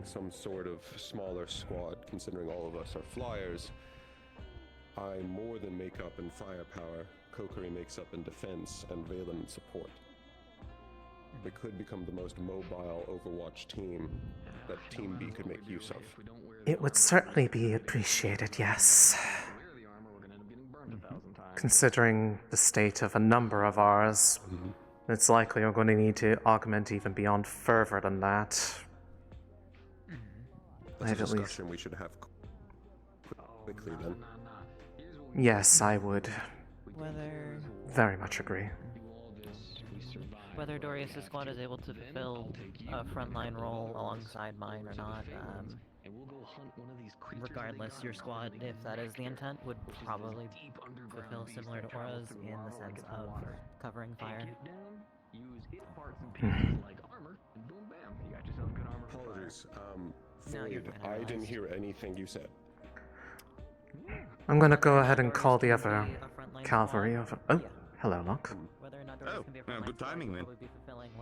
some sort of smaller squad, considering all of us are flyers. I more than make up in firepower, Kokiri makes up in defense, and Valen in support. We could become the most mobile Overwatch team that Team B could make use of. It would certainly be appreciated, yes. Considering the state of a number of ours, it's likely we're going to need to augment even beyond further than that. That's a discussion we should have quickly then. Yes, I would very much agree. Whether Dorius' squad is able to fulfill a frontline role alongside mine or not, regardless, your squad, if that is the intent, would probably fulfill similar to Aura's in the sense of covering fire. Apologies. Floyd, I didn't hear anything you said. I'm gonna go ahead and call the other cavalry over. Oh, hello, Locke. Oh, good timing then.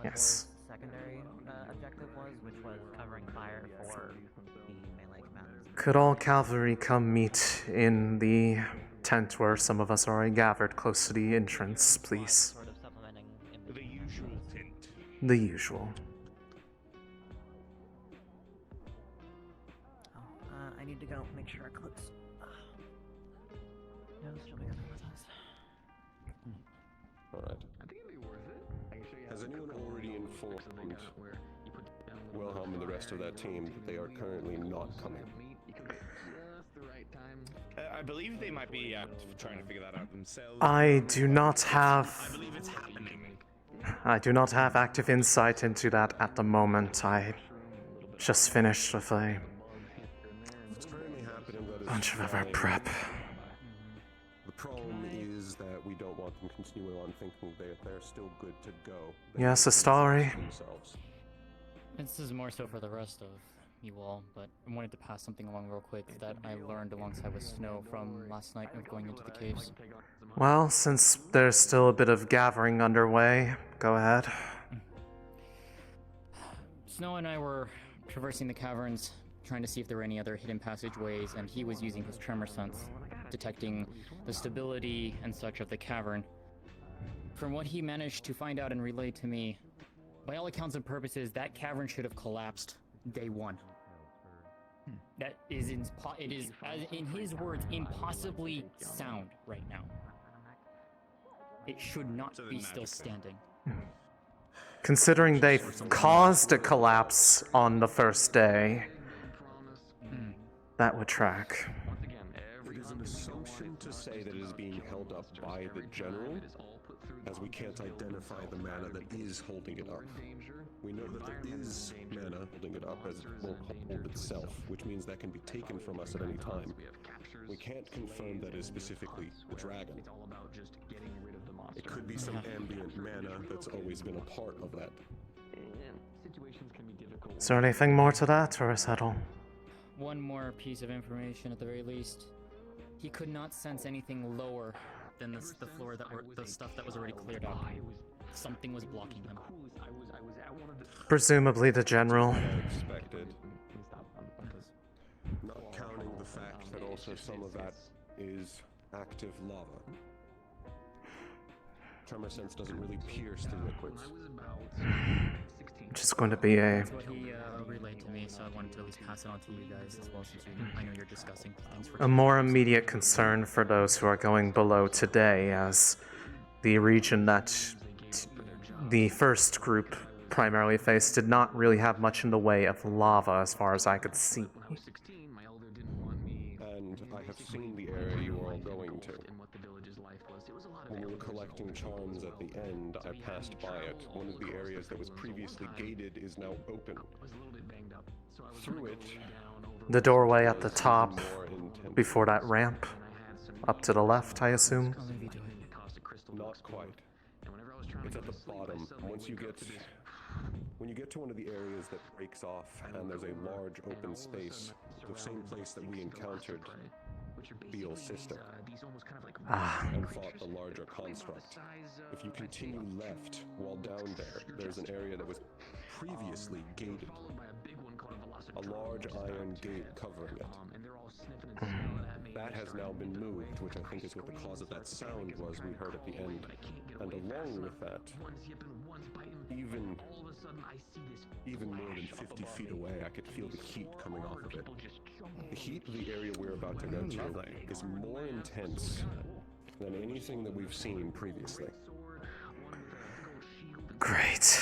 Yes. Secondary objective was, which was covering fire for the melee commanders. Could all cavalry come meet in the tent where some of us are already gathered close to the entrance, please? Sort of supplementing The usual tent. The usual. I need to go make sure our cloaks. No, she'll be coming with us. Alright. Has anyone already informed Wilhelm and the rest of that team that they are currently not coming? I believe they might be trying to figure that out themselves. I do not I have... believe it's happening. I do not have active insight into that at the moment. I just finished with a What's currently happening that is bunch of other fine. prep. The problem is that we don't want them continuing on thinking they're still good to go. Yes, a story. Themselves. This is more so for the rest of you all, but I wanted to pass something along real quick that I learned alongside with Snow from last night of going into the caves. Well, since there's still a bit of gathering underway, go ahead. Snow and I were traversing the caverns, trying to see if there were any other hidden passageways, and he was using his tremor sense, detecting the stability and such of the cavern. From what he managed to find out and relay to me, by all accounts and purposes, that cavern should have collapsed day one. That is, it is, as in his words, impossibly sound right now. It should not be still standing. Considering they caused a collapse on the first day, that would track. It is an assumption to say that it is being held up by the general, as we can't identify the mana that is holding it up. We know that there is mana holding it up, as it won't hold itself, which means that can be taken from us at any time. We can't confirm that it is specifically the dragon. It could be some ambient mana that's always been a part of that. Is there anything more to that, or is that all? One more piece of information at the very least. He could not sense anything lower than the floor that were the stuff that was already cleared out. Something was blocking him. Presumably the general. Expected. Not counting the fact that also some of that is active lava. Tremor sense doesn't really pierce through liquids. Which is going to be a... That's what he relayed to me, so I wanted to at least pass it on to you guys as well, since I know you're discussing things for a more immediate concern for those who are going below today, as the region that the first group primarily faced did not really have much in the way of lava as far as I could see. And I have seen the area you are all going to. When we were collecting charms at the end, I passed by it. One of the areas that was previously gated is now open. Through it, The doorway at the top, before that ramp, up to the left, I assume. not quite. It's at the bottom. When you get to one of the areas that breaks off and there's a large open space, the same place that we encountered Beale's sister and fought the larger construct. If you continue left while down there, there's an area that was previously gated. a large iron gate covering it. That has now been moved, which I think is what the cause of that sound was we heard at the end. And along with that, even more than 50 feet away, I could feel the heat coming off of it. The heat of the area we're about to go to is more intense than anything that we've seen previously. Great.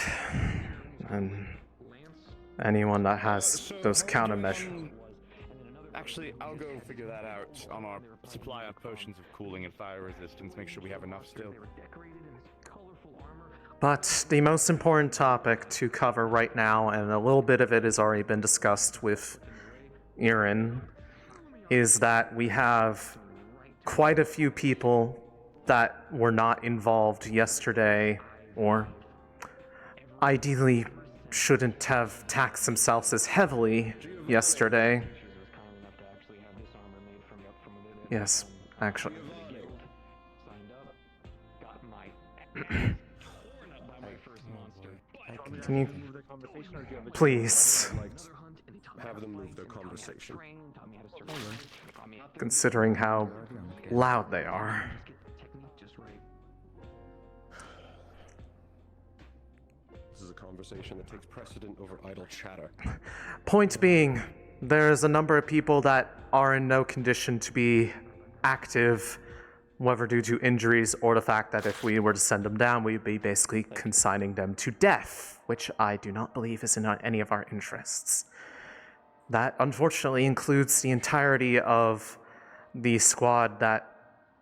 And anyone that has those countermeasures. Actually, I'll go figure that out on our supply of potions of cooling and fire resistance. Make sure we have enough still. But the most important topic to cover right now, and a little bit of it has already been discussed with Erin, is that we have quite a few people that were not involved yesterday, or ideally shouldn't have taxed themselves as heavily yesterday. Yes, actually. Can you please, Have them move their conversation. considering how loud they are? This is a conversation that takes precedent over idle chatter. Point being, there's a number of people that are in no condition to be active, whether due to injuries or the fact that if we were to send them down, we'd be basically consigning them to death, which I do not believe is in any of our interests. That unfortunately includes the entirety of the squad that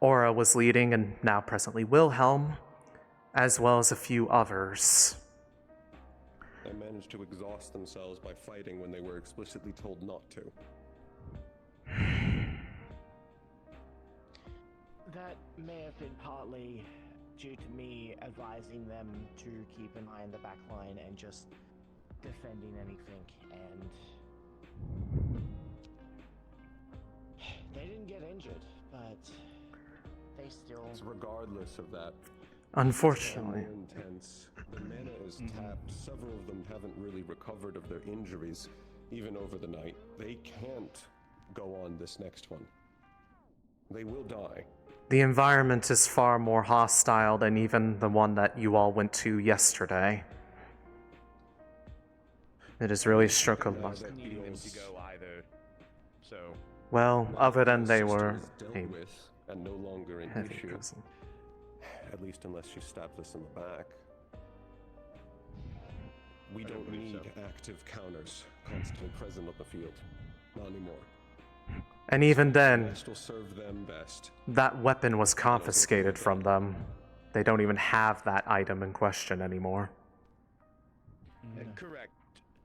Aura was leading and now presently Wilhelm, as well as a few others. They managed to exhaust themselves by fighting when they were explicitly told not to. That may have been partly due to me advising them to keep an eye on the back line and just defending anything, and they didn't get injured, but they still... Regardless of that, Unfortunately. more intense. The mana is tapped. Several of them haven't really recovered of their injuries, even over the night. They can't go on this next one. They will die. The environment is far more hostile than even the one that you all went to yesterday. It is really struck a luck. Needing them to go either. So Well, other than they were dealt a with and no longer an heavy issue. prison. At least unless she stabs us in the back. We don't need active counters constantly present on the field. Not anymore. And even then, Best will serve them best. that weapon was confiscated from them. They don't even have that item in question anymore. correct.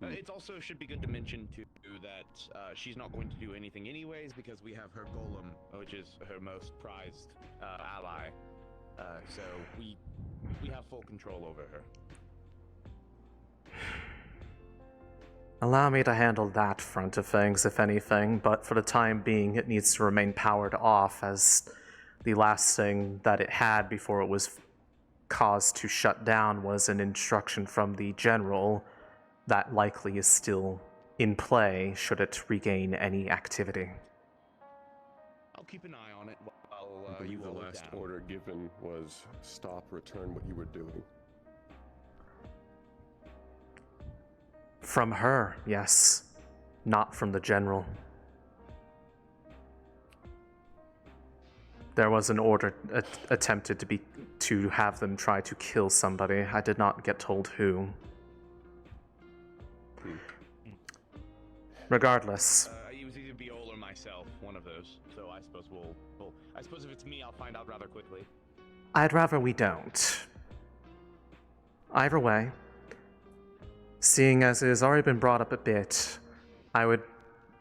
It also should be good to mention too that she's not going to do anything anyways because we have her golem, which is her most prized ally. So we have full control over her. Allow me to handle that front of things, if anything, but for the time being, it needs to remain powered off, as the last thing that it had before it was caused to shut down was an instruction from the general that likely is still in play should it regain any activity. I'll keep an eye on it while I believe you the hold last down. order given was stop, return what you were doing. From her, yes. Not from the general. There was an order attempted to have them try to kill somebody. I did not get told who. Regardless, It was either Viola or myself, one of those. So I suppose I suppose if it's me, I'll find out rather quickly. I'd rather we don't. Either way, seeing as it has already been brought up a bit, I would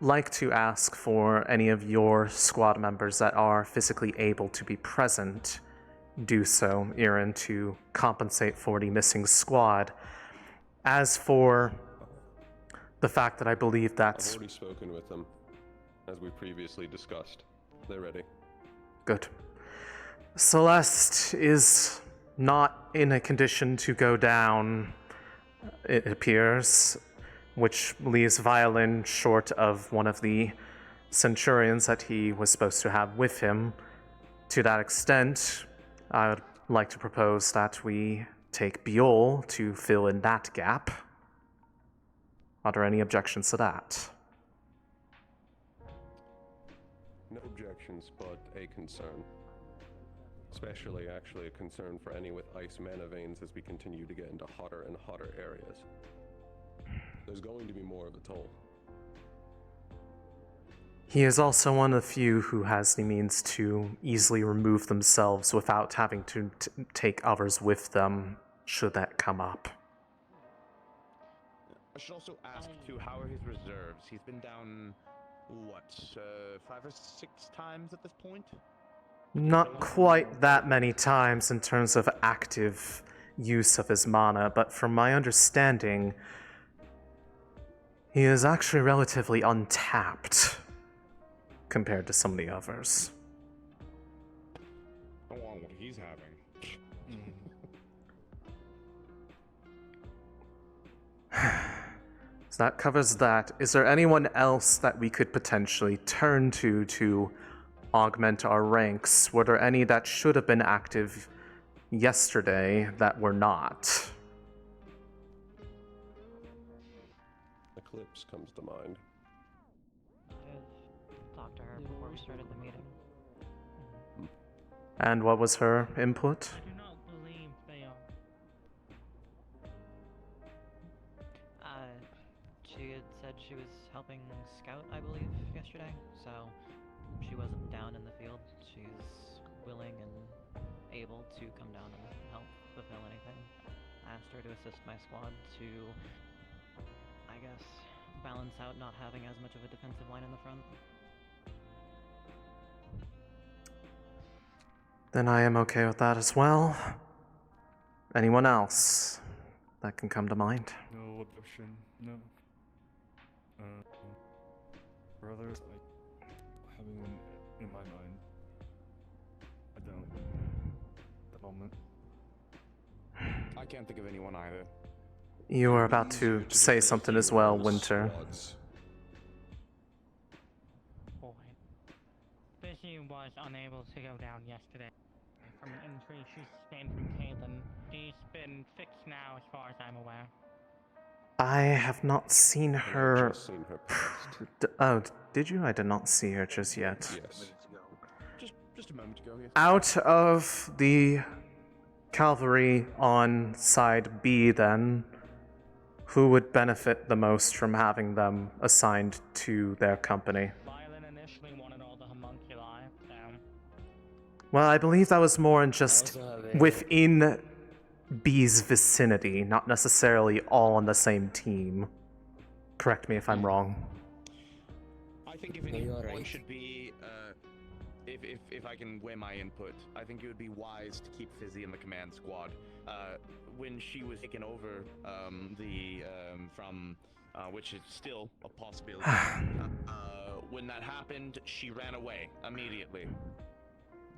like to ask for any of your squad members that are physically able to be present, do so, Erin, to compensate for the missing squad. As for the fact that I believe I've that's already spoken with them, as we previously discussed. They're ready. good. Celeste is not in a condition to go down, it appears. which leaves Violin short of one of the centurions that he was supposed to have with him. To that extent, I would like to propose that we take Biol to fill in that gap. Are there any objections to that? No objections, but a concern. Especially, actually, a concern for any with ice mana veins as we continue to get into hotter and hotter areas. There's going to be more of a toll. He is also one of the few who has the means to easily remove themselves without having to take others with them, should that come up. I should also ask, too, how are his reserves? He's been down, what, 5 or 6 times at this point? Not quite that many times in terms of active use of his mana, but from my understanding, he is actually relatively untapped compared to some of the others. I want what he's having. So that covers that. Is there anyone else that we could potentially turn to augment our ranks? Were there any that should have been active yesterday that were not? Eclipse comes to mind. I've talked to her before we started the meeting. And what was her input? I do not believe they are. She had said she was helping scout, I believe, yesterday, so she wasn't down in the field. She's willing and able to come down and help fulfill anything. I asked her to assist my squad to, I guess, balance out not having as much of a defensive line in the front. Then I am okay with that as well. Anyone else that can come to mind? No objection, no. Brothers, I having one in my mind. I don't. At the moment. I can't think of anyone either. You were about to say something as well, Winter. Boy. Busy was unable to go down yesterday from an injury she sustained from Caitlin. She's been fixed now as far as I'm aware. I have not seen her. Just seen her passed. Oh, did you? I did not see her just yet. Yes. Just a moment ago, yes. Out of the cavalry on side B, then, who would benefit the most from having them assigned to their company? Violin initially wanted all the homunculi, so Well, I believe that was more in just also have a- within B's vicinity, not necessarily all on the same team. Correct me if I'm wrong. I think if No, you're anyone right. should be, if I can weigh my input, I think it would be wise to keep Fizzy in the command squad. When she was taken over, from, which is still a possibility. When that happened, she ran away immediately.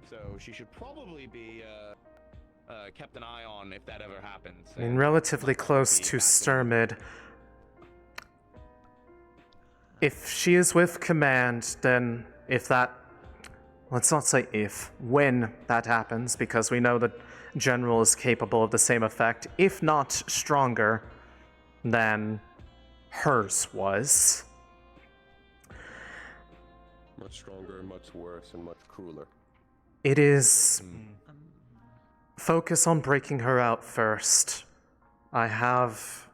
So she should probably be, kept an eye on if that ever happens. I mean, relatively close to Sturmid. If she is with command, then if that... Let's not say if, when that happens, because we know that General is capable of the same effect, if not stronger than hers was. Much stronger, much worse, and much crueler. It is... Focus on breaking her out first. I have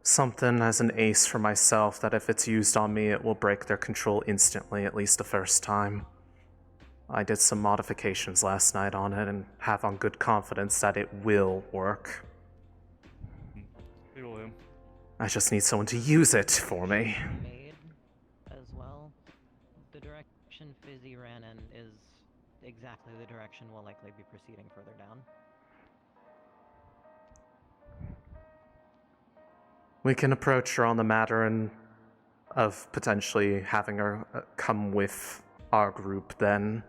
something as an ace for myself that if it's used on me, it will break their control instantly, at least the first time. I did some modifications last night on it and have on good confidence that it will work. Hey, William. I just need someone to use it for me. Made as well. The direction Fizzy ran in is exactly the direction we'll likely be proceeding further down. We can approach her on the matter and of potentially having her come with our group then.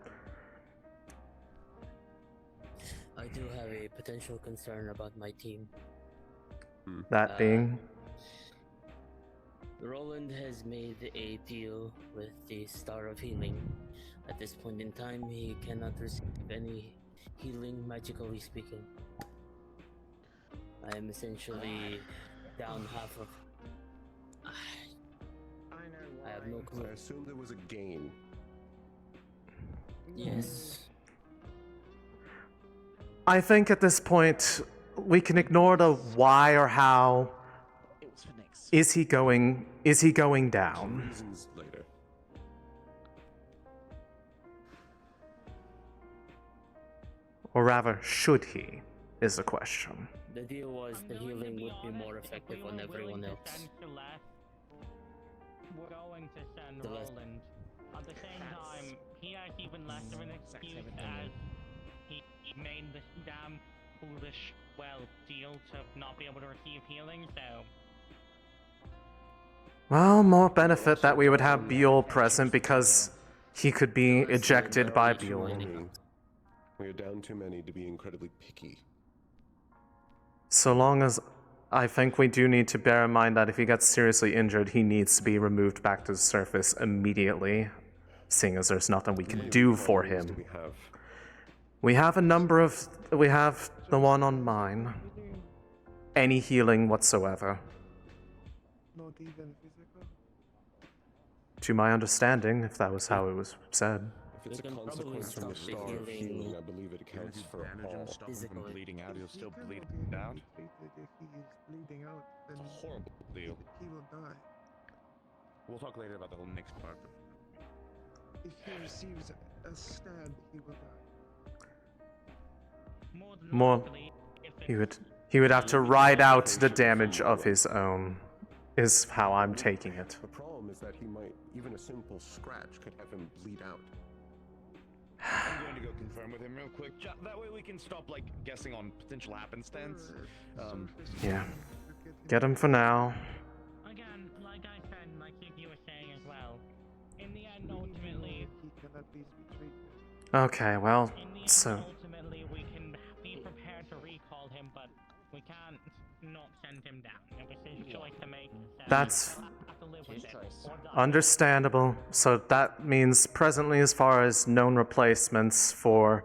I do have a potential concern about my team. That being... Roland has made a deal with the Star of Healing. At this point in time, he cannot receive any healing, magically speaking. I am essentially down half of. I have no clue. I assume there was a gain. Yes. I think at this point we can ignore the why or how. It was for next. Is he going Some down? reasons later. Or rather, should he? Is the question. The deal was the healing would be more effective on everyone else. We're going to send The less- Roland. At the same time, he has even less of an excuse as he made this damn foolish, deal to not be able to receive healing, so... Well, more benefit that we would have Beal present because he could be ejected by Beal. We are down too many to be incredibly picky. So long as I think we do need to bear in mind that if he gets seriously injured, he needs to be removed back to the surface immediately, seeing as there's nothing we How can many do for requirements do him. we have? We have a number of. We have the one on mine. Any healing whatsoever. Not even physical. To my understanding, if that was how it was said. If it's a We can probably consequence from the stop the star of healing healing, I believe it counts for Bandage all. and stop him from Physically. bleeding out. He'll still He bleed cannot out. be treated. If he is bleeding out, then It's a horrible deal. he will die. We'll talk later about the whole next part. If he receives a stab, he will die. More. likely, if He would have to ride out the damage of his own. Is how I'm taking it. The problem is that he might, even a simple scratch could have him bleed out. I'm going to go confirm with him real quick. That way we can stop, guessing on potential happenstance. Yeah. Get him for now. Again, like I said, like you were saying as well, in the end, ultimately, He cannot be betrayed. Okay, well, in the end, so ultimately, we can be prepared to recall him, but we can't not send him down. It was his choice to make. So That's we'll have to live with it or die. understandable. So that means presently, as far as known replacements for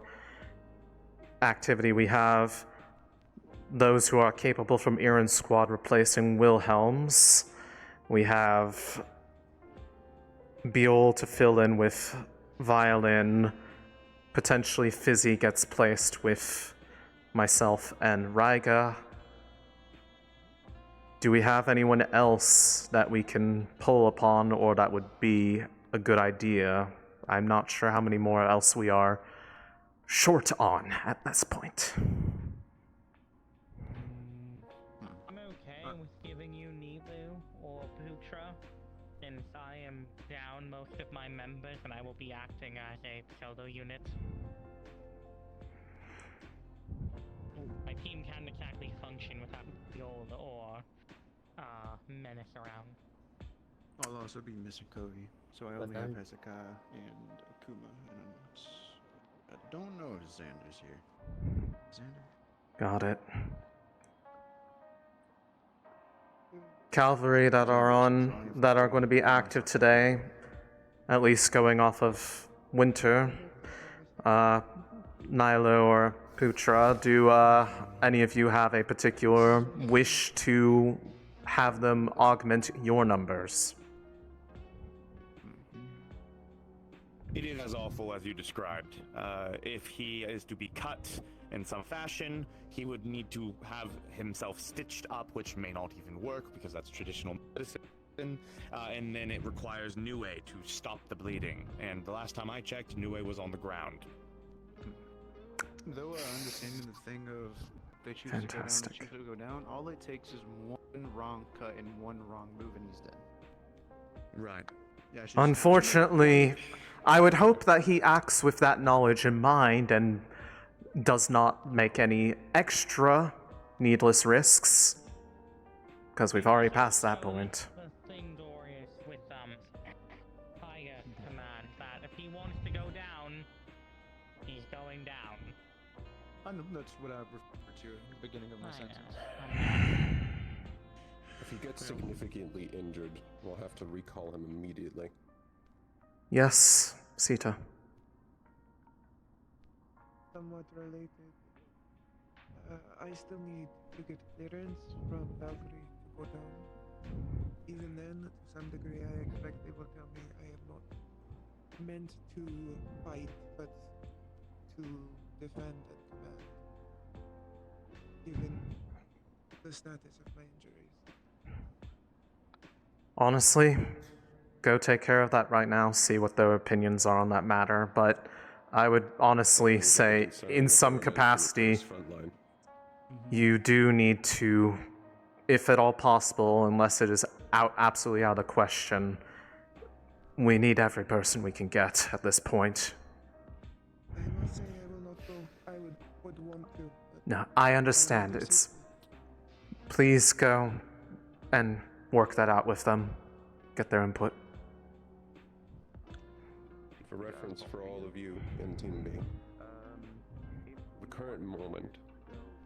activity, we have those who are capable from Aaron's squad replacing Wilhelm's. We have Beal to fill in with violin. Potentially Fizzy gets placed with myself and Ryga. Do we have anyone else that we can pull upon or that would be a good idea? I'm not sure how many more else we are short on at this point. I'm okay with giving you Nivu or Putra, since I am down most of my members and I will be acting as a pseudo unit. My team can't exactly function without Gold or Menace around. I'll also be missing Cody, so I only have Hezekiah and Akuma, and I don't know if Xander's here. Xander? Got it. Cavalry that are going to be active today, at least going off of Winter. Nilo or Putra, do any of you have a particular wish to have them augment your numbers? It is as awful as you described. If he is to be cut in some fashion, he would need to have himself stitched up, which may not even work because that's traditional medicine. And then it requires Nue to stop the bleeding. And the last time I checked, Nue was on the ground. Though understanding the thing of they choose Fantastic. to go down, they choose to go down, all it takes is one wrong cut and one wrong move and he's dead. Right. Yeah, she's Unfortunately, I would hope that he acts with that knowledge in mind and does not make any extra needless risks, because we've already passed that point. The thing, Dorius, with Tiger Command, that if he wants to go down, he's going down. I know, that's what I referred to at the beginning of my I sentence. know. If he gets significantly injured, we'll have to recall him immediately. Yes, Sita. Somewhat related. I still need to get clearance from Valkyrie to go down. Even then, to some degree, I expect they will tell me I am not meant to fight, but to defend and command. Given the status of my injuries. Honestly, go take care of that right now, see what their opinions are on that matter, but I would honestly say, in some capacity, you do need to, if at all possible, unless it is absolutely out of question, we need every person we can get at this point. I must say I will not go. I would want to. No, I understand. Please go and work that out with them. Get their input. For reference for all of you in Team B, the current moment,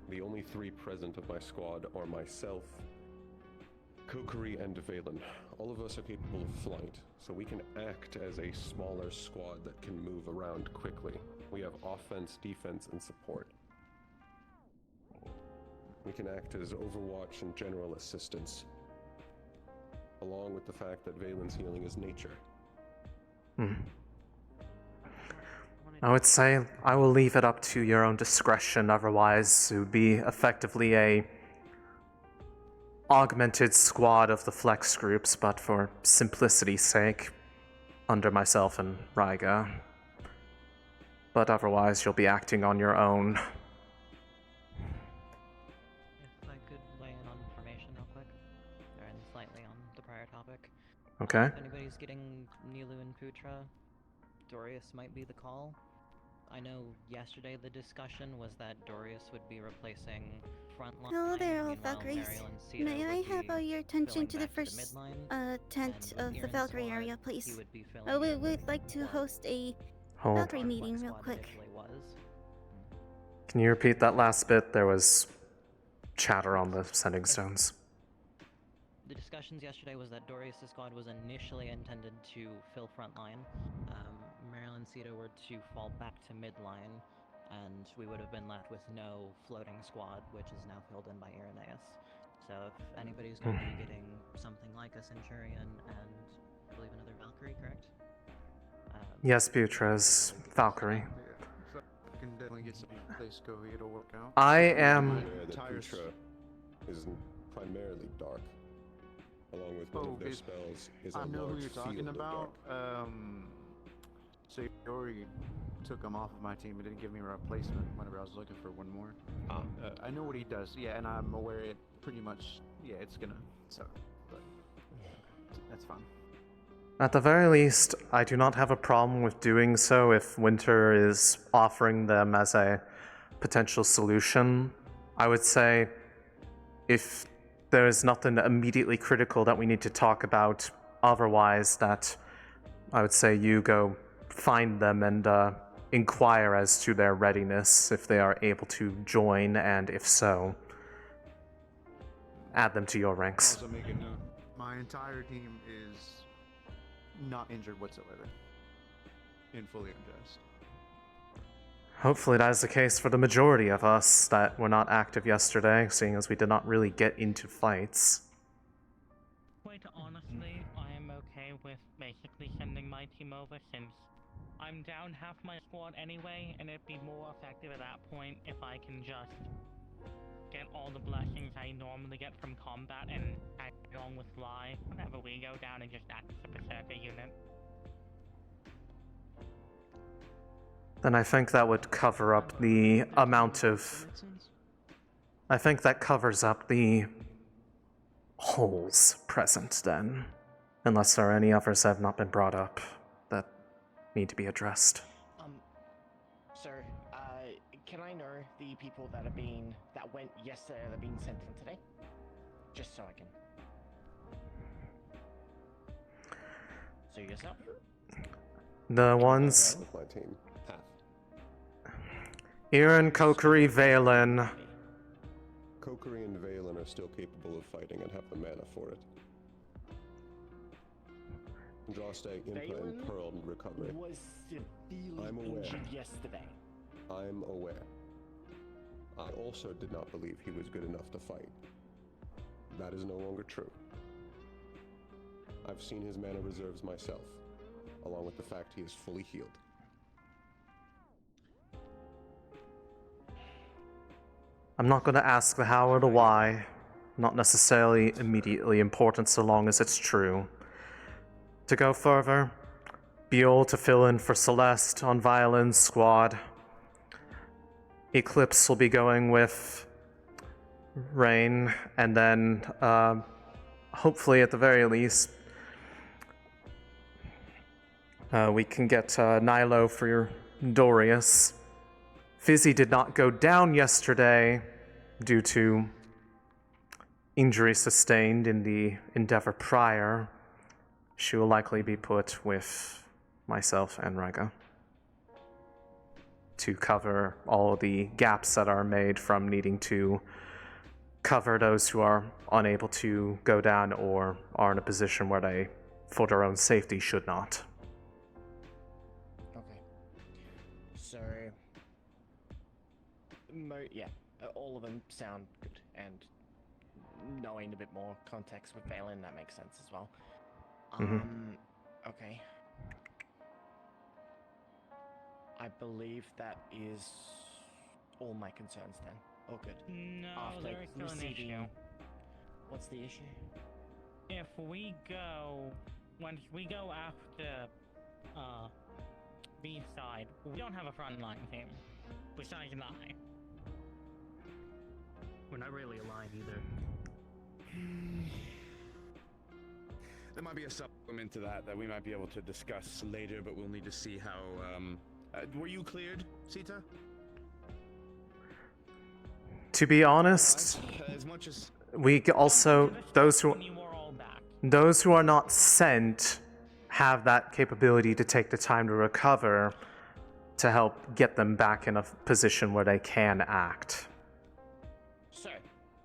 the only 3 present of my squad are myself, Kokiri, and Valen. All of us are capable of flight, so we can act as a smaller squad that can move around quickly. We have offense, defense, and support. We can act as overwatch and general assistance, along with the fact that Valen's healing is nature. I would say I will leave it up to your own discretion, otherwise it would be effectively a augmented squad of the flex groups, but for simplicity's sake, under myself and Raiga. But otherwise you'll be acting on your own. If I could weigh in on information real quick, and slightly on the prior topic. Okay. If anybody's getting Nilu and Putra, Dorius might be the call. I know yesterday the discussion was that Dorius would be replacing Frontline. Hello there, all meanwhile Valkyries. Mariel and Sita May I would have be your attention filling to the back first midline, tent and of with the Aaron's Valkyrie squad, area, he please? would be filling We'd in like to what host a Hold. Valkyrie our meeting flex real squad quick. initially was. Can you repeat that last bit? There was chatter on the sending stones. The discussions yesterday was that Dorius' squad was initially intended to fill Frontline. Mariel and Sita were to fall back to midline, and we would have been left with no floating squad, which is now filled in by Irenaeus. So if anybody's going to be getting something like a Centurion and I believe another Valkyrie, correct? Yes, Butra's Valkyrie. So I can definitely get some place go. It'll work out. I am. Aware that Putra is primarily dark, along with one of their spells is a I know who large you're talking field of about. dark. So you already took him off of my team and didn't give me a replacement whenever I was looking for one more. I know what he does, yeah, and I'm aware it pretty much, yeah, it's gonna suck, but that's fine. At the very least, I do not have a problem with doing so if Winter is offering them as a potential solution. I would say if there is nothing immediately critical that we need to talk about otherwise, that I would say you go find them and inquire as to their readiness, if they are able to join, and if so, add them to your ranks. Also make a note, my entire team is not injured whatsoever and fully undressed. Hopefully that is the case for the majority of us that were not active yesterday, seeing as we did not really get into fights. Quite honestly, I am okay with basically sending my team over since I'm down half my squad anyway, and it'd be more effective at that point if I can just get all the blessings I normally get from combat and tag along with Fly whenever we go down and just act as a berserker unit. Then I think that would cover up the amount of... I think that covers up the holes present then. Unless there are any others that have not been brought up that need to be addressed. Sir, can I know the people that went yesterday that are being sent in today? Just so I can. So yourself? The ones... With my team. Half. Iran, Kokiri, Valen. Kokiri and Valen are still capable of fighting and have the mana for it. Droste, Impa, Valen and Pearl recovery. was severely I'm aware. injured yesterday. I'm aware. I also did not believe he was good enough to fight. That is no longer true. I've seen his mana reserves myself, along with the fact he is fully healed. I'm not going to ask the how or the why. Not necessarily immediately important so long as it's true. To go further, Buell to fill in for Celeste on Violin's squad. Eclipse will be going with Rain, and then hopefully at the very least we can get Nilo for your Dorius. Fizzy did not go down yesterday due to injury sustained in the endeavor prior. She will likely be put with myself and Rega to cover all the gaps that are made from needing to cover those who are unable to go down or are in a position where they, for their own safety, should not. Okay. So, yeah, all of them sound good, and knowing a bit more context with Valen, that makes sense as well. Okay. I believe that is all my concerns then. All good. No, After there is still an receiving- issue. What's the issue? If we go, once we go after, B side, we don't have a frontline team. Besides I. We're not really alive either. There might be a supplement to that we might be able to discuss later, but we'll need to see how. Were you cleared, Sita? To be honest, As much as we also those who You are all back. those who are not sent have that capability to take the time to recover to help get them back in a position where they can act. So,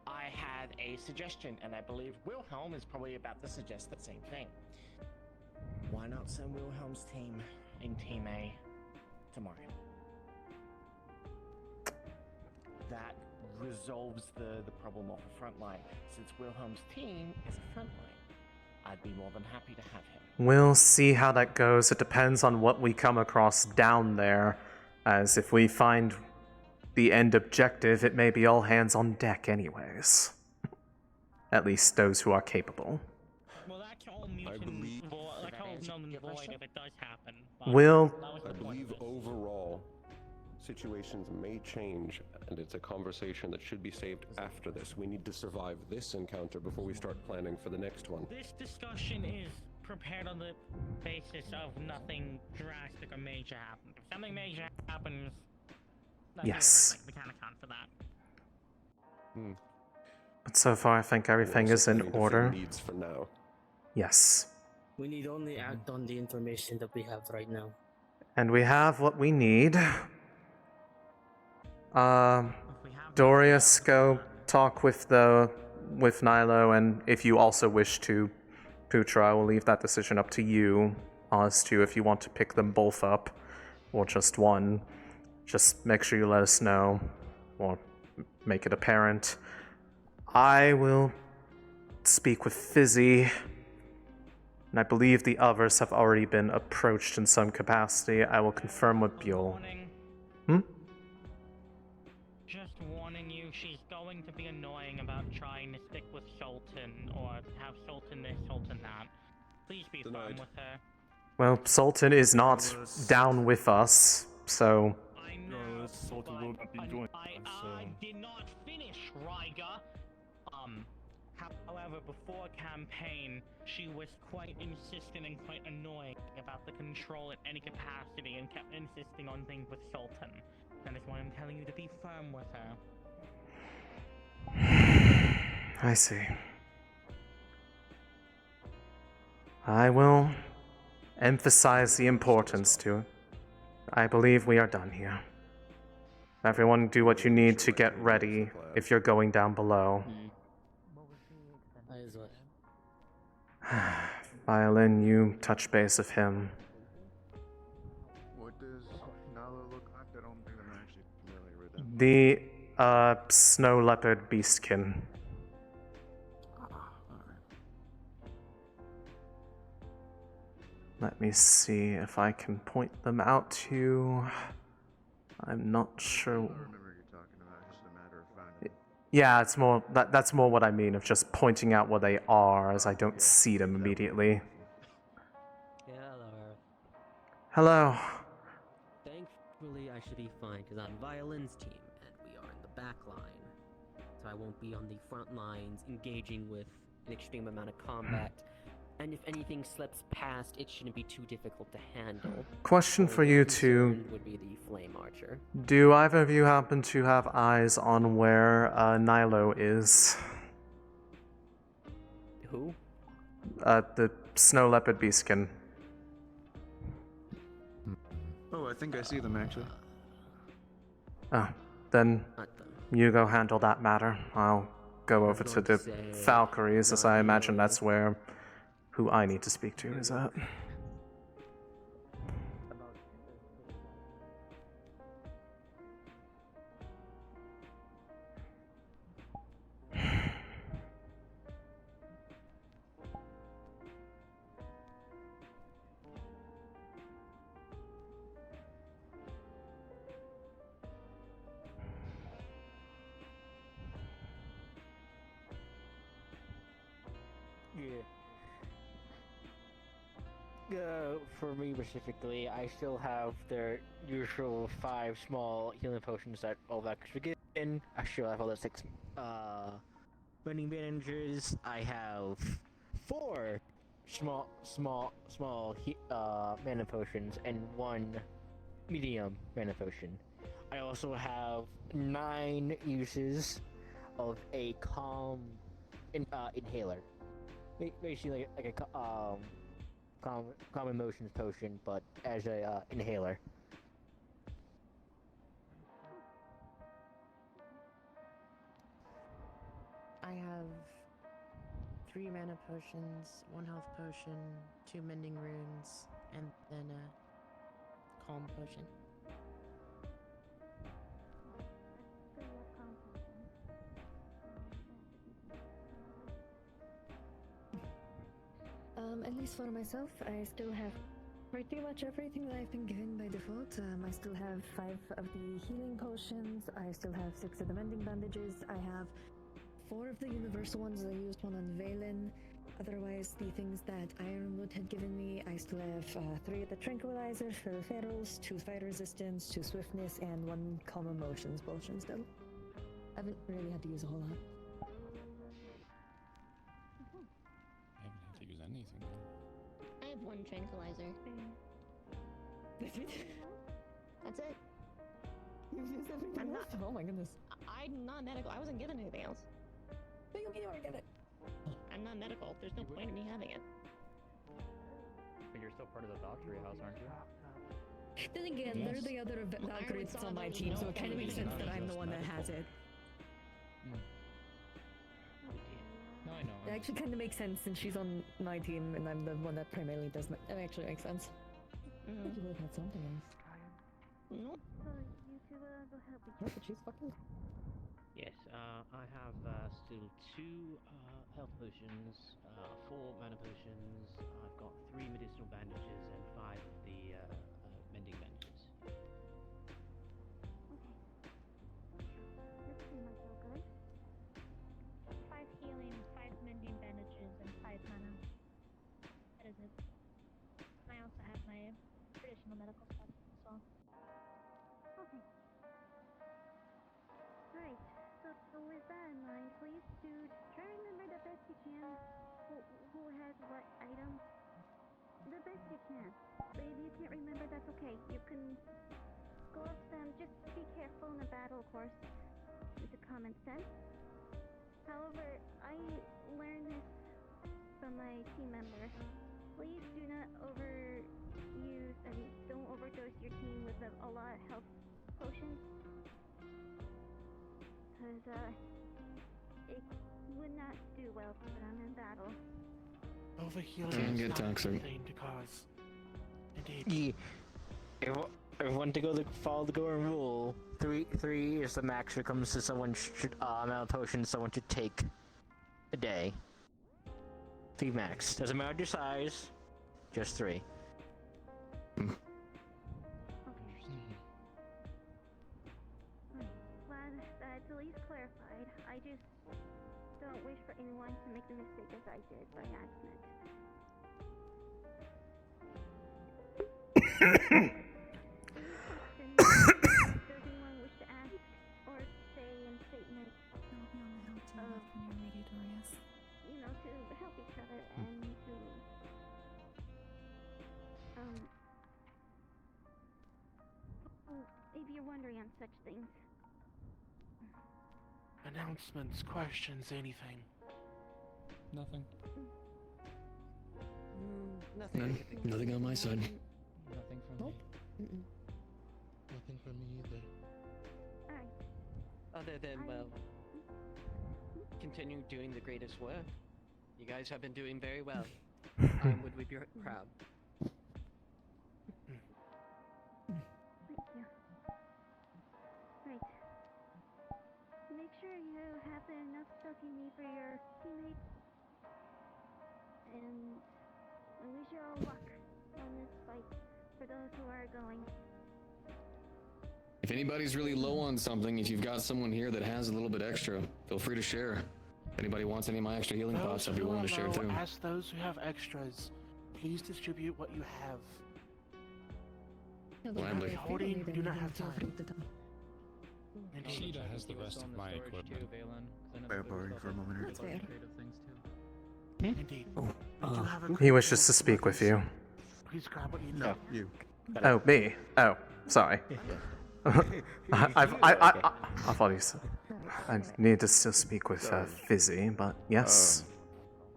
I had a suggestion, and I believe Wilhelm is probably about to suggest the same thing. Why not send Wilhelm's team in Team A tomorrow? That resolves the problem of the front line. Since Wilhelm's team is a front line, I'd be more than happy to have him. We'll see how that goes. It depends on what we come across down there, as if we find the end objective, it may be all hands on deck anyways. At least those who are capable. Well, that's all mutant believe- void. That's all null and void if it does happen. But Will- that was the I point believe of this. overall, situations may change, and it's a conversation that should be saved after this. We need to survive this encounter before we start planning for the next one. This discussion is prepared on the basis of nothing drastic or major happens. If something major happens, that's Yes. realistic. We can't account for that. But so far I think everything We're is in also planning to fill order. needs for now. Yes. We need only act on the information that we have right now. And we have what we need. If we have Dorius, go talk with Nilo, and if you also wish to, Putra, I will leave that decision up to you as to if you want to pick them both up or just one. Just make sure you let us know or make it apparent. I will speak with Fizzy, and I believe the others have already been approached in some capacity. I will confirm with Buell. Just warning you, she's going to be annoying about trying to stick with Sultan or have Sultan this, Sultan that. Please be firm Denied. with her. Well, Sultan is not down with us, so I know, Regardless, Sultan will not be joining I us, did not finish, Ryga. However, before campaign, she was quite insistent and quite annoying about the control in any capacity and kept insisting on things with Sultan. That is why I'm telling you to be firm with her. I see. I will emphasize the importance to it. I believe we are done here. Everyone do what you need to get ready if you're going down below. Violin, you touch base with him. What does Nala look like? I don't think I'm actually familiar with them. The snow leopard beastkin. Let me see if I can point them out to you. I'm not sure. I remember you talking about just a matter of finding them. Yeah, it's more that's more what I mean of just pointing out what they are, as I don't see them immediately. Yeah, hello, Aerith. Hello. Thankfully, I should be fine because I'm Violin's team, and we are in the back line. So I won't be on the front lines engaging with an extreme amount of combat. And if anything slips past, it shouldn't be too difficult to handle. Question for you two. Would be the flame archer. Do either of you happen to have eyes on where Nilo is? Who? The snow leopard beastkin. Oh, I think I see them actually. Oh, then you go handle that matter. I'll go over to the Valkyries, as I imagine that's where who I need to speak to is at. For me specifically, I still have their usual 5 small healing potions that all that could begin. I still have all the 6 mending bandages. I have 4 small mana potions and 1 medium mana potion. I also have 9 uses of a calm inhaler. Basically like a calm emotions potion, but as a inhaler. I have 3 mana potions, 1 health potion, 2 mending runes, and then a calm potion. At least for myself, I still have pretty much everything that I've been given by default. I still have 5 of the healing potions, I still have 6 of the mending bandages, I have 4 of the universal ones. I used one on Valen. Otherwise, the things that Ironwood had given me, I still have 3 of the tranquilizer for the ferals, 2 fight resistance, 2 swiftness, and 1 calm emotions potion still. I haven't really had to use a whole lot. I haven't had to use anything. I have 1 tranquilizer. That's it? That's it. You've used everything else? Oh my goodness. I'm not medical. I wasn't given anything else. What do you mean you already get it? I'm not medical. There's no point in me having it. But you're still part of the Valkyrie house, aren't you? Then again, Yes. they're the other Valkyries on my team, so it kind of makes sense that I'm the one that has it. No, I know. It actually kind of makes sense since she's on my team and I'm the one that primarily does my. That actually makes sense. I think you would have had something else. No. Yeah, but she's fucking. Yes, I have still 2 health potions, 4 mana potions, I've got 3 medicinal bandages and 5 of the mending bandages. This seems like so good. 5 healing, 5 mending bandages, and 5 mana. That is it. And I also have my traditional medical stuff as well. Okay. Right. So with that in mind, please, dude, try to remember the best you can who has what items. The best you can. But if you can't remember, that's okay. You can go up to them. Just be careful in the battle, of course, with the common sense. However, I learned this from my team member. Please do not don't overdose your team with a lot of health potions. Because, it would not do well for them in battle. Overhealing get is not a toxic. good thing to cause. Indeed. Everyone to follow the golden rule. Three is the max when it comes to someone amount of potions someone should take a day. 3 max. Doesn't matter your size. Just 3. Glad that's at least clarified. I just don't wish for anyone to make the mistake as I did by accident. Does anyone wish to ask or say in statement to help each other and to if you're wondering on such things. Announcements, questions, anything. Nothing. Nothing on my side. Nothing from me. Nothing from me either. Other than, well, continue doing the greatest work. You guys have been doing very well. I would be proud. Thank you. Right. Make sure you have enough stuff you need for your teammates. And I wish you all luck on this fight for those who are going. If anybody's really low on something, if you've got someone here that has a little bit extra, feel free to share. If anybody wants any of my extra healing pots, I'd be willing to share too. Ask those who have extras. Please distribute what you have. Gladly. Holding, do not have time. Sheeta has the rest of my equipment. Wait, for a moment. That's fair. Indeed. He wishes to speak with you. Please grab what you need. No, you. Oh, me. Oh, sorry. I thought you said I need to still speak with Fizzy, but yes.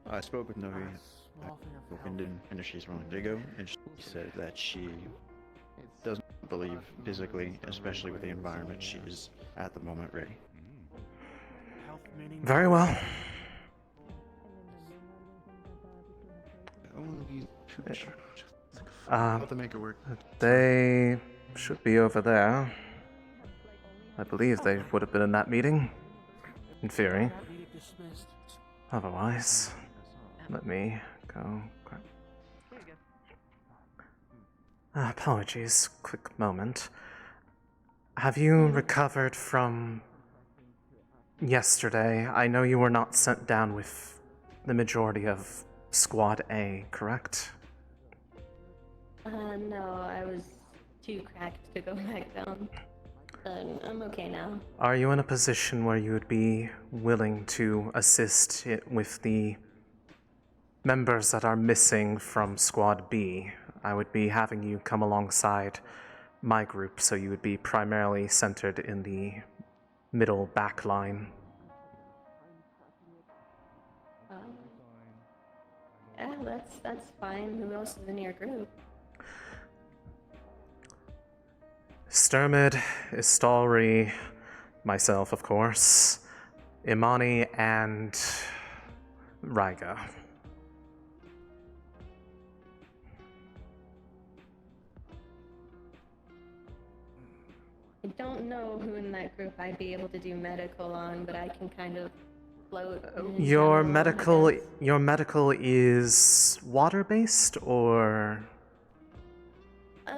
I spoke with Novi at the Industries Rolling Digo, and she said that she doesn't believe physically, especially with the environment she's at the moment ready. Very well. How to make it work. They should be over there. I believe they would have been in that meeting, in theory. Otherwise, let me go. Apologies, quick moment. Have you recovered from yesterday? I know you were not sent down with the majority of Squad A, correct? No, I was too cracked to go back down. I'm okay now. Are you in a position where you would be willing to assist with the members that are missing from Squad B? I would be having you come alongside my group, so you would be primarily centered in the middle back line. Yeah, that's fine. Who else is in your group? Sturmid, Istalri, myself, of course, Imani, and Raiga. I don't know who in that group I'd be able to do medical on, but I can kind of float. Your medical is water-based, or?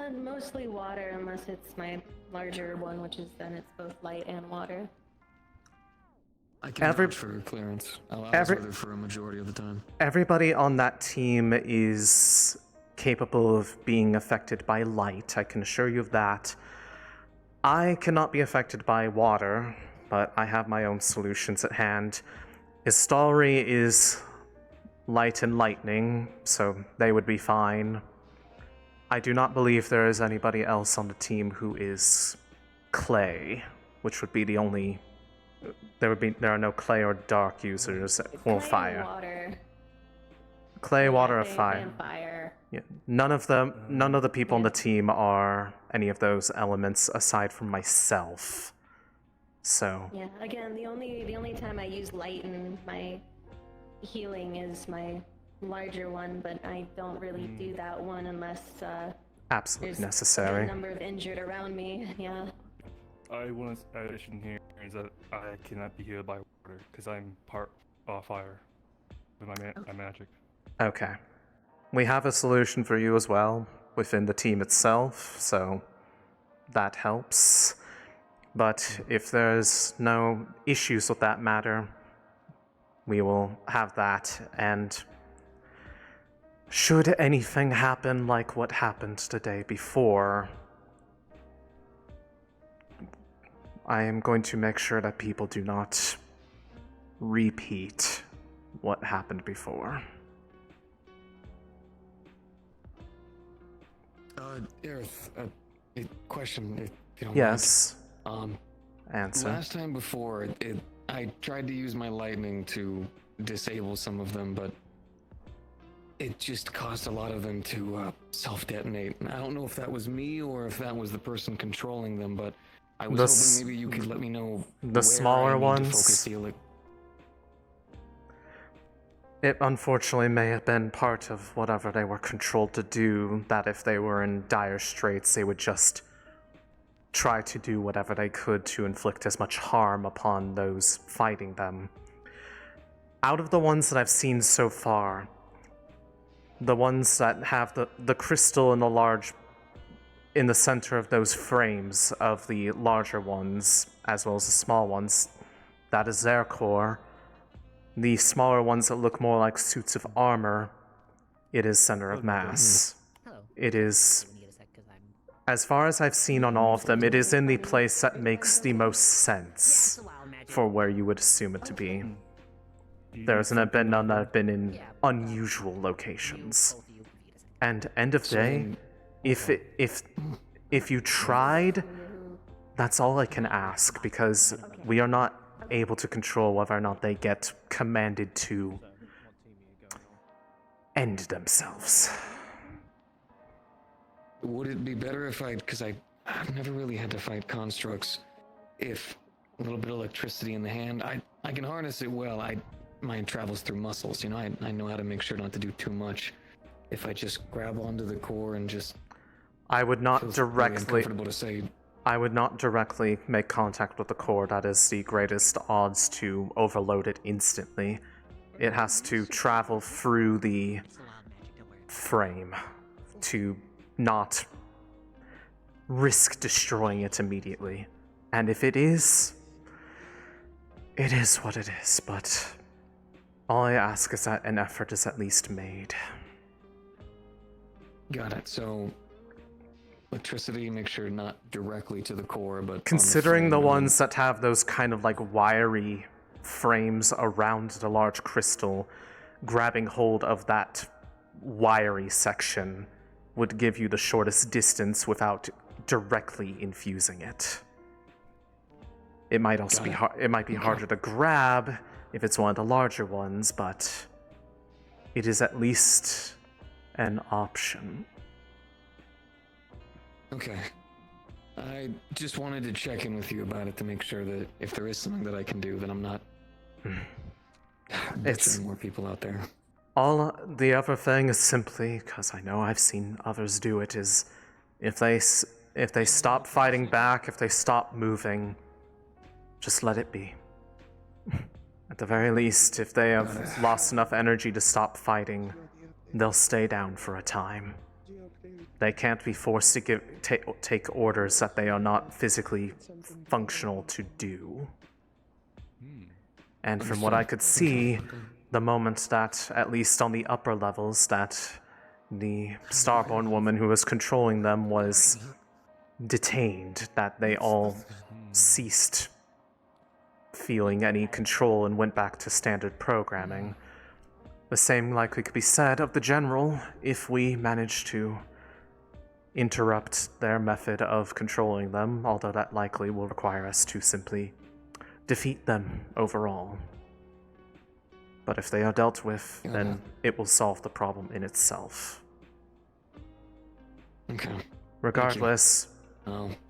Mostly water, unless it's my larger one, which is then it's both light and water. I can vouch for clearance. I was with her for a majority of the time. Everybody on that team is capable of being affected by light, I can assure you of that. I cannot be affected by water, but I have my own solutions at hand. Istalri is light and lightning, so they would be fine. I do not believe there is anybody else on the team who is clay, which would be the only. There are no clay or dark users or fire. Water. Clay, water, or fire. And fire. Yeah. None of the people on the team are any of those elements aside from myself. So. Yeah. Again, the only time I use light in my healing is my larger one, but I don't really do that one unless Absolutely there's necessary. a number of injured around me. Yeah. I want to addition here is that I cannot be healed by water because I'm part fire with my magic. Okay. We have a solution for you as well within the team itself, so that helps. But if there's no issues with that matter, we will have that, and should anything happen like what happened the day before, I am going to make sure that people do not repeat what happened before. Aerith, a question, if you don't Yes. mind. Answer. Last time before, I tried to use my lightning to disable some of them, but it just caused a lot of them to self-detonate. And I don't know if that was me or if that was the person controlling them, but I was hoping maybe you could let me know the where smaller I need ones. to focus the It unfortunately may have been part of whatever they were controlled to do, that if they were in dire straits, they would just try to do whatever they could to inflict as much harm upon those fighting them. Out of the ones that I've seen so far, the ones that have the crystal in the center of those frames of the larger ones, as well as the small ones, that is their core. The smaller ones that look more like suits of armor, it is center of mass. It is, as far as I've seen on all of them, it is in the place that makes the most sense for where you would assume it to be. There hasn't been none that have been in unusual locations. And end of day, if you tried, that's all I can ask, because we are not able to control whether or not they get commanded to end themselves. Would it be better if because I've never really had to fight constructs, if a little bit of electricity in the hand, I can harness it well. Mine travels through muscles, you know, I know how to make sure not to do too much. If I just grab onto the core and just... I would not really uncomfortable to say. I would not directly make contact with the core. That is the greatest odds to overload it instantly. It has to travel through the frame to not risk destroying it immediately. And if it is what it is, but all I ask is that an effort is at least made. Got it. So electricity, make sure not directly to the core, but considering the ones that have those kind of like wiry frames around the large crystal, grabbing hold of that wiry section would give you the shortest distance without directly infusing it. It might also be it might be harder to grab if it's one of the larger ones, but it is at least an option. Okay. I just wanted to check in with you about it to make sure that if there is something that I can do, then I'm not butchering more people out there. All the other thing is simply, because I know I've seen others do it, is if they stop fighting back, if they stop moving, just let it be. At the very least, if they have lost enough energy to stop fighting, they'll stay down for a time. They can't be forced to take orders that they are not physically functional to do. And from what I could see, the moment that, at least on the upper levels, that the Starborn woman who was controlling them was detained, that they all ceased feeling any control and went back to standard programming. The same likely could be said of the General if we managed to interrupt their method of controlling them, although that likely will require us to simply defeat them overall. But if they are dealt with, then it will solve the problem in itself. Okay. Regardless,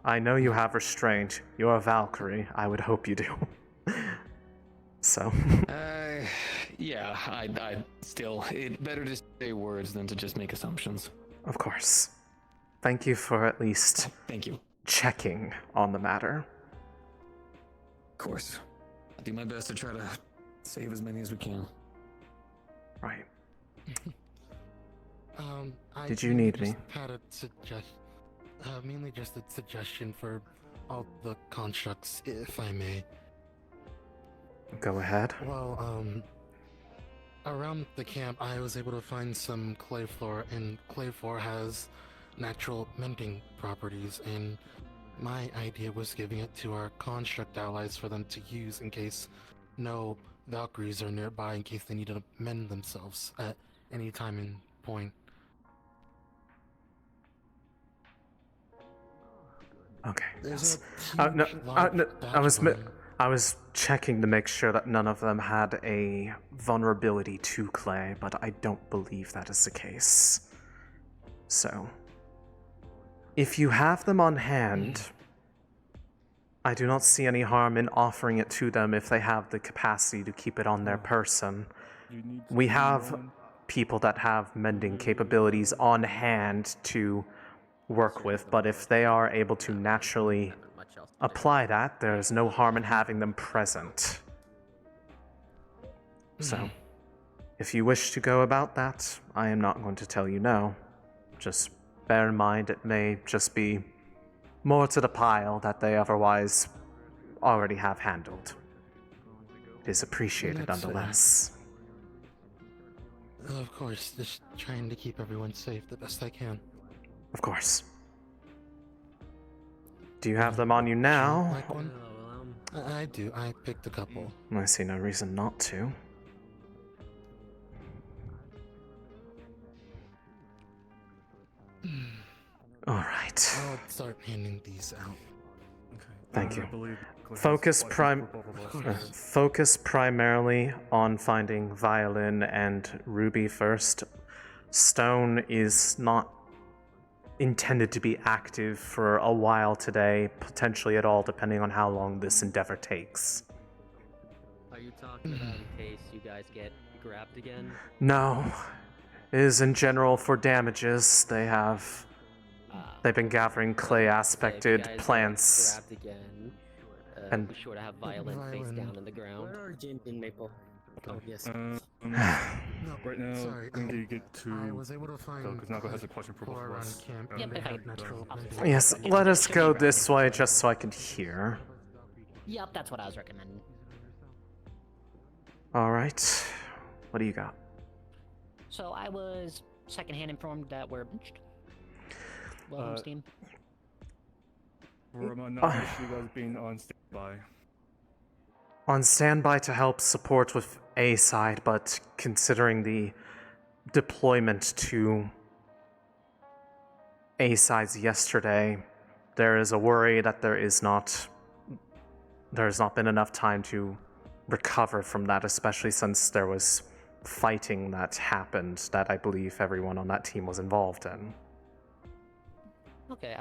I know you have restraint. You're a Valkyrie. I would hope you do. So. Yeah, I still, it better to say words than to just make assumptions. Of course. Thank you for at least Thank you. checking on the matter. Of course. I'll do my best to try to save as many as we can. Right. I Did you need just me? had a mainly just a suggestion for all the constructs, if I may. Go ahead. Well, around the camp, I was able to find some clay floor, and clay floor has natural mending properties, and my idea was giving it to our construct allies for them to use in case no Valkyries are nearby, in case they need to mend themselves at any time and point. Okay. There's Yes. a No, huge large I was checking to make sure that none of them had a vulnerability to clay, but I don't believe that is the case. So, if you have them on hand, I do not see any harm in offering it to them if they have the capacity to keep it on their person. We have people that have mending capabilities on hand to work with, but if they are able to naturally apply that, there's no harm in having them present. So, if you wish to go about that, I am not going to tell you no. Just bear in mind it may just be more to the pile that they otherwise already have handled. It is appreciated That's fair. nonetheless. Of course, just trying to keep everyone safe the best I can. Of course. Do you have them on you now? Like one? I do. I picked a couple. I see no reason not to. All right. I'll start handing these out. Thank you. I believe Focus license for both of us. focus primarily on finding Violin and Ruby first. Stone is not intended to be active for a while today, potentially at all, depending on how long this endeavor takes. Are you talking about in case you guys get grabbed again? No, it is in general for damages. They've been gathering clay aspected If you guys plants. get grabbed again, and be sure to have Violin face down on the ground. Where are Jin and Maple? Oh, yes. Right now, Sorry, we need to get to I was able to find because Nago has a question for both of around us. camp, Um, and they had natural mending. Yes, let us go this way just so I can hear. Yep, that's what I was recommending. Alright. What do you got? So I was secondhand informed that we're benched. Wilhelm's team. For my knowledge, you guys being on standby. On standby to help support with A side, but considering the deployment to A sides yesterday, there is a worry that there has not been enough time to recover from that, especially since there was fighting that happened that I believe everyone on that team was involved in. Okay,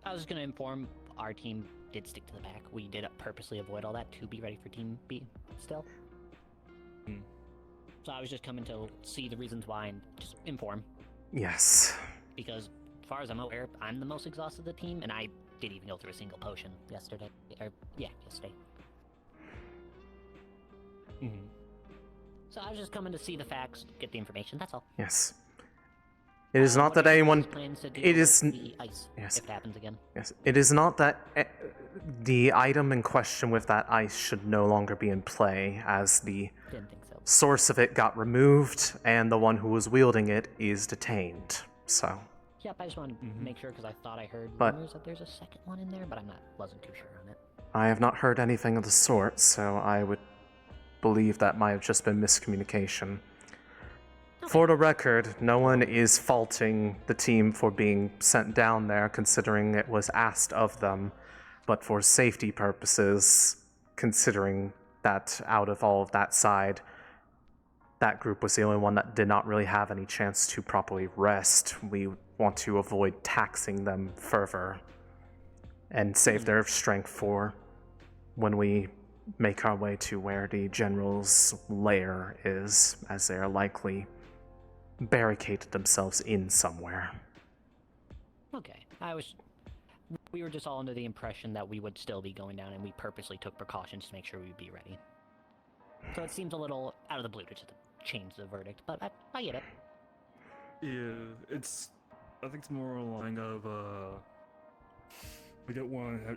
I was gonna inform our team did stick to the back. We did purposely avoid all that to be ready for Team B still. So I was just coming to see the reasons why and just inform. Yes. Because as far as I'm aware, I'm the most exhausted of the team, and I didn't even go through a single potion yesterday. Yesterday. So I was just coming to see the facts, get the information, that's all. Yes. It is not that anyone. Plans to do It is. with the ice, Yes. if it happens again. Yes. It is not that the item in question with that ice should no longer be in play, as the Didn't think so. source of it got removed, and the one who was wielding it is detained. So. Yep, I just wanted to make sure because I thought I heard But- rumors that there's a second one in there, but wasn't too sure on it. I have not heard anything of the sort, so I would believe that might have just been miscommunication. For the record, no one is faulting the team for being sent down there, considering it was asked of them, but for safety purposes, considering that out of all of that side, that group was the only one that did not really have any chance to properly rest. We want to avoid taxing them further and save their strength for when we make our way to where the general's lair is, as they are likely barricaded themselves in somewhere. Okay, we were just all under the impression that we would still be going down, and we purposely took precautions to make sure we'd be ready. So it seems a little out of the blue to just change the verdict, but I get it. Yeah, I think it's more along of, we don't want to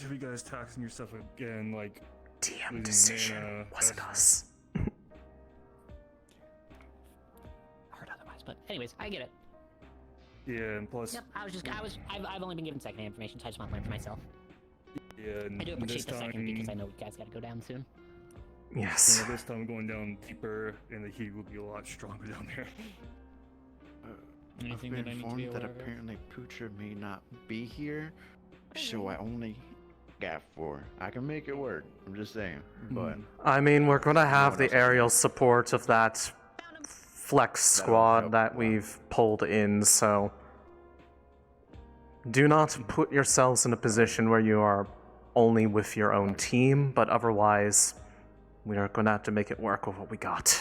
have you guys taxing yourself again, like... DM decision, wasn't us. Heard otherwise, but anyways, I get it. Yeah, and plus... Yep, I've only been given secondhand information, so I just want to learn for myself. Yeah, and I do appreciate the this second time... because I know you guys gotta go down soon. Yes. This time going down deeper, and the heat will be a lot stronger down there. I've been informed that apparently Poocher may not be here, so I only got 4. I can make it work, I'm just saying, but... I mean, we're gonna have the aerial support of that flex squad that we've pulled in, so... Do not put yourselves in a position where you are only with your own team, but otherwise, we are gonna have to make it work with what we got.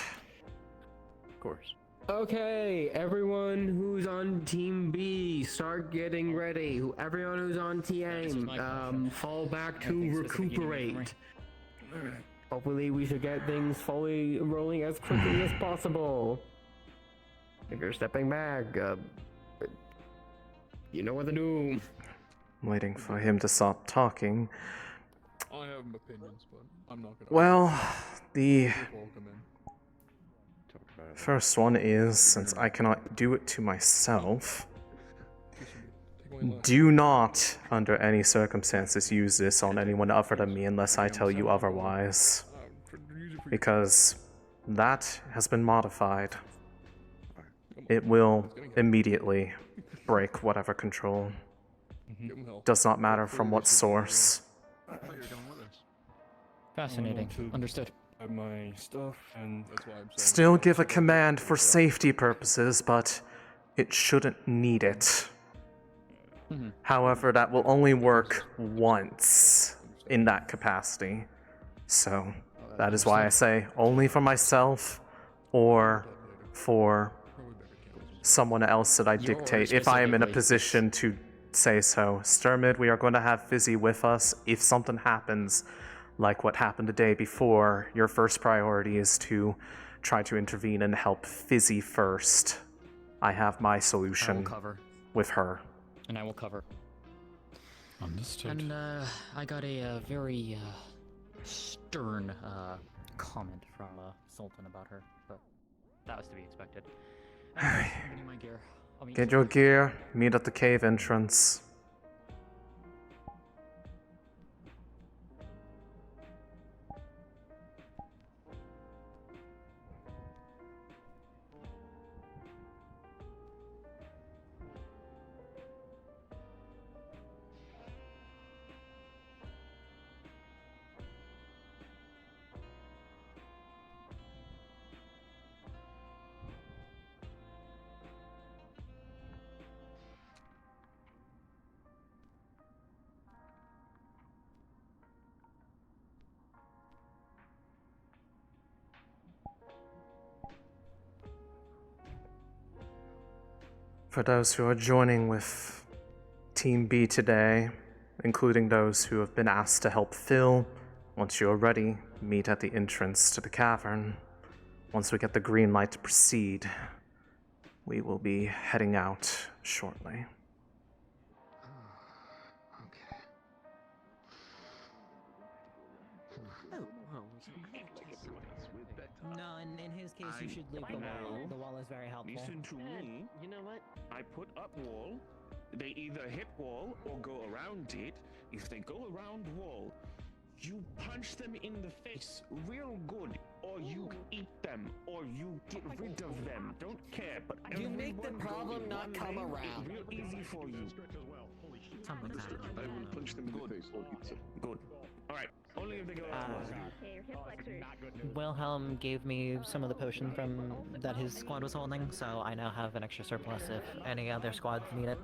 Of course. Okay, everyone who's on Team B, start getting ready. Everyone who's on TAIM, fall back to recuperate. Hopefully we should get things fully rolling as quickly as possible. If you're stepping back, you know what to do. I'm waiting for him to stop talking. I have opinions, but I'm not gonna... Well, the People will come in. first one is, since I cannot do it to myself, do not, under any circumstances, use this on anyone other than me unless I tell you otherwise. Because that has been modified. It will immediately break whatever control. Does not matter from what source. Fascinating. Understood. My stuff, and that's why I'm saying... Still give a command for safety purposes, but it shouldn't need it. However, that will only work once in that capacity. So, that is why I say only for myself or for someone else that I dictate, if I am in a position to say so. Sturmid, we are going to have Fizzy with us. If something happens, like what happened the day before, your first priority is to try to intervene and help Fizzy first. I have my solution with her. And I will cover. Understood. And I got a very stern comment from Sultan about her, but that was to be expected. Anyways, I'm getting my gear. I'll meet Get you your gear, meet at the cave entrance. For those who are joining with Team B today, including those who have been asked to help Phil, once you are ready, meet at the entrance to the cavern. Once we get the green light to proceed, we will be heading out shortly. No, in his case, you should leave the wall. The wall is very helpful. Listen to me. You know what? I put up wall. They either hit wall or go around it. If they go around wall, you punch them in the face real good, or you eat them, or you get rid of them. Don't care, but You make the everyone go problem in not one come lane. around. It's real easy for you. Something's happening. I will punch them in the face or eat them. Good. All right. Only if they go around wall. Wilhelm gave me some of the potion from that his squad was holding, so I now have an extra surplus if any other squads need it.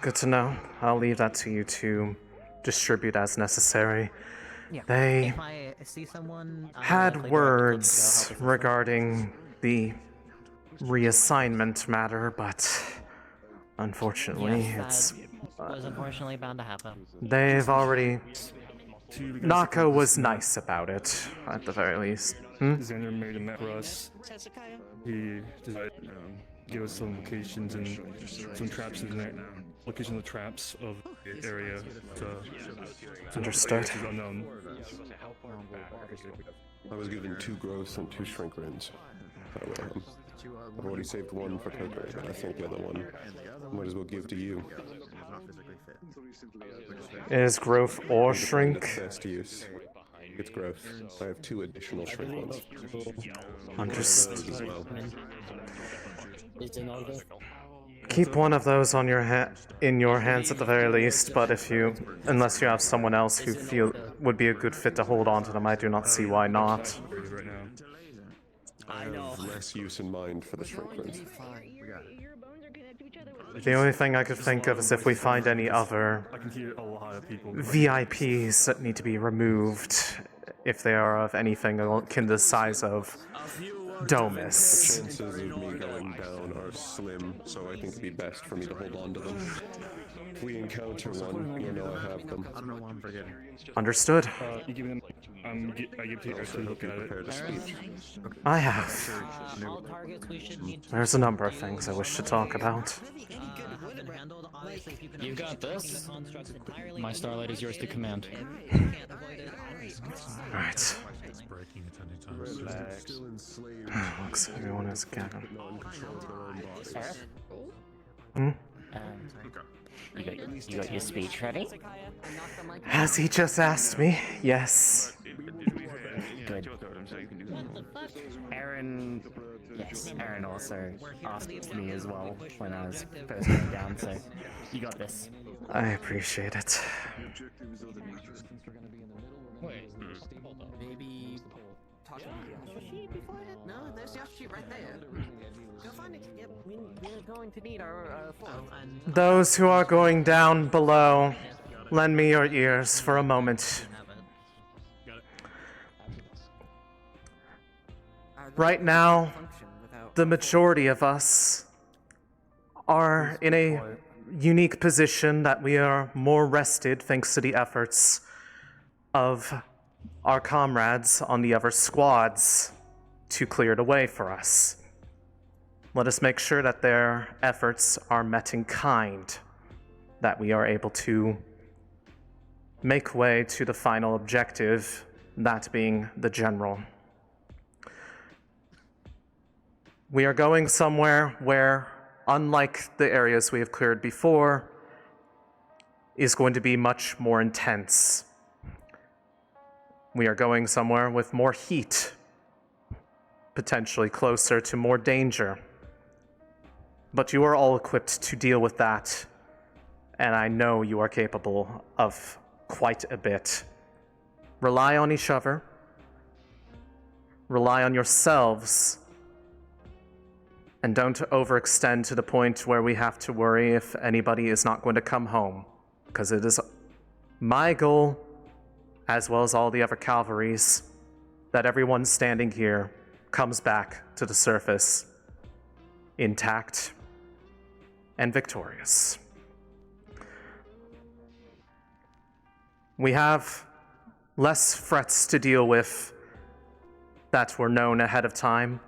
Good to know. I'll leave that to you to distribute as necessary. Yeah. They If I see someone, I'll had likely direct a group to go help words assist them. regarding the reassignment matter, but unfortunately, Yes, it's. that was unfortunately bound to happen. They've already. Nako was Listener. nice about it, at the very least. Hmm? Xander made a map for us. He decided give us some locations and some traps in there. Location of the traps of the area. Understood. Is unknown. I was given 2 growths and 2 shrink runes. I've already saved 1 for Coco, but I think the other one might as well give to you. Is growth or It's shrink? best use. It's growth. I have 2 additional shrink ones. Understood. As well. It's in order. Keep one of those on your in your hands at the very least, but unless you have someone else who feel would be a good fit to hold on to them, I do not see why not. I have less use in mind for the shrink runes. The only thing I could think of is if we find any other I can hear a lot of people. VIPs that need to be removed, if they are of anything akin to the size of Domus. The chances of me going down are slim, so I think it'd be best for me to hold on to them. If we encounter one, you'll know I have them. I don't know why I'm forgetting. Understood. You give them. I give to you to look at it. I have. There's a number of things I wish to talk about. You got this. My starlight is yours to command. Alright. Looks like everyone is gathered. Hmm? You got your speech ready? Has he just asked me? Yes. Good. Aaron also asked me as well when I was first going down, so you got this. I appreciate it. Maybe talk to Yoshi before that? No, there's Yoshi right there. Go find it. Yep, we're going to need our phone. Those who are going down below, lend me your ears for a moment. Right now, the majority of us are in a unique position that we are more rested thanks to the efforts of our comrades on the other squads to clear the way for us. Let us make sure that their efforts are met in kind, that we are able to make way to the final objective, that being the general. We are going somewhere where, unlike the areas we have cleared before, is going to be much more intense. We are going somewhere with more heat, potentially closer to more danger. But you are all equipped to deal with that, and I know you are capable of quite a bit. Rely on each other. Rely on yourselves. And don't overextend to the point where we have to worry if anybody is not going to come home. Because it is my goal, as well as all the other cavalries, that everyone standing here comes back to the surface intact and victorious. We have less threats to deal with that were known ahead of time.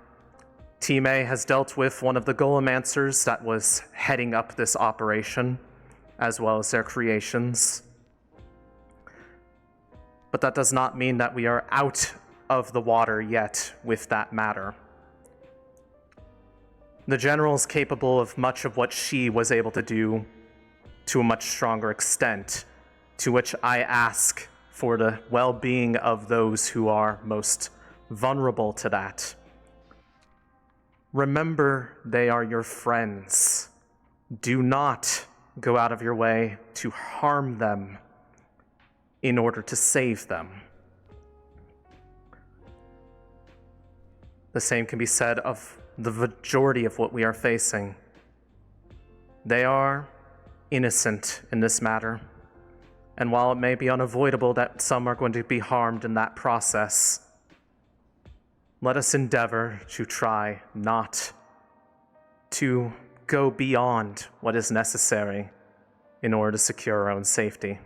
Team A has dealt with one of the Golemancers that was heading up this operation, as well as their creations. But that does not mean that we are out of the water yet with that matter. The General is capable of much of what she was able to do to a much stronger extent, to which I ask for the well-being of those who are most vulnerable to that. Remember, they are your friends. Do not go out of your way to harm them in order to save them. The same can be said of the majority of what we are facing. They are innocent in this matter. And while it may be unavoidable that some are going to be harmed in that process, let us endeavor to try not to go beyond what is necessary in order to secure our own safety.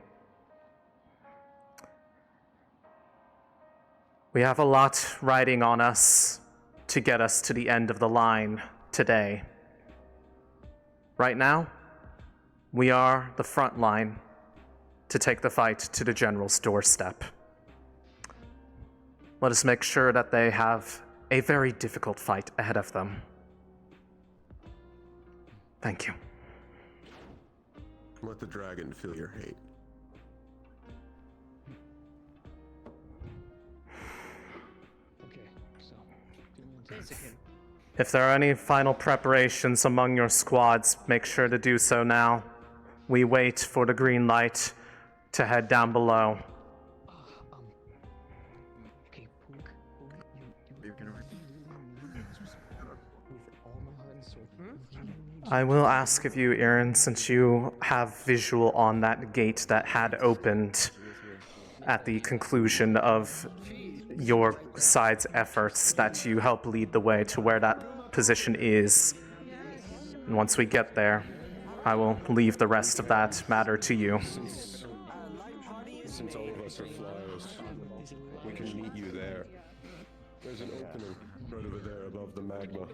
We have a lot riding on us to get us to the end of the line today. Right now, we are the front line to take the fight to the General's doorstep. Let us make sure that they have a very difficult fight ahead of them. Thank you. Let the dragon feel your hate. If there are any final preparations among your squads, make sure to do so now. We wait for the green light to head down below. I will ask of you, Aaron, since you have visual on that gate that had opened at the conclusion of your side's efforts, that you help lead the way to where that position is. And once we get there, I will leave the rest of that matter to you. Since all of us are flyers, we can meet you there. There's an opening right over there above the magma.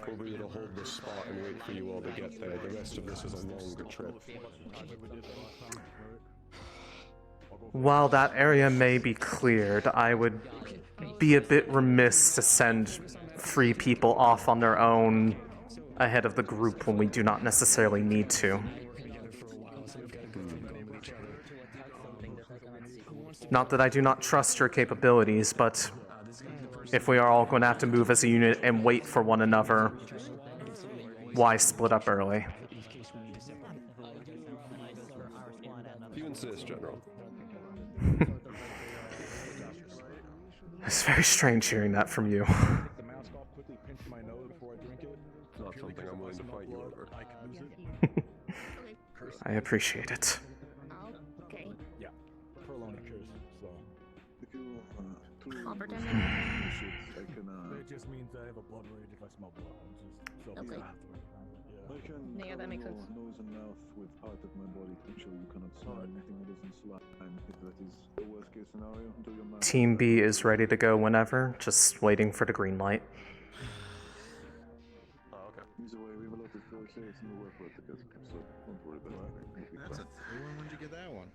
We'll be able to hold this spot and wait for you all to get there. The rest of this is a longer trip. While that area may be cleared, I would be a bit remiss to send 3 people off on their own ahead of the group when we do not necessarily need to. Not that I do not trust your capabilities, but if we are all going to have to move as a unit and wait for one another, why split up early? You insist, General. It's very strange hearing that from you. It's not something I'm willing to fight you over. I appreciate it. Okay. Yeah. Prolong occurs, so. It just means I have a blood rage if I smell blood. Okay. Yeah, that makes sense. Nose and mouth with part of my body. I'm sure you cannot smell anything that isn't slime. If that is the worst case scenario, do your math. Team B is ready to go whenever, just waiting for the green light. Oh, okay. Either way, we have a lot of first aids and work with together, so don't worry about it. That's a new one. When'd you get that one?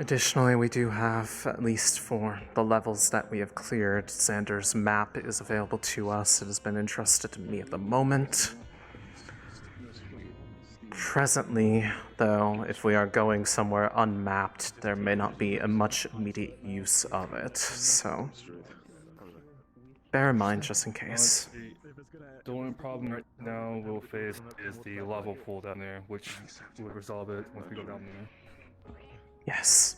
Additionally, we do have, at least for the levels that we have cleared, Xander's map is available to us. It has been entrusted to me at the moment. Presently, though, if we are going somewhere unmapped, there may not be a much immediate use of it, so bear in mind just in case. The only problem right now we'll face is the lava pool down there, which would resolve it once we go down there. Yes.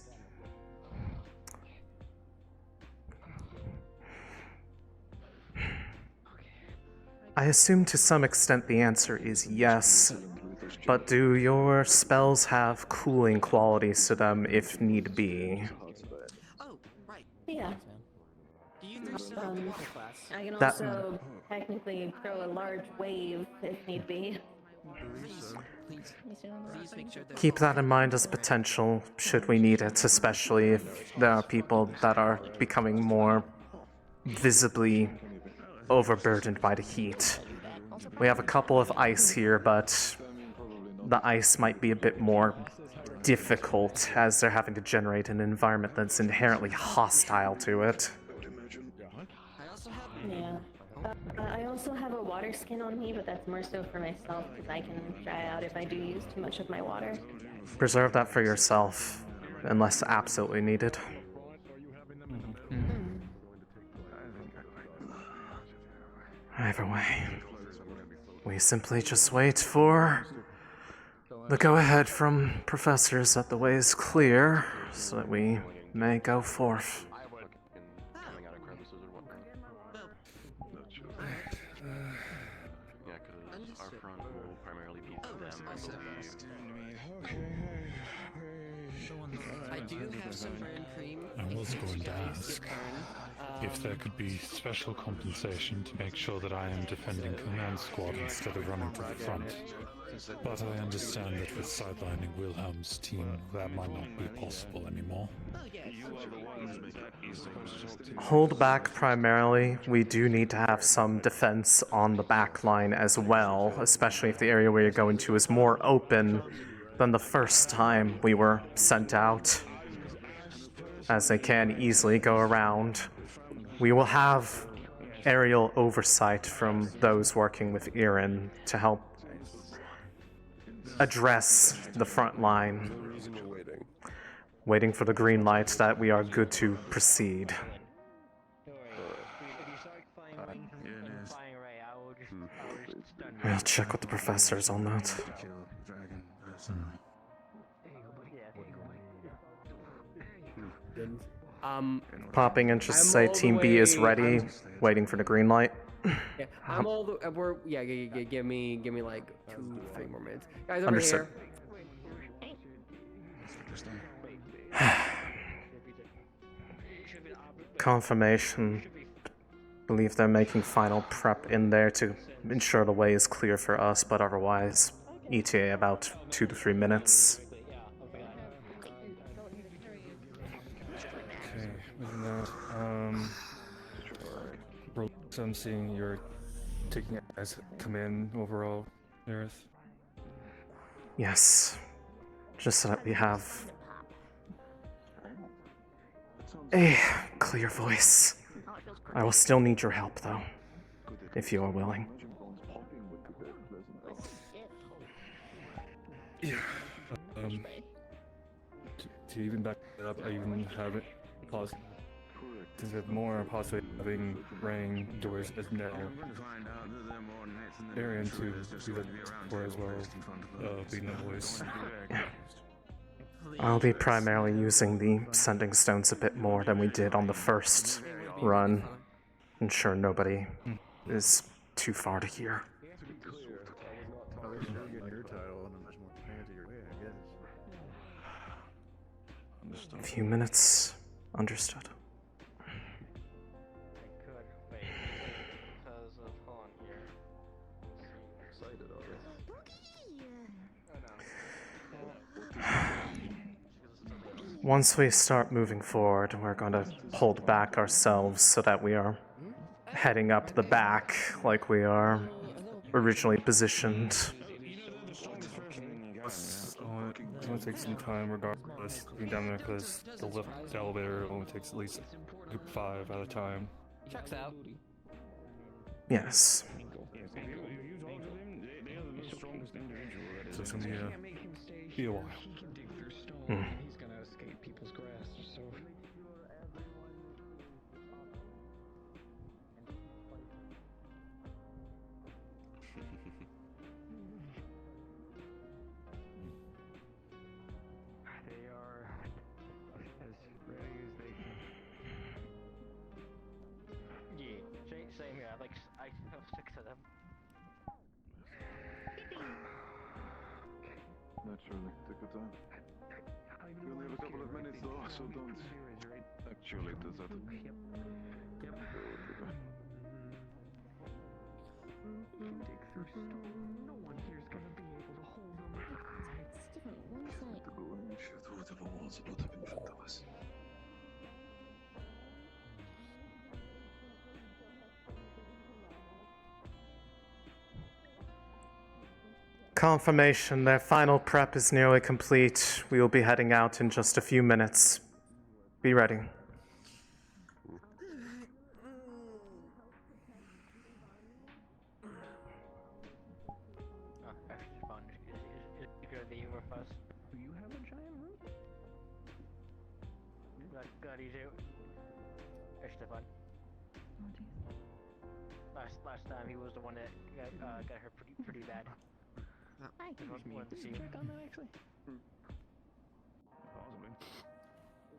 I assume to some extent the answer is yes, but do your spells have cooling qualities to them if need be? Yeah. I can That- also technically throw a large wave if need be. Keep that in mind as potential should we need it, especially if there are people that are becoming more visibly overburdened by the heat. We have a couple of ice here, but the ice might be a bit more difficult as they're having to generate an environment that's inherently hostile to it. Yeah. I also have a water skin on me, but that's more so for myself because I can dry out if I do use too much of my water. Preserve that for yourself, unless absolutely needed. Either way, we simply just wait for the go-ahead from professors that the way is clear, so that we may go forth. Our front will primarily be them, I believe. I do have some burn cream. I was going to ask if there could be special compensation to make sure that I am defending command squad instead of running to the front. But I understand that with sidelining Wilhelm's team, that might not be possible anymore. Hold back primarily. We do need to have some defense on the back line as well, especially if the area where you're going to is more open than the first time we were sent out, as they can easily go around. We will have aerial oversight from those working with Erin to help address the front line, waiting for the green light that we are good to proceed. I'll check with the professors on that. Popping in just to say Team B is ready, waiting for the green light. Yeah, I'm all the. We're yeah. Give me like 2-3 more minutes, guys. Over Understood. here. Confirmation. Believe they're making final prep in there to ensure the way is clear for us, but otherwise, ETA about 2 to 3 minutes. Okay, moving on. So I'm seeing you're taking it as command overall, Aerith. Yes. Just so that we have a clear voice. I will still need your help, though, if you are willing. Yeah. To even back it up, I even have it pause. Since we have more possibly having running doors as now. Arian to do that for as well, being a voice. I'll be primarily using the sending stones a bit more than we did on the first run. Ensure nobody is too far to hear. A few minutes. Understood. Once we start moving forward, we're going to hold back ourselves so that we are heading up the back like we are originally positioned. It's going to take some time regardless, being down there because the elevator only takes at least 5 at a time. Checks out. Yes. So it's going to be a while. He's gonna escape people's grasp, so... They are as ready as they can. Yeah, same here. I have 6 of them. Naturally, take your time. We only have a couple of minutes though, so don't actually do that. Dig through stone. No one here's gonna be able to hold them. It's different. One side. Shoot whatever walls about to be in front of us. Confirmation, their final prep is nearly complete. We will be heading out in just a few minutes. Be ready. Extra fun. Is gonna be over first. Do you have a giant root? Got easy. Extra fun. Last time he was the one that got her pretty bad. Hi.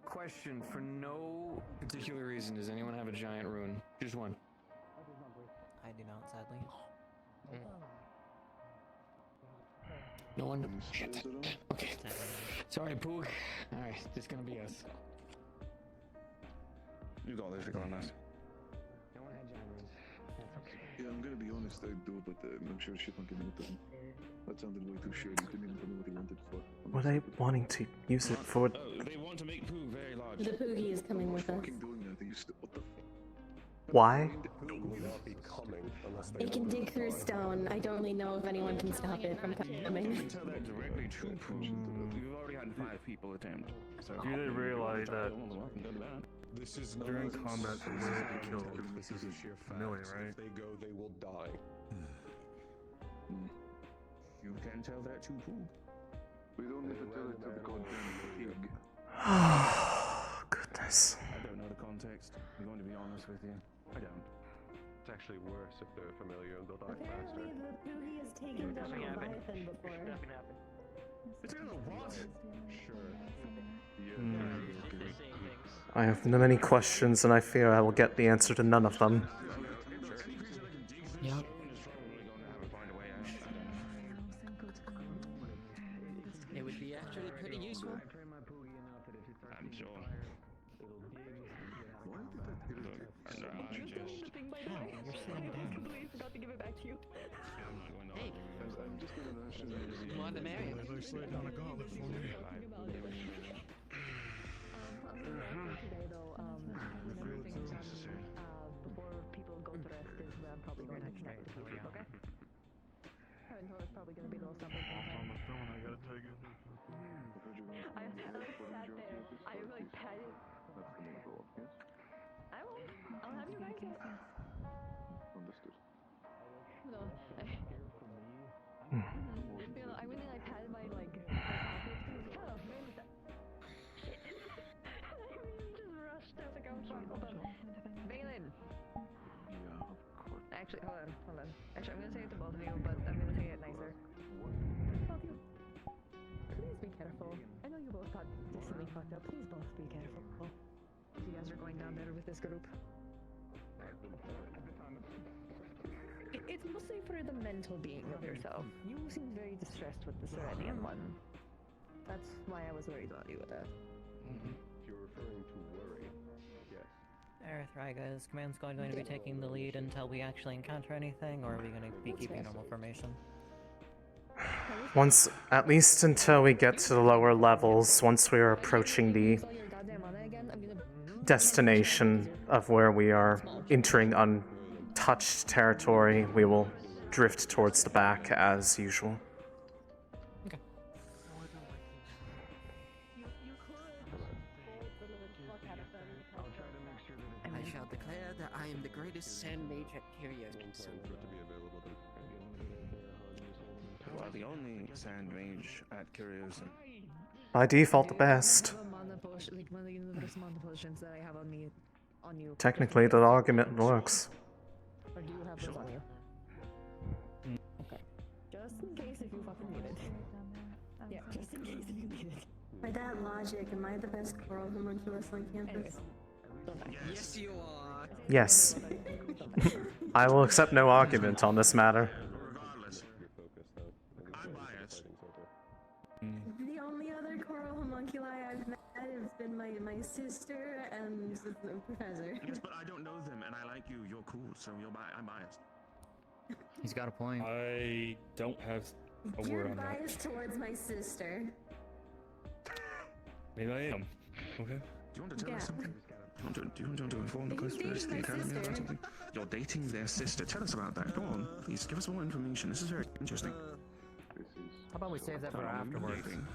Question for no particular reason. Does anyone have a giant rune? Just one. I do not, sadly. No one? Shit. Okay. Sorry, Poog. Alright, it's gonna be us. You got this, regardless. No one had giant runes. Yeah, I'm gonna be honest, I do, but I'm sure shit won't get me with them. That sounded way too shady. Didn't even tell me what he wanted for. Were they wanting to use it for? They want to make Poog very large. The Poogie is coming with us. Doing that, they used to, what the Why? Will not be coming unless they It can dig through stone. I don't really know if anyone can stop it from coming. Tell that directly to Poog. You've already had 5 people attempt. So Do they realize that This is during combat they will be killed? This is a sheer fact. Millie, right? If they go, they will die. You can tell that to Poog. We don't need to tell it to the goddamn pig. Goodness. I don't know the context. I'm going to be honest with you. I don't. It's actually worse if they're familiar and they'll die faster. Apparently, the Poogie has taken down a Leviathan before. It's gonna what? Sure. I have many questions, and I fear I will get the answer to none of them. Yep. It would be actually pretty useful. I'm sure. Completely forgot to give it back to you. Hey, more the merrier. Today though, another thing before people go to rest is I'm probably going to connect with you, okay? It's probably going to be a little something. I sat there, I like patted. I will. I'll have you guys. Understood. No, I went and I patted my like pockets and was kind of I just rushed. I was like, oh fuck, hold on. Valen. Yeah, of course. Actually, hold on. Actually, I'm gonna say it to both of you, but I'm gonna say it nicer. Both of you. Please be careful. I know you both got decently fucked up. Please both be careful. If you guys are going down there with this group. It's mostly for the mental being of yourself. You seem very distressed with the Serenian one. That's why I was worried about you with that. If you're referring to worry, yes. Aerith, Ryga, is Command Squad going to be taking the lead until we actually encounter anything, or are we going to be keeping normal formation? Once, at least until we get to the lower levels, once we are approaching the destination of where we are entering untouched territory, we will drift towards the back as usual. Okay. I shall declare that I am the greatest sand mage at Curiosum. So good to be available then. Well, the only sand mage at Curiosum. By default, the best. Like one of the universe mana potions that I have on me, on you. Technically, the argument works. Or do you have those on you? Okay. Just in case if you fucking need it. Yeah, just in case if you need it. By that logic, am I the best coral homunculus on campus? Yes, you are. Yes. I will accept no argument on this matter. Regardless, I'm biased. The only other coral homunculi I've met has been my sister and the professor. Yes, but I don't know them, and I like you. You're cool, so I'm biased. He's got a point. I don't have a word You're on that. biased towards my sister. Maybe I am. Okay. Do you want to tell us something? Do you want to inform the close friends of the academy about something? You're dating their sister. Tell us about that. Go on, please. Give us more information. This is very interesting. How about we save that for afterwards? Dating.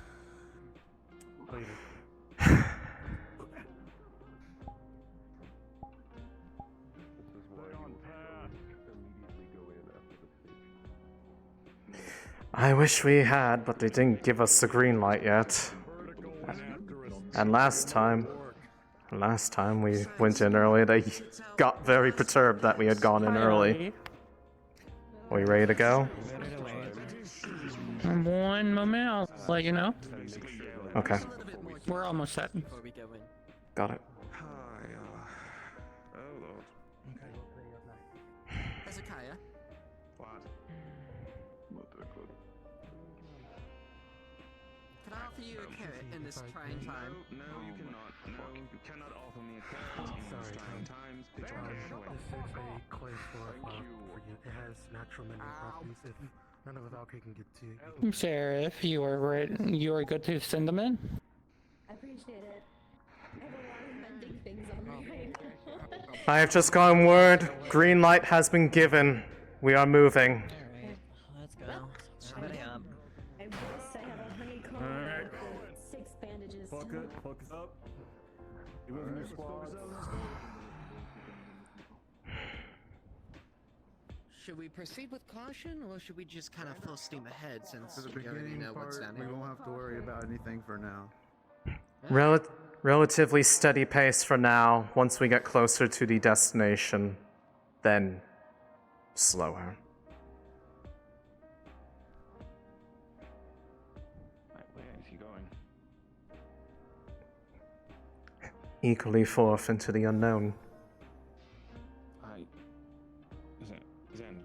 I wish we had, but they didn't give us the green light yet. And last time we went in early, they got very perturbed that we had gone in early. Are we ready to go? One moment, I'll let you know. Okay, We're almost set. got it. Oh lord. Hezekiah. What? Can I offer you a carrot in this trying time? No, you cannot. No, you cannot offer me a carrot in these trying times. Pitch your carrot away. This is a clay floor for you. It has natural mending properties. If none of the Valkyrie can get to you. Sheriff, you are right. You are good to send them in. I appreciate it. I have a lot of mending things on me right now. I have just gotten word. Green light has been given. We are moving. Let's go. Ready up. I guess I have a honeycomb Alright. with 6 bandages. Focus up. You moving your squad. Should we proceed with caution, or should we just kind of full steam ahead since For the we already beginning know what's part, down we here? won't have to worry about anything for now. Relatively steady pace for now. Once we get closer to the destination, then slower. Right, where is he going? Equally forth into the unknown. Zen.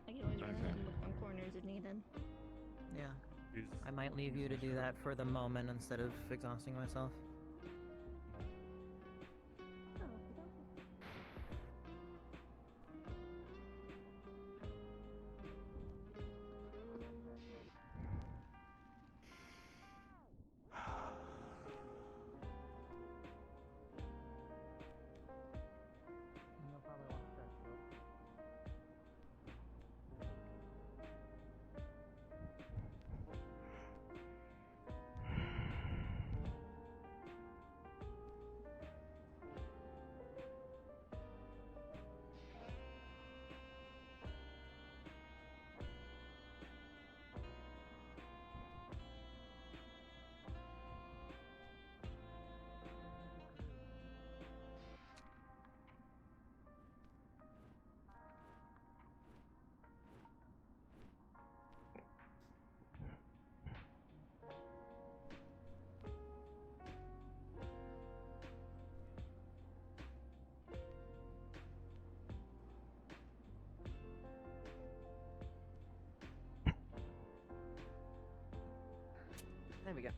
I can always run around and look on corners if needed. Yeah. I might leave you to do that for the moment instead of exhausting myself. There we go.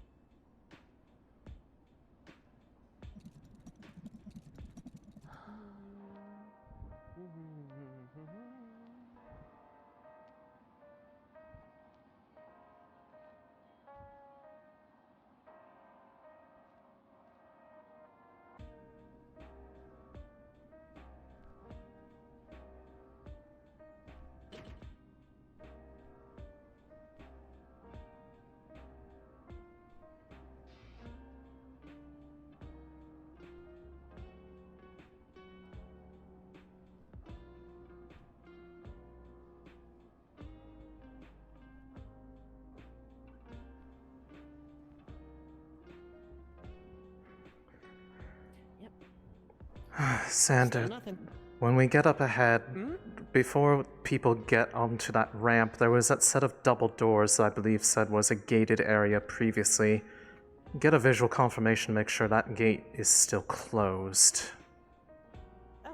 Sander, nothing. when we get up ahead, Hmm? before people get onto that ramp, there was that set of double doors that I believe said was a gated area previously. Get a visual confirmation, make sure that gate is still closed.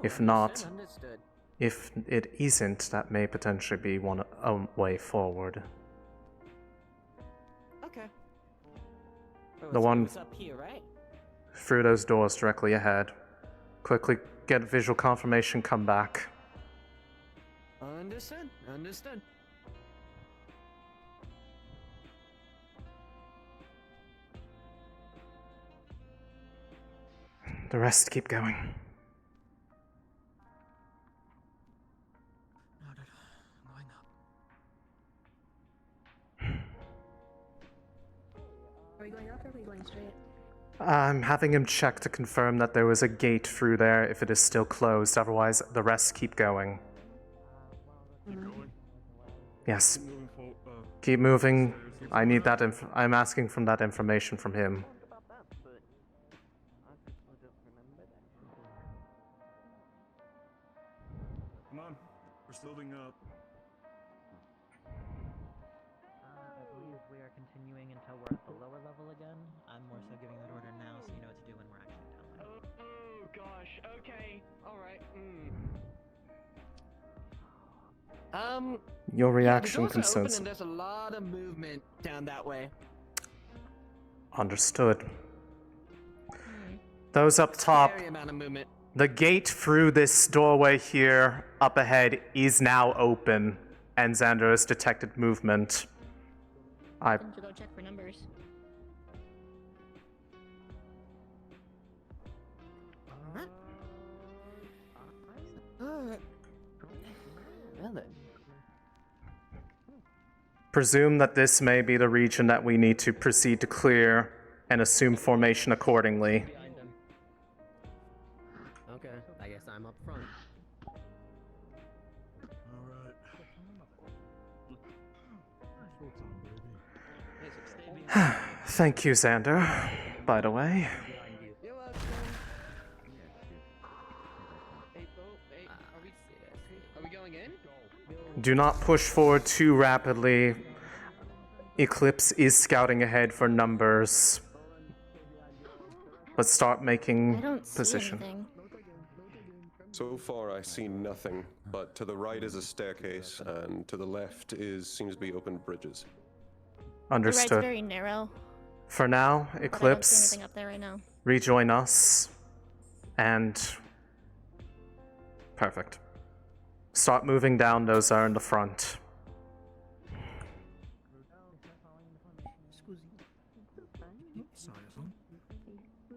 If not, Understood. if it isn't, that may potentially be a way forward. Okay. The one It's up here, right? through those doors directly ahead. Quickly get visual confirmation, come back. Understood. Understood. The rest keep going. Noted. Going up. Are we going up or are we going straight? I'm having him check to confirm that there was a gate through there if it is still closed, otherwise the rest keep going. Yes. Keep moving. I need that I'm asking from that information from him. Come on. We're It's loading up. I believe we are continuing until we're at the lower level again. I'm more so giving that order now so you know what to do when we're actually down there. Oh gosh. Okay. All right. Your reaction the doors are open concerns. and there's a lot of movement down that way. Understood. Those up top, Scary amount of movement. the gate through this doorway here up ahead is now open, and Xander has detected movement. To go check for numbers. Alright. Well then. Presume that this may be the region that we need to proceed to clear and assume formation accordingly. Okay, I guess I'm up front. Thank you, Xander, by the way. Are we going in? Do not push forward too rapidly. Eclipse is scouting ahead for numbers. Let's start making position. So far, I see nothing, but to the right is a staircase, and to the left seems to be open bridges. The right's Understood. very narrow. For now, But I don't see Eclipse, anything up there right now. rejoin us, and perfect. Start moving down. Those are in the front.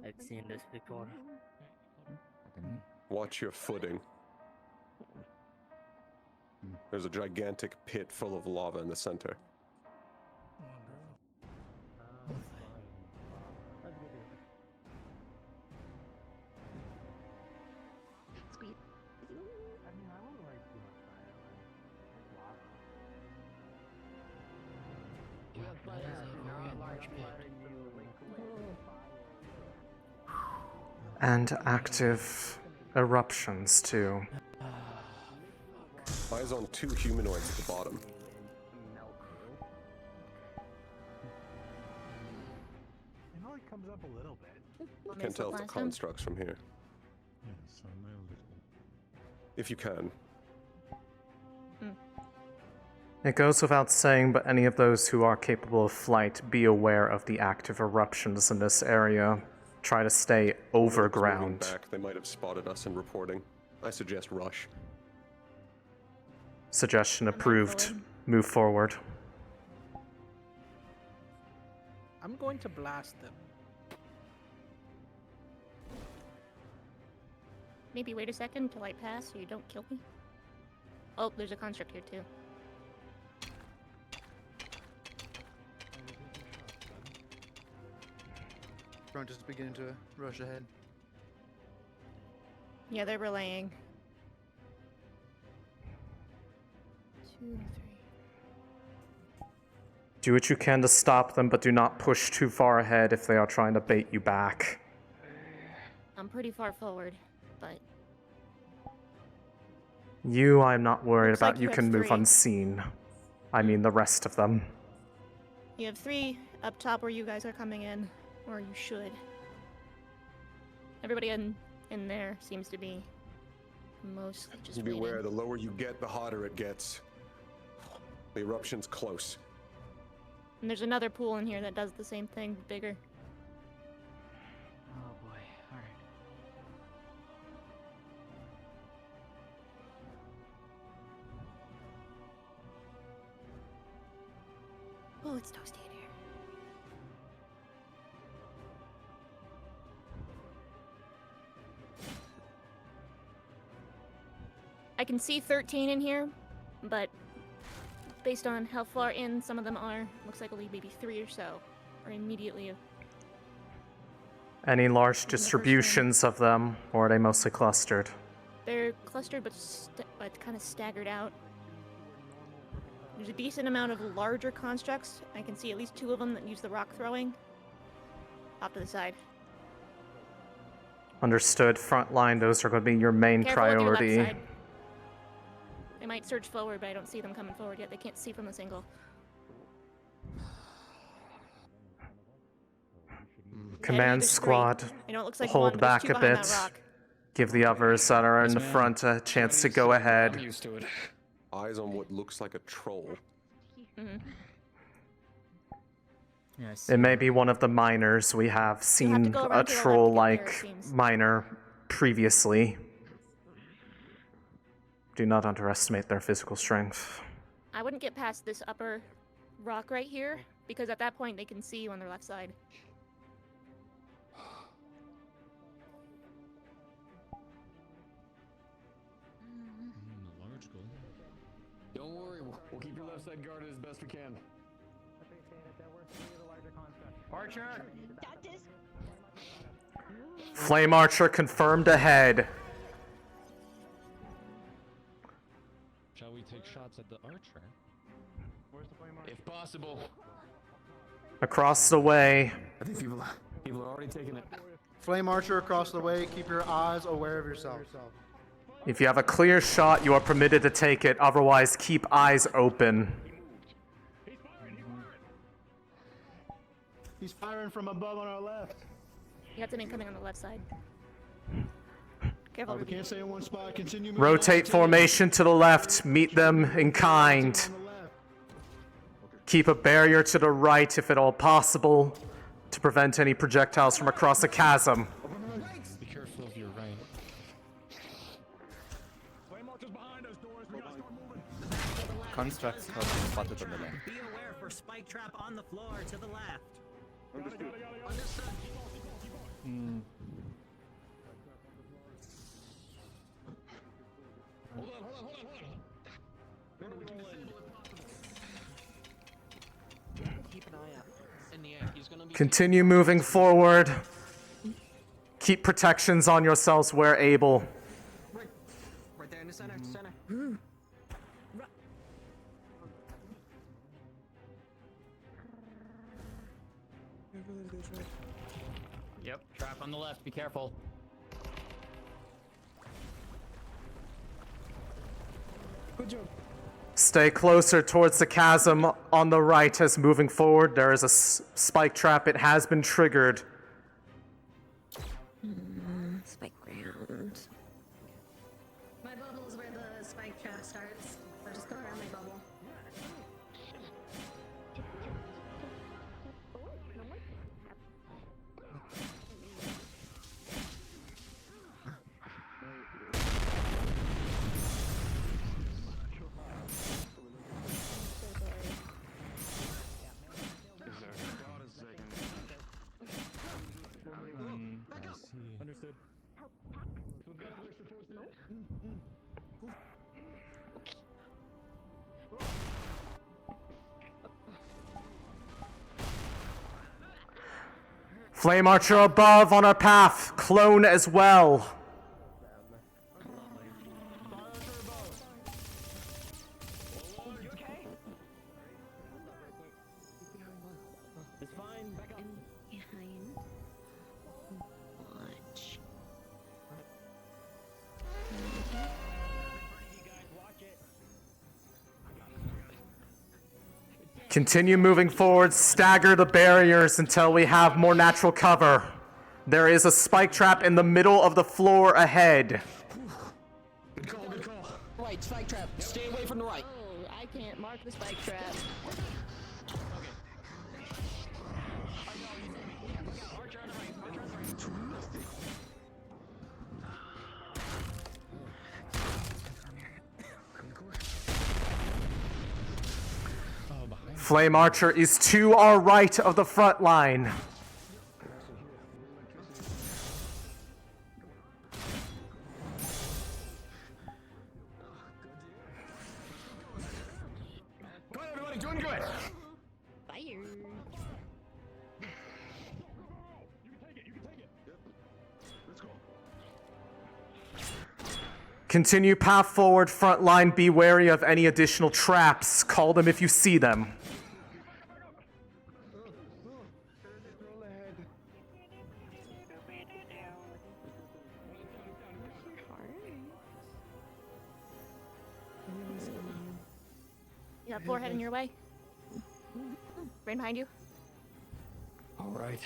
I've seen this before. Watch your footing. There's a gigantic pit full of lava in the center. And active eruptions, too. Eyes on two humanoids at the bottom. It only comes up a little bit. Can't tell if the constructs from here. If you can. It goes without saying, but any of those who are capable of flight, be aware of the active eruptions in this area. Try to stay over Moving ground. back, they might have spotted us and reporting. I suggest rush. Suggestion approved. Move forward. I'm going to blast them. Maybe wait a second until I pass so you don't kill me. Oh, there's a construct here too. Front is beginning to rush ahead. Yeah, they're relaying. 2, 3. Do what you can to stop them, but do not push too far ahead if they are trying to bait you back. I'm pretty far forward, but You, I'm not worried Looks about. like You you can have move 3. unseen. I mean the rest of them. you have 3 up top where you guys are coming in, or you should. Everybody in there seems to be mostly just waiting. Beware, the lower you get, the hotter it gets. The eruption's close. And there's another pool in here that does the same thing, bigger. Oh boy, alright. Oh, it's toasty in here. I can see 13 in here, but based on how far in some of them are, looks like only maybe 3 or so are immediately. Any large distributions of them, or are they mostly clustered? They're clustered, but kind of staggered out. There's a decent amount of larger constructs. I can see at least 2 of them that use the rock throwing. Off to the side. Understood. Front line, those are going to be your main Careful with your left priority. side. They might surge forward, but I don't see them coming forward yet. They can't see from this angle. Command either squad, street. I know it looks like one, hold but there's back two a behind bit. that rock. Give the others that are in Yes, the ma'am. front a chance to go ahead. I'm used to it. Eyes on what looks like a troll. It may be one of the miners. We have seen go a around to the left to get there, it troll-like seems. miner previously. Do not underestimate their physical strength. I wouldn't get past this upper rock right here, because at that point they can see you on their left side. A large goal. Don't worry, we'll keep your left side guarded as best we can. Archer! Flame Archer confirmed ahead. Shall we take shots at the archer? Where's the flame archer? If possible. Across the way. I think people are already taking it. Flame Archer across the way. Keep your eyes aware of yourself. If you have a clear shot, you are permitted to take it. Otherwise, keep eyes open. He's firing from above on our left. You got something coming on the left side. Careful. We can't stay in one spot. Continue moving. Rotate formation to the left. Meet them in kind. Keep a barrier to the right if at all possible to prevent any projectiles from across the chasm. Be careful of your right. Constructs have been spotted on the left. Be aware for spike trap on the floor to the left. Understood. Keep an eye out. In the air, he's gonna be. Continue moving forward. Keep protections on yourselves where able. Right there in the center. Yep, trap on the left, be careful. Good job. Stay closer towards the chasm on the right as moving forward. There is a spike trap. It has been triggered. Spike ground. My bubble is where the spike trap starts. So just go around my bubble. Understood. Flame Archer above on our path. Clone as well. It's fine. Back up. Behind. Watch. Continue moving forward. Stagger the barriers until we have more natural cover. There is a spike trap in the middle of the floor ahead. Good call, good call. Right, spike trap. Stay away from the right. Oh, I can't mark the spike trap. Flame Archer is to our right of the front line. Come on, everybody, doing good. Fire. Continue path forward, front line. Be wary of any additional traps. Call them if you see them. You got forehead in your way. Right behind you. All right.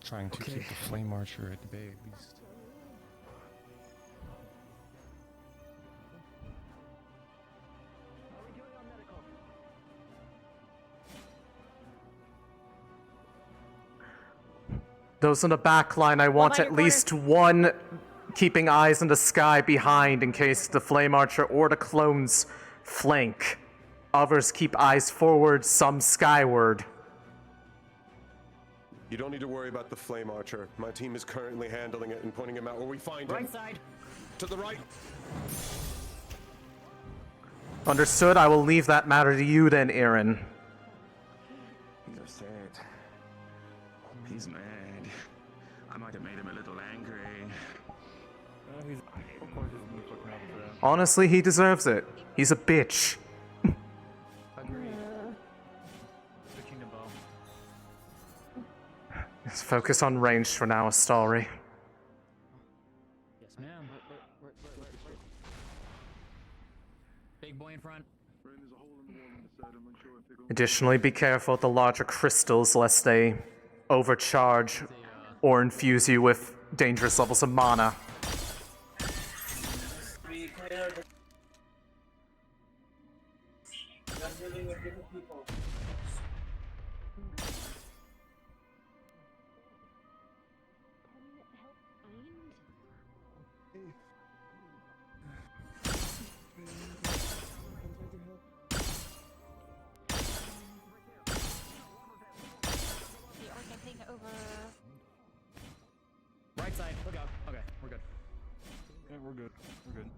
Trying to keep the flame archer at bay at least. Those in the back line, I want at least one keeping eyes in the sky behind in case the flame archer or the clones flank. Others keep eyes forward, some skyward. You don't need to worry about the flame archer. My team is currently handling it and pointing him out where we find him. Right side. To the right. Understood. I will leave that matter to you then, Aaron. He's upset. He's mad. I might have made him a little angry. Honestly, he deserves it. He's a bitch. Switching to bow. Let's focus on range for now, Astari. Yes, ma'am. Big boy in front. Additionally, be careful with the larger crystals lest they overcharge or infuse you with dangerous levels of mana. Right side. Look out. Okay, we're good. Yeah, we're good. We're good.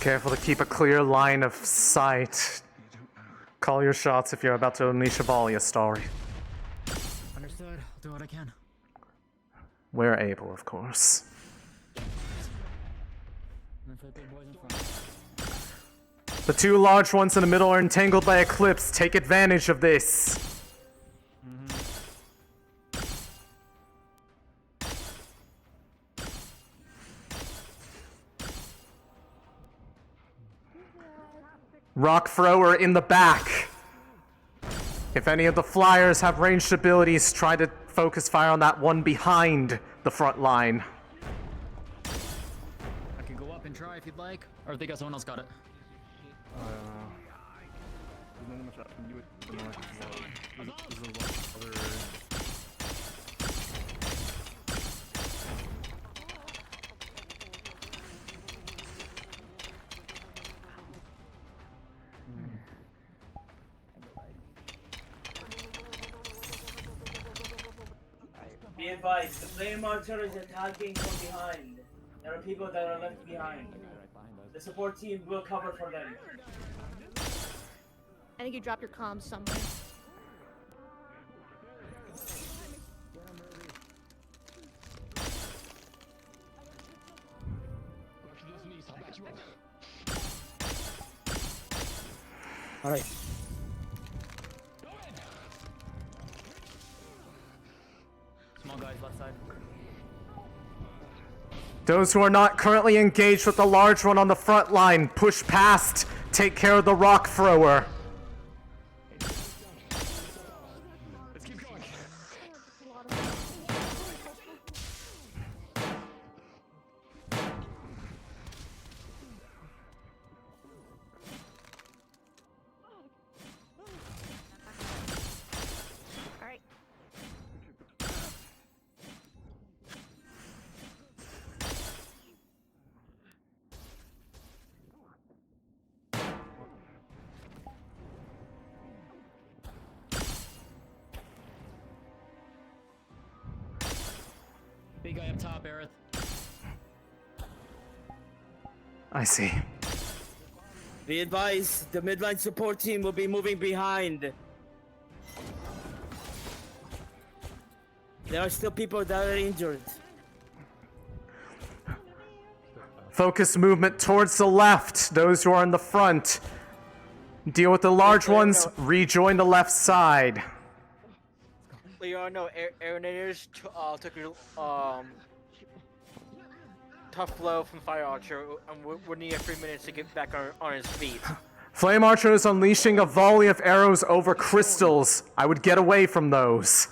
Careful to keep a clear line of sight. Call your shots if you're about to unleash a volley, Astari. Understood. I'll do what I can. We're able, of course. And for the big boys in front. The two large ones in the middle are entangled by Eclipse. Take advantage of this. Rock thrower in the back. If any of the flyers have ranged abilities, try to focus fire on that one behind the front line. I can go up and try if you'd like. Or if they got someone else got it. There's not much I can do with the north as well. There's a lot of other... Be advised, the flame archer is attacking from behind. There are people that are left behind. The support team will cover for them. I think you dropped your comms somewhere. Alright. Small guys left side. Those who are not currently engaged with the large one on the front line, push past, take care of the rock thrower. Let's keep going. Alright. Big guy up top, Aerith. I see. Be advised, the midline support team will be moving behind. There are still people that are injured. Focus movement towards the left. Those who are in the front. Deal with the large ones, rejoin the left side. Leon, no, Aaronators took a tough blow from Fire Archer, and we're needing 3 minutes to get back on his feet. Flame Archer is unleashing a volley of arrows over crystals. I would get away from those.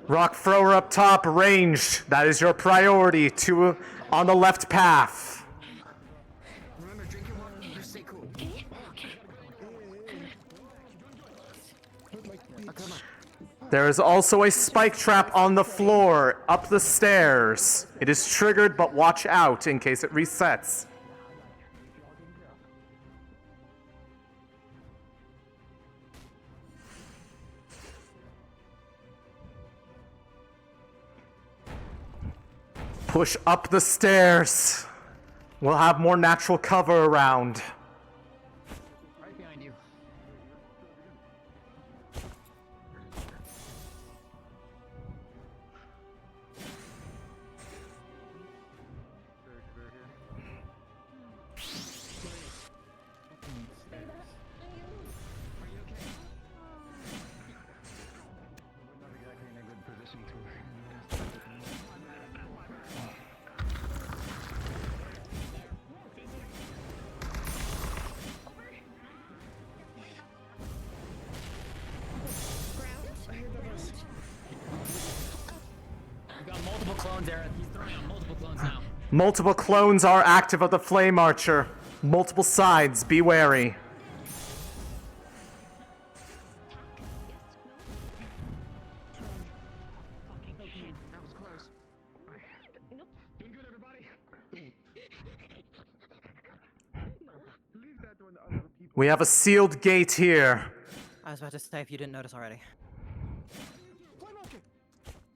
Rock thrower up top, ranged. That is your priority. Two on the left path. There is also a spike trap on the floor, up the stairs. It is triggered, but watch out in case it resets. Push up the stairs. We'll have more natural cover around. Right behind you. Clones, Aerith. He's throwing out multiple clones now. Multiple clones are active of the Flame Archer. Multiple sides, be wary. We have a sealed gate here. I was about to say if you didn't notice already.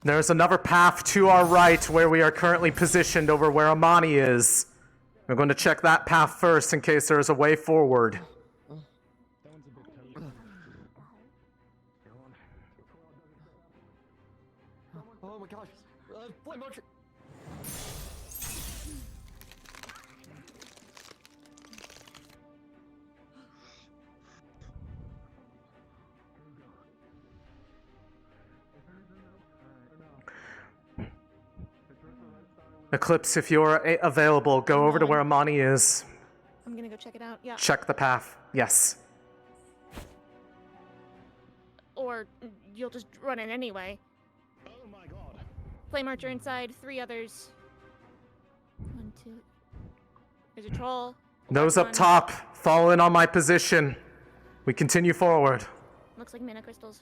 There's another path to our right where we are currently positioned over where Amani is. We're going to check that path first in case there is a way forward. Oh my gosh. Flame Archer. Eclipse, if you're available, go over to where Amani is. I'm gonna go check it out. Yeah. Check the path. Yes. Or you'll just run in anyway. Oh my god. Flame Archer inside, 3 others. 1, 2. There's a troll. Those up top, fall in on my position. We continue forward. Looks like mana crystals.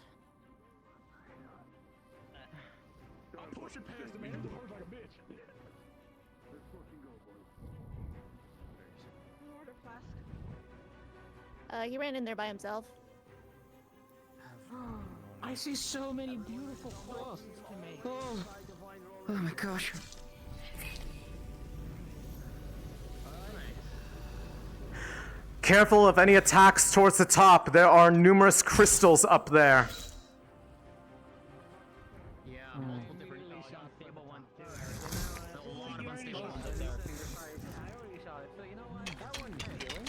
He ran in there by himself. I see so many beautiful clothes. Oh my gosh. Careful of any attacks towards the top. There are numerous crystals up there. Yeah, multiple different unstable ones too. There's a lot of unstable ones up there. I already saw it, so you know what? That one's healing.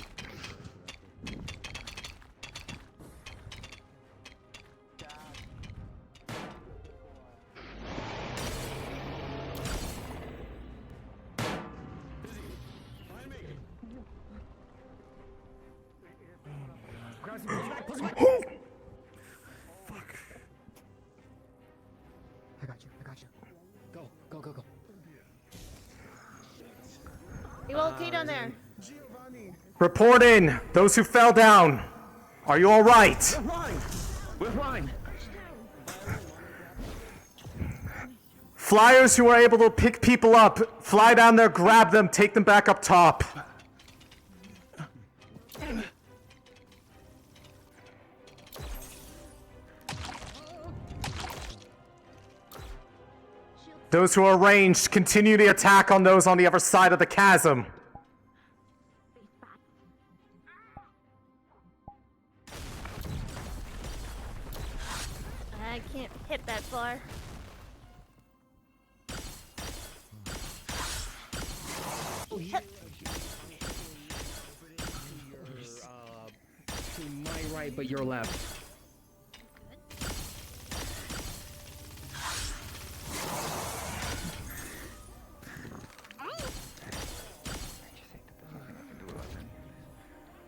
Fuck. I got you. Go. You all okay down there? Report in. Those who fell down. Are you all right? We're fine. Flyers who are able to pick people up, fly down there, grab them, take them back up top. Those who are ranged, continue the attack on those on the other side of the chasm. I can't hit that far. To my right, but your left.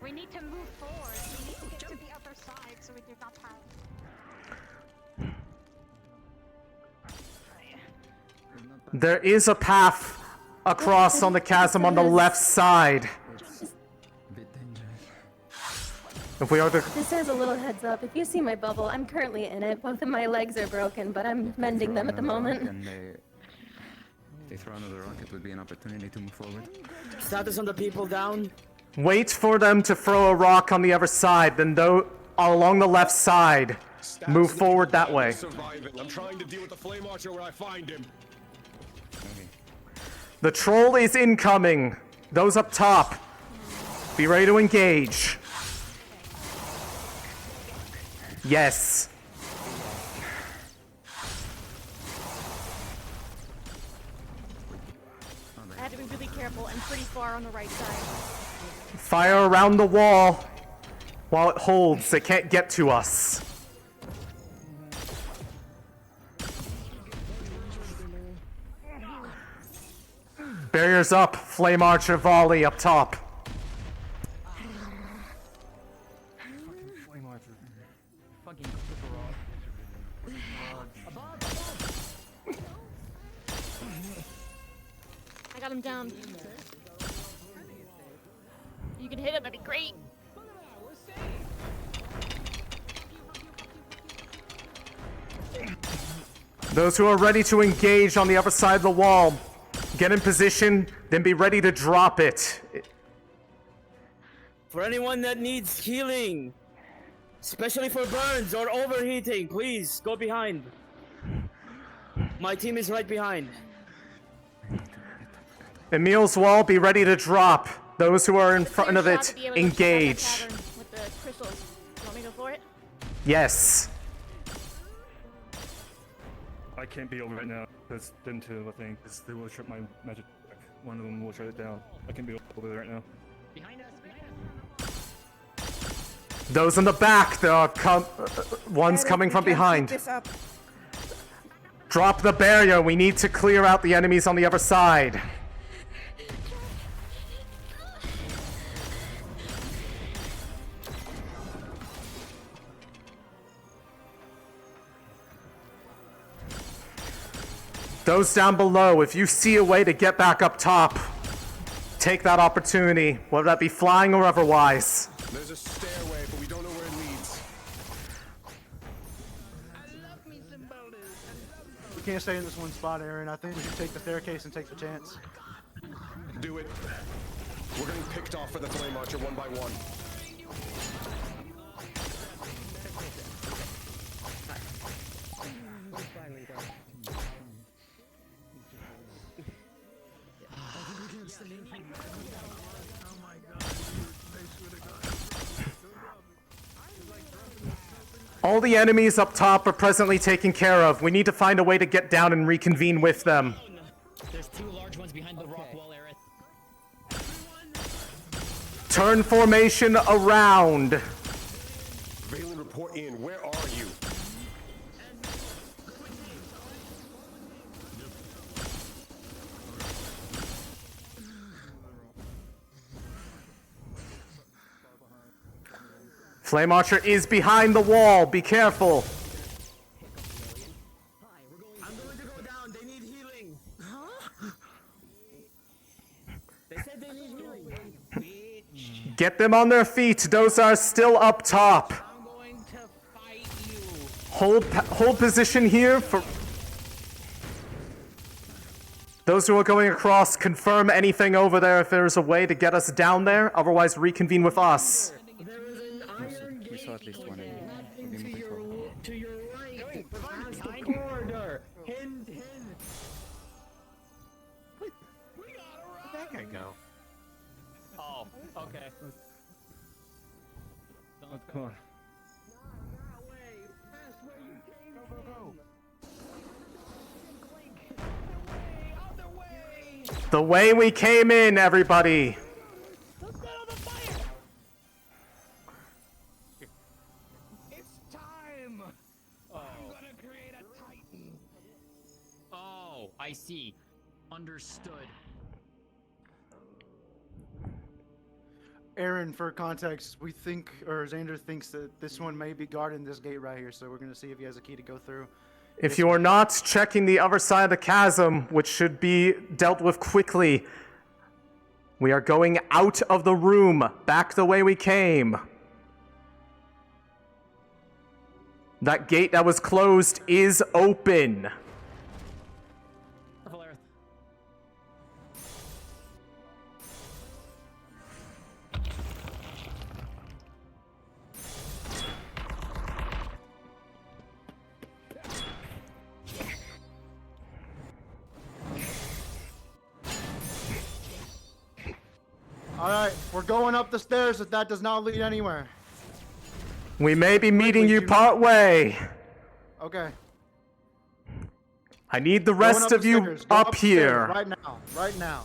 We need to move forward. We need to get to the other side so we do not have. There is a path across on the chasm on the left side. If we are the... Just as a little heads up, if you see my bubble, I'm currently in it. Both of my legs are broken, but I'm mending them at the moment. They throw another rock, it would be an opportunity to move forward. Status on the people down. Wait for them to throw a rock on the other side, then along the left side. Move forward that way. I'm trying to deal with the flame archer when I find him. The troll is incoming. Those up top, be ready to engage. Yes. I had to be really careful. I'm pretty far on the right side. Fire around the wall while it holds. It can't get to us. Barriers up. Flame archer volley up top. Flame archer. Fucking clipper I got him down. You can hit him, that'd be great. Those who are ready to engage on the upper side of the wall, get in position, then be ready to drop it. For anyone that needs healing, especially for burns or overheating, please go behind. My team is right behind. Emil's wall, be ready to drop. Those who are in front of it, engage. With the crystals. You want me to go for it? Yes. I can't be over right now. That's them two, I think. They will trip my magic deck. One of them will shut it down. I can't be over there right now. Behind us, Those in the back, the ones coming from behind. Drop the barrier. We need to clear out the enemies on the other side. Those down below, if you see a way to get back up top, take that opportunity, whether that be flying or otherwise. There's a stairway, but we don't know where it leads. We can't stay in this one spot, Aaron. I think we should take the staircase and take the chance. Do it. We're getting picked off for the flame archer one by one. All the enemies up top are presently taken care of. We need to find a way to get down and reconvene with them. There's two large ones behind the rock wall, Aerith. Turn formation around. Valen, report in. Where are you? Flame Archer is behind the wall. Be careful. I'm going to go down. They need healing. Huh? They said they need healing. Get them on their feet. Those are still up top. I'm going to fight you. Hold position here for those who are going across. Confirm anything over there if there's a way to get us down there. Otherwise, reconvene with us. We saw at least one enemy. To your right, past the corridor. Hint. Come on. The way we came in, everybody. It's time! I'm gonna create a titan! Oh, I see. Understood. Aaron, for context, we think, or Xander thinks that this one may be guarding this gate right here, so we're gonna see if he has a key to go through. If you are not checking the other side of the chasm, which should be dealt with quickly, we are going out of the room, back the way we came. That gate that was closed is open. Careful, Aerith. Alright, we're going up the stairs if that does not lead anywhere. We may be meeting you part way. Okay. I need the Going rest up of the you stairs, go up up the stairs, here. Right now, right now.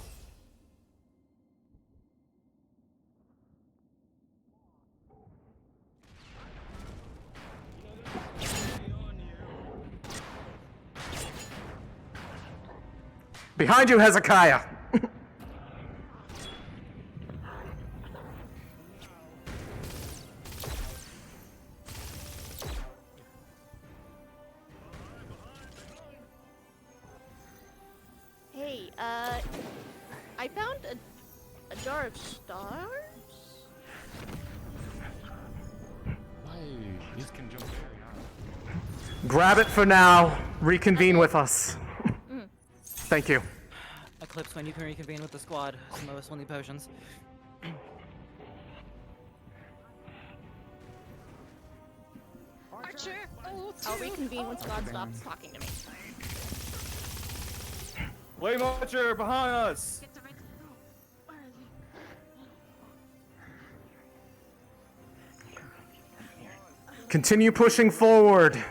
Behind you, Hezekiah. Hey, I found a jar of stars? These can jump very high. Grab it for now. Reconvene with us. Thank you. Eclipse, when you can reconvene with the squad, some of us will need potions. Archer! Oh, I'll reconvene when Squad stops talking to me. Flame Archer behind us! Continue pushing forward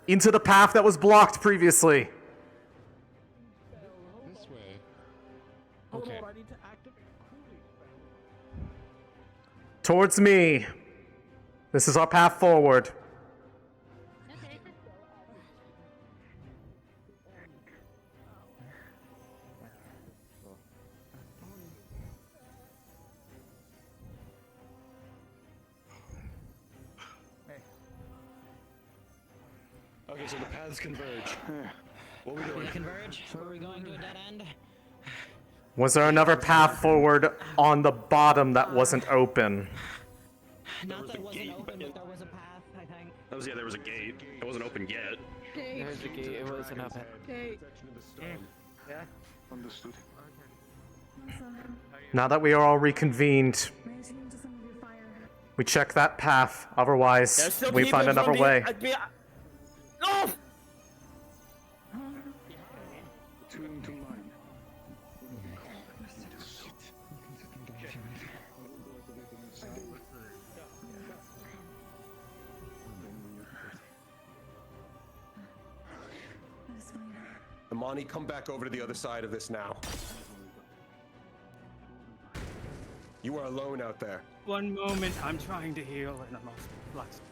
into the path that was blocked previously. This way. Okay. Towards me. This is our path forward. Okay, so the paths converge. What are we doing? We converge? Are we going to a dead end? Was there another path forward on the bottom that wasn't open? Not that it wasn't open, but there was a path, I think. That was, yeah, there was a gate. It wasn't open yet. There's a gate, it wasn't open. Yeah. Understood. Now that we are all reconvened, we check that path. Otherwise, we find another way. No! Amani, come back over to the other side of this now. You are alone out there. One moment, I'm trying to heal and I'm also flux.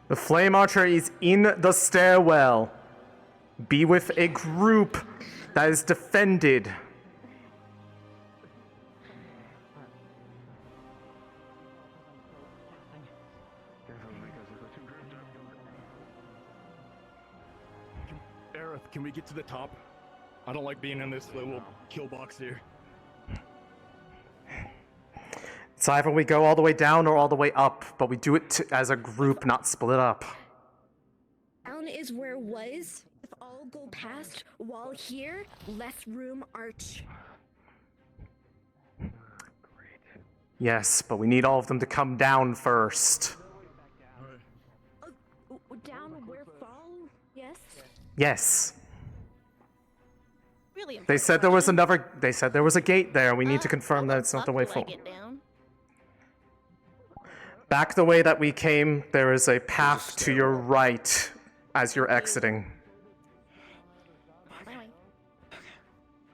The Flame Archer is in the stairwell. Be with a group that is defended. Aerith, can we get to the top? I don't like being in this little kill box here. It's either we go all the way down or all the way up, but we do it as a group, not split up. Down is where was. If all go past, while here, less room arch. Yes, but we need all of them to come down first. Down where fall? Yes? Yes. Really? really important. They said there was another. They said there was a gate there. We need to confirm that it's not the way Fuck, will I forward. get down? Back the way that we came, there is a path to your right as you're exiting.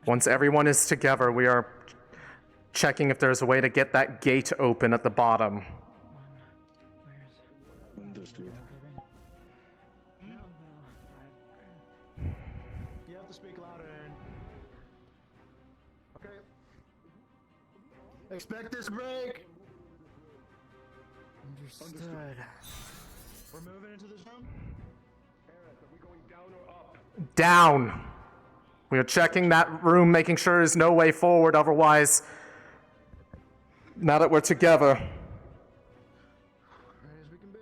Once everyone is together, we are checking if there's a way to get that gate open at the bottom. Understood. You have to speak louder, Aaron. Okay. Expect this break. Understood. We're moving into this room. Aerith, are we going down or up? Down. We are checking that room, making sure there's no way forward. Otherwise, now that we're together. Right as we can be.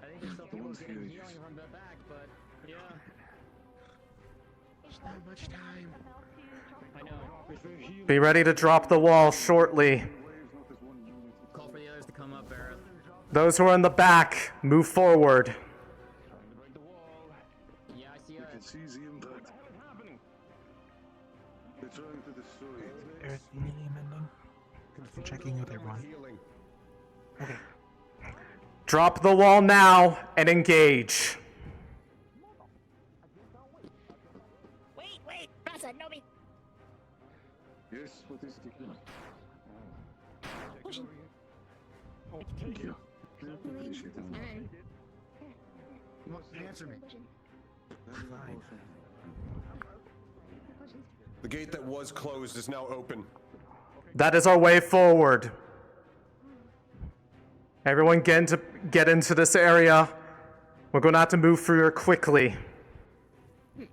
I think there's something was getting healing from the back, but yeah. There's not much time. I know. Be ready to drop the wall shortly. Call for the others to come up, Aerith. Those who are in the back, move forward. Yeah, I see You can see the impact. They're trying to destroy it. Aerith, you need any amending? I'm checking with everyone. Okay. Drop the wall now and engage. Wait, Rasa, no me. Yes, what is the plan? Pushing. Thank you. Appreciate it. Answer me. The gate that was closed is now open. That is our way forward. Everyone get into this area. We're going to have to move through here quickly. I'm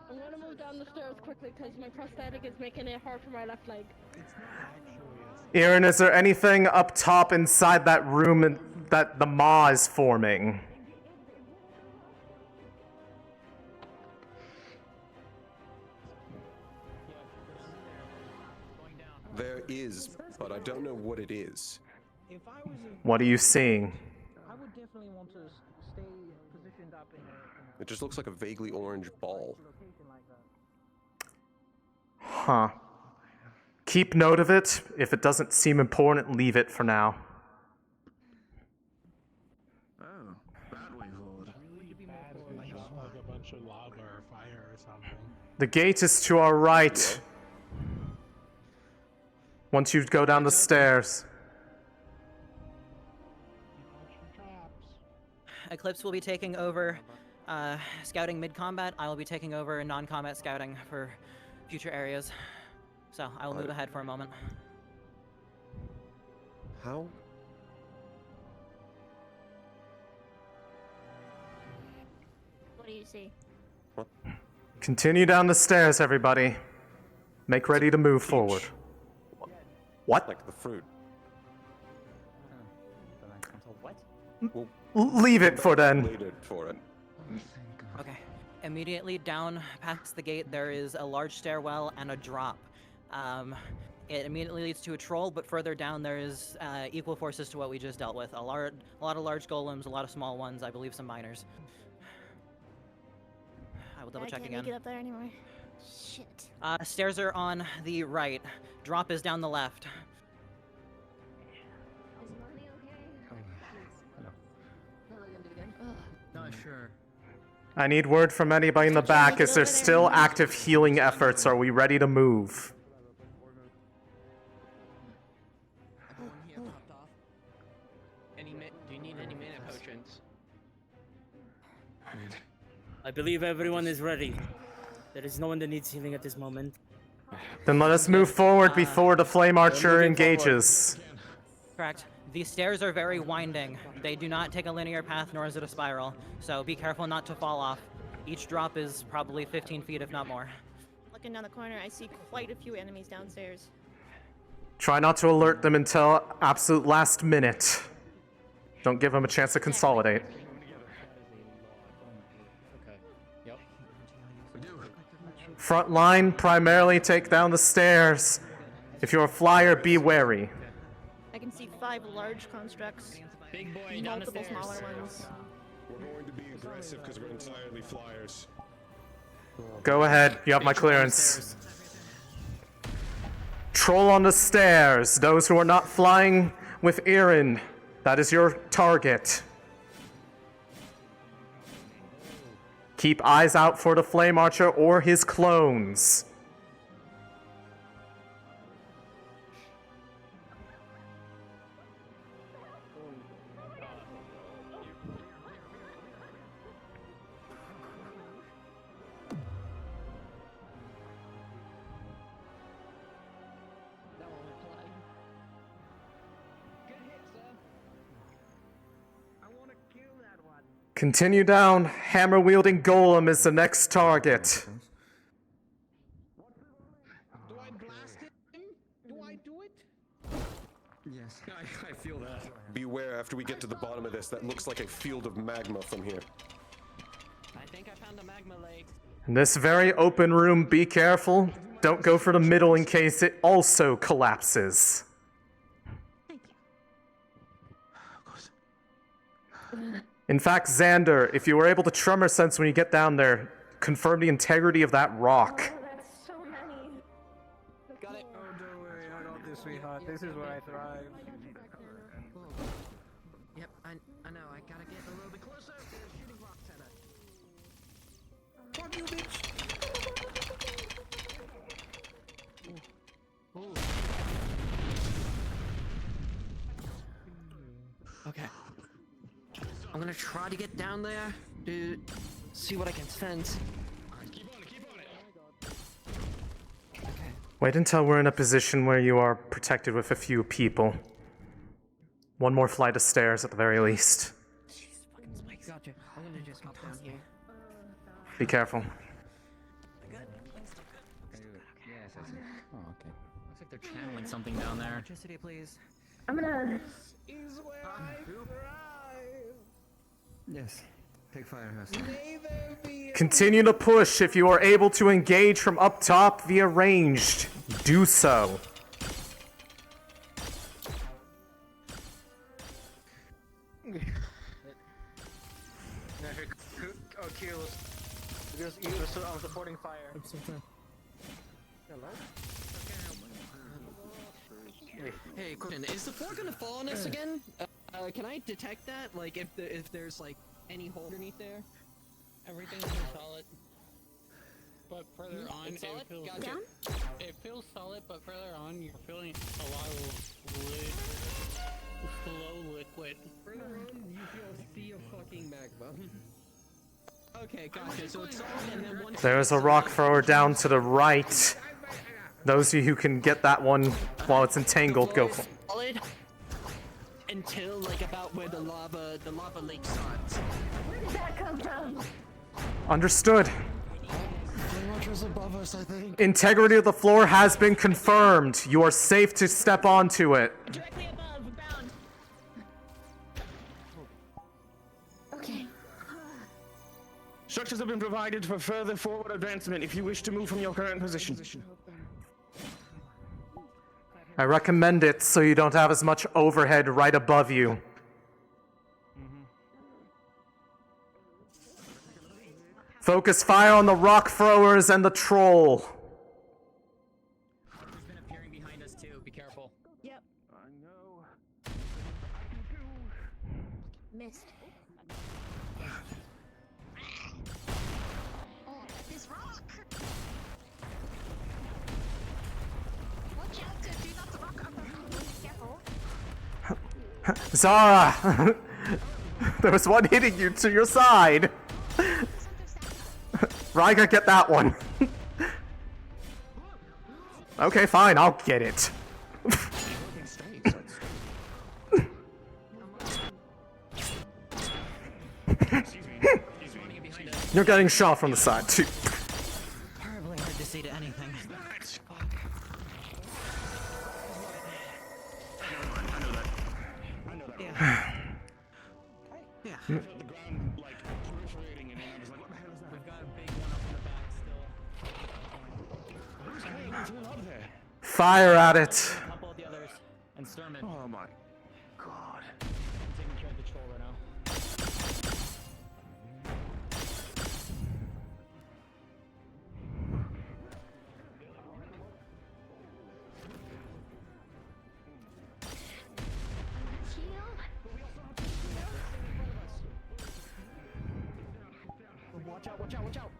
gonna move down the stairs quickly because my prosthetic is making it hard for my left leg. Aaron, is there anything up top inside that room that the maw is forming? There is, but I don't know what it is. If I was in, What are you seeing? I would definitely want to stay positioned up in It just looks like a vaguely orange ball. location like that. Huh. Keep note of it. If it doesn't seem important, leave it for now. Oh, that way forward. Like a bunch of lava or fire or something. The gate is to our right. Once you go down the stairs. Eclipse will be taking over scouting mid-combat. I will be taking over non-combat scouting for future areas. So I will move ahead for a moment. How? What do you see? Continue down the stairs, everybody. Make ready to move forward. What? Like the fruit. What? Leave it for then. Leave it for it. Okay. Immediately down past the gate, there is a large stairwell and a drop. It immediately leads to a troll, but further down there is equal forces to what we just dealt with. A lot of large golems, a lot of small ones, I believe some miners. I will double check I again. can't make it up there anymore. Shit. Stairs are on the right. Drop is down the left. Not sure. I need word from anybody in the back. Is there still active healing efforts? Are we ready to move? Do you need any mana potions? I believe everyone is ready. There is no one that needs healing at this moment. Then let us move forward before the flame archer engages. Correct. The stairs are very winding. They do not take a linear path, nor is it a spiral. So be careful not to fall off. Each drop is probably 15 feet, if not more. Looking down the corner, I see quite a few enemies downstairs. Try not to alert them until absolute last minute. Don't give them a chance to consolidate. Front line, primarily take down the stairs. If you're a flyer, be wary. I can see 5 large constructs, Big boy, down the multiple stairs. smaller ones. We're going to be aggressive because we're entirely flyers. Go ahead, you have my clearance. Troll on the stairs. Those who are not flying with Erin, that is your target. Keep eyes out for the Flame Archer or his clones. Continue down. Hammer-wielding golem is the next target. Do I blast him? Do I do it? Yes, I feel that. Beware after we get to the bottom of this. That looks like a field of magma from here. I think I found a magma lake. In this very open room, be careful. Don't go for the middle in case it also collapses. In fact, Xander, if you were able to tremor sense when you get down there, confirm the integrity of that rock. Oh, that's so many. Got it. Oh, don't worry, I got this, sweetheart. This is where I thrive. Yep, I know. I gotta get a little bit closer. They're shooting rocks at us. Fuck you, bitch! Okay. I'm gonna try to get down there to see what I can sense. Keep on it. Okay. Wait until we're in a position where you are protected with a few people. One more flight of stairs at the very least. Gotcha. I'm gonna just hop down here. Be careful. Yes, I see. Oh, okay. Looks like they're channeling something down there. Electricity, please. I'm gonna. Is where I thrive. Yes. Take fire, house. May there be Continue to push. If you are able to engage from up top via ranged, do so. Oh, kills. Because you were supporting fire. I'm so sorry. Hello? Hey, question. Is the floor gonna fall on us again? Can I detect that? Like, if there's like any hole underneath there? Everything's solid. But further on, it's solid? Gotcha. It feels solid, but further on, you're feeling a lot of slow liquid. Further on, you feel a sea of fucking magma. Okay, gotcha. So it's solid, and then once There's a rock thrower down to the right. Those of you who can get that one while it's entangled, go for it. solid until like about where the lava lake starts. Where did that come from? Understood. Flame above us, I think. Integrity of the floor has been confirmed. You are safe to step onto it. Directly above, bound. Okay. Structures have been provided for further forward advancement if you wish to move from your current position. I recommend it so you don't have as much overhead right above you. Focus fire on the rock throwers and the troll. He's been appearing behind us too. Be careful. Yep. I know. Missed. Oh, this rock! Watch out, do not the rock upper. Careful. Zara! There was one hitting you to your side. Ryger, get that one. Okay, fine, I'll get it. You're getting shot from the side, too. Terribly hard to see to anything. Yeah. The ground, like, proliferating, and then I was like, what the hell is that? We've got a big one up in the back still. How are you doing up there? Fire at it. A couple of the others. And Sturman. Oh my god. I'm taking care of the troll right now. Watch out, watch out, watch out!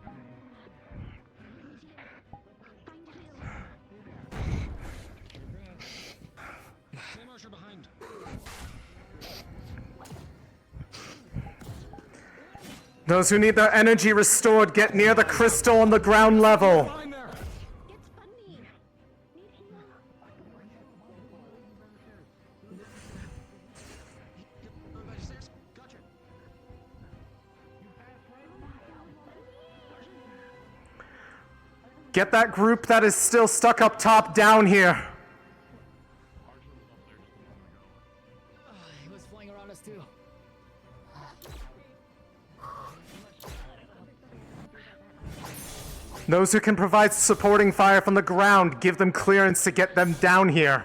Flame archer behind. Those who need their energy restored, get near the crystal on the ground level. Get that group that is still stuck up top down here. He was flying around us too. Those who can provide supporting fire from the ground, give them clearance to get them down here.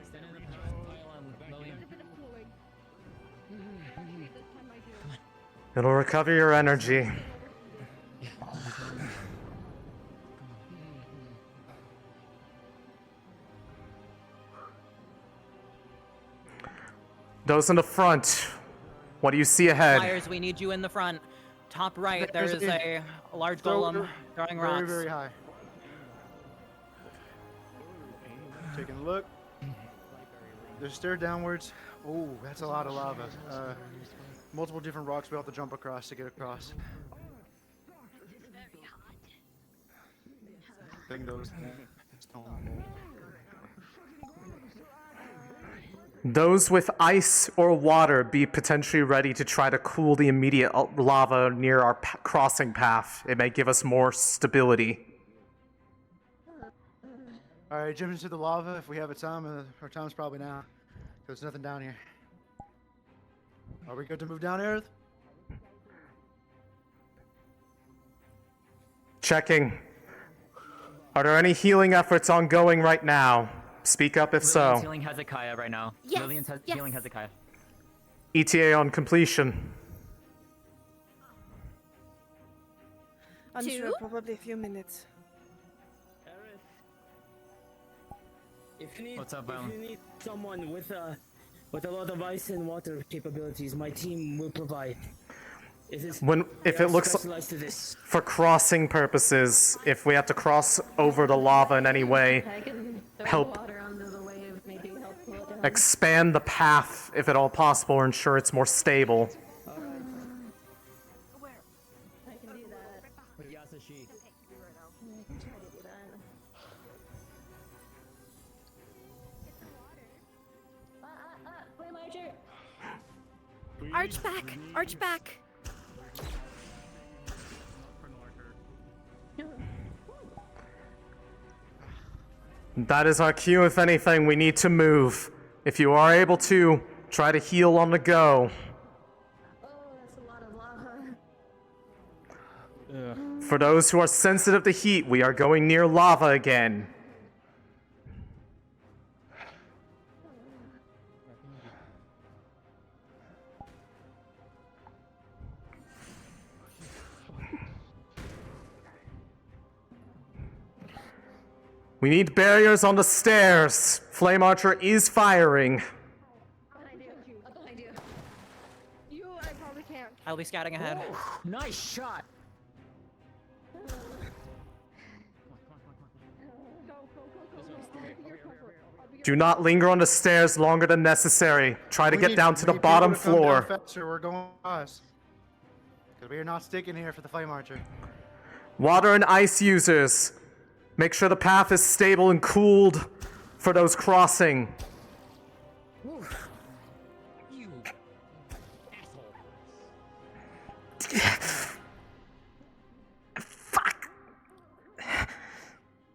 Stand in the pile on Lillian. It'll recover your energy. Those in the front, what do you see ahead? Flyers, we need you in the front. Top right, There's there's a large golem throwing rocks. Very, very high. Taking a look. There's a stair downwards. Oh, that's a lot of lava. Multiple different rocks we have to jump across to get across. Those. Those with ice or water be potentially ready to try to cool the immediate lava near our crossing path. It may give us more stability. Alright, jump into the lava if we have a time. Our time's probably now. There's nothing down here. Are we good to move down, Aerith? Checking. Are there any healing efforts ongoing right now? Speak up if Lillian's so. healing Hezekiah right now. Yes, Lillian's healing Hezekiah. ETA on completion. Unsure, probably a few minutes. If you need, What's up, if you need someone with a lot of ice and water capabilities, my team will provide. If it looks specialized to this. for crossing purposes, if we have to cross over the lava in any way, I can throw help water onto the wave, maybe help pull it down. expand the path if at all possible, or ensure it's more stable. I can do that. I can try to do that. Flame archer! Arch back! Arch back! That is our cue. If anything, we need to move. If you are able to, try to heal on the go. Oh, that's a lot of lava. For those who are sensitive to heat, we are going near lava again. We need barriers on the stairs. Flame Archer is firing. Behind you. You, I probably can't. I'll be scouting ahead. Nice shot. Do not linger on the stairs longer than necessary. Try to get down to the bottom floor. Faster, we're going us. Because we are not sticking here for the flame archer. Water and ice users, make sure the path is stable and cooled for those crossing. You Fuck.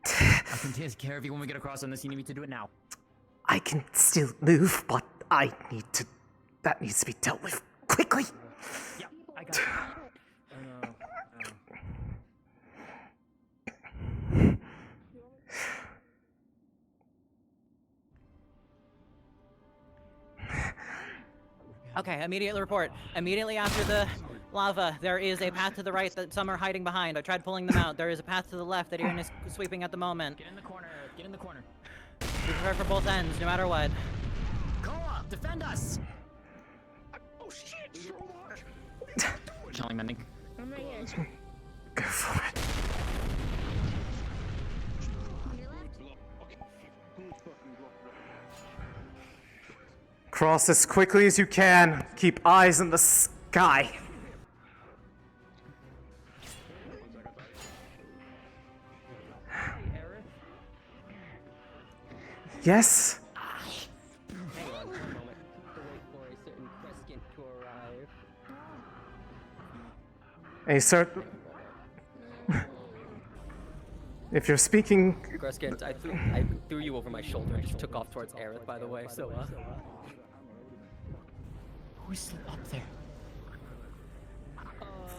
I can take care of you when we get across unless you need me to do it now. I can still move, but I need to. That needs to be dealt with quickly. Yeah, I got it. Okay, immediate report. Immediately after the Lava, there is a path to the right that some are hiding behind. I tried pulling them out. There is a path to the left that Ian is sweeping at the moment. Get in the corner. Get in the corner. Be prepared for both ends, no matter what. Koa, defend us! Oh shit! Channeling mending. I'm right here. Go for it. Cross as quickly as you can. Keep eyes in the sky. Yes? Hang on for a moment to wait for a certain Crescent to arrive. A certain... If you're speaking... Crescent, I threw you over my shoulder and just took off towards Aerith, by the way, so, Who's still up there?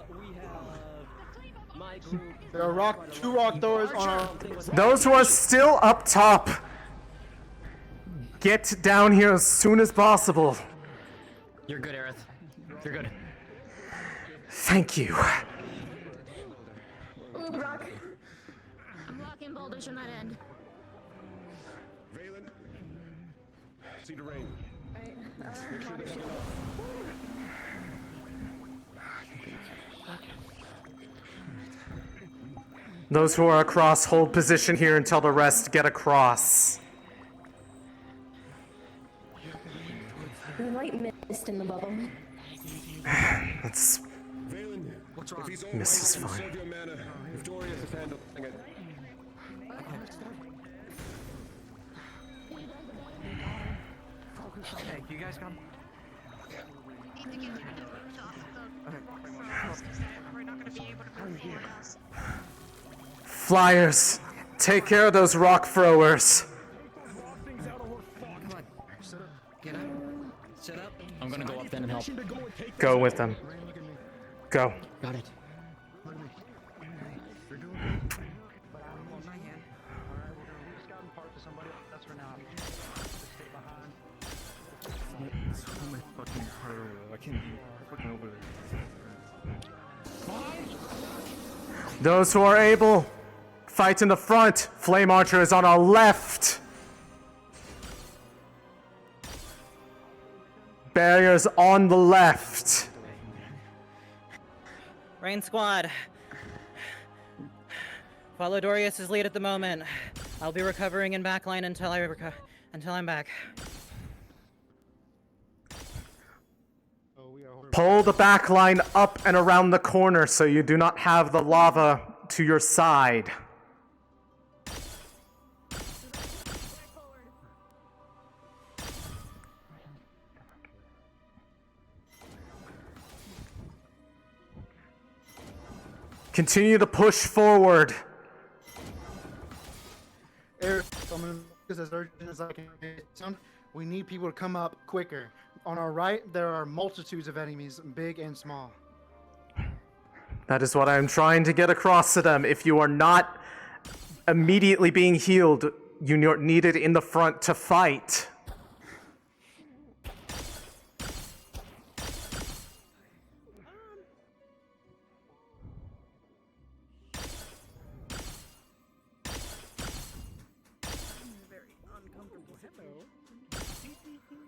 we have my group. There are two rock throwers on our... Those who are still up top, get down here as soon as possible. You're good, Aerith. You're good. Thank you. Ooh, Brock. I'm blocking boulders from that end. Valen, see the rain. Make sure there's Those who are across, hold position here until the rest get across. The light mist in the bubble. That's... Valen, if he's all Miss is right, fine. conserve your mana. If Dorius is handling it. Hey, you guys come. Flyers, take care of those rock throwers. Get up. Sit up. I'm gonna go up then and help. Go with them. Go. Got it. I can't be fucking over there. Those who are able, fight in the front. Flame Archer is on our left. Barriers on the left. Rain Squad. Follow Dorius' lead at the moment. I'll be recovering in backline until I'm back. Pull the back line up and around the corner so you do not have the lava to your side. Continue to push forward. Aerith, I'm gonna focus as urgent as I can. We need people to come up quicker. On our right, there are multitudes of enemies, big and small. That is what I'm trying to get across to them. If you are not immediately being healed, you're needed in the front to fight.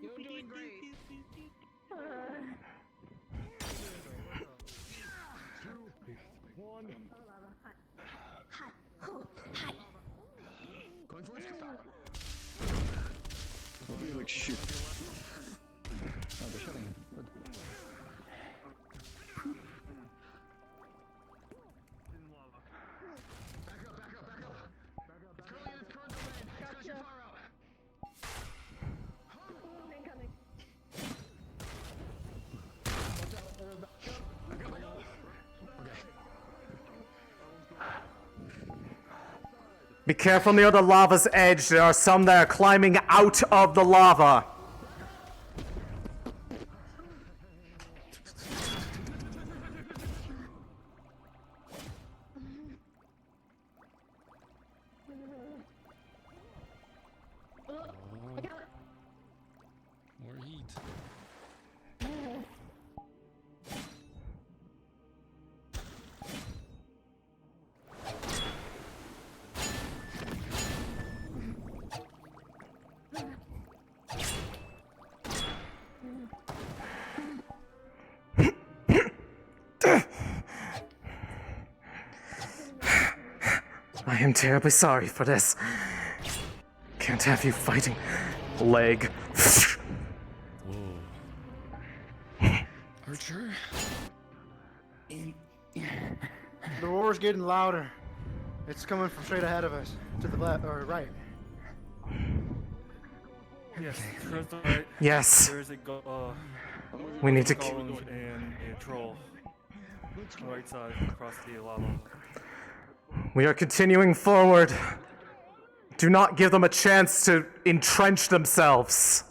You're doing great. Like shit. Oh, they're shutting. Good. Be careful near the lava's edge. There are some that are climbing out of the lava. More heat. I am terribly sorry for this. Can't have you fighting. Leg. Archer? The roar's getting louder. It's coming from straight ahead of us, to the left or right. Yes, towards the right. Yes. There's a We need to golem and a troll. On the right side, across the lava. We are continuing forward. Do not give them a chance to entrench themselves.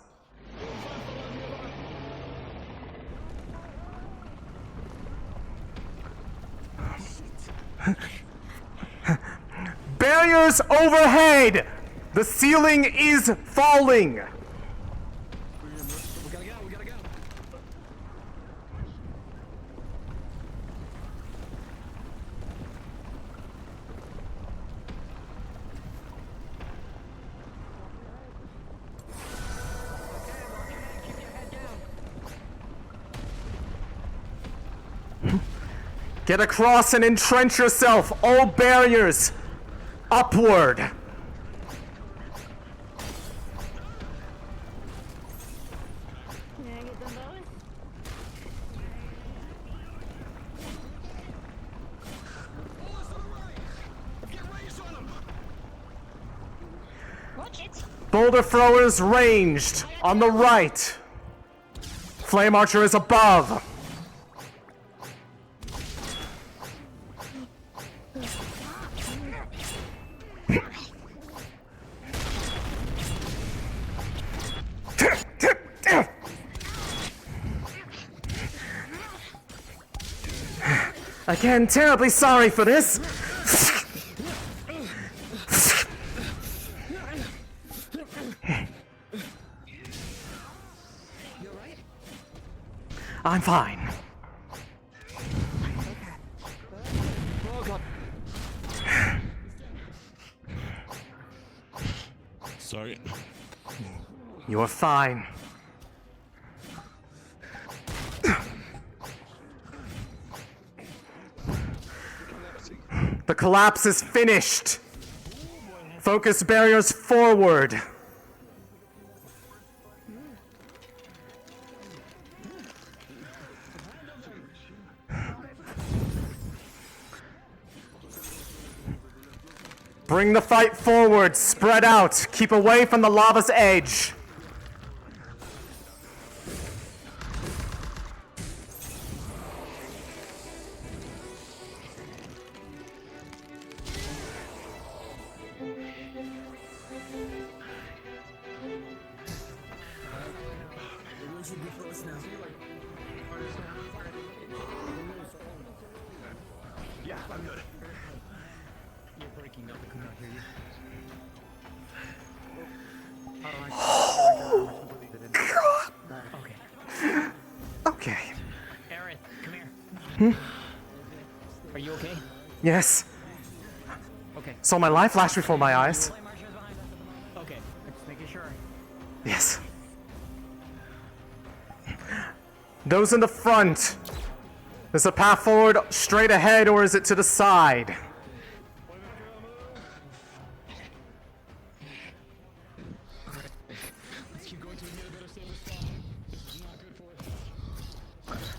Barriers overhead! The ceiling is falling! We gotta go. Get across and entrench yourself! All barriers! Upward! Can I get them both? Watch it. Boulder throwers ranged on the right. Flame archer is above. Again, terribly sorry for this. I'm fine. Sorry. You're fine. The collapse is finished. Focus barriers forward. Bring the fight forward. Spread out. Keep away from the lava's edge. Yeah, I'm good. You're breaking up. I cannot hear you. Okay. Aerith, come here. Hmm? Are you okay? Yes. Okay. Saw my life flash before my eyes. Okay, just making sure. Yes. Those in the front. Is the path forward straight ahead or is it to the side?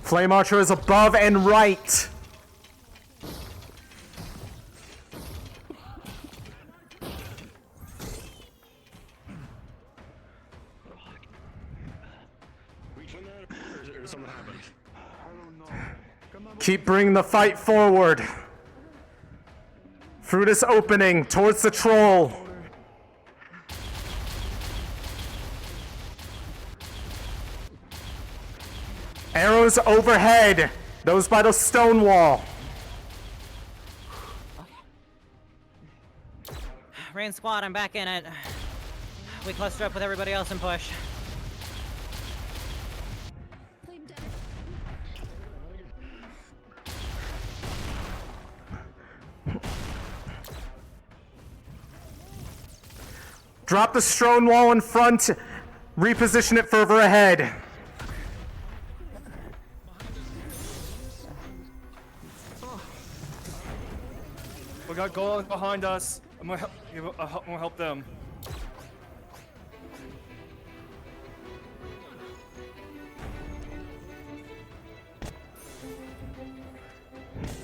Flame Archer is above and right. Or something happened. Keep bringing the fight forward. Through this opening, towards the troll. Arrows overhead. Those by the stone wall. Rain squad, I'm back in it. We cluster up with everybody else and push. Drop the stone wall in front. Reposition it further ahead. We got golems behind us. I'm gonna help them.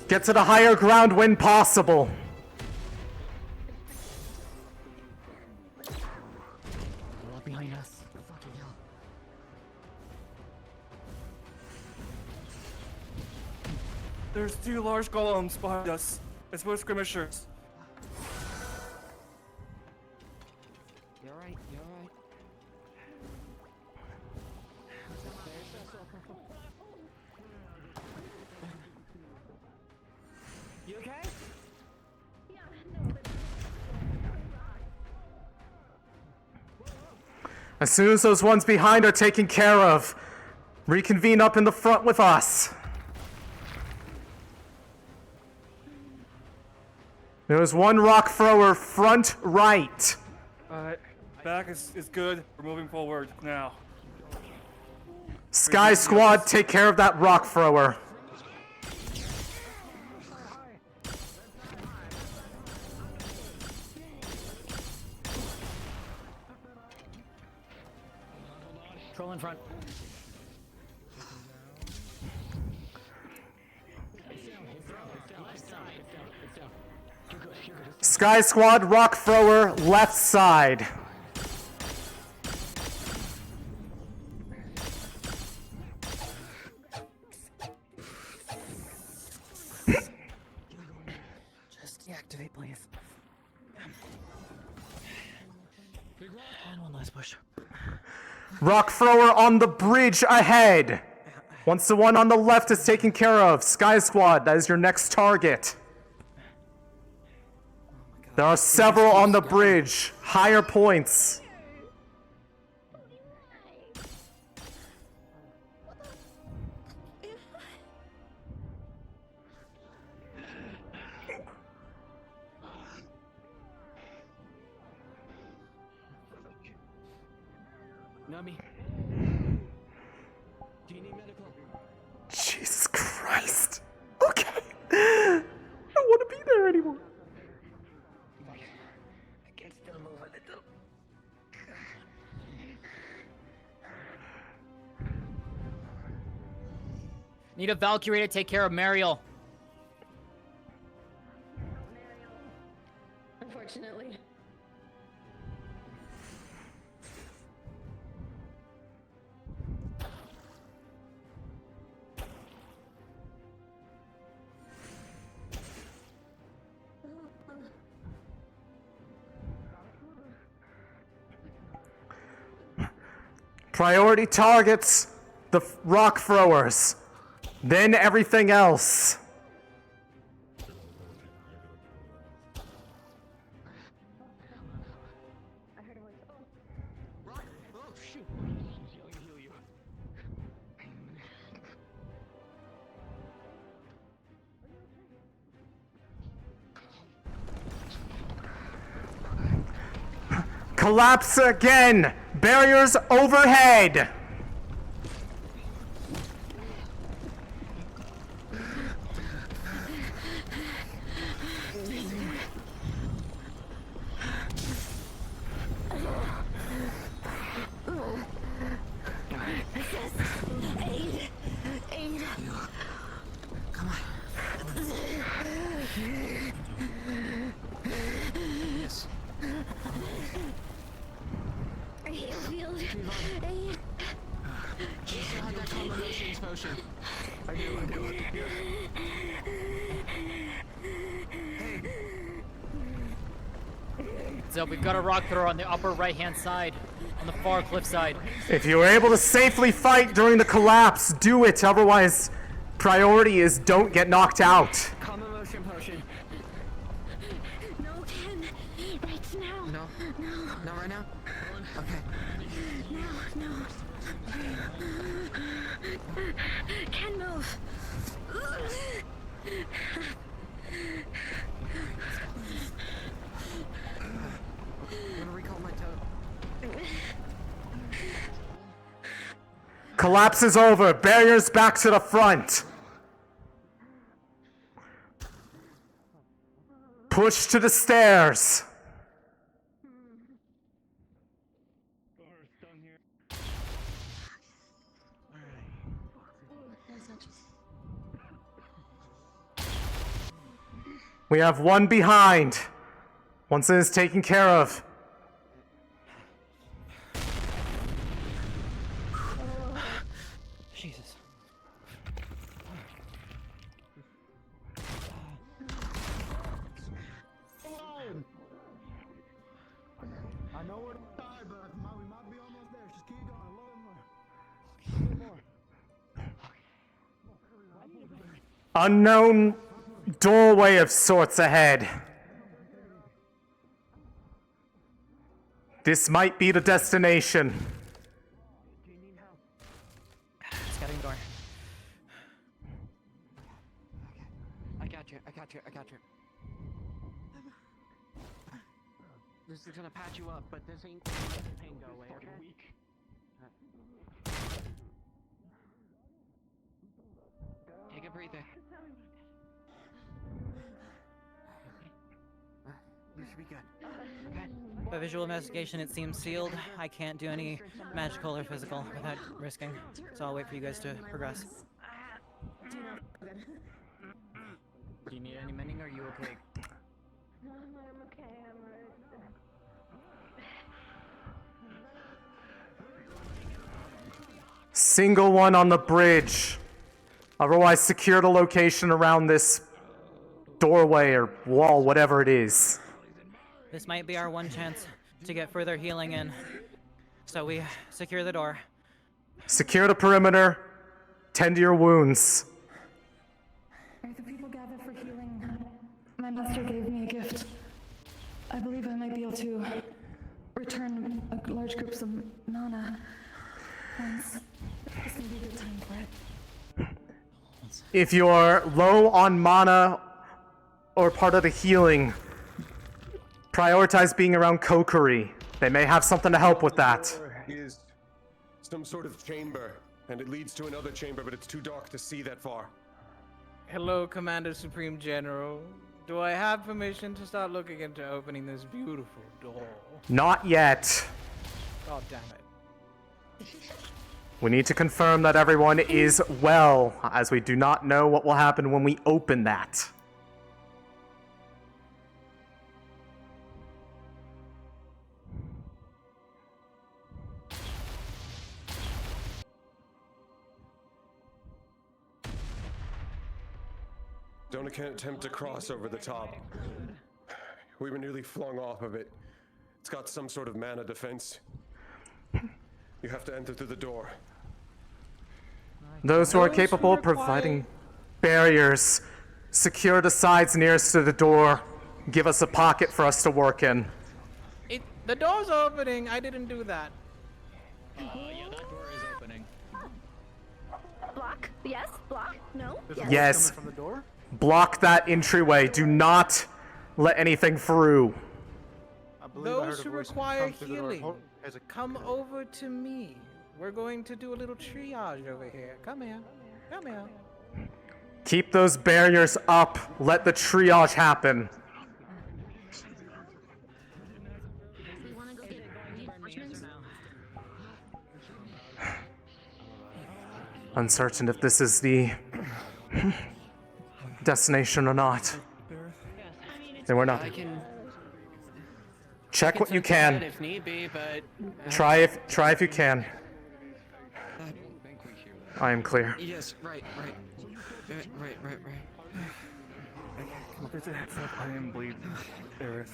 Get to the higher ground when possible. Look behind us. Fucking hell. There's 2 large golems behind us. It's both skirmishers. You're right. You're right. You okay? As soon as those ones behind are taken care of, reconvene up in the front with us. There's one rock thrower front right. Alright, back is good. We're moving forward now. Sky Squad, take care of that rock thrower. Troll in front. Sky Squad, rock thrower, left side. Just deactivate, please. And one last push. Rock thrower on the bridge ahead. Once the one on the left is taken care of, Sky Squad, that is your next target. There are several on the bridge, higher points. Nami. Do you need medical? Jesus Christ. Okay. I don't want to be there anymore. I can still move a little. Need a Valkyrie to take care of Mariel. Unfortunately. Priority targets, the rock throwers. Then everything else. Oh shoot! Heal you. Collapse again. Barriers overhead. Aid! Aid! Come on. Yes. Heal field. Aid! You still have that combinations potion. I do. So we've got a rock thrower on the upper right-hand side, on the far cliff side. If you were able to safely fight during the collapse, do it. Otherwise, priority is don't get knocked out. Common motion potion. No, Ken. Right now. No. No. Not right now. Okay. No. Ken, move. I'm gonna recall my toe. Collapse is over. Barriers back to the front. Push to the stairs. We have one behind. Once it is taken care of. Jesus. I know where to start, but we might be almost there. Just keep going. A little more. Unknown doorway of sorts ahead. This might be the destination. Scouting the door. I got you. This is gonna patch you up, but this ain't gonna make the pain go away. Okay? Weak. Take a breather. You should be good. Okay. By visual investigation, it seems sealed. I can't do any magical or physical without risking, so I'll wait for you guys to progress. Do you need any mending or are you okay? No, I'm okay. I'm alright. Single one on the bridge. Otherwise, secure the location around this doorway or wall, whatever it is. This might be our one chance to get further healing in. So we secure the door. Secure the perimeter. Tend to your wounds. Are the people gathered for healing? My master gave me a gift. I believe I might be able to return large groups of mana once. This may be a good time for it. If you're low on mana or part of the healing, prioritize being around Kokiri. They may have something to help with that. Is some sort of chamber, and it leads to another chamber, but it's too dark to see that far. Hello, Commander Supreme General. Do I have permission to start looking into opening this beautiful door? Not yet. God damn it. We need to confirm that everyone is well, as we do not know what will happen when we open that. Don't attempt to cross over the top. We were nearly flung off of it. It's got some sort of mana defense. You have to enter through the door. Those who are capable of providing barriers, secure the sides nearest to the door. Give us a pocket for us to work in. The door's opening. I didn't do that. Yeah, that door is opening. Block? Yes? Block? No? Yes. From the door? Block that entryway. Do not let anything through. Those who require healing, come over to me. We're going to do a little triage over here. Come here. Come here. Keep those barriers up. Let the triage happen. Uncertain if this is the destination or not. Then we're not. Check what you can. If need be, but Try if you can. I am clear. Yes, right. There's a heads up, I am bleeding, Aerith.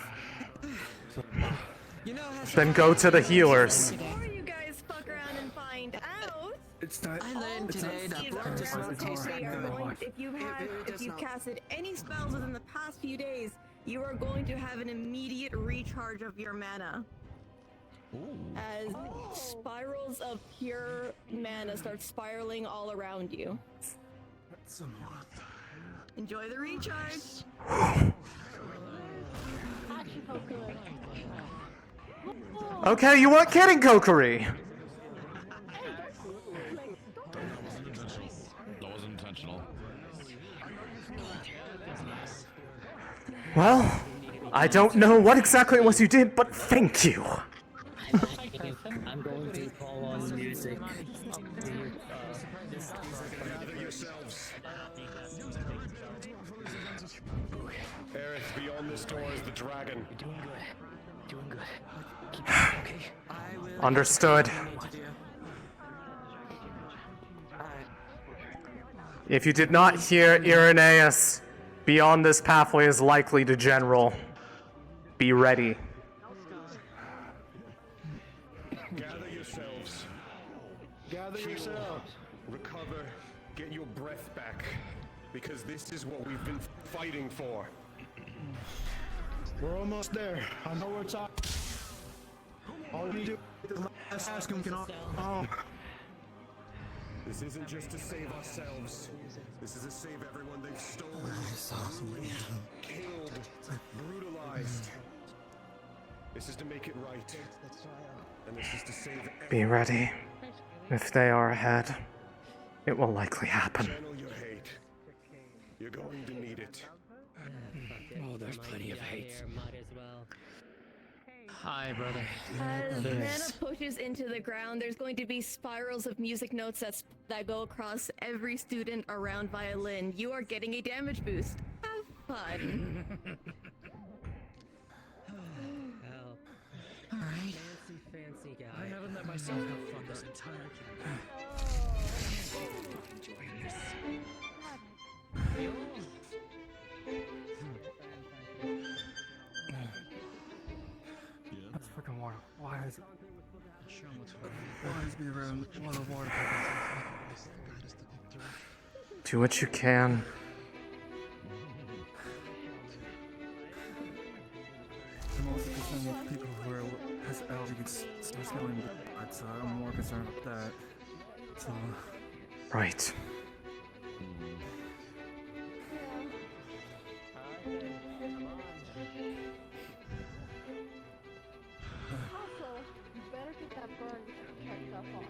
You know how Then go to the healers. Before you guys fuck around and find out. It's not. I learned today that blood does not taste like good. If you've casted any spells within the past few days, you are going to have an immediate recharge of your mana. As spirals of pure mana start spiraling all around you. Enjoy the recharge. Okay, you weren't kidding, Kokiri. That was intentional. Well, I don't know what exactly it was you did, but thank you. I'm going to call on music. Gather yourselves. Aerith, beyond this door is the dragon. You're doing good. Doing good. Keep going, okay? Understood. If you did not hear Irenaeus, beyond this pathway is likely to general. Be ready. Gather yourselves. Gather yourselves. Recover. Get your breath back. Because this is what we've been fighting for. We're almost there. I know we're talking. All we do is last ask him can all. This isn't just to save ourselves. This is to save everyone they've stolen, killed, brutalized. This is to make it right. And this is to save Be ready. If they are ahead, it will likely happen. Channel your hate. You're going to need it. Oh, there's plenty of hate. Might as well. Hi, brother. As mana pushes into the ground, there's going to be spirals of music notes that go across every student around Violin. You are getting a damage boost. Have fun. Help. Alright. Fancy guy. I haven't let myself have fun this entire That's fucking water. Why is it? Why is me around one of water? Do what you can. I'm also concerned with people who has allergies to smelling blood, so I'm more concerned with that. So. Right. Also, you better get that burn checked up on.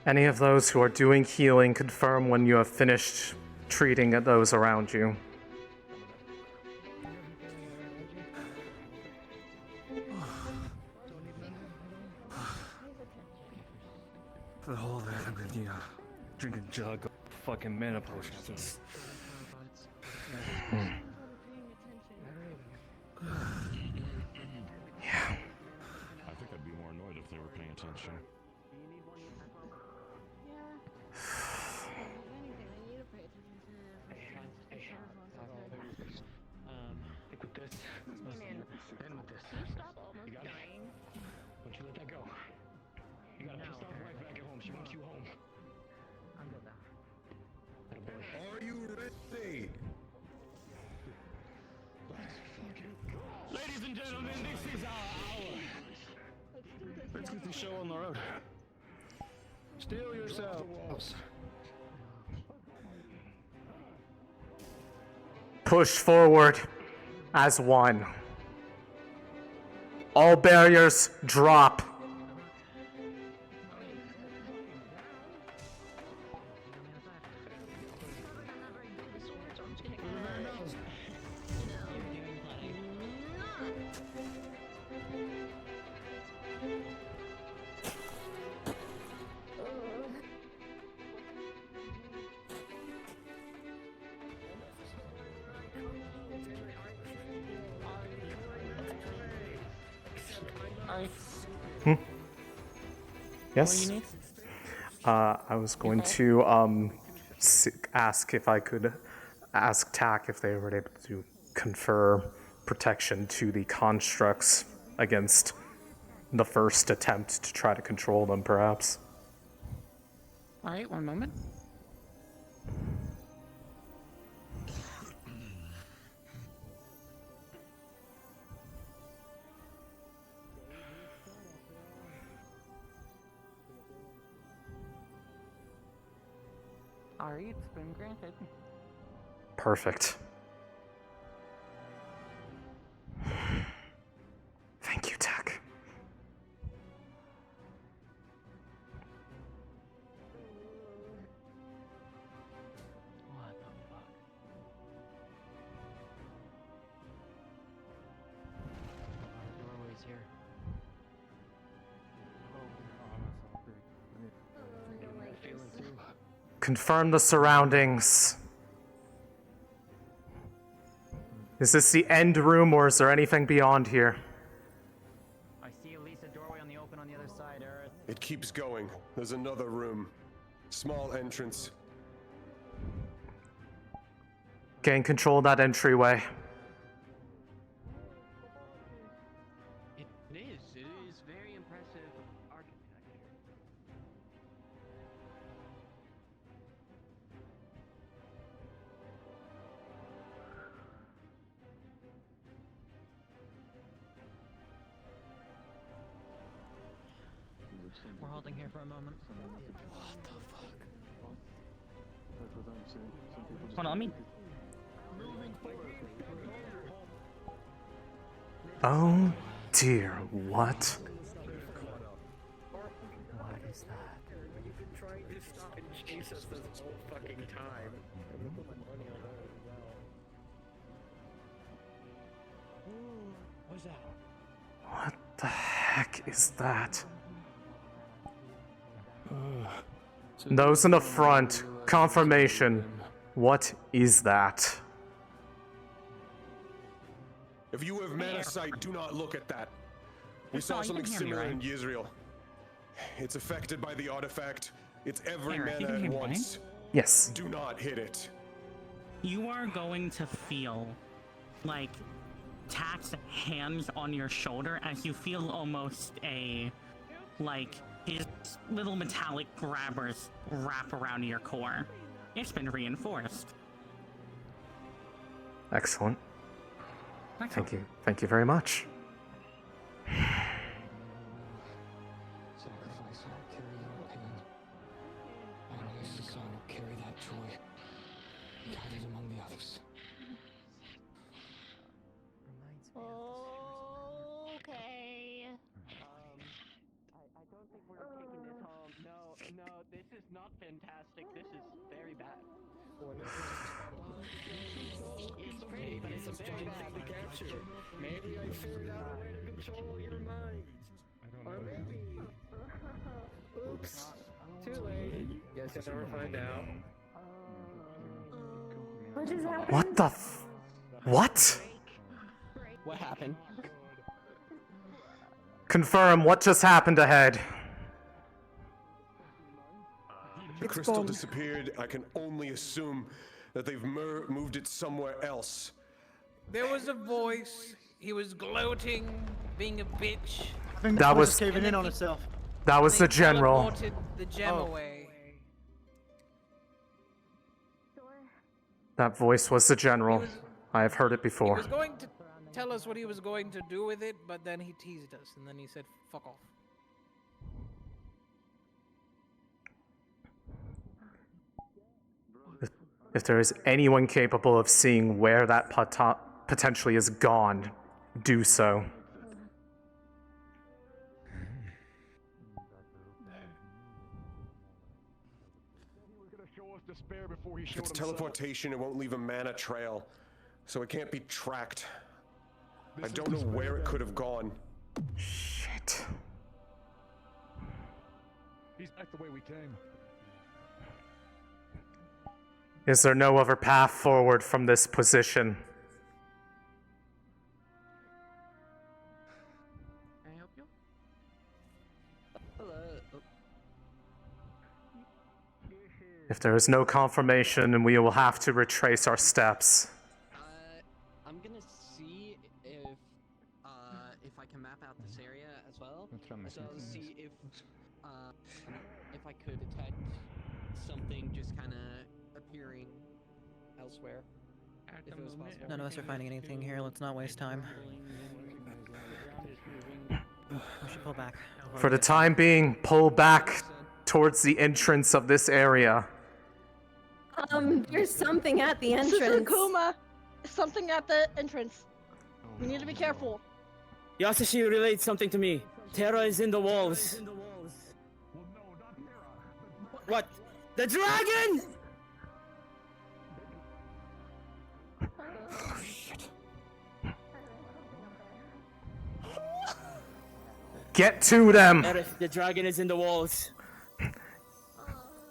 Any of those who are doing healing, confirm when you have finished treating those around you. For the whole of that, I'm gonna need a drinking jug of fucking mana potions. Yeah. I think I'd be more annoyed if they were paying attention. Stick with this. And with this. You got it? Don't you let that go. You got a pissed off wife back at home. She wants you home. I'm good now. Are you ready? Ladies and gentlemen, this is our hour. Let's get the show on the road. Steel yourselves. Push forward as one. All barriers drop. Yes? I was going to ask if I could ask TAC if they were able to confer protection to the constructs against the first attempt to try to control them, perhaps. Alright, one moment. Alright, it's been granted. Perfect. Thank you, TAC. confirm the surroundings. Is this the end room, or is there anything beyond here? I see at least a doorway on the open on the other side, Aerith. It keeps going. There's another room. Small entrance. Gain control of that entryway. It is very impressive architecture. We're holding here for a moment. What the fuck? Hold on, let me. Oh dear, what? What is that? You've been trying to stop and chase us this whole fucking time. What's that? What the heck is that? Those in the front, confirmation. What is that? If you have mana sight, do not look at that. We saw you something can hear me, similar right? in Yisrael. It's affected by the artifact. It's every Aerith, you mana can at hear me, once. Yes. Do not hit it. You are going to feel like Tack's hands on your shoulder as you feel almost like his little metallic grabbers wrap around your core. It's been reinforced. Excellent. Thank you. Thank you very much. Sacrifice will carry your pain. And this son will carry that joy. Guided among the others. Okay. I don't think we're taking this home. No, this is not fantastic. This is very bad. It's pretty, but it's a very bad to capture. Maybe I figured out a way to control your mind. Or maybe. Oops. Too late. Guess you'll never find out. What just happened? What the What? What happened? Confirm what just happened ahead. The crystal disappeared. I can only assume that they've moved it somewhere else. There was a voice. He was gloating, being a bitch. I think That was- just caving in on itself. That was the general. Teleported the gem away. That voice was the general. I have heard it He before. was going to tell us what he was going to do with it, but then he teased us, and then he said, "Fuck off." If there is anyone capable of seeing where that potentially is gone, do so. If it's teleportation, it won't leave a mana trail, so it can't be tracked. I don't know where it could have gone. Shit. He's back the way we came. Is there no other path forward from this position? Can I help you? If there is no confirmation, then we will have to retrace our steps. I'm gonna see if I can map out this area as well. So see if I could detect something just kind of appearing elsewhere. If it was possible. None of us are finding anything here. Let's not waste time. We should pull back. For the time being, pull back towards the entrance of this area. There's something at the This is entrance. Akuma. Something at the entrance. We need to be careful. Yasushi relayed something to me. Terra is in the walls. What? The dragon! Oh, shit. Get to them! Aerith, the dragon is in the walls.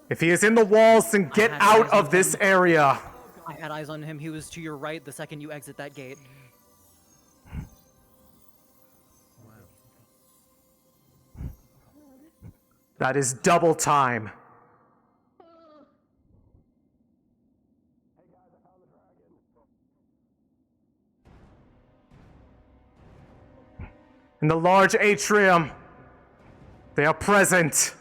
If he is in the walls, then get out of this area. I had eyes on him. He was to your right the second you exit that gate. That is double time. In the large atrium, they are present.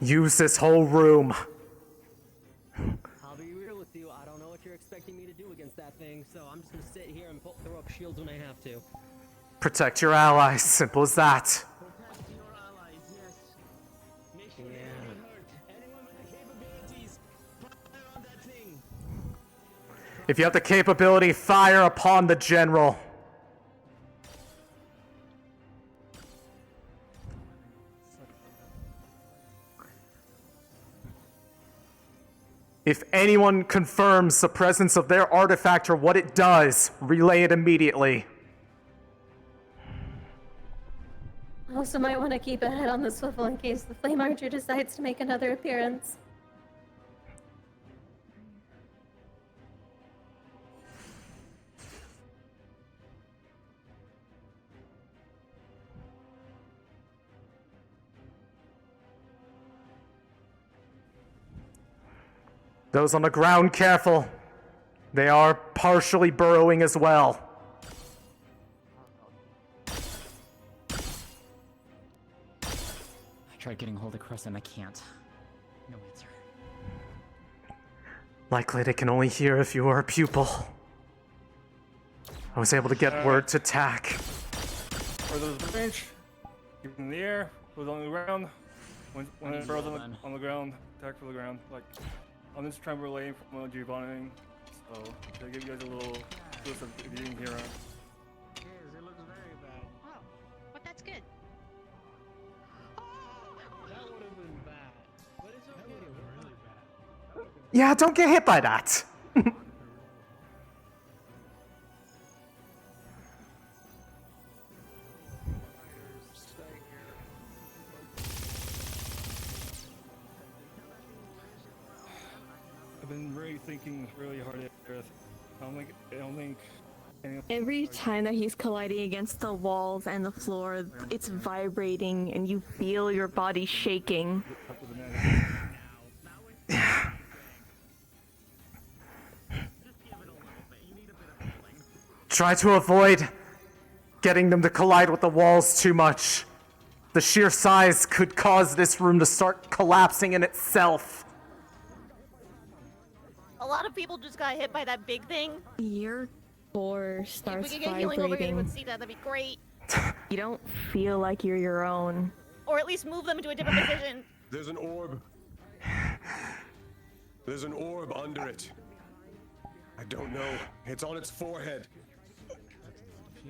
Use this whole room. I'll be real with you. I don't know what you're expecting me to do against that thing, so I'm just gonna sit here and throw up shields when I have to. Protect your allies. Simple as that. If you have the capability, fire upon the general. If anyone confirms the presence of their artifact or what it does, relay it immediately. Also might want to keep a head on the swivel in case the Flame Archer decides to make another appearance. Those on the ground, careful. They are partially burrowing as well. I tried getting hold of Crescent, I can't. No answer. Likely they can only hear if you are a pupil. I was able to get word to attack. For those range, keep it in the air, put it on the ground. When it burrows on the ground, attack for the ground. Like, I'm just trying to relay from Giovanni, so to give you guys a little twist if you didn't hear him. Yes, it looks very bad. Oh, but that's good. That would have been bad. But it's okay. That would have been really bad. Yeah, don't get hit by that. I've been really thinking really hard at Aerith. I don't think Every time that he's colliding against the walls and the floor, it's vibrating and you feel your body shaking. Try to avoid getting them to collide with the walls too much. The sheer size could cause this room to start collapsing in itself. A lot of people just got hit by that big thing. Your core starts If we could get healing over here, you vibrating. would see that. That'd be great. You don't feel like you're your own. Or at least move them into a different position. There's an orb. There's an orb under it. I don't know. It's on its forehead.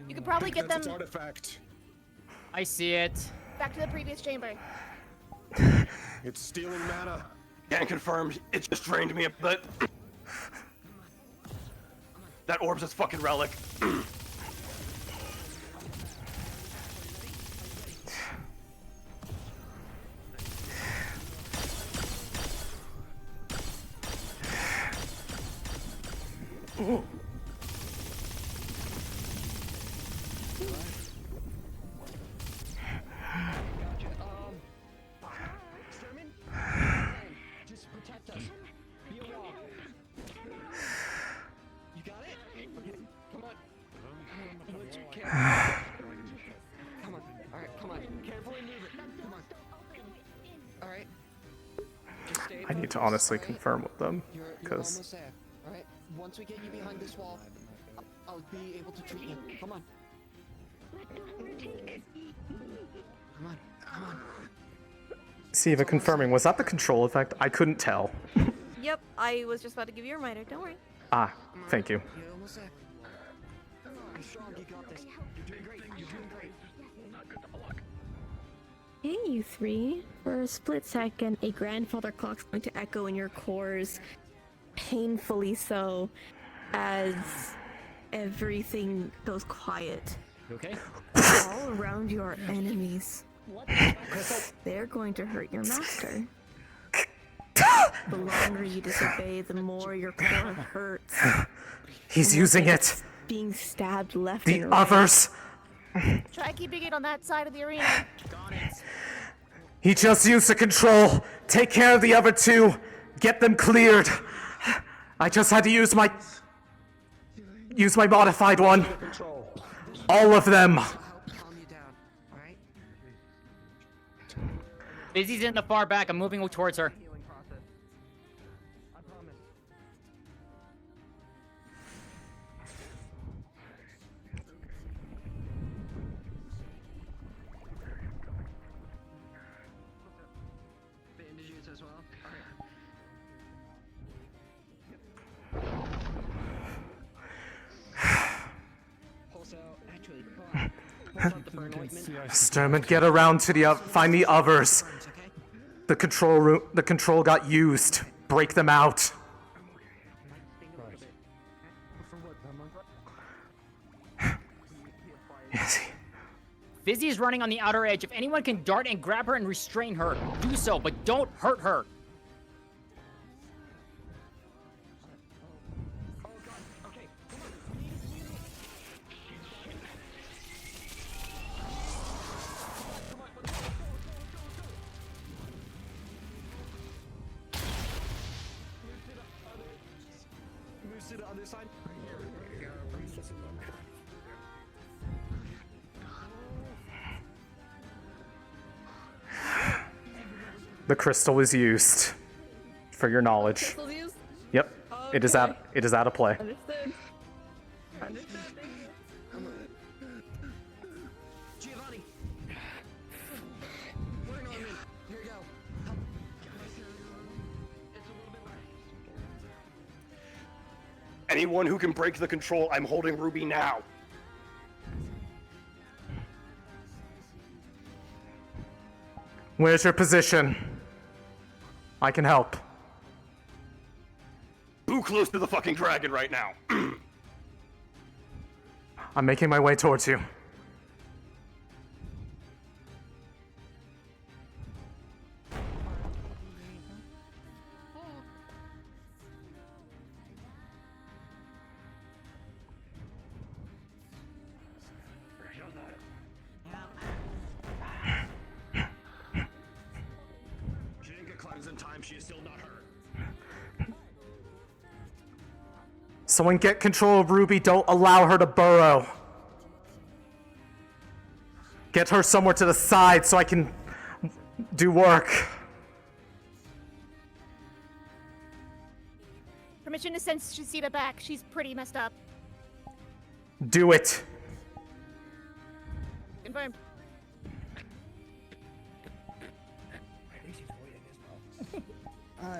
You could probably get them That's its artifact. I see it. back to the previous chamber. It's stealing mana. Can't confirm. It just drained me a bit. That orb's its fucking relic. Ooh. Just protect us. Be a wall. You got it? Come on. Come on. Alright, come on. Carefully move it. Come on. Alright. Just stay I need to focused, honestly alright? confirm with them, You're because almost there. Alright? Once we get you behind this wall, I'll be able to treat you. Come on. Come on. Come on. see if confirming, was that the control effect? I couldn't tell. Yep, I was just about to give you a reminder. Don't worry. Ah, thank you. You're almost there. strong. You got this. You're doing great. You're doing great. Hey, you three. For a split second, a grandfather clock's going to echo in your cores, painfully so, as everything goes quiet. You okay? All around you are enemies. They're going to hurt your master. The longer you disobey, the more your core hurts. He's using it. Being stabbed left The and right. others. Try keeping it on that side of the arena. He just used the control. Take care of the other two. Get them cleared. I just had to use my modified one. All of them. Busy's in the far back. I'm moving towards her. Bandages as well. Pulse out. Actually, pulse out the burn ointment. Sturman, get around to the find the others. The control room. The control got used. Break them out. Yes. Fizzy is running on the outer edge. If anyone can dart and grab her and restrain her, do so, but don't hurt her. Move to the other side. The crystal is used. For your knowledge. Crystal's used? Yep. It is out of play. Understood. Understood. Giovanni. Burn ointment. Here you go. It's a little bit light. Anyone who can break the control, I'm holding Ruby now. Where's your position? I can help. Too close to the fucking dragon right now. I'm making my way towards you. She didn't get cleansed in time. She is still not hurt. Someone get control of Ruby. Don't allow her to burrow. Get her somewhere to the side so I can do work. Permission to send Shasita back. She's pretty messed up. Do it. Confirmed.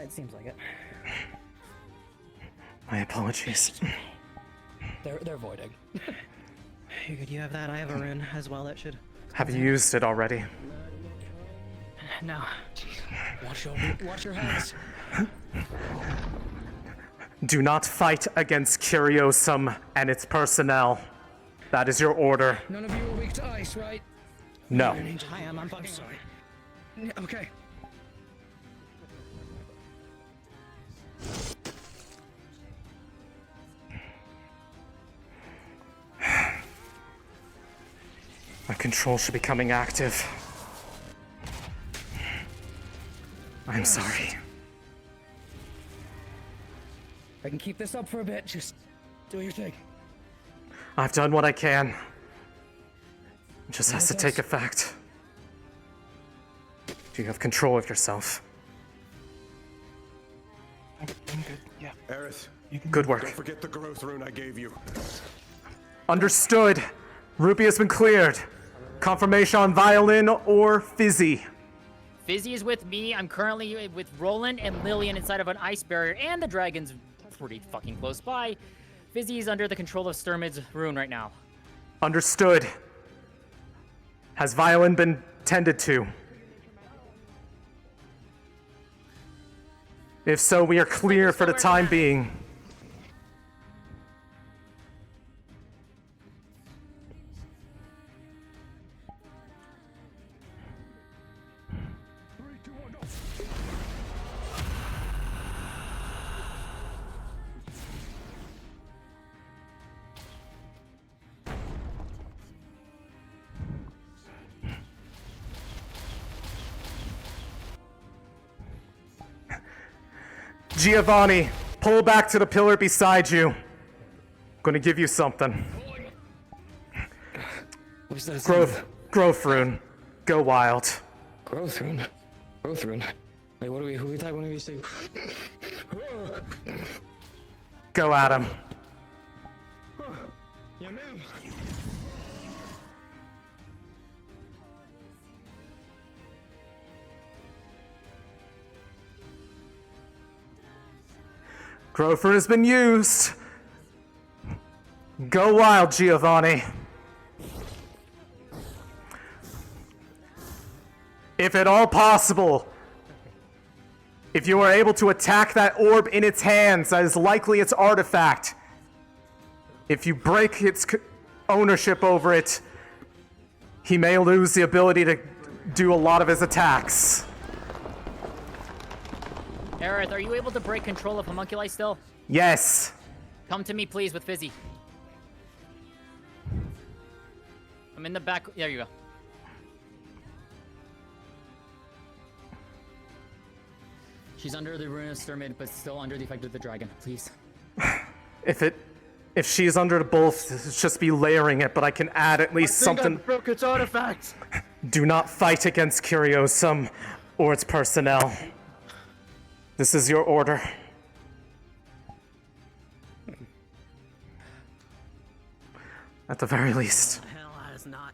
It seems like it. My apologies. They're voiding. You're good. You have that. I have a rune as well. That should. Have you used it already? No. Watch your hands. Do not fight against Curiosum and its personnel. That is your order. None of you are weak to ice, right? No. I am. I'm fucking sorry. Okay. My control should be coming active. I'm sorry. I can keep this up for a bit. Just do your thing. I've done what I can. It just has to take effect. Do you have control of yourself? I'm good, yeah. Aerith, Good work. don't forget the growth rune I gave you. Understood. Ruby has been cleared. Confirmation on Violin or Fizzy. Fizzy is with me. I'm currently with Roland and Lillian inside of an ice barrier, and the dragon's pretty fucking close by. Fizzy is under the control of Sturmid's rune right now. Understood. Has violin been tended to? If so, we are clear for the time being. Giovanni, pull back to the pillar beside you. I'm gonna give you something. What's that? Growth rune. Go wild. Growth rune? Growth rune? Wait, who are we talking? What are we saying? Go at him. Yeah, ma'am. Growth rune has been used. Go wild, Giovanni. If at all possible, if you are able to attack that orb in its hands, that is likely its artifact. If you break its ownership over it, he may lose the ability to do a lot of his attacks. Aerith, are you able to break control of homunculi still? Yes. Come to me, please, with Fizzy. I'm in the back. There you go. She's under the ruinous thermid, but still under the effect of the dragon. Please. If she's under the both, it's just be layering it, but I can add at least something. I broke its artifacts. Do not fight against Curiosum or its personnel. This is your order. At the very least. Hell, that is not.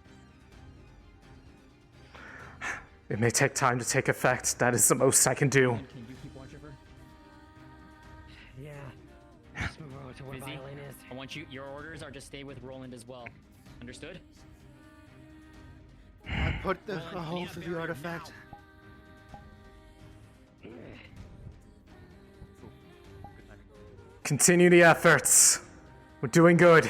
It may take time to take effect. That is the most I can do. Can you keep watch of her? Yeah. Just move over to where Fizzy, violin is. I want you. Your orders are to stay with Roland as well. Understood? I put a hole through the artifact. Continue the efforts. We're doing good.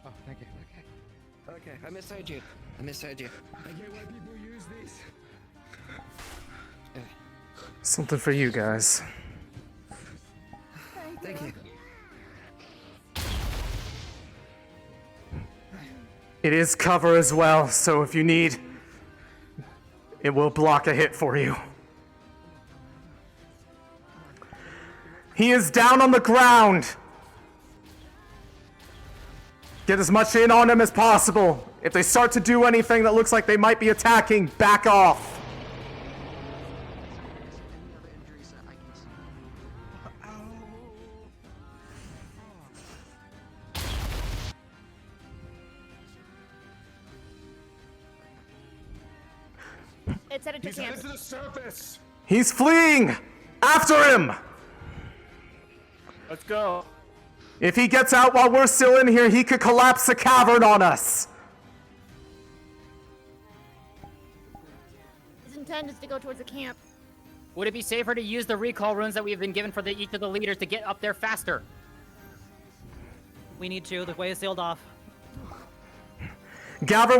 Oh, thank you. Okay, I misheard you. I get why people use this. Something for you guys. Thank you. It is cover as well, so if you need, it will block a hit for you. He is down on the ground. Get as much in on him as possible. If they start to do anything that looks like they might be attacking, back off. It's headed to He's camp. headed to the surface. He's fleeing! After him! Let's go. If he gets out while we're still in here, he could collapse the cavern on us. His intent is to go towards the camp. Would it be safer to use the recall runes that we've been given for each of the leaders to get up there faster? We need to. The way is sealed off. Gather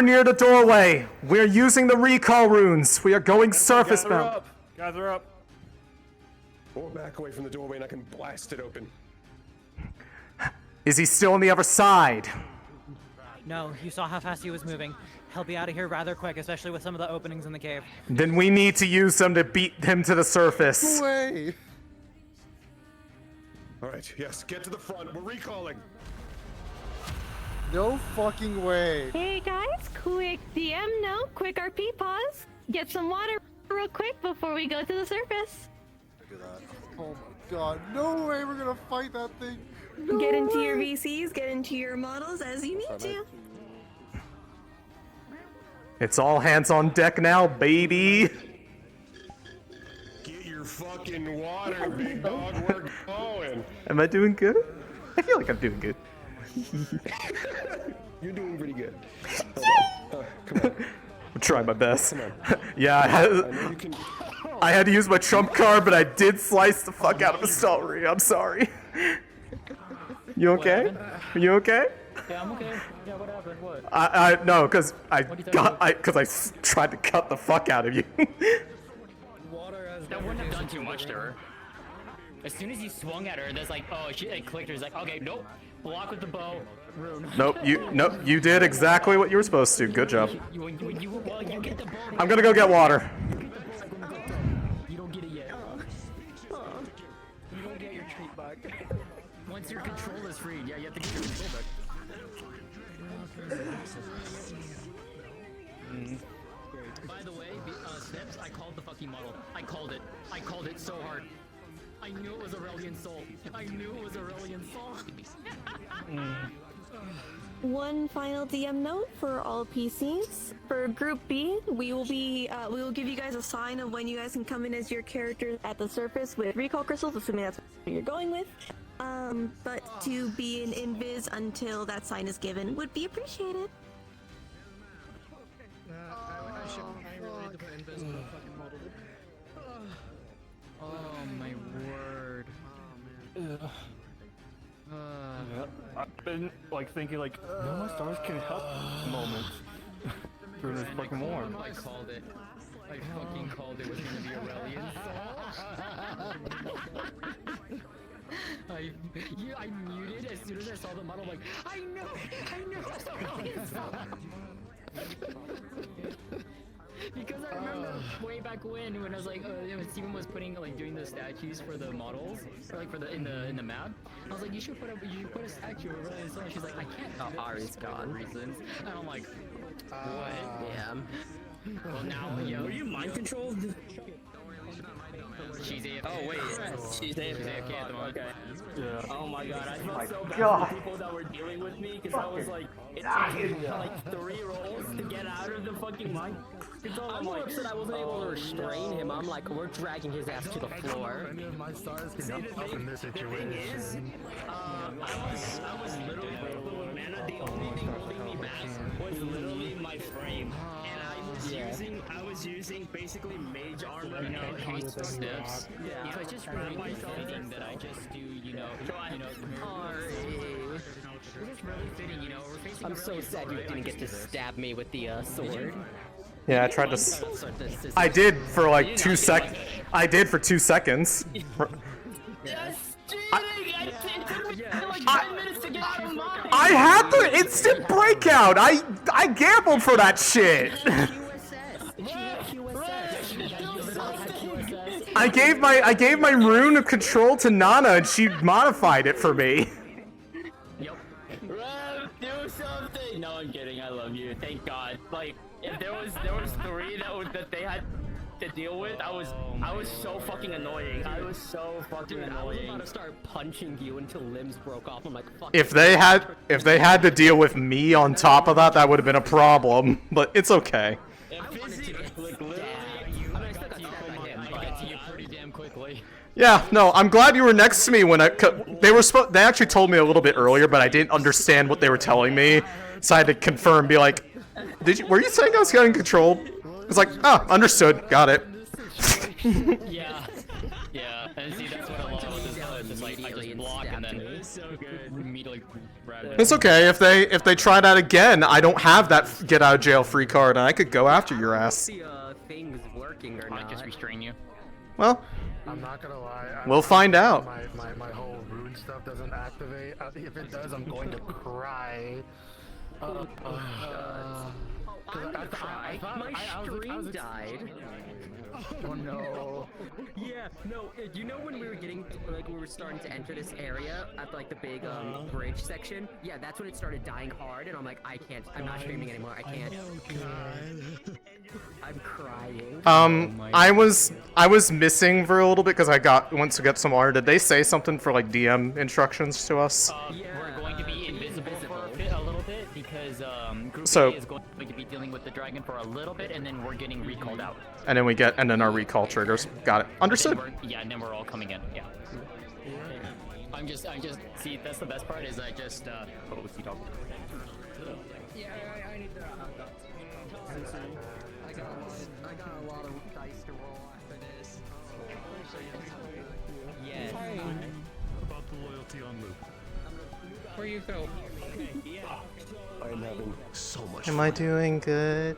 near the doorway. We're using the recall runes. We are going surface bound. Gather up. Or back away from the doorway and I can blast it open. Is he still on the other side? No, you saw how fast he was moving. He'll be out of here rather quick, especially with some of the openings in the cave. Then we need to use them to beat him to the surface. Way. All right, yes, get to the front. We're recalling. No fucking way. Hey guys, quick DM now, quick RP pause. Get some water real quick before we go to the surface. Look at that. Oh my god, no way we're gonna fight that thing. No Get into your way. VCs, get into your models as you need to. It's all hands on deck now, baby. Get your fucking water, big dog. We're going. Am I doing good? I feel like I'm doing good. You're doing pretty good. Come on. I'm trying my best. Come on. Yeah, I had to use my trump card, but I did slice the fuck out of a celery. I'm sorry. You okay? You okay? Yeah, I'm okay. Yeah, what happened? What? No, because I tried to cut the fuck out of you. That wouldn't have done too much to her. As soon as you swung at her, there's like, oh, it clicked her. It's like, okay, nope. Block with the bow. Rune. Nope, you did exactly what you were supposed to. Good job. You get the bow. I'm gonna go get water. You don't get it yet. You don't get your treat back. Once your control is freed, yeah, you have to get your control back. By the way, Snips, I called the fucking model. I called it. I called it so hard. I knew it was Aurelian Soul. I knew it was Aurelian Soul. One final DM note for all PCs. For Group B, we will give you guys a sign of when you guys can come in as your characters at the surface with recall crystals, assuming that's what you're going with. But to be an invis until that sign is given would be appreciated. Oh my word. I've been like thinking like, no, my stars can help moments during this fucking war. I called it. I fucking called it was gonna be Aurelian. I muted as soon as I saw the model. Like, I knew it was Aurelian. Because I remember way back when I was like, Steven was putting like doing the statues for the models, or like for the in the map. I was like, you should put a statue of Aurelian Soul. She's like, I can't. Oh, Ari's gone. Reasons. And I'm like, what? Yeah. Well now, yo. Were you mind controlled? She's AFK. Oh wait, she's AFK at the moment. Okay. Yeah. Oh my god, I felt so bad God. for the people that were dealing with me because I was like, it took me like 3 rolls to get out of the fucking mind control. I'm more upset I wasn't able to restrain him. I'm like, we're dragging his ass to the floor. My stars can help in this situation. I was literally mana. The only thing holding me back was literally my frame, and I was using basically mage armor. You know, and haste steps. Yeah. So it's just really fitting that I just do, It's just really fitting, we're facing I'm so sad you didn't get to stab me with the sword. Yeah, I tried to. I did for like 2 seconds. I did for 2 seconds. Yes, cheating! It took me like 10 minutes to get out of mine! I had the instant breakout. I gambled for that shit. I gave my rune of control to Nana and she modified it for me. Yep. Do something! No, I'm kidding. I love you. Thank God. Like, if there was 3 that they had to deal with, I was so fucking annoying. I was so fucking annoying. I was about to start punching you until limbs broke off. I'm like, fuck. If they had to deal with me on top of that, that would have been a problem. But it's okay. Yeah, no, I'm glad you were next to me when they actually told me a little bit earlier, but I didn't understand what they were telling me, so I had to confirm, be like, were you saying I was getting control? It's like, oh, understood, got it. Yeah, and see, that's what I love with this card, just like, I just block and then immediately grab it. It's okay, if they try that again, I don't have that get out of jail free card, and I could go after your ass. Things working or not. I just restrain you. Well, I'm not gonna lie. We'll find out. My whole rune stuff doesn't activate. If it does, I'm going to cry. I'm gonna cry. My stream died. Oh no. Yeah, no, you know when we were getting, like, we were starting to enter this area at, like, the big, bridge section? Yeah, that's when it started dying hard, and I'm like, I can't, I'm not streaming anymore, I can't. I'm crying. I was missing for a little bit because went to get some water. Did they say something for, like, DM instructions to us? We're going to be invisible for a little bit, because, Group So- A is going to be dealing with the dragon for a little bit, and then we're getting recalled out. And then our recall triggers. Got it. Understood. And then we're all coming in, yeah. I'm just, see, that's the best part is I just, what was he talking about? Yeah, I need to. I got a lot of dice to roll after this. Yes. About the loyalty on loop. Where you go? I am having so much Am I doing good?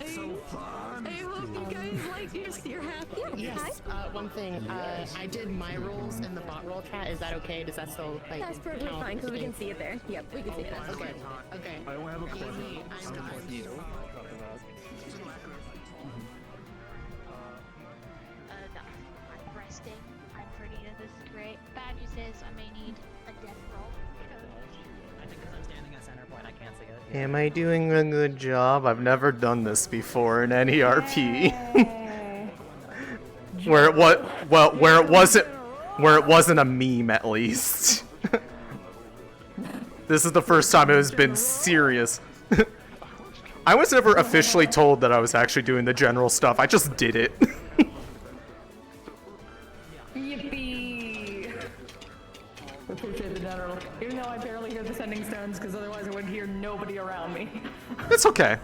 So fun. I hope you guys like you're happy. Yes. One thing. I did my rolls in the bot roll chat. Is that okay? Does that still like? That's perfectly fine because we can see it there. Yep, we can see it. Okay. Okay. I don't have a question. I'm not. No. I'm resting. I'm pretty good. This is great. Bad news is I may need a death roll. I think because I'm standing at center point, I can't see it. Am I doing a good job? I've never done this before in any RP. where it wasn't a meme at least. This is the first time it has been serious. I was never officially told that I was actually doing the general stuff. I just did it. Yippee! Appreciate the general. Even though I barely hear the sending stones, because otherwise I would hear nobody around me. It's okay.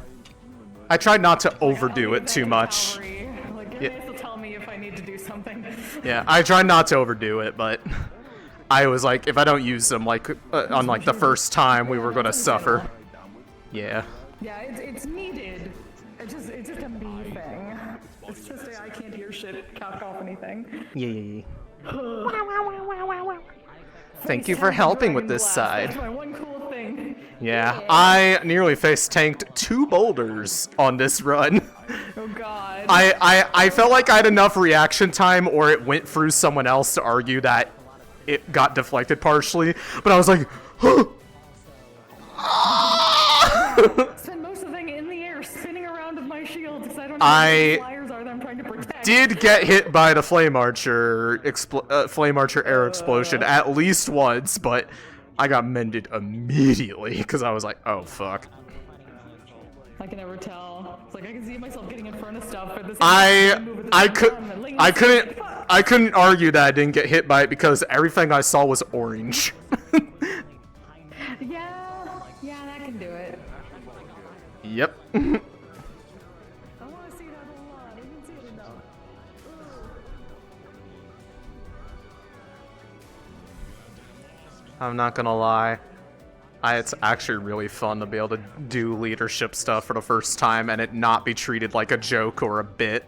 I tried not to overdo it too much. Like, you guys will tell me if I need to do something. Yeah, I tried not to overdo it, but I was like, if I don't use them, like, on, like, the first time, we were gonna suffer. Yeah. Yeah, it's needed. It's just a me thing. It's just I can't hear shit, cacophony thing. Yeah. Thank you for helping with this side. That's my one cool thing. Yeah, I nearly face tanked 2 boulders on this run. Oh god. I felt like I had enough reaction time, or it went through someone else to argue that it got deflected partially, but I was like, Spend most of the thing in the air, spinning around with my shield, because I don't know where the flyers are that I'm trying to protect. Did get hit by the Flame Archer air explosion at least once, but I got mended immediately because I was like, oh fuck. I can never tell. It's like I can see myself getting in front of stuff, but this I couldn't argue that I didn't get hit by it because everything I saw was orange. Yeah, that can do it. Yep. I want to see that a lot. I didn't see it enough. I'm not gonna lie. It's actually really fun to be able to do leadership stuff for the first time and it not be treated like a joke or a bit.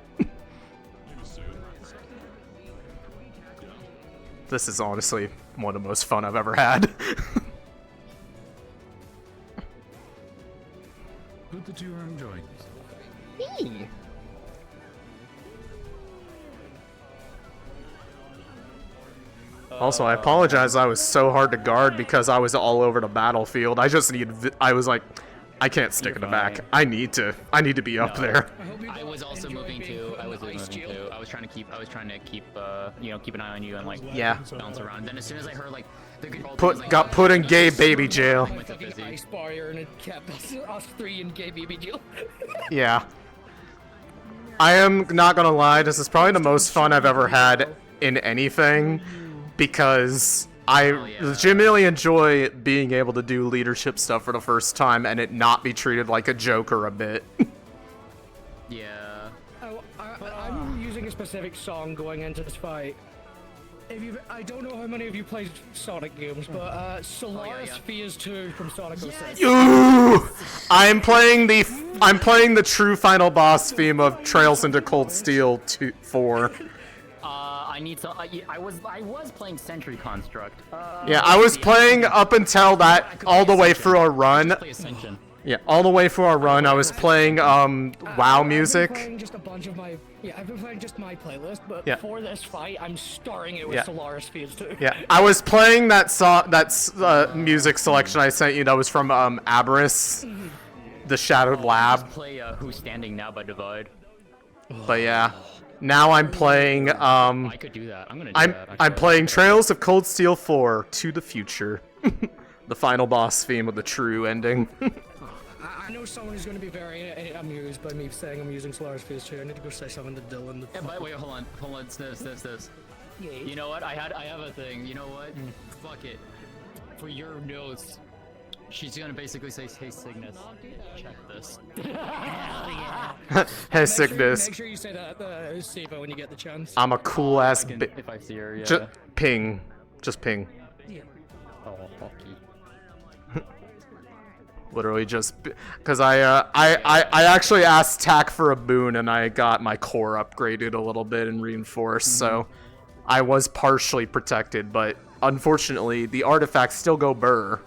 This is honestly one of the most fun I've ever had. Good that you are enjoying Me. Also, I apologize I was so hard to guard because I was all over the battlefield. I was like, I can't stick in the back. I need to be up there. I was also moving too. I was trying to keep, you know, keep an eye on you and like bounce around. Then as soon as I heard like Got put in gay baby jail. Ice barrier and it kept us 3 in gay baby jail. Yeah. I am not gonna lie, this is probably the most fun I've ever had in anything, because I legitimately enjoy being able to do leadership stuff for the first time and it not be treated like a joke or a bit. Yeah. Oh, I'm using a specific song going into this fight. I don't know how many of you played Sonic games, but Solaris Fears 2 from Sonic 06. Ooh! I'm playing the true final boss theme of Trails into Cold Steel 4. I need to. I was playing Sentry Construct. Yeah, I was playing up until that all the way through a run. Yeah, all the way for our run, I was playing WoW I've music. been playing just a bunch of my I've been playing just my playlist, but Yeah. for this fight, I'm starring it with Yeah. Solaris Fields too. Yeah, I was playing that song, music selection I sent you. That was from Aberys, the Shadowed Lab. Play Who's Standing Now by Divide. But yeah, now I'm playing. I could do that. I'm gonna do that. I'm playing Trails of Cold Steel 4 to the Future, the final boss theme with the true ending. I know someone is going to be very amused by me saying I'm using Solaris Fields too. I need to go say something to Dylan. Yeah, but wait, hold on, sniff. Yeah. You know what? I have a thing. You know what? Fuck it. For your notes, she's gonna basically say, "Hey Cygnus, check this." Hey Cygnus, Make sure you say that, Siva, when you get the chance. I'm a cool ass if I see her, yeah. Just ping. Yeah. Oh, fuck you. Literally just because I actually asked Tack for a boon and I got my core upgraded a little bit and reinforced, so I was partially protected, but unfortunately the artifacts still go burr.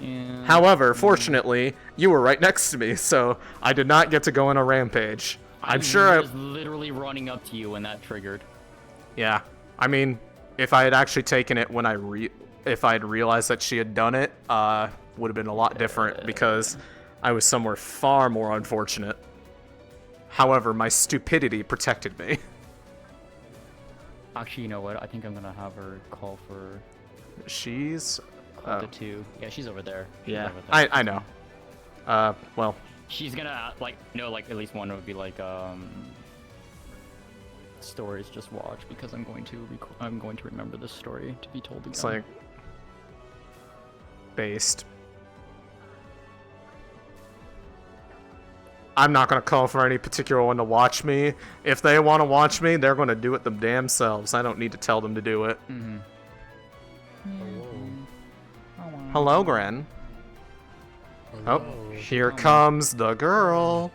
Yeah. However, fortunately, you were right next to me, so I did not get to go on a rampage. I'm sure I was literally running up to you when that triggered. Yeah, I mean, if I had actually taken it when if I had realized that she had done it, would have been a lot different because I was somewhere far more unfortunate. However, my stupidity protected me. Actually, you know what? I think I'm gonna have her call for. She's. Call the 2. Yeah, she's over there. She's Yeah, over there. I know. Well. She's gonna like at least one would be like stories just watch because I'm going to remember this story to be told again. It's like based. I'm not gonna call for any particular one to watch me. If they want to watch me, they're gonna do it them damn selves. I don't need to tell them to do it. Hello, Gren. Oh, here comes the girl.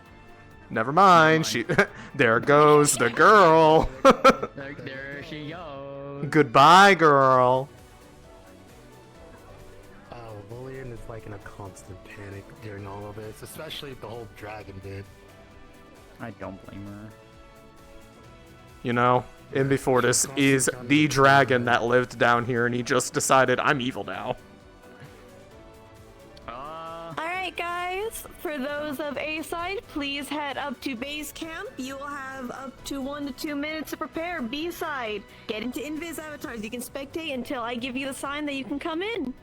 Never mind. She. There goes the girl. there she goes. Goodbye, girl. Lillian is like in a constant panic during all of this, especially if the whole dragon bit. I don't blame her. You know, in before this is the dragon that lived down here, and he just decided I'm evil now. Alright guys, for those of A side, please head up to base camp. You will have up to 1 to 2 minutes to prepare. B side, get into invis avatars. You can spectate until I give you the sign that you can come in.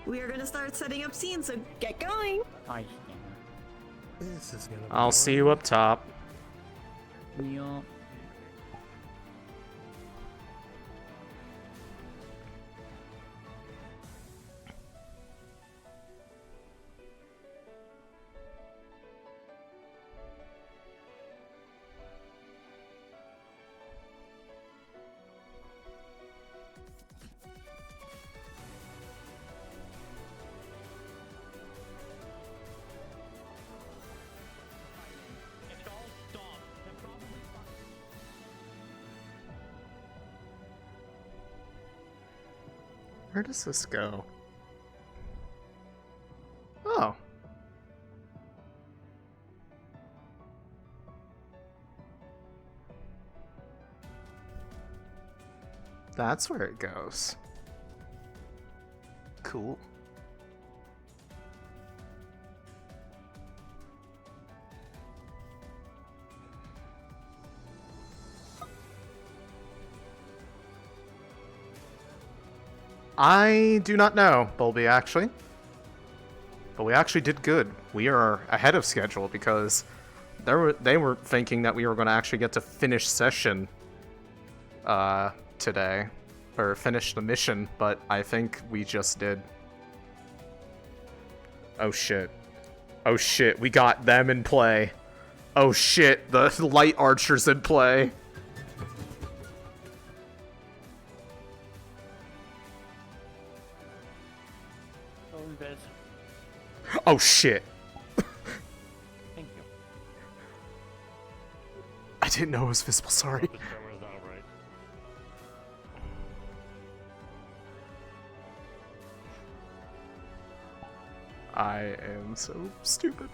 We are gonna start setting up scenes, so get going. This is gonna be I'll see you up top. Yeah. Where does this go? Oh. That's where it goes. Cool. I do not know, Bulby, actually. But we actually did good. We are ahead of schedule because they were thinking that we were going to actually get to finish session today. Or finish the mission, but I think we just did. Oh shit. Oh shit, we got them in play. Oh shit, the light archers in play. Oh shit. Thank you. I didn't know it was visible, sorry. I am so stupid.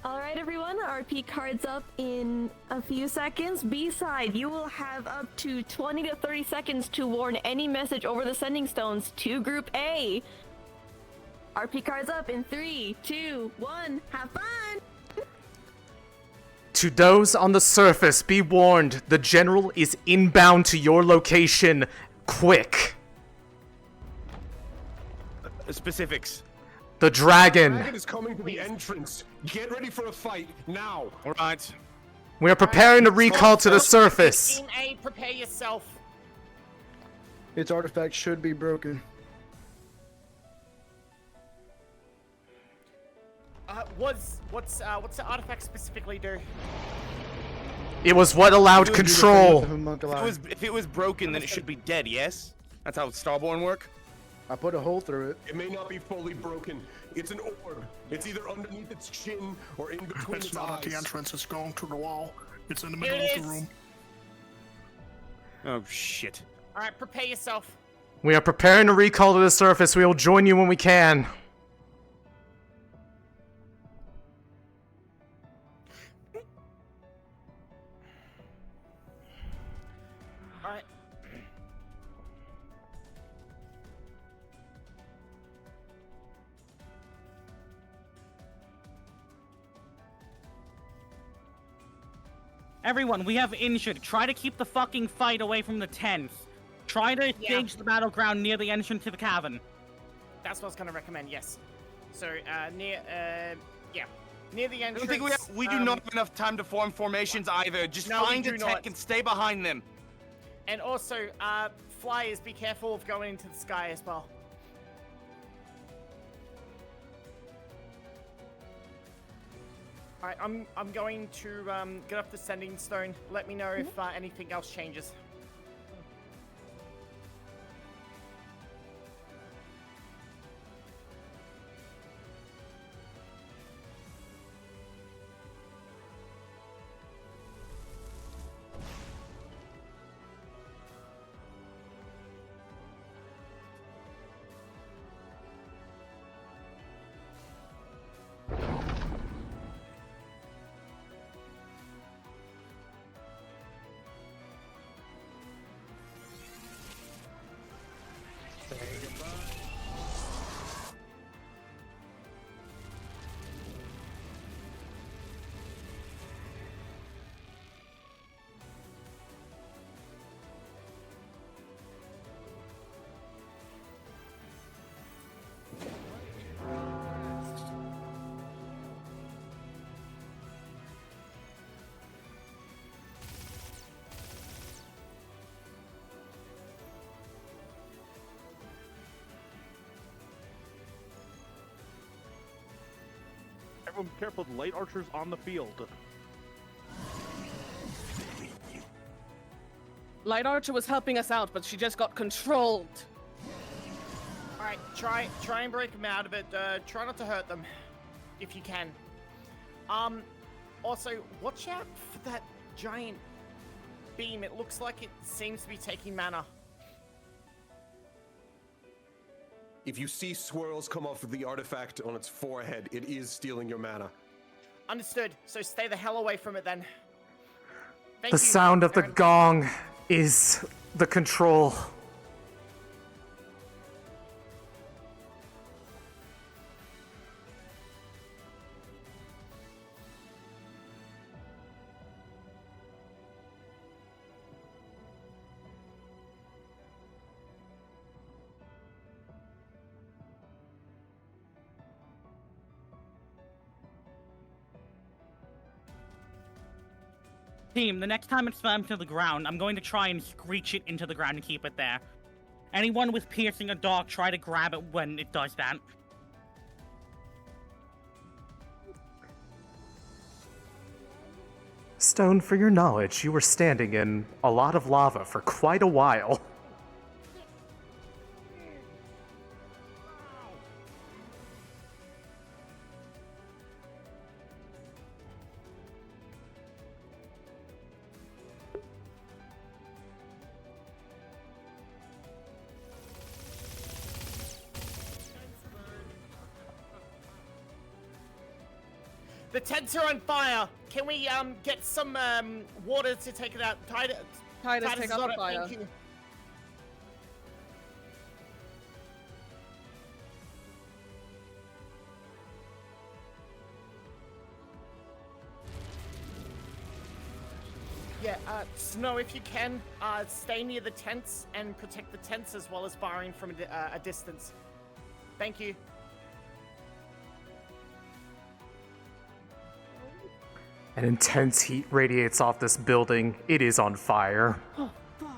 Alright everyone, RP cards up in a few seconds. B-side, you will have up to 20 to 30 seconds to warn any message over the sending stones to Group A. RP cards up in 3, 2, 1, have fun! To those on the surface, be warned, the general is inbound to your location. Quick. Specifics. The dragon. The dragon is coming to the entrance. Get ready for a fight now. All right. We are preparing to recall to the surface. Team A, prepare yourself. Its artifact should be broken. What's the artifact specifically do? It was what allowed control. If it was broken, then it should be dead, yes? That's how Starborn work? I put a hole through it. It may not be fully broken. It's an orb. It's either underneath its chin or in between its It's not eyes. at the entrance, it's going to the wall. It's in the Here middle it of the is. room. Oh, shit. Alright, prepare yourself. We are preparing to recall to the surface. We will join you when we can. Alright. Everyone, we have injured. Try to keep the fucking fight away from the tents. Try to stage the battleground near the entrance to the cavern. That's what I was gonna recommend, yes. So, near the I entrance. don't think we do not have enough time to form formations either. Just No, we find do a not. tech and stay behind them. And also, flyers, be careful of going into the sky as well. Alright, I'm going to get up the sending stone. Let me know if anything else changes. Everyone be careful, the light archers on the field. Light Archer was helping us out, but she just got controlled. Alright, try and break them out of it. Try not to hurt them, if you can. Also, watch out for that giant beam. It looks like it seems to be taking mana. If you see swirls come off of the artifact on its forehead, it is stealing your mana. Understood. So stay the hell away from it then. Thank The you, sound of the Aaron. gong is the control. Team, the next time it slams to the ground, I'm going to try and screech it into the ground and keep it there. Anyone with piercing or dark, try to grab it when it does that. Stone, for your knowledge, you were standing in a lot of lava for quite a while. The tents are on fire. Can we get some water to take it out? Titus, take out the fire. Thank you. Yeah, Snow, if you can, stay near the tents and protect the tents as well as firing from a distance. Thank you. An intense heat radiates off this building. It is on fire. Oh, fuck.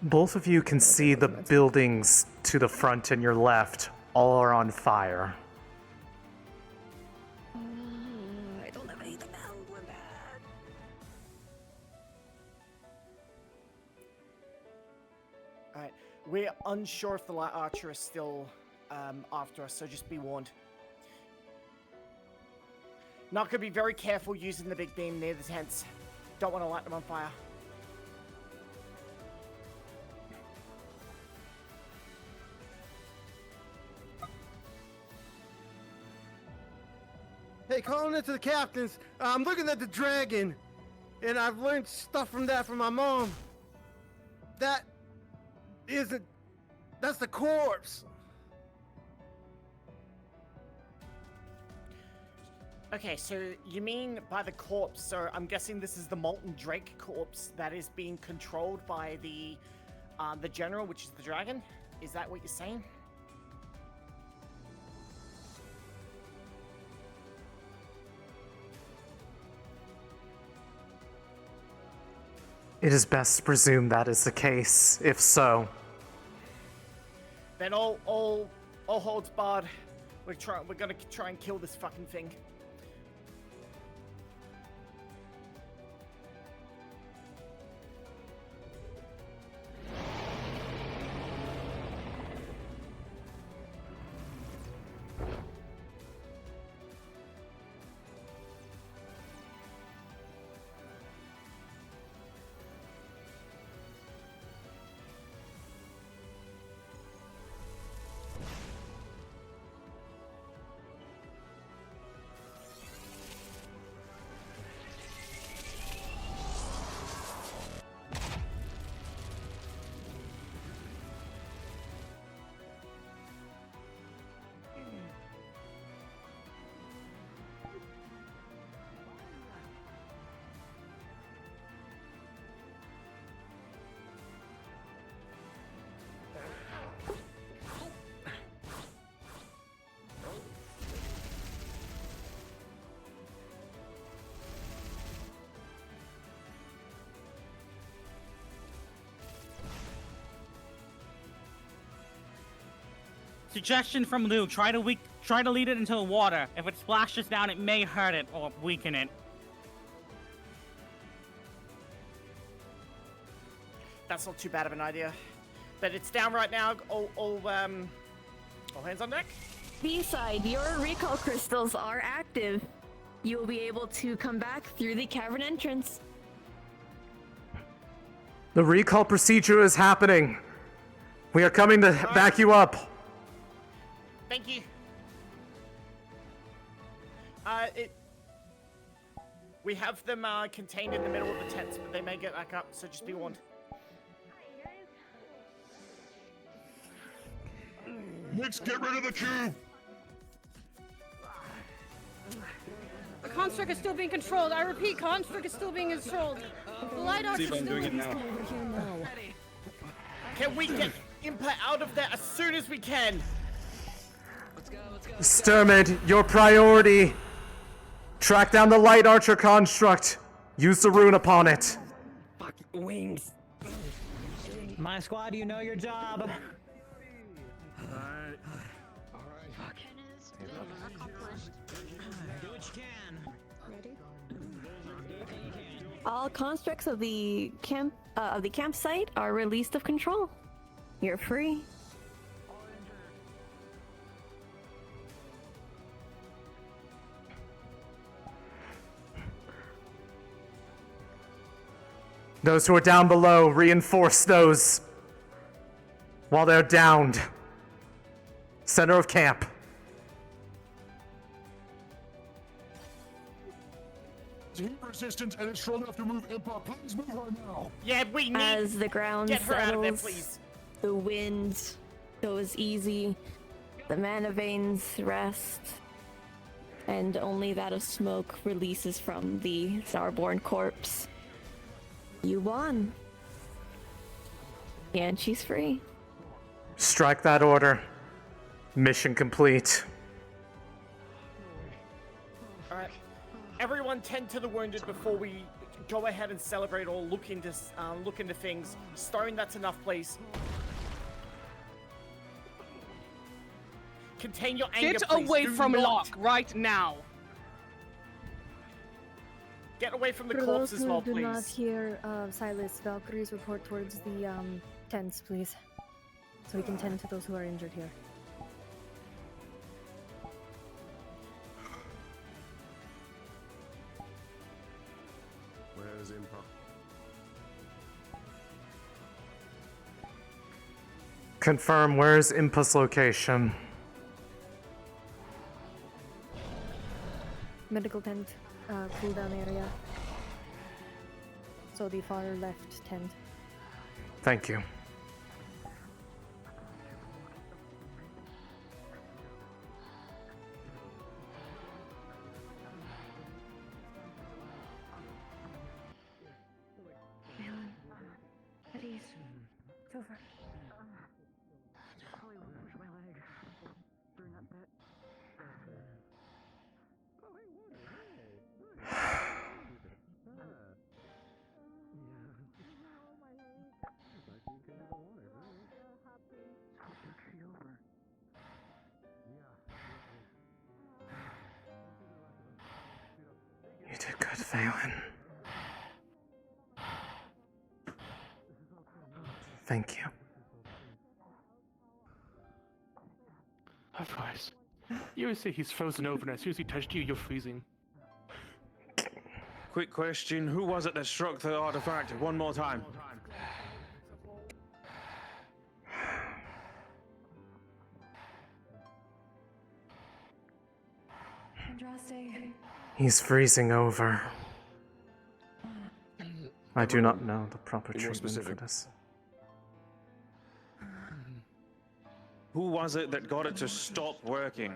Both of you can see the buildings to the front and your left all are on fire. I don't have anything to help with that. Alright, we're unsure if the light archer is still after us, so just be warned. Not gonna be very careful using the big beam near the tents. Don't want to light them on fire. Hey, calling it to the captains. I'm looking at the dragon, and I've learned stuff from that from my mom. That isn't... That's the corpse. Okay, so you mean by the corpse, so I'm guessing this is the Molten Drake corpse that is being controlled by the general, which is the dragon? Is that what you're saying? It is best to presume that is the case. If so, Then all holds barred. We're gonna try and kill this fucking thing. Suggestion from Lou, try to lead it into the water. If it splashes down, it may hurt it or weaken it. That's not too bad of an idea. But it's down right now. All hands on deck. B-side, your recall crystals are active. You will be able to come back through the cavern entrance. the recall procedure is happening. We are coming to back you up. Thank you. We have them contained in the middle of the tents, but they may get back up, so just be warned. Nix, get rid of the cube! The construct is still being controlled. I repeat, construct is still being controlled. The light arch is still being controlled. Can we get Impa out of there as soon as we can? Sturmid, your priority. Track down the light archer construct. Use the rune upon it. Fucking wings. My squad, you know your job. Do what you can. All constructs of the campsite are released of control. You're free. Those who are down below, reinforce those while they're downed. Center of camp. It's heat resistant and it's strong enough to move Impa. Please move her now. Yeah, we need. As the ground Get her out of there, settles, please. the wind goes easy, the mana veins rest, and only that of smoke releases from the Sourborn corpse. You won. And she's free. Strike that order. Mission complete. Alright. Everyone tend to the wounded before we go ahead and celebrate or look into things. Stone, that's enough, please. Contain your anger, Get please. away Do from not- Locke right now. Get away from the For corpse those as who well, do please. not hear Silas, Valkyries report towards the tents, please. So we can tend to those who are injured here. Where's Impa? Confirm, where's Impa's location? Medical tent, cooldown area. So the far left tent. Thank you. Malin, at ease. It's over. You did good, Valen. Thank you. Of course. You always say he's frozen over, and as soon as he touched you, you're freezing. Quick question, who was it that struck the artifact? One more time. Andraste. He's freezing over. I do not know the proper Be more treatment for specific. this. Who was it that got it to stop working?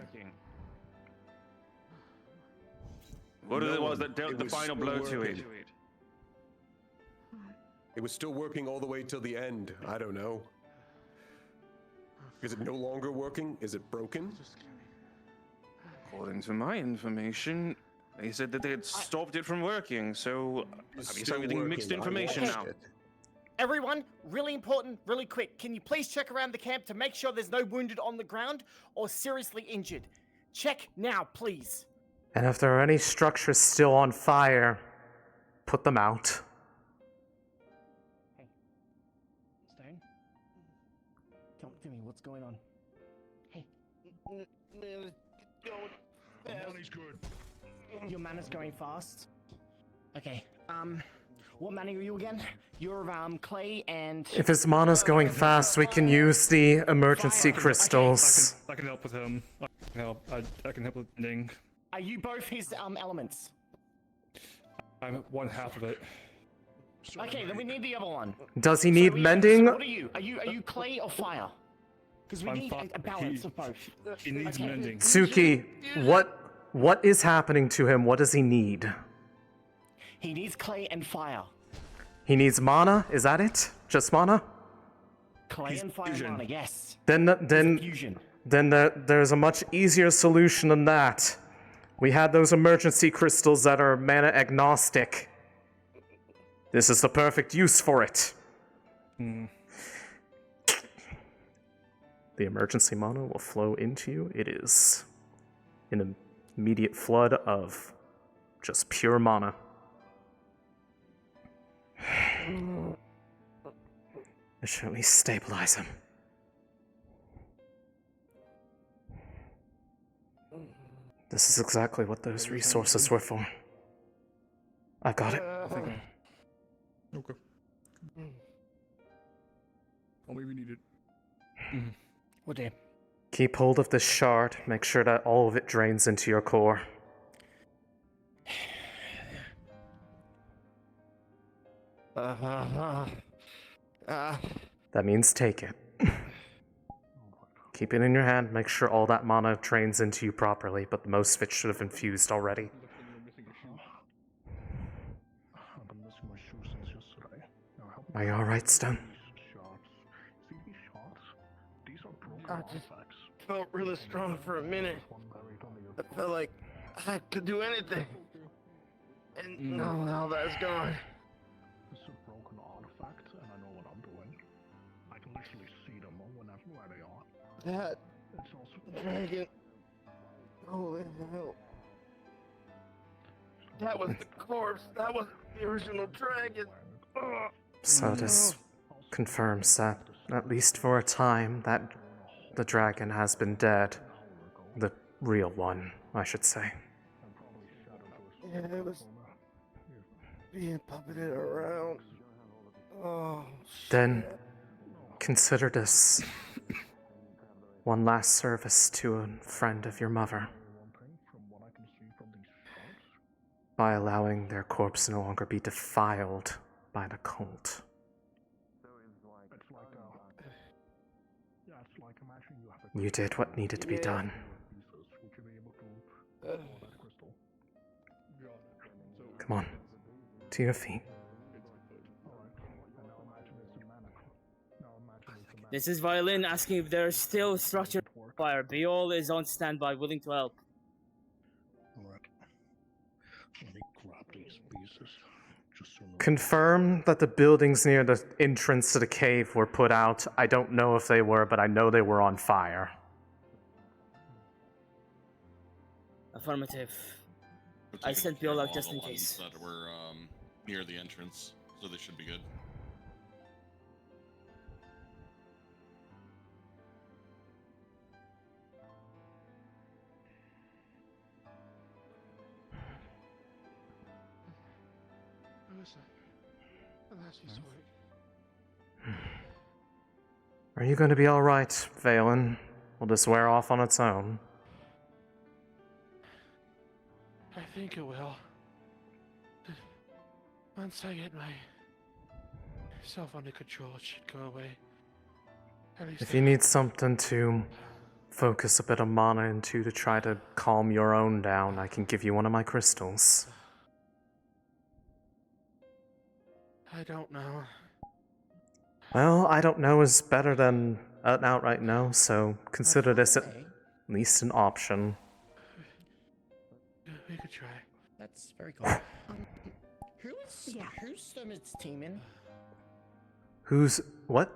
What No it was one. that dealt It the was final still blow to it? working. It was still working all the way till the end. I don't know. Is it no longer working? Is it broken? According to my information, they said that they had stopped it from working, so I guess still I'm getting mixed working. I information watched now. it. Everyone, really important, really quick. Can you please check around the camp to make sure there's no wounded on the ground or seriously injured? Check now, please. And if there are any structures still on fire, put them out. Stone? Talk to me, what's going on? Hey. Money's good. Your mana's going fast. Okay, what mana are you again? You're, Clay and... If his mana's going fast, we can use the emergency crystals. I can help with him. I can help. I can help with Ning. Are you both his, elements? I'm one half of it. Okay, then we need the other one. Does he need mending? What are you? Are you clay or fire? Because we I'm need fi- a balance of both. He needs mending. Suki, what is happening to him? What does he need? He needs clay and fire. He needs mana? Is that it? Just mana? Clay and fire mana, yes. Then there's a much easier solution than that. We had those emergency crystals that are mana agnostic. This is the perfect use for it. The emergency mana will flow into you. It is an immediate flood of just pure mana. It should at least stabilize him. This is exactly what those resources were for. I got it. Okay. I'll maybe need it. What do? Keep hold of this shard. Make sure that all of it drains into your core. That means take it. Keep it in your hand. Make sure all that mana drains into you properly, but most of it should have infused already. Are you alright, Stone? I just felt really strong for a minute. I felt like I could do anything. And now that's gone. It's a broken artifact, and I know what I'm doing. I can literally see them whenever where they are. That It's also dragon. Holy hell. That was the corpse. That was the original dragon. Ugh. So this confirms that, at least for a time, that the dragon has been dead. The real one, I should say. Yeah, it was being puppeted around. Oh, Then, consider this one last service to a friend of your mother. By allowing their corpse no longer be defiled by the cult. You did what needed to be done. Come on, to your feet. This is Violin asking if there's still structured fire. Biol is on standby, willing to help. Confirm that the buildings near the entrance to the cave were put out. I don't know if they were, but I know they were on fire. Affirmative. I sent Biol out just in case. That were near the entrance, so they should be good. Are you going to be alright, Valen? Will this wear off on its own? I think it will. Once I get myself under control, it should go away. At least If you need something to focus a bit of mana into to try to calm your own down, I can give you one of my crystals. I don't know. Well, I don't know is better than an outright no, so consider this at least an option. We could try. That's very cool. Who's Sturmid's team in? Who's... what?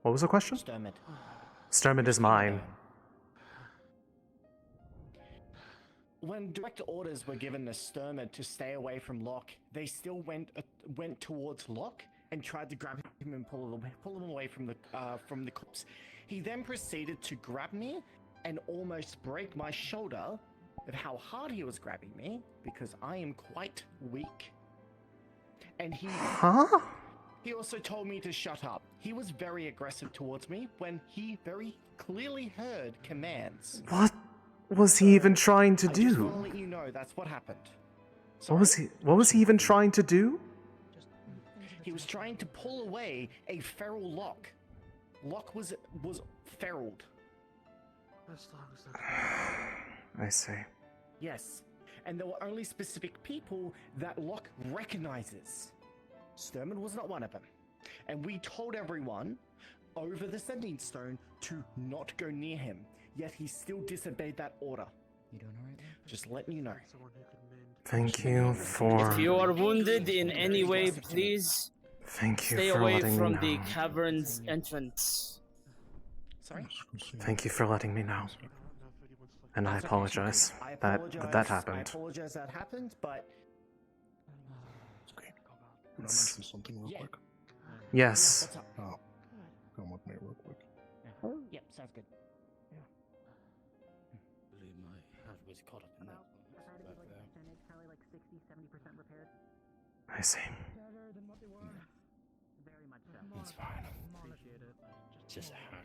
What was the question? Sturmid. Sturmid is mine. When direct orders were given to Sturmid to stay away from Locke, they still went towards Locke and tried to grab him and pull him away from the corpse. He then proceeded to grab me and almost break my shoulder of how hard he was grabbing me because I am quite weak. And he He also told me to shut up. He was very aggressive towards me when he very clearly heard commands. What was he even trying to I just do? want to let you know that's what happened. What was he even trying to do? He was trying to pull away a feral lock. Lock was feraled. I see. Yes, and there were only specific people that Locke recognizes. Sturman was not one of them. And we told everyone over the Sending Stone to not go near him, yet he still disobeyed that order. You doing alright? Just letting you know. Thank you for. If you are wounded in any way, please Thank you stay for away letting from me the know. cavern's entrance. Sorry? Thank you for letting me know. And I That's okay, apologize I that apologize. I happened. apologize that happened, but Can I mention something real quick? Yes. what's up? Oh, come with me real quick. Yep, sounds good. I see. It's fine. It's just a hat.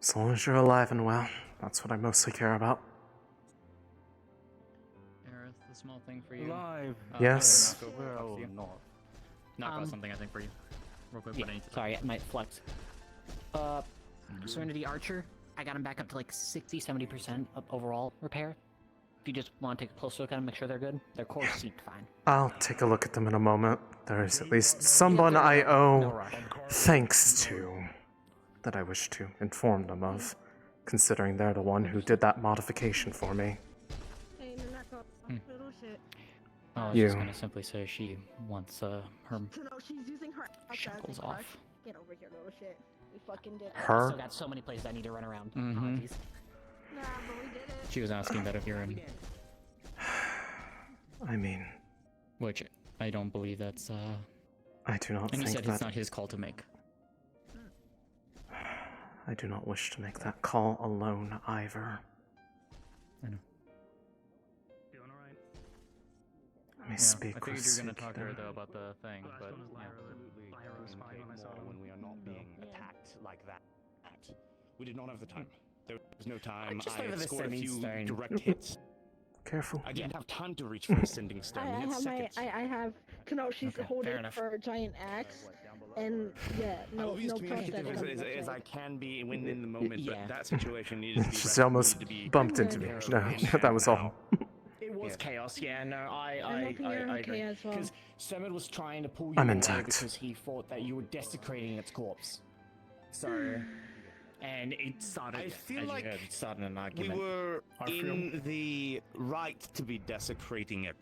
As long as you're alive and well, that's what I mostly care about. Aerith, the small thing for you. Live. Yes. Knock out something I think for you. Real quick, Yeah, but I need to. sorry, it might flex. Serenity Archer, I got him back up to like 60-70% of overall repair. If you just want to take a close look at them, make sure they're good. Their core seemed fine. I'll take a look at them in a moment. There's at least someone I owe thanks to that I wish to inform them of, considering they're the one who did that modification for me. I was You. just gonna simply say she wants her she's using her shackles off. Get over here, little shit. We fucking did it. Her? Still got so many places I need to run around. Mhm. Apologies. Nah, but we did it. She was asking that if you're in, I mean, which I don't believe that's. I do not And he think said it's that. not his call to make. I do not wish to make that call alone either. I know. Let me Yeah, speak I with figured you're gonna Suki talk to her then. though about the thing, but yeah. When we are not being attacked like that. We did not have the time. There was no time. Just I over the scored a Sending few Stone. direct hits. Careful. I didn't have time to reach for a Sending Stone. We had seconds. I have to know she's fair holding enough. her giant axe, and yeah, I no, will be as no communicative prosthetic. as I can be when in the moment, but that situation needed to be. She almost bumped into me. No, that was all. It was chaos, yeah, no, I'm I hoping you're okay agree. as well. Because Semed was trying to pull you I'm away intact. because he thought that you were desecrating its corpse. So, and it started, I feel as like you heard, it started an We argument. were in the right to be desecrating a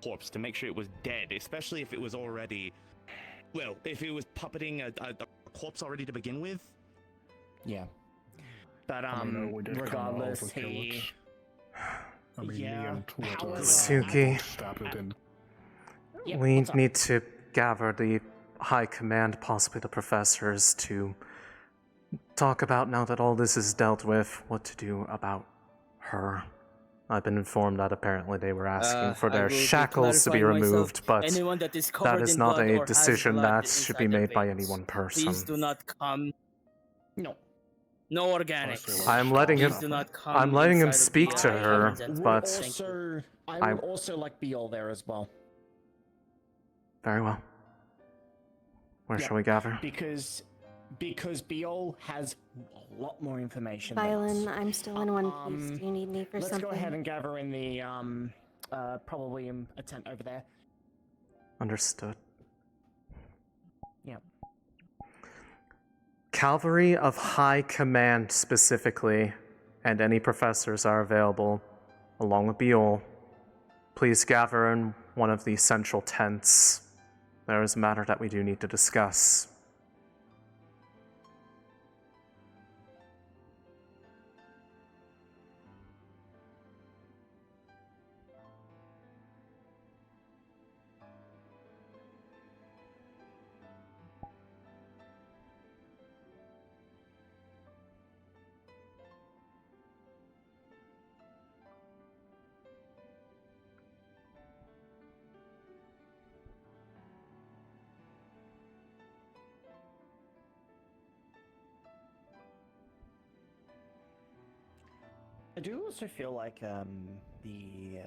corpse to make sure it was dead, especially if it was already, well, if it was puppeting a corpse already to begin with. Yeah. But, I mean, we did kinda regardless, overkill he... it. I mean, Yeah, me and two other Suki. stabbed it in. We need to gather the high command, possibly the professors, to talk about, now that all this is dealt with, what to do about her. I've been informed that apparently they were asking for I their will be shackles to be clarifying myself. removed, but Anyone that is that covered is in not blood a or has decision blood that should be inside their made by veins, any one person. Please do not come. No. No organics. I'm letting him. Please do not come I'm letting him inside of speak the, to her, caverns. but I would also like Beal there as well. very well. Where Yeah, shall we gather? Because Beal has a lot more information. than Violen, us. I'm still in one piece. Do you need me for Let's something? go ahead and gather in the probably a tent over there. Understood. Yeah. Cavalry of High Command specifically, and any professors are available, along with Beol. Please gather in one of the central tents. There is a matter that we do need to discuss. I do also feel like the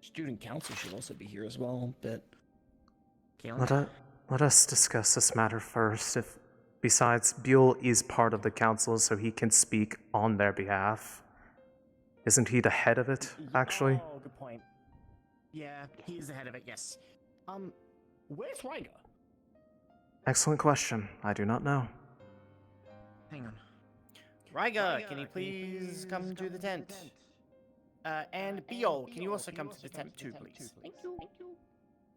student council should also be here as well, but Let us discuss this matter first. If besides, Buell is part of the council, so he can speak on their behalf. Isn't he the head of it, actually? Oh, good point. Yeah, he is the head of it. Yes. Where's Ryga? Excellent question. I do not know. Hang on. Ryga, can you please come to the tent? And Biol, can you also come to the tent too, please? Thank you.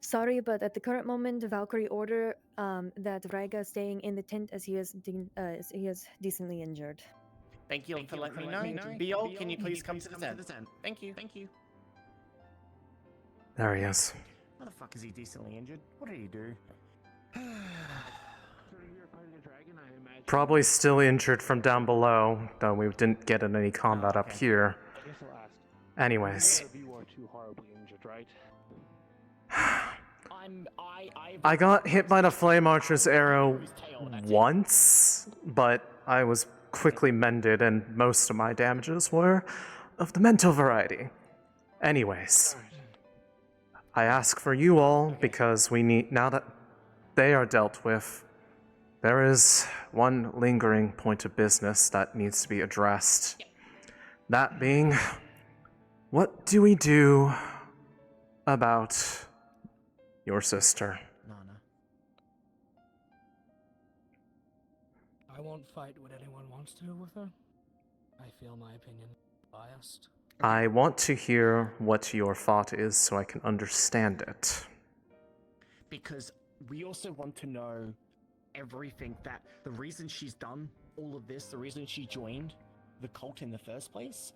Sorry, but at the current moment, Valkyrie order that Raiga staying in the tent as he is decently injured. Thank you for letting me know. Biol, can you please come to the tent? Thank you. Thank you. There he is. How the fuck is he decently injured? What did he do? Probably still injured from down below, though we didn't get in any combat up here. Anyways. You are too horribly injured, right? I got hit by the Flame Archer's arrow once, but I was quickly mended, and most of my damages were of the mental variety. Anyways, I ask for you all because we need, now that they are dealt with, there is one lingering point of business that needs to be addressed. That being, what do we do about your sister? I won't fight what anyone wants to do with her. I feel my opinion biased. I want to hear what your thought is so I can understand it. Because we also want to know everything that the reason she's done all of this, the reason she joined the cult in the first place.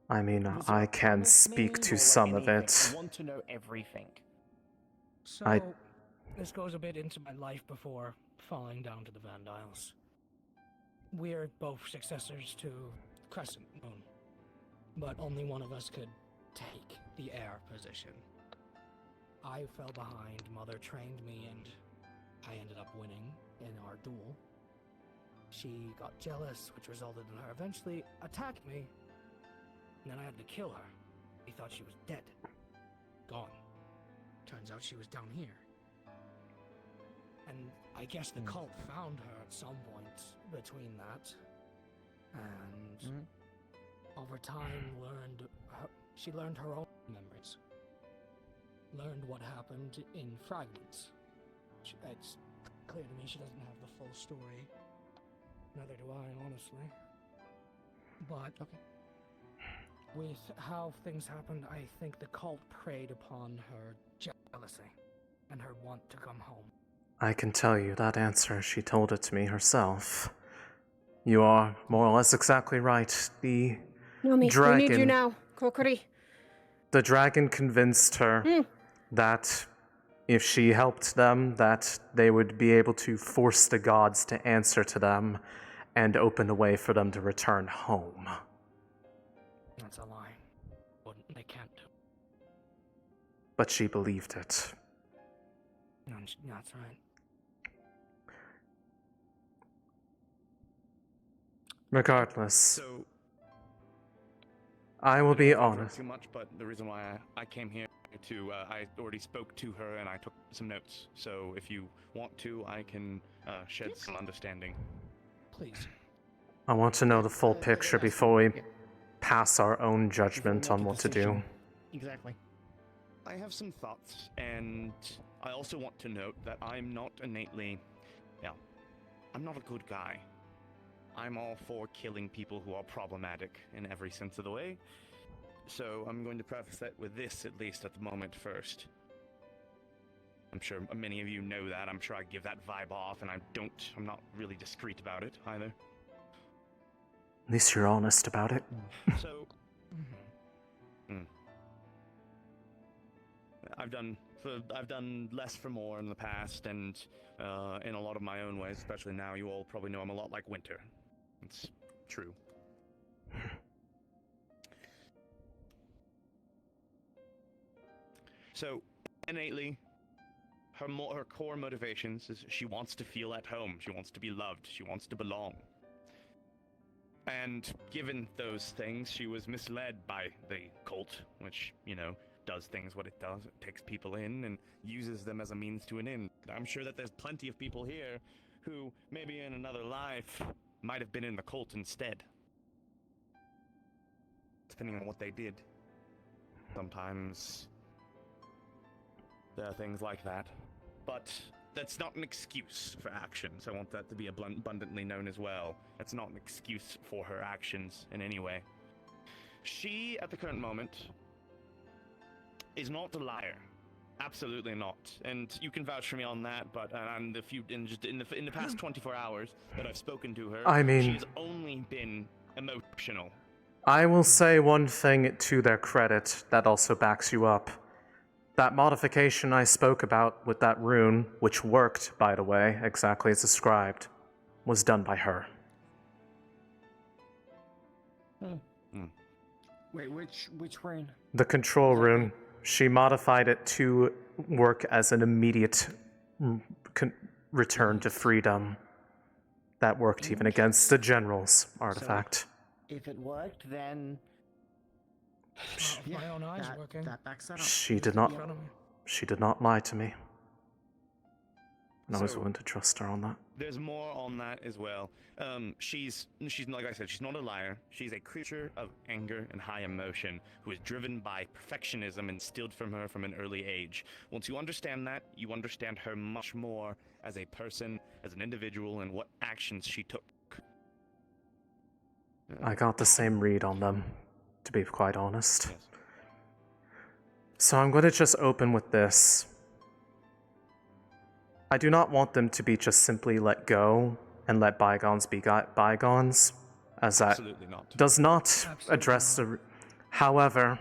I mean, I can speak to some of it. I want to know everything. So, this goes a bit into my life before falling down to the Vandiles. We're both successors to Crescent Moon, but only one of us could take the heir position. I fell behind, Mother trained me, and I ended up winning in our duel. She got jealous, which resulted in her eventually attacking me, and then I had to kill her. We thought she was dead. Gone. Turns out she was down here. And I guess the cult found her at some point between that, and over time she learned her own memories. Learned what happened in fragments. It's clear to me she doesn't have the full story. Neither do I, honestly. But with how things happened, I think the cult preyed upon her jealousy and her want to come home. I can tell you that answer. She told it to me herself. You are more or less exactly right. The dragon... we need you now. Kokori. The dragon convinced her that if she helped them, that they would be able to force the gods to answer to them and open a way for them to return home. That's a lie. They can't do. But she believed it. That's right. Regardless, I will be honest. Too much, but the reason why I came here to, I already spoke to her and I took some notes. So if you want to, I can shed some understanding. Please. I want to know the full picture before we pass our own judgment on what to do. Exactly. I have some thoughts, and I also want to note that I'm not innately, I'm not a good guy. I'm all for killing people who are problematic in every sense of the way. So I'm going to preface that with this, at least at the moment, first. I'm sure many of you know that. I'm sure I give that vibe off, and I'm not really discreet about it, either. At least you're honest about it. So... I've done less for more in the past, and in a lot of my own ways, especially now. You all probably know I'm a lot like Winter. It's true. So, innately, her core motivations is she wants to feel at home. She wants to be loved. She wants to belong. And given those things, she was misled by the cult, which, you know, does things what it does. It takes people in and uses them as a means to an end. I'm sure that there's plenty of people here who, maybe in another life, might have been in the cult instead. Depending on what they did. Sometimes there are things like that. But that's not an excuse for actions. I want that to be abundantly known as well. That's not an excuse for her actions in any way. She, at the current moment, is not a liar. Absolutely not. And you can vouch for me on that, but in the past 24 hours that I've spoken to her, I mean, she's only been emotional. I will say one thing to their credit that also backs you up. That modification I spoke about with that rune, which worked, by the way, exactly as described, was done by her. Wait, which rune? The control rune, she modified it to work as an immediate return to freedom. That worked even against the general's artifact. So if it worked, then my own eyes working. That backs that up. She did not lie to me. And I was willing to trust her on that. There's more on that as well. She's like I said, she's not a liar. She's a creature of anger and high emotion who is driven by perfectionism instilled from her from an early age. Once you understand that, you understand her much more as a person, as an individual, and what actions she took. I got the same read on them, to be quite honest. Yes. So I'm going to just open with this. I do not want them to be just simply let go and let bygones be bygones, as that does not address the... However,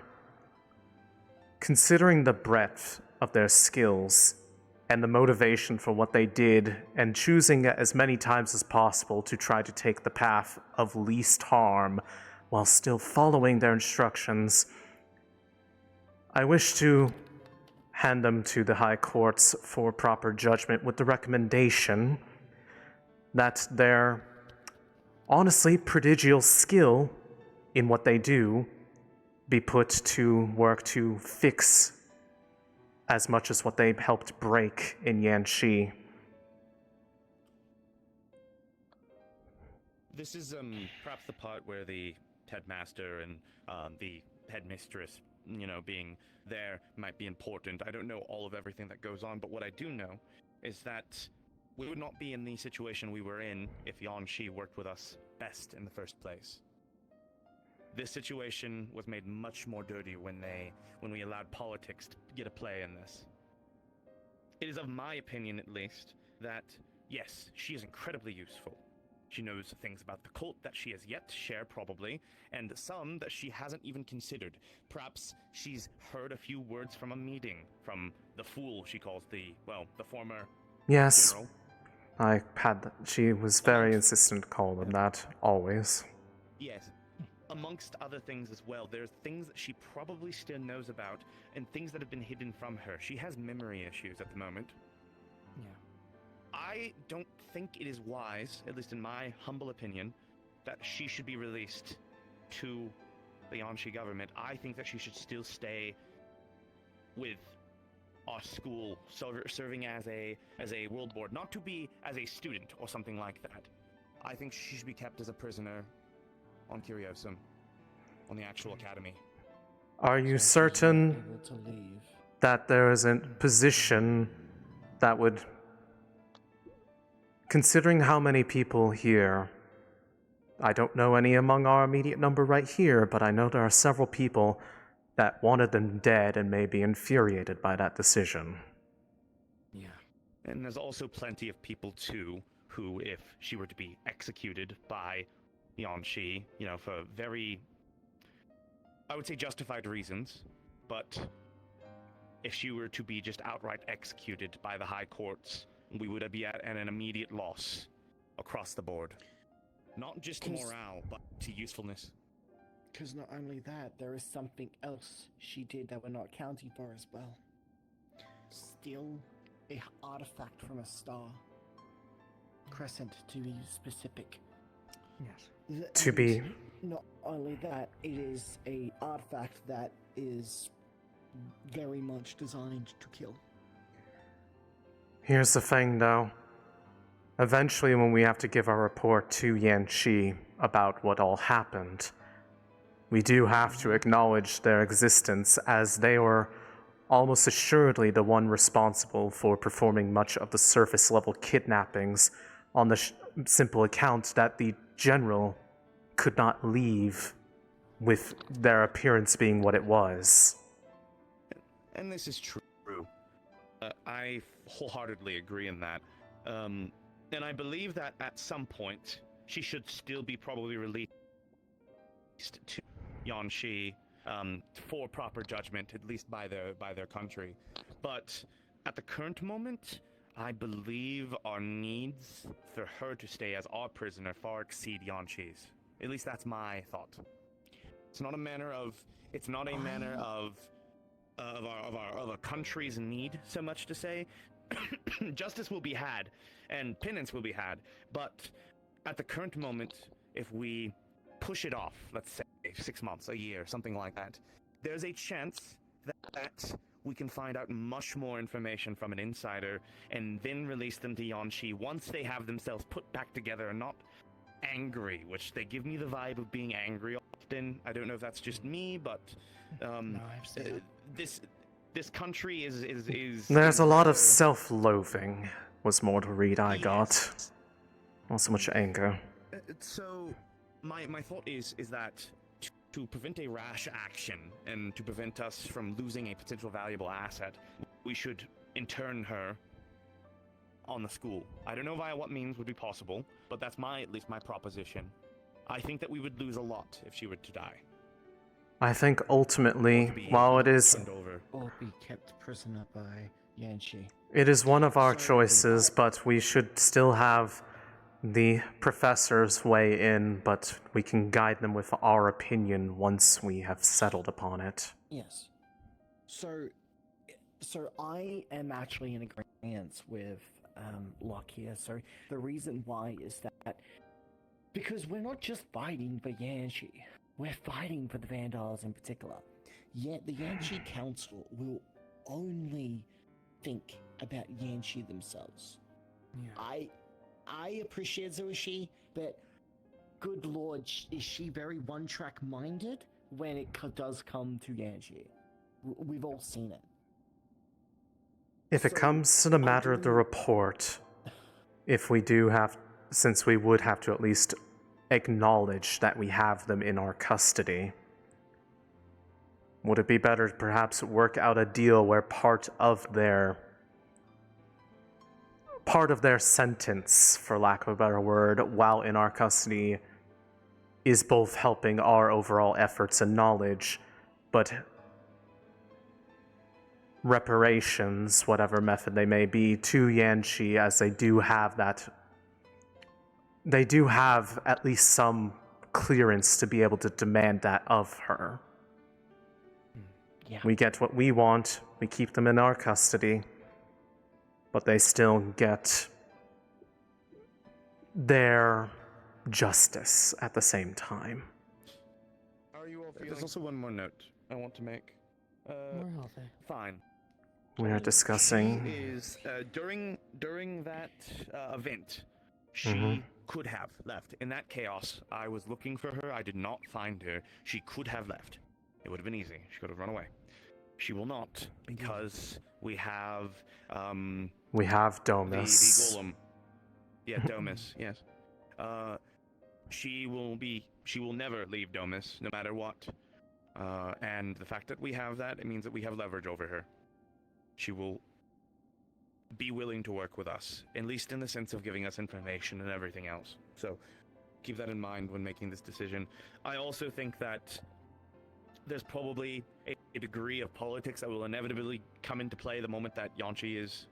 considering the breadth of their skills and the motivation for what they did, and choosing as many times as possible to try to take the path of least harm while still following their instructions, I wish to hand them to the high courts for proper judgment with the recommendation that their honestly prodigious skill in what they do be put to work to fix as much as what they helped break in Yanxi. This is perhaps the part where the headmaster and the headmistress, you know, being there might be important. I don't know all of everything that goes on, but what I do know is that we would not be in the situation we were in if Yanxi worked with us best in the first place. This situation was made much more dirty when we allowed politics to get a play in this. It is of my opinion, at least, that yes, she is incredibly useful. She knows things about the cult that she has yet to share, probably, and some that she hasn't even considered. Perhaps she's heard a few words from a meeting, from the fool she calls the former Yes, general. I had that. She was very insistent to call them that, always. Yes. Amongst other things as well, there's things that she probably still knows about, and things that have been hidden from her. She has memory issues at the moment. Yeah. I don't think it is wise, at least in my humble opinion, that she should be released to the Yanxi government. I think that she should still stay with our school, serving as a world board, not to be as a student or something like that. I think she should be kept as a prisoner on Curiosum, on the actual academy. Are you certain that there is a position that would, considering how many people here, I don't know any among our immediate number right here, but I know there are several people that wanted them dead and may be infuriated by that decision. Yeah. And there's also plenty of people, too, who, if she were to be executed by Yanxi, you know, for very, I would say justified reasons, but if she were to be just outright executed by the high courts, we would be at an immediate loss across the board. Not just to morale, but to usefulness. Because not only that, there is something else she did that we're not accounting for as well. Steal a artifact from a star. Crescent, to be specific. Yes. to be. Not only that, it is a artifact that is very much designed to kill. Here's the thing, though. Eventually, when we have to give our report to Yanqi about what all happened, we do have to acknowledge their existence, as they were almost assuredly the one responsible for performing much of the surface-level kidnappings, on the simple account that the general could not leave with their appearance being what it was. And this is true. I wholeheartedly agree in that. And I believe that at some point, she should still be probably released to Yanqi for proper judgment, at least by their country. But at the current moment, I believe our needs for her to stay as our prisoner far exceed Yanqi's. At least that's my thought. It's not a matter of our country's need so much to say. Justice will be had, and penance will be had. But at the current moment, if we push it off, let's say 6 months, a year, something like that, there's a chance that we can find out much more information from an insider and then release them to Yanqi once they have themselves put back together and not angry, which they give me the vibe of being angry often. I don't know if that's just me, but this country is There's a lot of self-loathing, was more to read I got. Not so much anger. So, my thought is that to prevent a rash action and to prevent us from losing a potential valuable asset, we should intern her on the school. I don't know via what means would be possible, but that's at least my proposition. I think that we would lose a lot if she were to die. I think ultimately, while it is... Or be kept prisoner by Yanqi. It is one of our choices, but we should still have the professors weigh in, but we can guide them with our opinion once we have settled upon it. Yes. So I am actually in agreement with Locke here. So the reason why is that because we're not just fighting for Yanqi, we're fighting for the Vandals in particular. Yet the Yanqi Council will only think about Yanqi themselves. Yeah. I appreciate Zuishi, but good lord, is she very one-track minded when it does come to Yanqi? We've all seen it. If it comes to the matter of the report, if we do have, since we would have to at least acknowledge that we have them in our custody, would it be better to perhaps work out a deal where part of their sentence, for lack of a better word, while in our custody, is both helping our overall efforts and knowledge, but reparations, whatever method they may be, to Yanqi, as they do have at least some clearance to be able to demand that of her. Yeah. We get what we want, we keep them in our custody, but they still get their justice at the same time. There's also one more note I want to make. Fine. We are discussing... She is, during that event, she could have left. In that chaos, I was looking for her. I did not find her. She could have left. It would have been easy. She could have run away. She will not, because we have... we have Domus. The golem. Yeah, Domus, yes. She will never leave Domus, no matter what. And the fact that we have that, it means that we have leverage over her. She will be willing to work with us, at least in the sense of giving us information and everything else. So keep that in mind when making this decision. I also think that there's probably a degree of politics that will inevitably come into play the moment that Yanqi is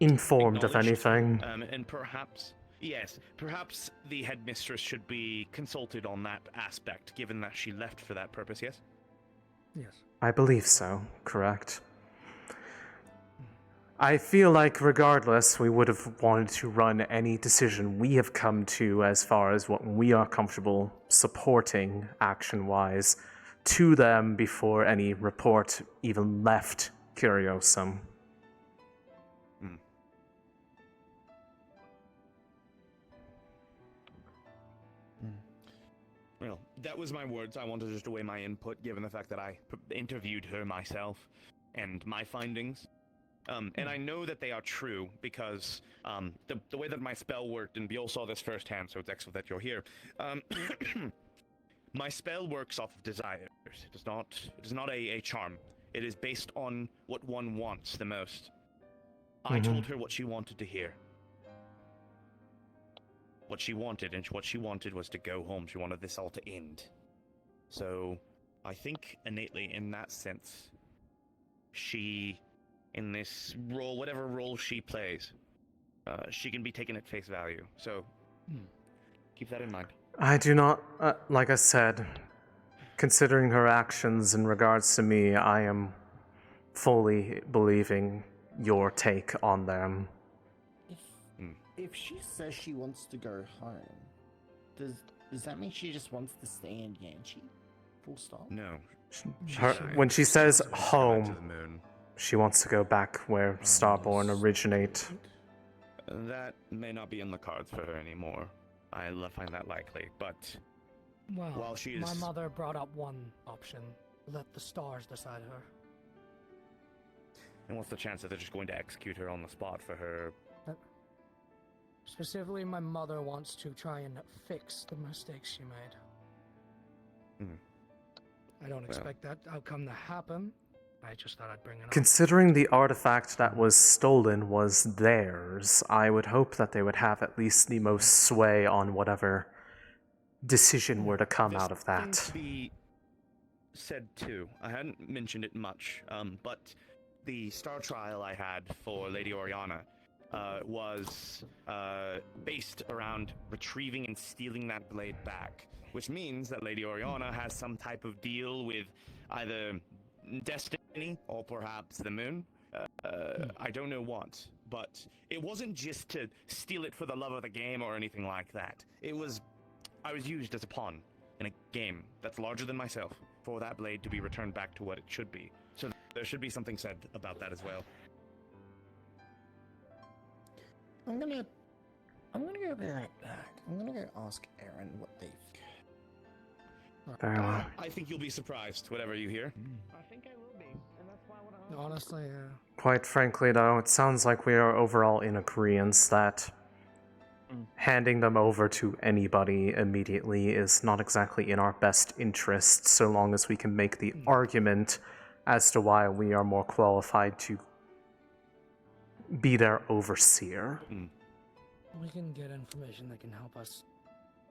informed of anything. And perhaps the headmistress should be consulted on that aspect, given that she left for that purpose, yes? Yes. I believe so, correct. I feel like regardless, we would have wanted to run any decision we have come to as far as what we are comfortable supporting action-wise to them before any report even left Curiosum. Well, that was my words. I wanted just to weigh my input, given the fact that I interviewed her myself and my findings. And I know that they are true because the way that my spell worked, and Biol saw this firsthand, so it's excellent that you're here. My spell works off of desires. It is not a charm. It is based on what one wants the most. I told her what she wanted to hear. What she wanted, and what she wanted was to go home. She wanted this all to end. So, I think innately, in that sense, she, in this role, whatever role she plays, she can be taken at face value. So, keep that in mind. I do not, like I said, considering her actions in regards to me, I am fully believing your take on them. If she says she wants to go home, does that mean she just wants to stay in Yanchi? Full stop? No. When she says home, she wants to go back where Starborn originate. That may not be in the cards for her anymore. I find that likely, but Well, while she is... my mother brought up one option. Let the stars decide her. And what's the chance that they're just going to execute her on the spot for her? Specifically, my mother wants to try and fix the mistakes she made. I don't expect that outcome to happen. I just thought I'd bring it up. Considering the artifact that was stolen was theirs, I would hope that they would have at least the most sway on whatever decision were to come out of that. To be said too. I hadn't mentioned it much, but the star trial I had for Lady Oriana was based around retrieving and stealing that blade back, which means that Lady Oriana has some type of deal with either destiny or perhaps the moon. I don't know what, but it wasn't just to steal it for the love of the game or anything like that. I was used as a pawn in a game that's larger than myself for that blade to be returned back to what it should be. So there should be something said about that as well. I'm gonna go right back. I'm gonna go ask Aaron what they think. Very well. I think you'll be surprised, whatever you hear. I think I will be, and that's why Honestly, Quite frankly, though, it sounds like we are overall in agreement that handing them over to anybody immediately is not exactly in our best interest, so long as we can make the argument as to why we are more qualified to be their overseer. we can get information that can help us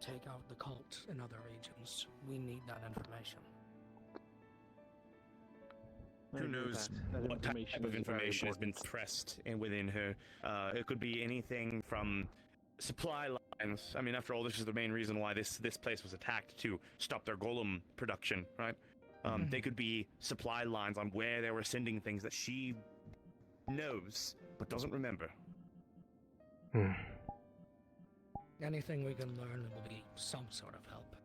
take out the cult in other regions. We need that information. Who knows what type of information has been pressed within her? It could be anything from supply lines. I mean, after all, this is the main reason why this place was attacked, to stop their golem production, right? They could be supply lines on where they were sending things that she knows but doesn't remember. Anything we can learn will be some sort of help.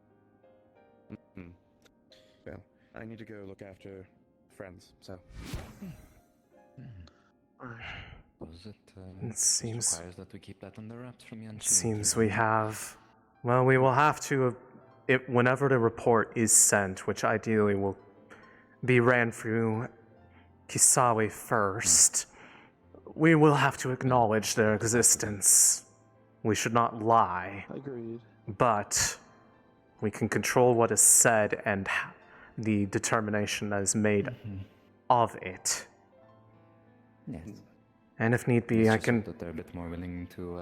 Well, I need to go look after friends, so... Was it, It seems- requires that we keep that under wraps from Yanshin? It seems we have... Well, we will have to... whenever the report is sent, which ideally will be ran through Kisawe first, we will have to acknowledge their existence. We should not lie. Agreed. But we can control what is said and the determination that is made of it. Yes. And if need be, It's I just can... that they're a bit more willing to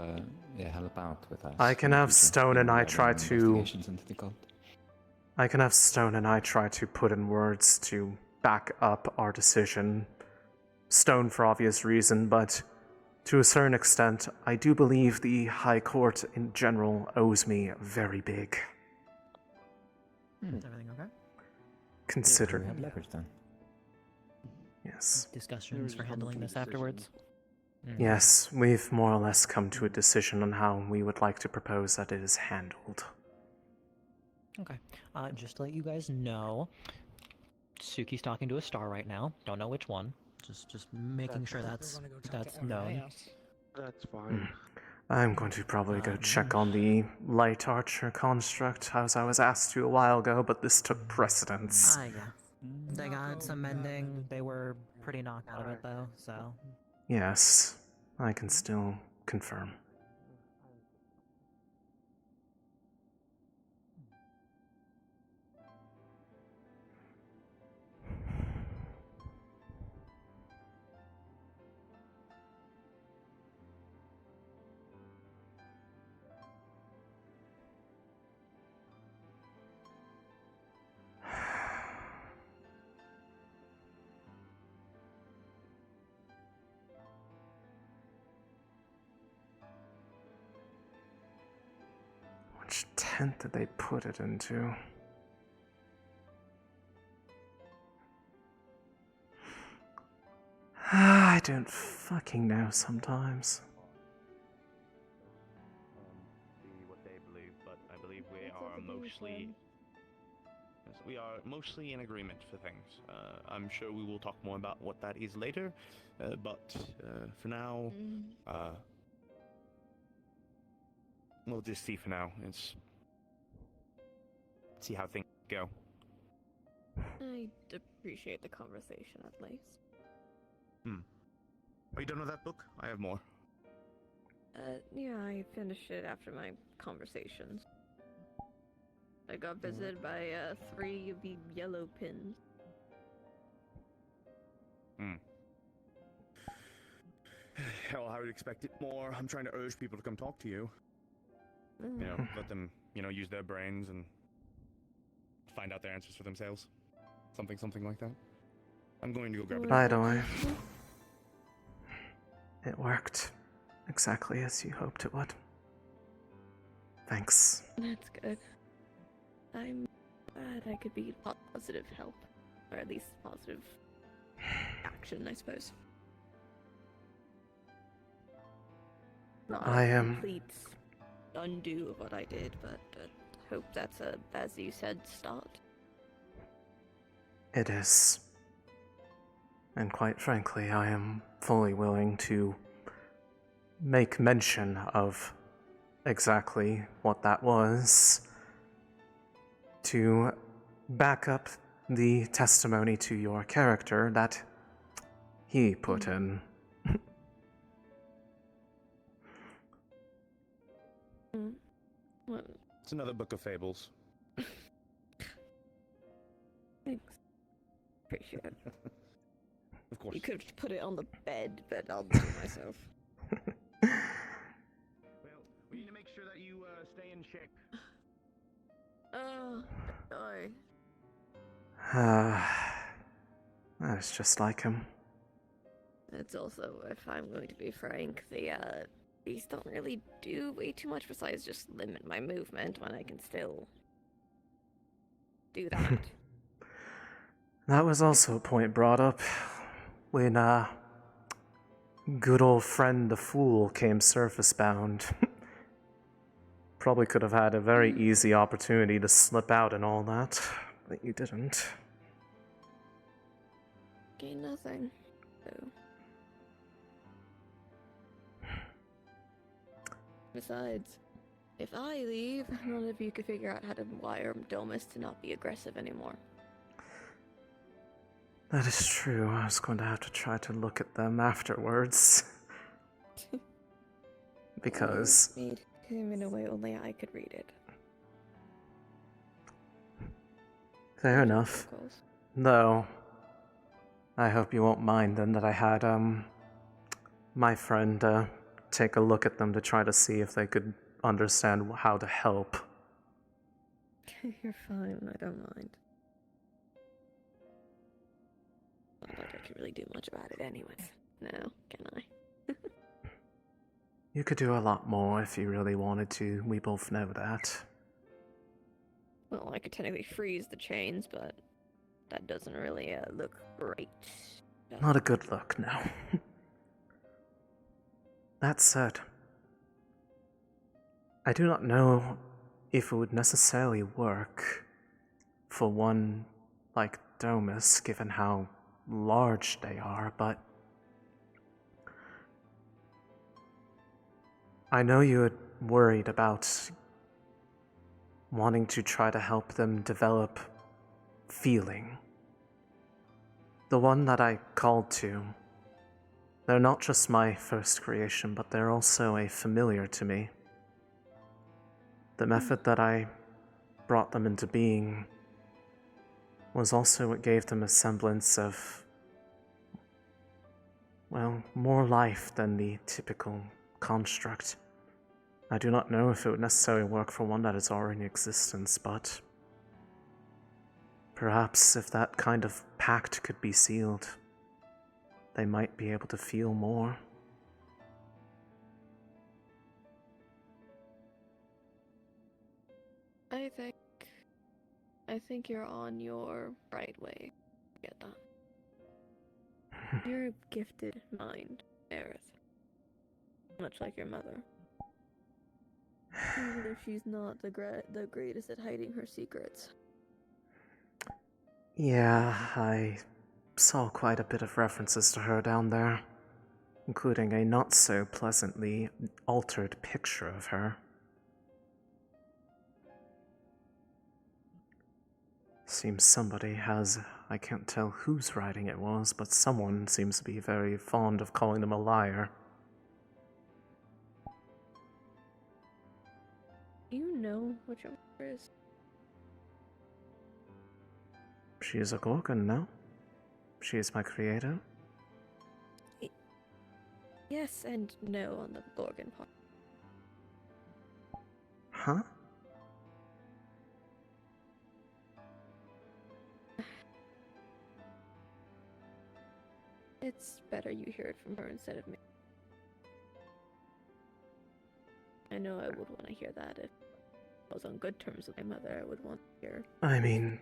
help out with us. I can have Stone and I try to... Investigations into the cult. I can have Stone and I try to put in words to back up our decision. Stone for obvious reason, but to a certain extent, I do believe the High Court in general owes me very big. Is everything okay? Considering... We have leverage then. Yes. Discussions for handling this afterwards? Yes, we've more or less come to a decision on how we would like to propose that it is handled. Okay. Just to let you guys know, Suki's talking to a star right now. Don't know which one. Just making sure that's known. That's fine. I'm going to probably go check on the light archer construct, as I was asked to a while ago, but this took precedence. Yeah. They got some mending. They were pretty knocked out of it though, so. Yes, I can still confirm. Which tent did they put it into? I don't fucking know sometimes. See what they believe, but I believe we are mostly in agreement for things. I'm sure we will talk more about what that is later, but for now, we'll just see for now. See how things go. I appreciate the conversation at least. Are you done with that book? I have more. Yeah, I finished it after my conversations. I got visited by 3 of the yellow pins. Hell, I would expect it more. I'm trying to urge people to come talk to you. You know, let them, use their brains and find out their answers for themselves. Something like that. I'm going to go grab it. By the way, it worked exactly as you hoped it would. Thanks. That's good. I'm glad I could be positive help. Or at least positive action, I suppose. Not a complete undo of what I did, but I hope that's a, as you said, start. It is. And quite frankly, I am fully willing to make mention of exactly what that was to back up the testimony to your character that he put in. What? It's another book of fables. Thanks. Appreciate it. Of course. You could have put it on the bed, but I'll do it myself. Well, we need to make sure that you stay in shape. Oh, sorry. That's just like him. It's also, if I'm going to be frank, these don't really do way too much besides just limit my movement when I can still do that. That was also a point brought up when good old friend the Fool came surface bound. Probably could have had a very easy opportunity to slip out and all that, but you didn't. Gain nothing, so. Besides, if I leave, none of you could figure out how to wire Domus to not be aggressive anymore. That is true. I was going to have to try to look at them afterwards. Because... Made him in a way only I could read it. Fair enough. Though, I hope you won't mind then that I had, my friend, take a look at them to try to see if they could understand how to help. You're fine, I don't mind. Not like I can really do much about it anyways. No, can I? You could do a lot more if you really wanted to. We both know that. Well, I could technically freeze the chains, but that doesn't really look great. Not a good look, no. That said, I do not know if it would necessarily work for one like Domus, given how large they are, but I know you had worried about wanting to try to help them develop feeling. The one that I called to, they're not just my first creation, but they're also a familiar to me. The method that I brought them into being was also what gave them a semblance of, well, more life than the typical construct. I do not know if it would necessarily work for one that is already in existence, but perhaps if that kind of pact could be sealed, they might be able to feel more. I think you're on your right way. I get that. You're a gifted mind, Aerith. Much like your mother. Even if she's not the greatest at hiding her secrets. Yeah, I saw quite a bit of references to her down there, including a not so pleasantly altered picture of her. Seems somebody has, I can't tell whose writing it was, but someone seems to be very fond of calling them a liar. Do you know what your mother is? She is a Gorgon, no? She is my creator? Yes and no on the Gorgon part. Huh? It's better you hear it from her instead of me. I know I would want to hear that if I was on good terms with my mother. I would want to hear. I mean,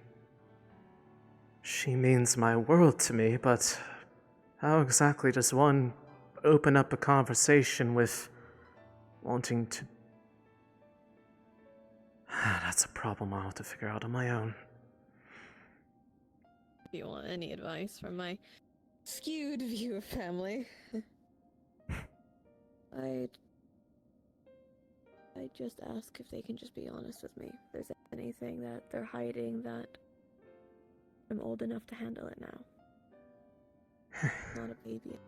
she means my world to me, but how exactly does one open up a conversation with wanting to... That's a problem I'll have to figure out on my own. If you want any advice from my skewed view of family, I'd just ask if they can just be honest with me. If there's anything that they're hiding, that I'm old enough to handle it now. Not a baby.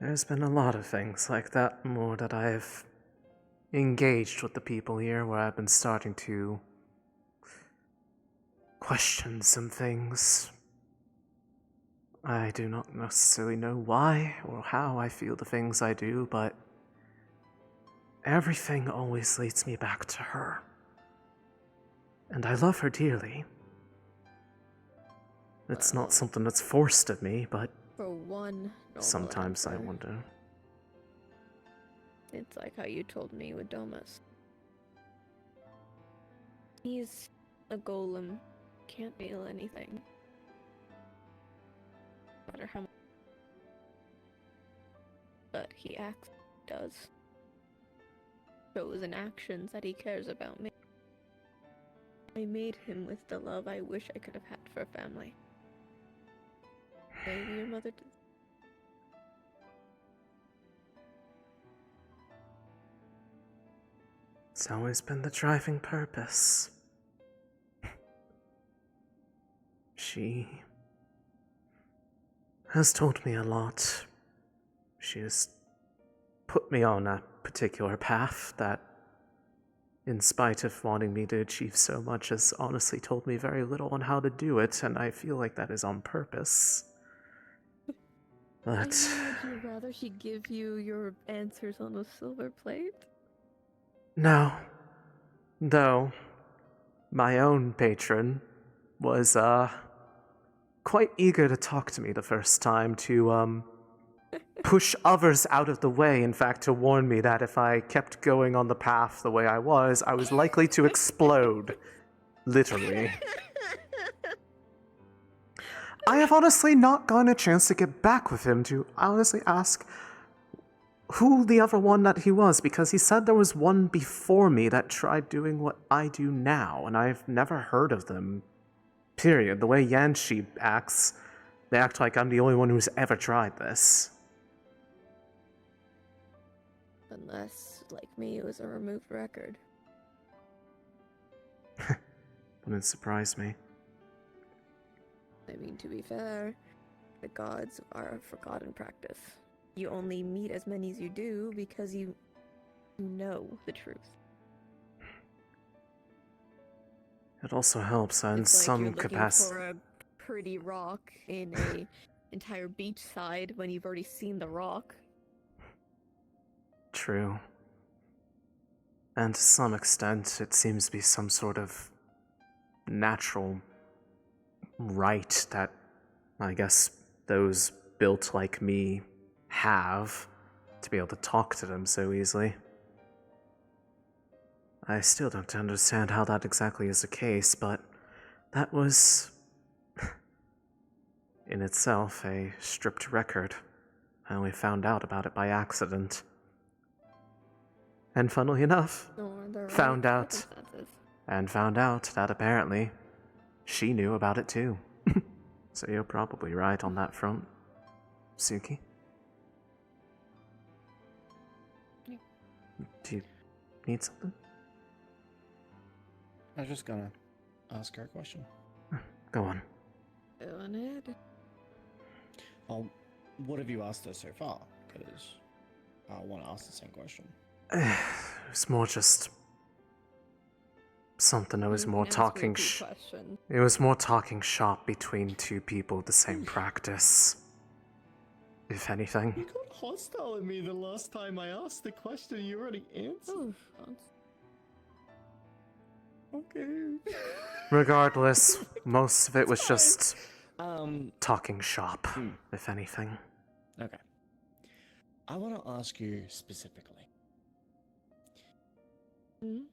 There's been a lot of things like that more that I've engaged with the people here where I've been starting to question some things. I do not necessarily know why or how I feel the things I do, but everything always leads me back to her. And I love her dearly. It's not something that's forced of me, but For one sometimes I answer, wonder. it's like how you told me with Domus. He's a golem. Can't feel anything. No matter how much. But he acts does. Shows in actions that he cares about me. I made him with the love I wish I could have had for a family. Maybe your mother did. It's always been the driving purpose. She has told me a lot. She has put me on a particular path that, in spite of wanting me to achieve so much, has honestly told me very little on how to do it, and I feel like that is on purpose. But Would you rather she give you your answers on a silver plate? no. Though, my own patron was, quite eager to talk to me the first time, to, push others out of the way, in fact, to warn me that if I kept going on the path the way I was likely to explode. Literally. I have honestly not gotten a chance to get back with him to honestly ask who the other one that he was, because he said there was one before me that tried doing what I do now, and I've never heard of them. Period. The way Yanshi acts, they act like I'm the only one who's ever tried this. Unless, like me, it was a removed record. Wouldn't surprise me. I mean, to be fair, the gods are a forgotten practice. You only meet as many as you do because you know the truth. It also helps in It's like some you're looking capacity. for a pretty rock in a entire beachside when you've already seen the rock. True. And to some extent, it seems to be some sort of natural right that I guess those built like me have to be able to talk to them so easily. I still don't understand how that exactly is the case, but that was, in itself, a stripped record. I only found out about it by accident. And funnily enough, found out that apparently she knew about it too. So you're probably right on that front, Suki. Yeah. Do you need something? I was just gonna ask her a question. Go on. Go on ahead. What have you asked her so far? Because I want to ask the same question. It's more just something that was You more can ask talking repeat question. It was more talking shop between two people with the same practice. If anything. You got hostile at me the last time I asked the question. You already answered. Okay. Regardless, most of it was just talking shop, Hmm. if anything. Okay. I want to ask you specifically.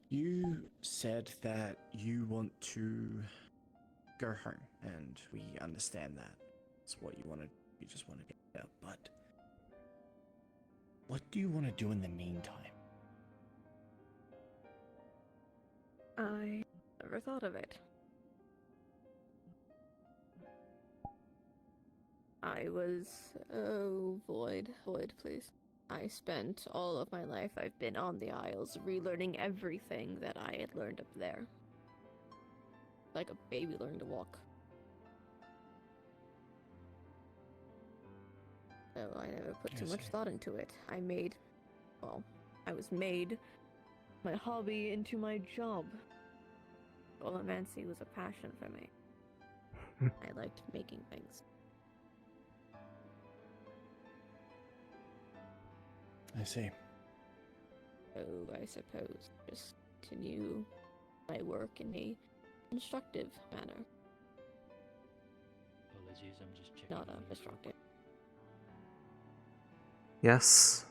You said that you want to go home, and we understand that. It's what you want to. You just want to get out. But what do you want to do in the meantime? I never thought of it. I was... Oh, Void, please. I spent all of my life I've been on the Isles relearning everything that I had learned up there. Like a baby learning to walk. So I never put too much thought into it. I was made my hobby into my job. Olomancy was a passion for me. I liked making things. I see. So I suppose just continue my work in a constructive manner. Apologies, I'm just checking. Not destructive. Yes.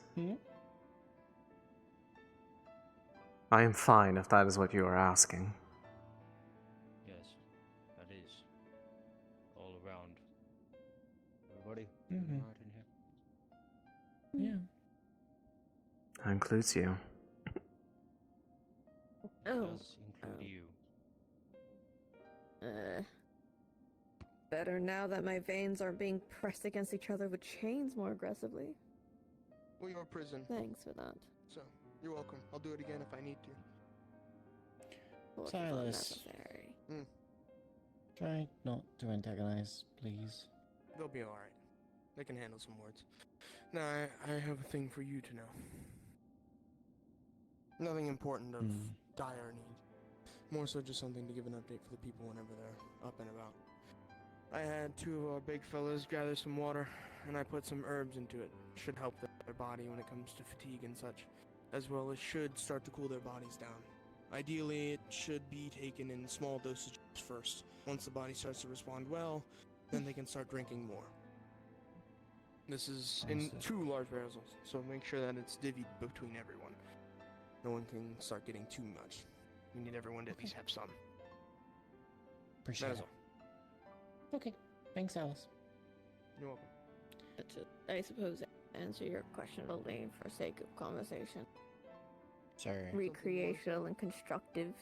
I am fine if that is what you are asking. Yes, that is. All around. Everybody? Mhm. Right in here? Yeah. That includes you. Oh. Does include you. Better now that my veins aren't being pressed against each other with chains more aggressively. We are prison. Thanks for that. So, you're welcome. I'll do it again if I need to. Well, it's not Silas. necessary. Try not to antagonize, please. They'll be alright. They can handle some words. Now, I have a thing for you to know. Nothing important of dire need. More so just something to give an update for the people whenever they're up and about. I had two of our big fellas gather some water, and I put some herbs into it. Should help their body when it comes to fatigue and such, as well as should start to cool their bodies down. Ideally, it should be taken in small dosages first. Once the body starts to respond well, then they can start drinking more. This is in 2 large barrels, so make sure that it's divvied between everyone. No one can start getting too much. We need everyone to at least have some. Appreciate That is it. all. Okay. Thanks, Alice. You're welcome. That's it. I suppose answer your question only for sake of conversation. Sorry. Recreational and constructive.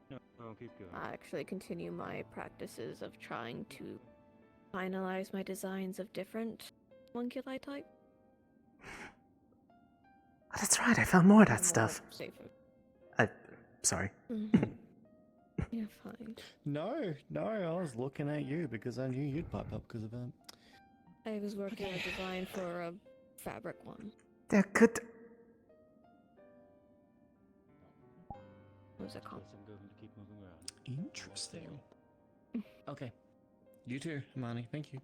No, keep going. I actually continue my practices of trying to finalize my designs of different homunculi type. That's right, I found more of that stuff. Safer. Sorry. You're fine. No, I was looking at you because I knew you'd pipe up because of that. I was working on a design for a fabric one. There could. What was it called? Keep moving around. Interesting. Okay. You too, Imani. Thank you.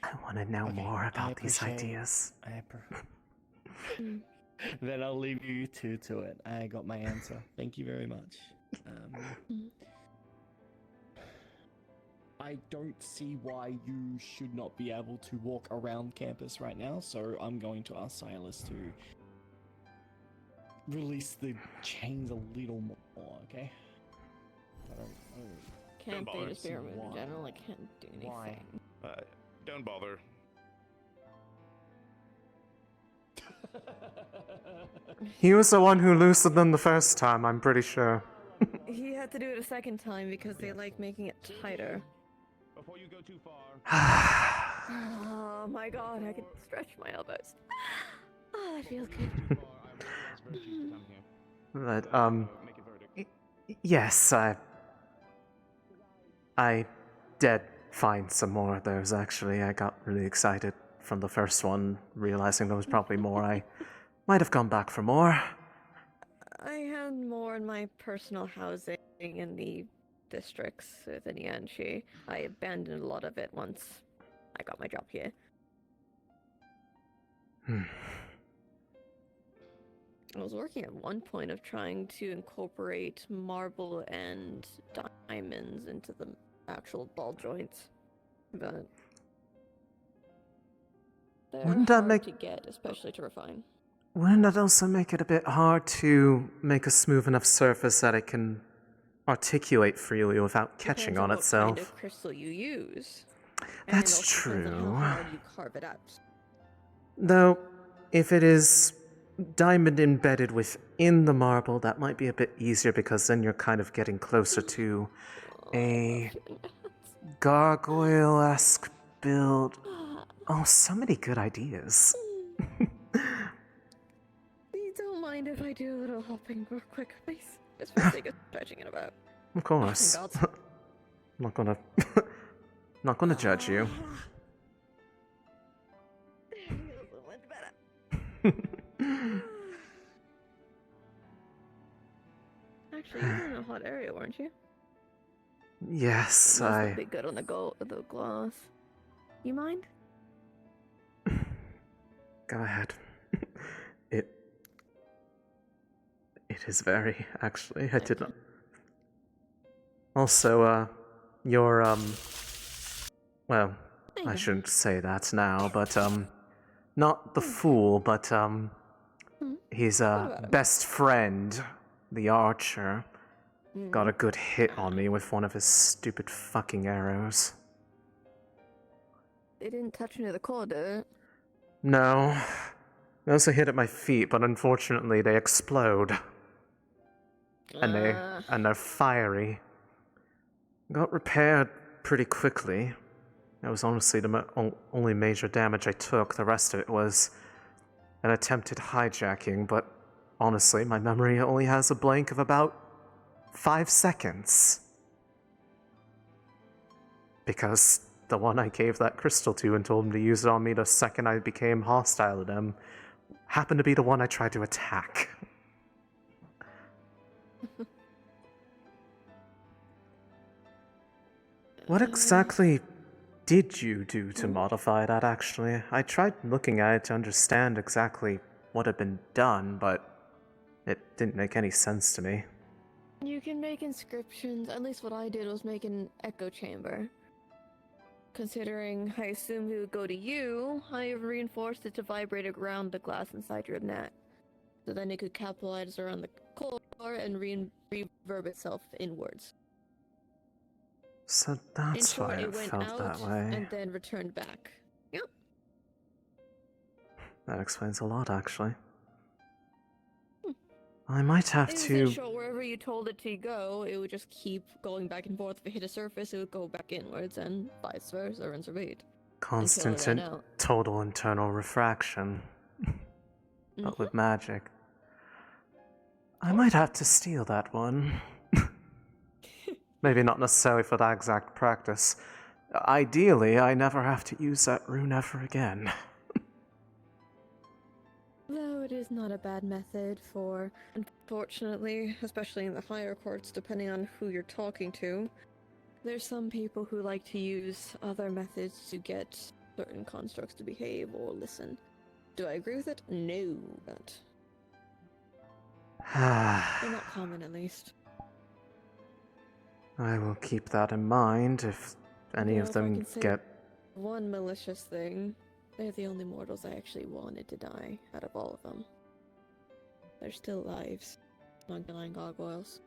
I want to know more about these ideas. Then I'll leave you two to it. I got my answer. Thank you very much. I don't see why you should not be able to walk around campus right now, so I'm going to ask Silas to release the chains a little more, okay? Can't bother. be just be removed in general. I can't do anything. Why? Don't bother. He was the one who loosened them the first time, I'm pretty sure. He had to do it a second time because they like making it tighter. Before you go too far. Oh my god, I can stretch my elbows. Oh, that feels good. But, yes, I did find some more of those, actually. I got really excited from the first one, realizing there was probably more. I might have gone back for more. I had more in my personal housing in the districts within Yanchi. I abandoned a lot of it once I got my job here. I was working at one point of trying to incorporate marble and diamonds into the actual ball joints, but they're hard to get, especially to refine. Wouldn't that also make it a bit hard to make a smooth enough surface that it can articulate freely without catching on itself? What kind of crystal you use. That's and also true. depends on how hard you carve it up. Though, if it is diamond embedded within the marble, that might be a bit easier because then you're kind of getting closer to a gargoyle-esque build. Oh, so many good ideas. You don't mind if I do a little hopping real quick, please? Just for the sake of stretching it about. Of course. Oh, I'm not gonna judge you. Actually, you were in a hot area, weren't you? Yes, Must be good on the gloss. You mind? Go ahead. It is very, actually. I did not. Also, your, well, I shouldn't say that now, but, not the fool, but, his, best friend, the archer, got a good hit on me with one of his stupid fucking arrows. They didn't touch me to the core, did it? No. They also hit at my feet, but unfortunately they explode. And they're fiery. Got repaired pretty quickly. That was honestly the only major damage I took. The rest of it was an attempted hijacking, but honestly, my memory only has a blank of about 5 seconds. Because the one I gave that crystal to and told him to use it on me the second I became hostile to them happened to be the one I tried to attack. What exactly did you do to modify that, actually? I tried looking at it to understand exactly what had been done, but it didn't make any sense to me. You can make inscriptions. At least what I did was make an echo chamber. Considering I assumed it would go to you, I reinforced it to vibrate around the glass inside your net. So then it could capitalize around the core and reverb itself inwards. So that's why it went felt out that way. and then returned back. Yep. That explains a lot, actually. I might have It was to... sure wherever you told it to go, it would just keep going back and forth. If it hit a surface, it would go back inwards, and vice versa, rinse repeat. Constant Until it ran out. total internal refraction. But with magic. I might have to steal that one. Maybe not necessarily for that exact practice. Ideally, I never have to use that rune ever again. Though it is not a bad method for, unfortunately, especially in the higher courts, depending on who you're talking to, there's some people who like to use other methods to get certain constructs to behave or listen. Do I agree with it? No, but they're not common, at least. I will keep that in mind if any Well, of if I them can say get... one malicious thing, they're the only mortals I actually wanted to die out of all of them. They're still lives, not dying gargoyles.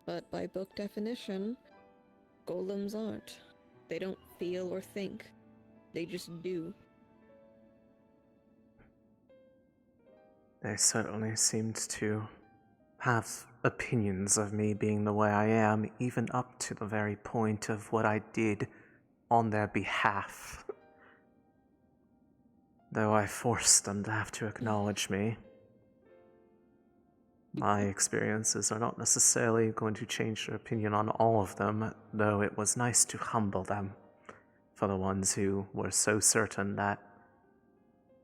But by book definition, golems aren't. They don't feel or think. They just do. They certainly seemed to have opinions of me being the way I am, even up to the very point of what I did on their behalf. Though I forced them to have to acknowledge me. My experiences are not necessarily going to change their opinion on all of them, though it was nice to humble them for the ones who were so certain that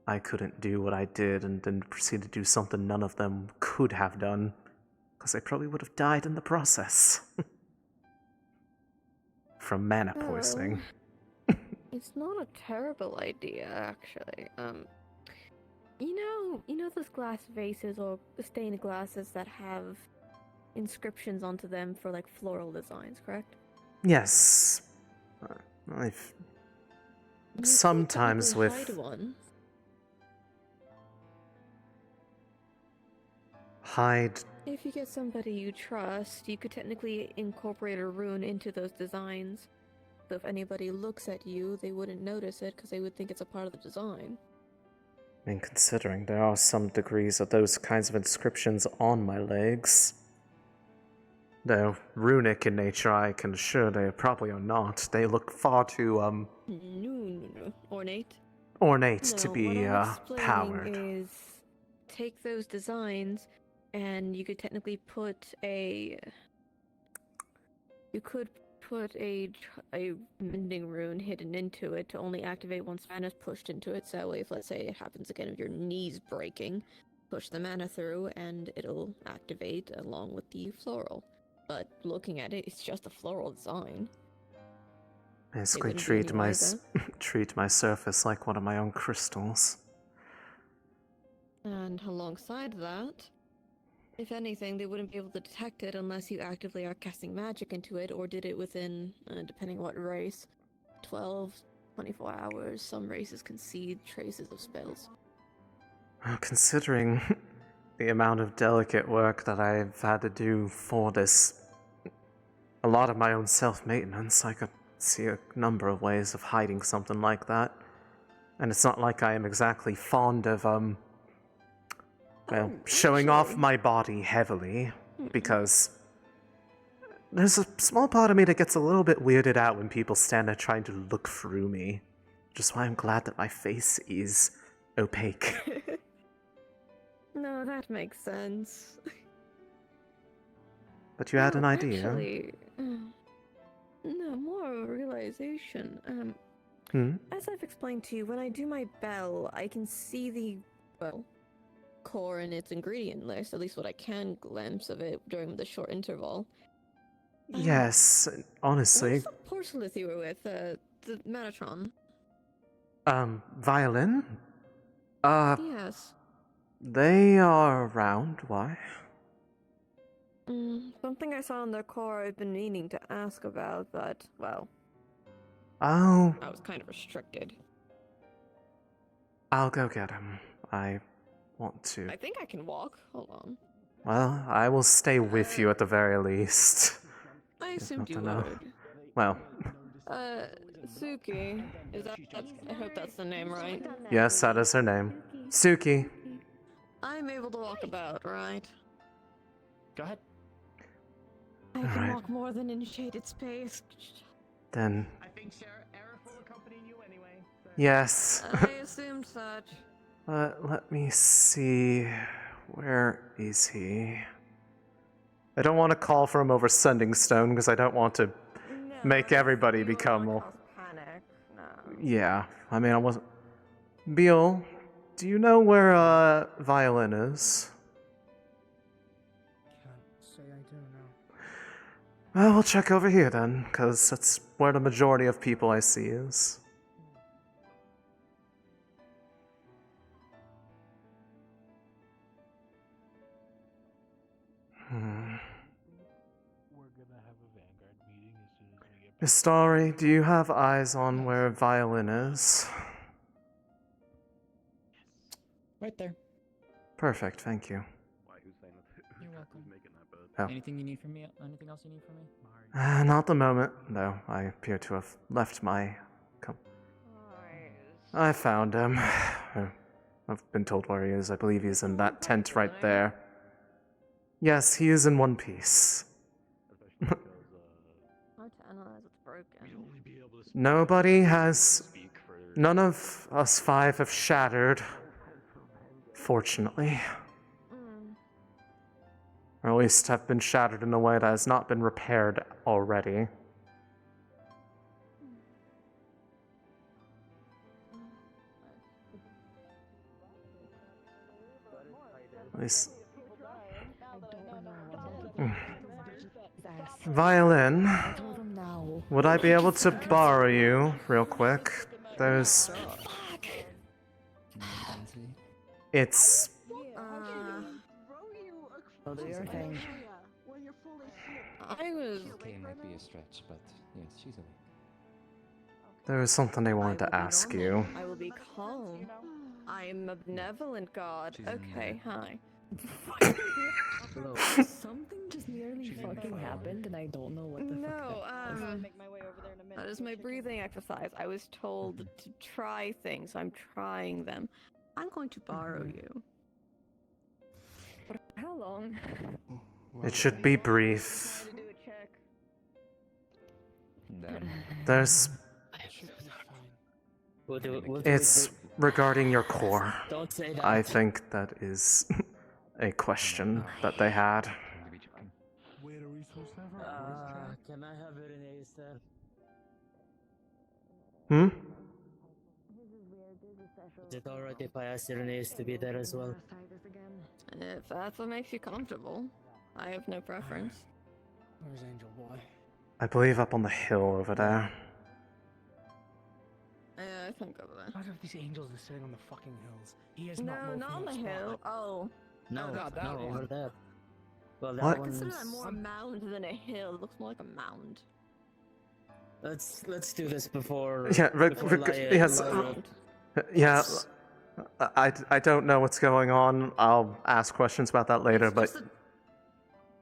I couldn't do what I did and then proceed to do something none of them could have done, because they probably would have died in the process. From mana poisoning. It's not a terrible idea, actually. You know those glass vases or stained glasses that have inscriptions onto them for like floral designs, correct? Yes. I've sometimes You could technically with... hide one. Hide... If you get somebody you trust, you could technically incorporate a rune into those designs. So if anybody looks at you, they wouldn't notice it because they would think it's a part of the design. I mean, considering there are some degrees of those kinds of inscriptions on my legs. Though runic in nature, I can assure they probably are not. They look far too, No. Ornate? ornate to No, be, what I'm explaining powered. is take those designs and you could technically put a... You could put a mending rune hidden into it to only activate once mana's pushed into it. So that way, if let's say it happens again, if your knee's breaking, push the mana through and it'll activate along with the floral. But looking at it, it's just a floral design. Basically wouldn't be any treat my surface like one of my own crystals. And alongside that, if anything, they wouldn't be able to detect it unless you actively are casting magic into it or did it within, depending on what race, 12, 24 hours. Some races can see traces of spells. Considering the amount of delicate work that I've had to do for this, a lot of my own self-maintenance, I could see a number of ways of hiding something like that. And it's not like I am exactly fond of, showing off my body heavily, because there's a small part of me that gets a little bit weirded out when people stand there trying to look through me. Which is why I'm glad that my face is opaque. No, that makes sense. But you had an idea. Actually, no, more of a realization. As I've explained to you, when I do my bell, I can see the, core and its ingredient list, at least what I can glimpse of it during the short interval. Yes, honestly. What's the porcelain you were with, the Metatron? Violin? Yes. They are around, why? Something I saw in their core I've been meaning to ask about, but, well... Oh. I was kind of restricted. I'll go get him. I want to. I think I can walk. Hold on. Well, I will stay with you at the very least. I assumed you Not to know. would. Well, Suki. Is that? I hope that's the name, right? Yes, that is her name. Suki. I'm able to walk about, right? Go ahead. I can Alright. walk more than in shaded space. Then, I think Aerith will accompany you anyway. So. yes. I assumed such. Let me see. Where is he? I don't want to call for him over Sending Stone because I don't want to make everybody become. Panic. No. Yeah, I mean, I wasn't. Beal, do you know where Violin is? Can't say I do now. Well, we'll check over here then, because that's where the majority of people I see is. Istari, do you have eyes on where Violin is? Right there. Perfect, thank you. You're welcome. Oh. Anything you need from me? Anything else you need from me? Not the moment, though. I appear to have left my... I found him. I've been told where he is. I believe he's in that tent right there. Yes, he is in one piece. Hard to analyze what's broken. Nobody has... None of us five have shattered. Fortunately. Or at least have been shattered in a way that has not been repaired already. At least... Violin, would I be able to borrow you real quick? There's... It's... I was... Okay, might be a stretch, but yes, she's away. There was something I wanted to ask you. I will be calm. I'm a benevolent god. Okay, hi. Something just nearly fucking happened and I don't know what the fuck that is my breathing exercise. I was told to try things, so I'm trying them. I'm going to borrow you. How long? It should be brief. There's... It's regarding your core. Don't say that. I think that is a question that they had. Can I have it in ASAP? Hmm? Is it alright if I ask Irenaeus to be there as well? If that's what makes you comfortable, I have no preference. Where's Angel Boy? I believe up on the hill over there. Yeah, I think over there. Out of these angels are sitting on the fucking hills. He is No, not not on the hill. Oh. No, not that no, one. over there. Well, that What? I one's... consider that more a mound than a hill. It looks more like a mound. Let's do this before... Yeah, before yes. Yeah, I don't know what's going on. I'll ask questions about that later, but...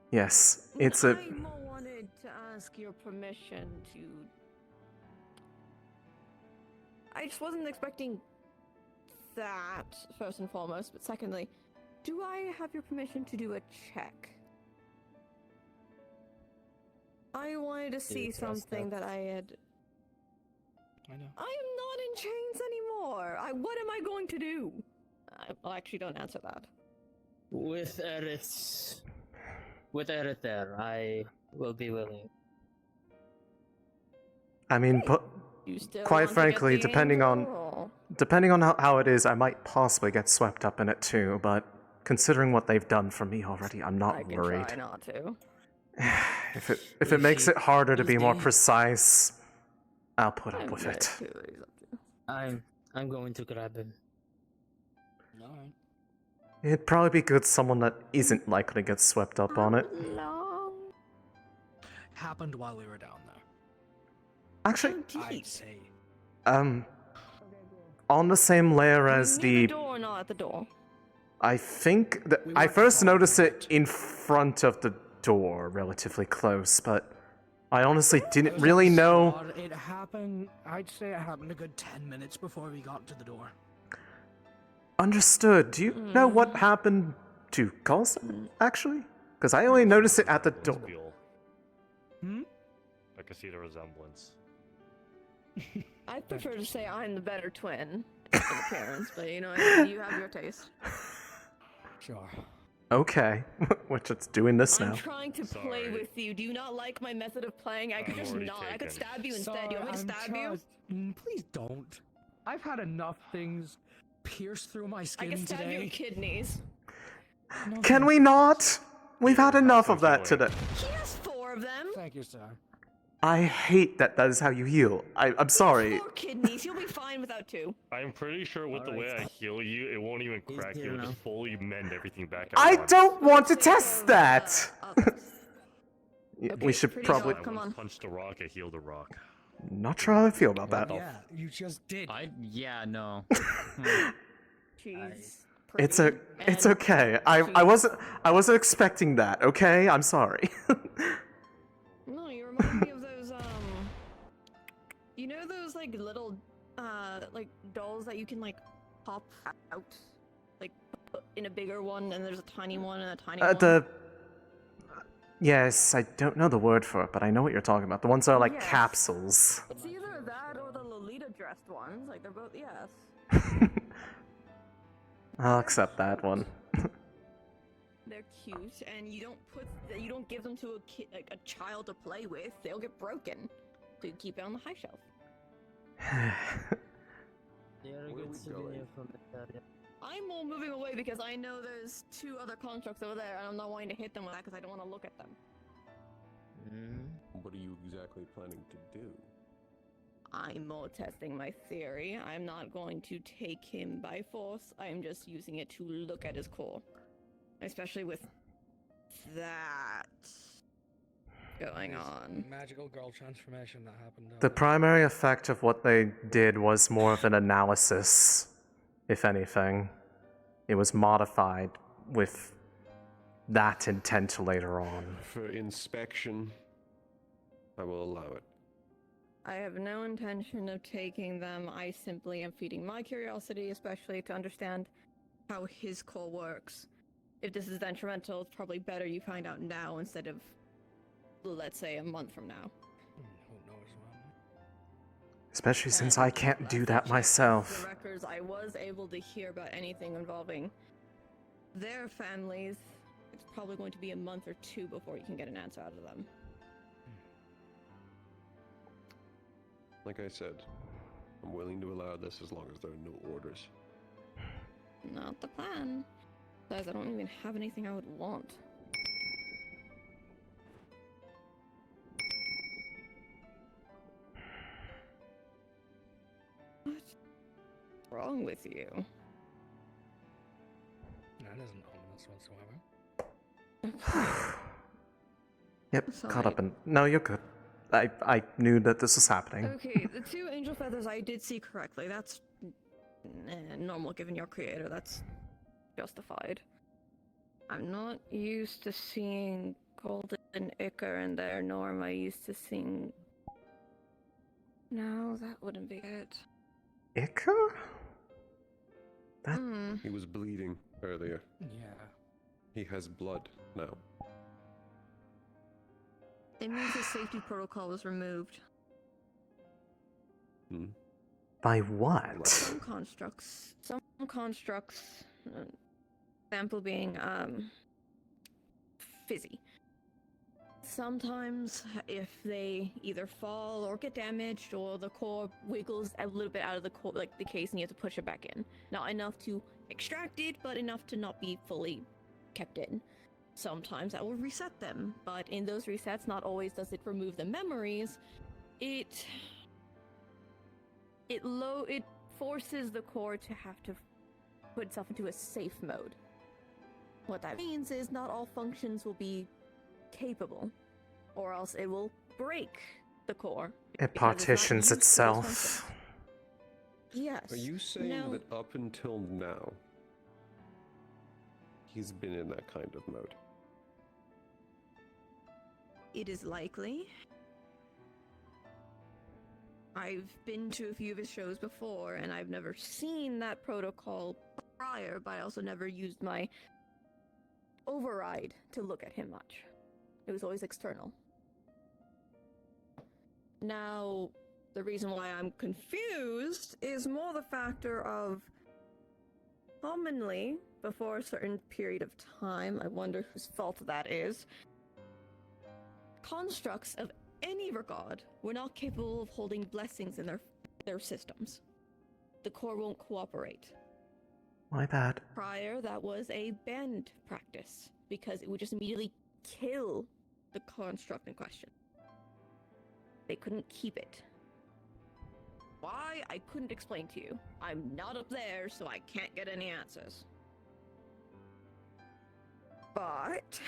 Yes, it's a... I more wanted to ask your permission to... I just wasn't expecting that, first and foremost, but secondly, do I have your permission to do a check? I wanted to see something that I had... I know. I am not in chains anymore! What am I going to do? Well, actually, don't answer that. With Aerith there, I will be willing. I mean, quite frankly, depending on how it is, I might possibly get swept up in it too, but considering what they've done for me already, I'm not worried. I can try not to. If it makes it harder to be more precise, I'll put up with it. I'm going to grab him. Alright. It'd probably be good someone that isn't likely to get swept up on it. Happened while we were down there. Actually, I'd say. On the same layer as Near the door or not at the door? I think I first noticed it in front of the door, relatively close, but I honestly didn't really know. It happened. I'd say it happened a good 10 minutes before we got to the door. Understood. Do you know what happened to Coulson, actually? Because I only noticed it at the door. I can see the resemblance. I prefer to say I'm the better twin in appearance, but you know, you have your taste. Sure. Okay, which it's doing this I'm now. trying to play with you. Do you not like my method of playing? I could just not. I could stab you instead. You want me to stab you? Please don't. I've had enough things pierce through my skin I can stab today. your kidneys. Can we not? We've had enough of that today. He has 4 of them. Thank you, sir. I hate that is how you heal. I'm sorry. 4 kidneys. You'll be fine without 2. I'm pretty sure with the way I heal you, it won't even crack you. It'll just fully mend everything back. I don't want to test that! We should probably... Come on. Punch the rock, I heal the rock. Not sure how I feel about that. Yeah, you just did. No. Jeez. It's okay. I wasn't expecting that, okay? I'm sorry. No, you remind me of those, you know those, like, little, like, dolls that you can, like, pop out? Like, put in a bigger one, and there's a tiny one and a tiny one? Yes, I don't know the word for it, but I know what you're talking about. The ones that are like Yes. capsules. It's either that or the Lolita-dressed ones. Like, they're both, yes. I'll accept that one. They're cute, and you don't give them to a child to play with. They'll get broken. So you keep it on the high shelf. I'm more moving away because I know there's 2 other constructs over there, and I'm not wanting to hit them with that because I don't want to look at them. What are you exactly planning to do? I'm more testing my theory. I'm not going to take him by force. I'm just using it to look at his core. Especially with that going on. Magical girl transformation that happened. The primary effect of what they did was more of an analysis, if anything. It was modified with that intent later on. For inspection, I will allow it. I have no intention of taking them. I simply am feeding my curiosity, especially to understand how his core works. If this is detrimental, it's probably better you find out now instead of, let's say, a month from now. Especially since I can't do that myself. The records, I was able to hear about anything involving their families. It's probably going to be a month or 2 before you can get an answer out of them. Like I said, I'm willing to allow this as long as there are no orders. Not the plan. Besides, I don't even have anything I would want. What's wrong with you? That isn't ominous whatsoever. Yep, Sorry. caught up in... No, you're good. I knew that this was happening. Okay, the 2 angel feathers I did see correctly. That's normal given your creator. That's justified. I'm not used to seeing golden ichor in there, nor am I used to seeing... No, that wouldn't be it. Ichor? He was bleeding earlier. Yeah. He has blood now. It means the safety protocol was removed. By what? Some constructs, example being, fizzy. Sometimes, if they either fall or get damaged, or the core wiggles a little bit out of the core, like the case, and you have to push it back in. Not enough to extract it, but enough to not be fully kept in. Sometimes that will reset them, but in those resets, not always does it remove the memories. It forces the core to have to put itself into a safe mode. What that means is not all functions will be capable, or else it will break the core. It partitions itself. Yes. Are you saying that up until now, he's been in that kind of mode? It is likely. I've been to a few of his shows before, and I've never seen that protocol prior, but I also never used my override to look at him much. It was always external. Now, the reason why I'm confused is more the factor of commonly, before a certain period of time, I wonder whose fault that is, constructs of any regard were not capable of holding blessings in their systems. The core won't cooperate. My bad. Prior, that was a banned practice, because it would just immediately kill the construct in question. They couldn't keep it. Why? I couldn't explain to you. I'm not up there, so I can't get any answers. But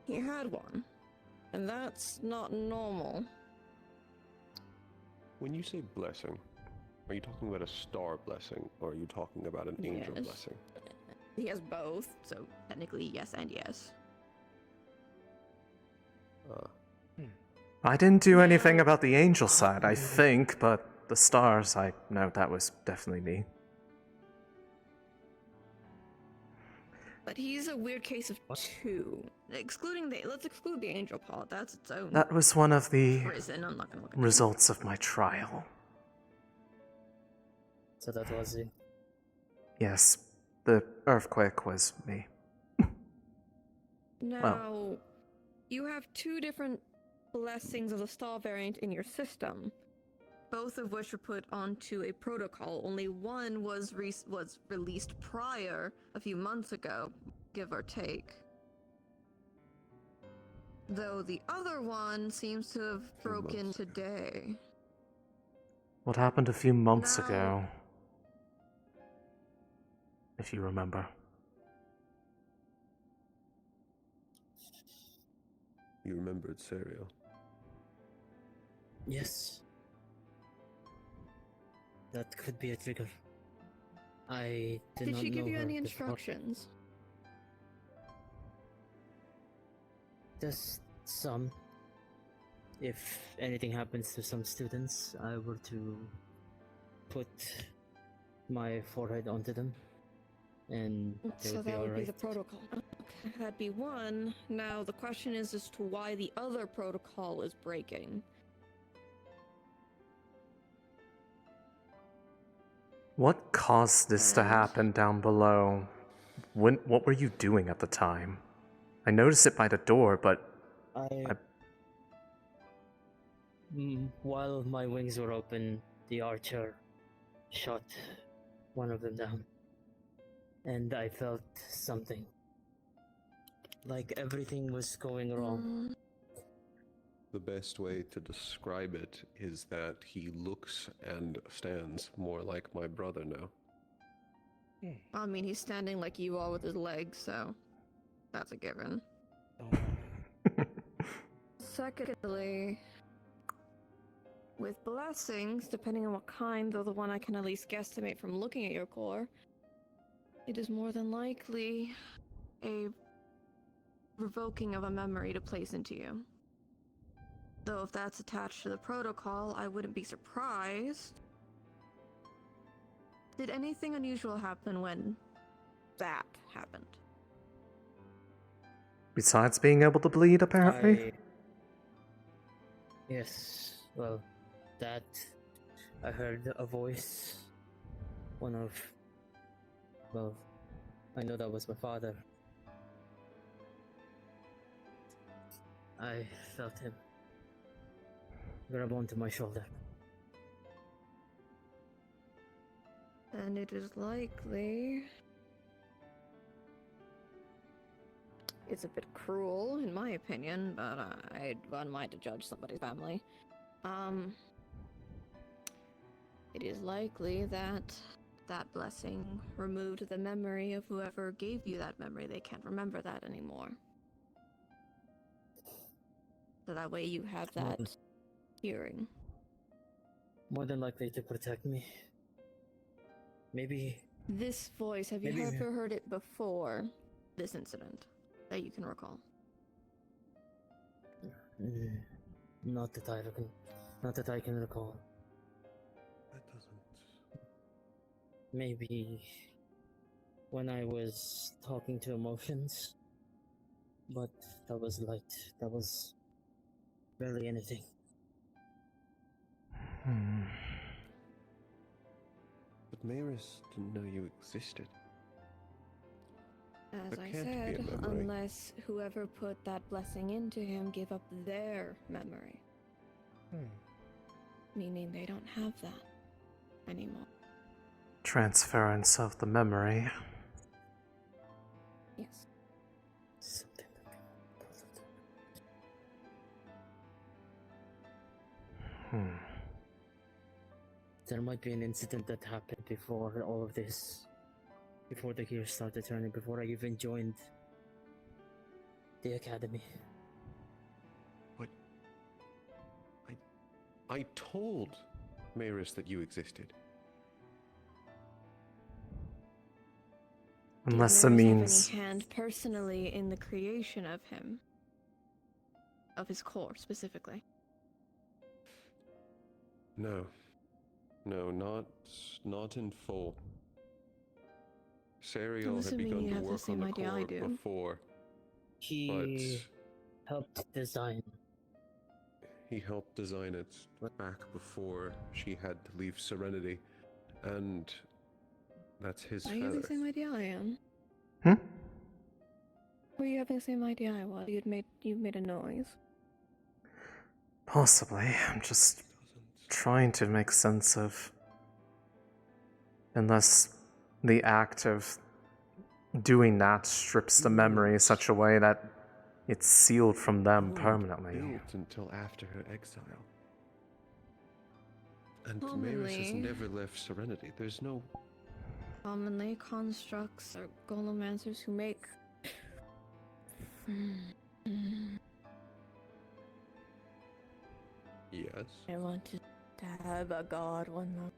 he had one, and that's not normal. When you say blessing, are you talking about a star blessing, or are you talking about an angel Yes. blessing? He has both, so technically yes and yes. I didn't do anything about the angel side, I think, but the stars, I know that was definitely me. But he's a weird case of two. Let's exclude the angel part. That's its own. That was one of the prison. I'm not gonna look at results of my trial. So that was it. Yes, the earthquake was me. Now, you have two different blessings of the star variant in your system, both of which were put onto a protocol. Only one was released prior, a few months ago, give or take. Though the other one seems to have broken today. What happened a few months Now- ago? If you remember. You remembered Serial. Yes. That could be a trigger. I did Did not she give know you her any before. instructions? Just some. If anything happens to some students, I were to put my forehead onto them, and they So would be that would be alright. the protocol. Okay, that'd be one. Now the question is as to why the other protocol is breaking. What caused this to happen down below? What were you doing at the time? I noticed it by the door, but While my wings were open, the archer shot one of them down. And I felt something. Like everything was going wrong. The best way to describe it is that he looks and stands more like my brother now. I mean, he's standing like you are with his legs, so that's a given. Secondly, with blessings, depending on what kind, though the one I can at least guesstimate from looking at your core, it is more than likely a revoking of a memory to place into you. Though if that's attached to the protocol, I wouldn't be surprised. Did anything unusual happen when that happened? besides being able to bleed, apparently? Yes, well, that I heard a voice. I know that was my father. I felt him grab onto my shoulder. And it is likely... It's a bit cruel, in my opinion, but I'd run mine to judge somebody's family. It is likely that that blessing removed the memory of whoever gave you that memory. They can't remember that anymore. So that way you have that hearing. More than likely to protect me. Maybe... This voice, have you Maybe- ever heard it before this incident that you can recall? Not that I can recall. That doesn't. Maybe when I was talking to emotions, but that was light. That was barely anything. But Maris didn't know you existed. As That I can't be a said, memory. unless whoever put that blessing into him gave up their memory. Meaning they don't have that anymore. Transference of the memory. Yes. Something There might be an incident that happened before all of this. Before the gears started turning, before I even joined the academy. But I told Maris that you existed. Unless it Did Maris means have any hand personally in the creation of him? Of his core, specifically? No. No, not in full. Sariel I'm had assuming begun you to have the work on same the idea I core do. before. He helped design. He helped design it back before she had to leave Serenity, and that's his Are you having feather. the same idea I am? Hmm? Were you having the same idea I was? You made a noise. possibly. I'm just trying to make sense of. Unless the act of doing that strips the memory in such a way that it's sealed from them permanently. Built until after her exile. And Maris has Commonly. never left Serenity. There's no... Commonly, constructs are golomancers who make. Yes. I want to stab a god one more.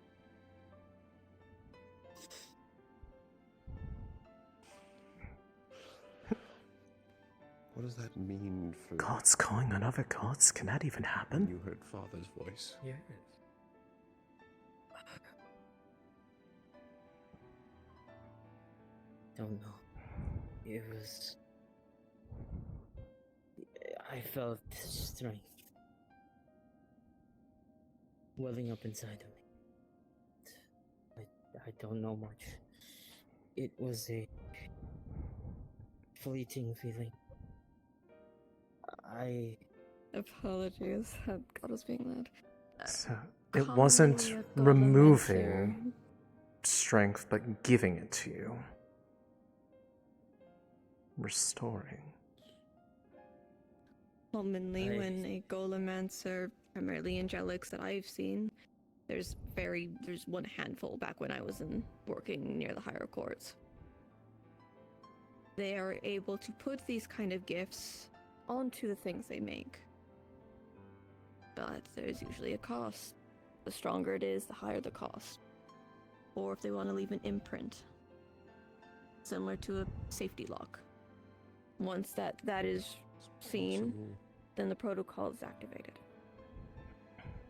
What does that mean for... Gods calling on other gods? Can that even happen? You heard Father's voice. Yes. Don't know. It was... I felt strength welling up inside of me. I don't know much. It was a fleeting feeling. Apologies, God was being loud. So it wasn't removing strength, but giving it to you. Restoring. Commonly, when a golomancer, primarily angelics that I've seen, there's one handful back when I was working near the higher courts. They are able to put these kind of gifts onto the things they make. But there's usually a cost. The stronger it is, the higher the cost. Or if they want to leave an imprint, similar to a safety lock. Once that is seen, then the protocol is activated.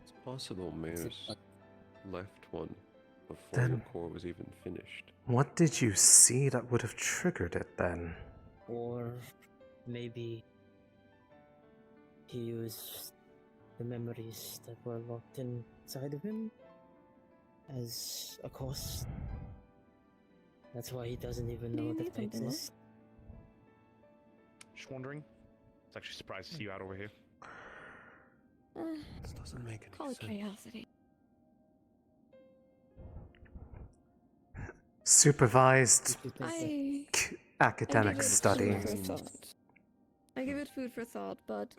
It's possible Maris left one before Then- the core was even finished. What did you see that would have triggered it then? Or maybe he used the memories that were locked inside of him as a cost. That's why he doesn't even know that they exist. Just wondering. It's actually surprised to see you out over here. This doesn't make any Call it sense. curiosity. Supervised I academic give it study. food for thought. I give it food for thought, but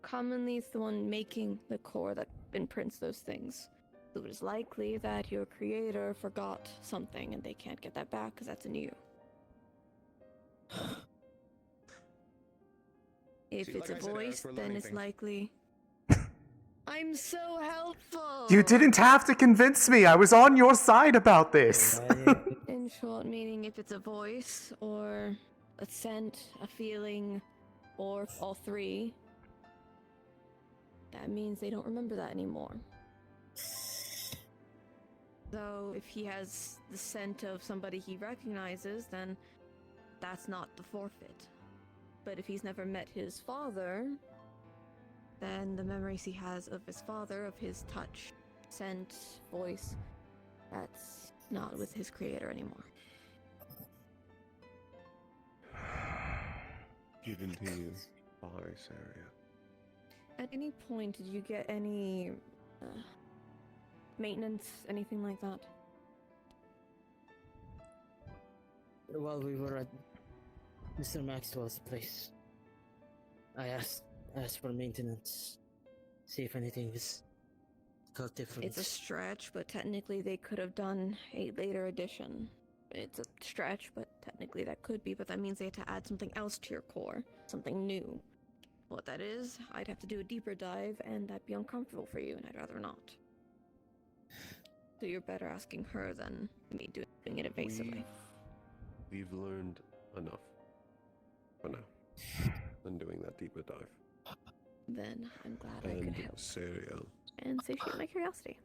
commonly it's the one making the core that imprints those things. So it is likely that your creator forgot something and they can't get that back because that's in you. If See, it's like a I said, voice, we're then learning it's things. likely. I'm so helpful! You didn't have to convince me. I was on your side about this. In short, meaning if it's a voice, or a scent, a feeling, or all three, that means they don't remember that anymore. Though, if he has the scent of somebody he recognizes, then that's not the forfeit. But if he's never met his father, then the memories he has of his father, of his touch, scent, voice, that's not with his creator anymore. Given to you by Saria. At any point, did you get any maintenance, anything like that? While we were at Mr. Maxwell's place, I asked for maintenance. See if anything is got different. It's a stretch, but technically they could have done a later edition. It's a stretch, but technically that could be, but that means they had to add something else to your core. Something new. What that is, I'd have to do a deeper dive, and that'd be uncomfortable for you, and I'd rather not. So you're better asking her than me doing it evasively. We've learned enough for now than doing that deeper dive. Then I'm glad I could help. Saria. And satiate my curiosity.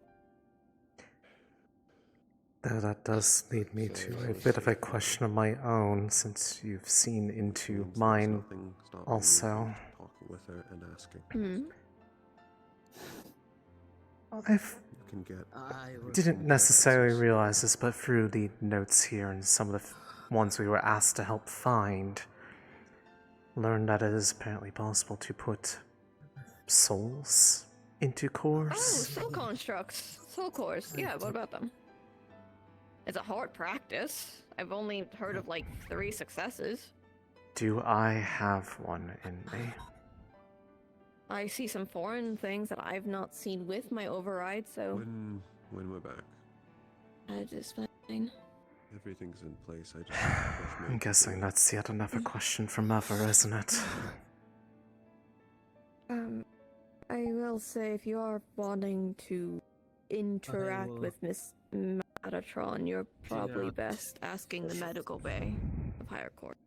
Though that does lead me to a bit of a question of my own, since you've seen into mine also. Talking with her and asking. I didn't necessarily realize this, but through the notes here and some of the ones we were asked to help find, learned that it is apparently possible to put souls into cores. Oh, soul constructs. Soul cores. Yeah, what about them? It's a hard practice. I've only heard of like 3 successes. Do I have one in me? I see some foreign things that I've not seen with my override, so... When we're back. Just fine. Everything's in place. I just I'm guessing that's yet another question from Ever, isn't it? I will say, if you are wanting to interact with Miss Metatron, you're probably best asking the medical bay of higher court.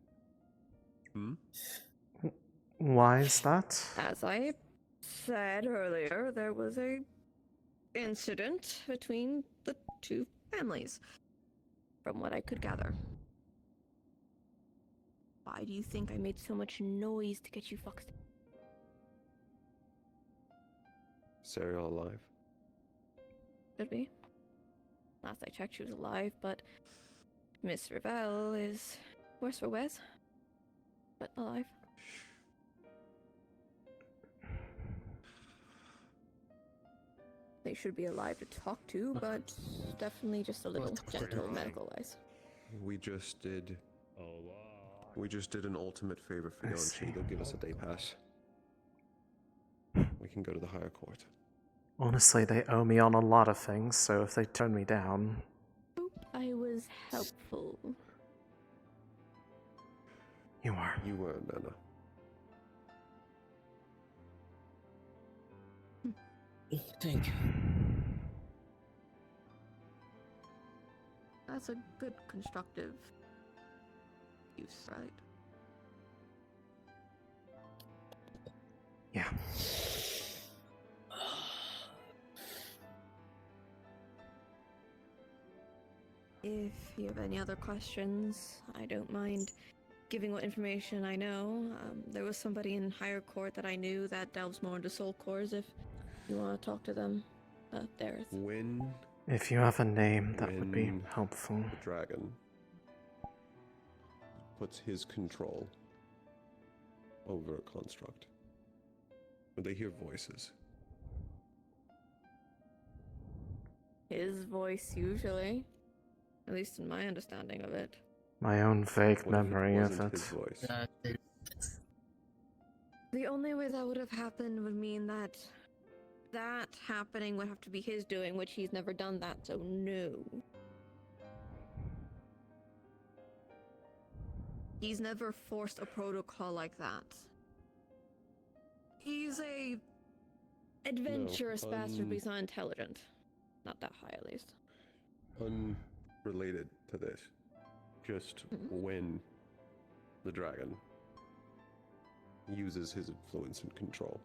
Why is that? As I said earlier, there was a incident between the 2 families, from what I could gather. Why do you think I made so much noise to get you fucks? Saria alive? Could be. Last I checked, she was alive, but Miss Rivele is worse for wear, but alive. They should be alive to talk to, but definitely just a little gentle medical-wise. We just did an ultimate favor for Yonchi. They'll give us a day pass. We can go to the higher court. Honestly, they owe me on a lot of things, so if they turn me down... I was helpful. You were. You were, Nana. Thank you. That's a good constructive use, right? Yeah. If you have any other questions, I don't mind giving what information I know. There was somebody in higher court that I knew that delves more into soul cores if you want to talk to them. Aerith. When... If you have a name, that would be helpful. The dragon puts his control over a construct. When they hear voices. His voice, usually. At least in my understanding of it. My own vague memory of it. The only way that would have happened would mean that happening would have to be his doing, which he's never done that, so no. He's never forced a protocol like that. He's a adventurous bastard, but he's not intelligent. Not that high, at least. Unrelated to this, just when the dragon uses his influence and control,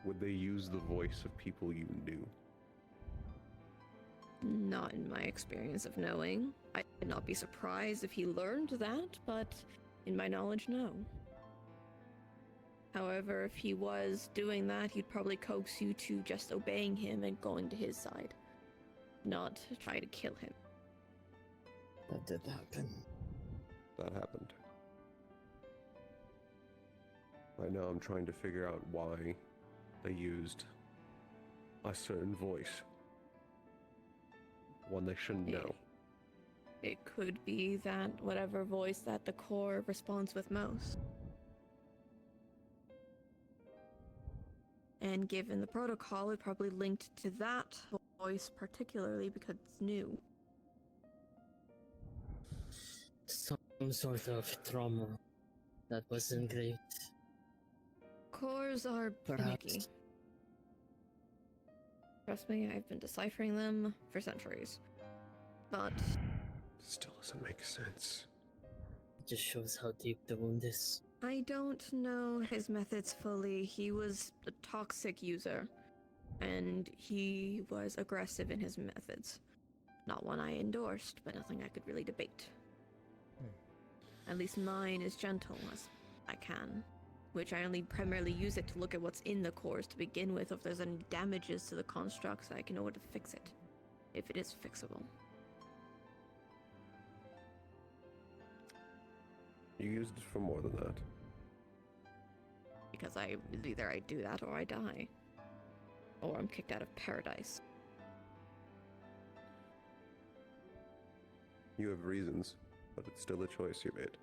would they use the voice of people you knew? Not in my experience of knowing. I would not be surprised if he learned that, but in my knowledge, no. However, if he was doing that, he'd probably coax you to just obeying him and going to his side, not try to kill him. That did happen. That happened. Right now I'm trying to figure out why they used a certain voice. One they shouldn't know. It could be that whatever voice that the core responds with most. And given the protocol, it probably linked to that voice particularly because it's new. Some sort of trauma that wasn't great. Cores are finicky. Trust me, I've been deciphering them for centuries. But Still doesn't make sense. It just shows how deep the wound is. I don't know his methods fully. He was a toxic user, and he was aggressive in his methods. Not one I endorsed, but nothing I could really debate. At least mine is gentle as I can, which I only primarily use it to look at what's in the cores to begin with. If there's any damages to the constructs, I can know how to fix it, if it is fixable. You used it for more than that. Because either I do that or I die. Or I'm kicked out of paradise. You have reasons, but it's still a choice you made.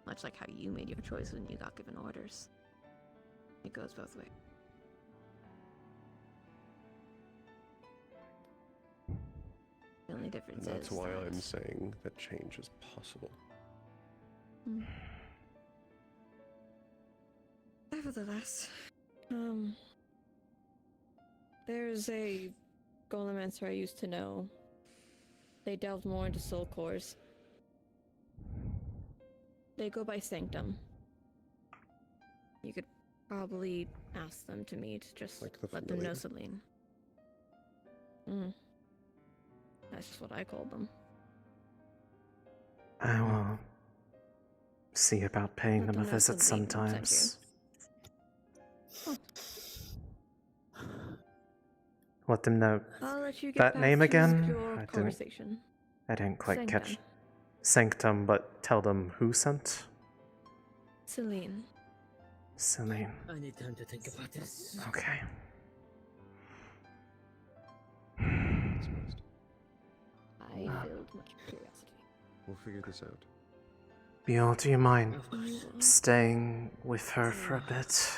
Much like how you made your choice when you got given orders. It goes both ways. The only difference And that's is why that... I'm saying that change is possible. Nevertheless, there's a Golemancer I used to know. They delved more into soul cores. They go by Sanctum. You could probably ask them to meet, just like the let them know familiar? Celine. That's just what I called them. I will see about paying them a Let them know visit Celine sent sometimes. you. Let them know I'll let you get that back name to again. your conversation. I didn't quite catch Sanctum. Sanctum, but tell them who sent. Celine. Celine. I need time to think about this. Okay. I filled much curiosity. We'll figure this out. Biel, do you mind staying with her for a bit?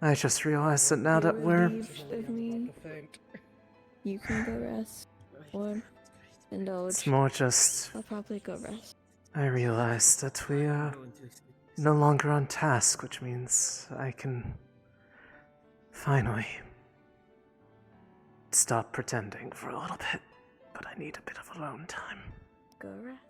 I just realized that now that we're... Relieved of me. You can go rest. Or indulge. It's more just... I'll probably go rest. I realized that we are no longer on task, which means I can finally stop pretending for a little bit, but I need a bit of alone time. Go rest.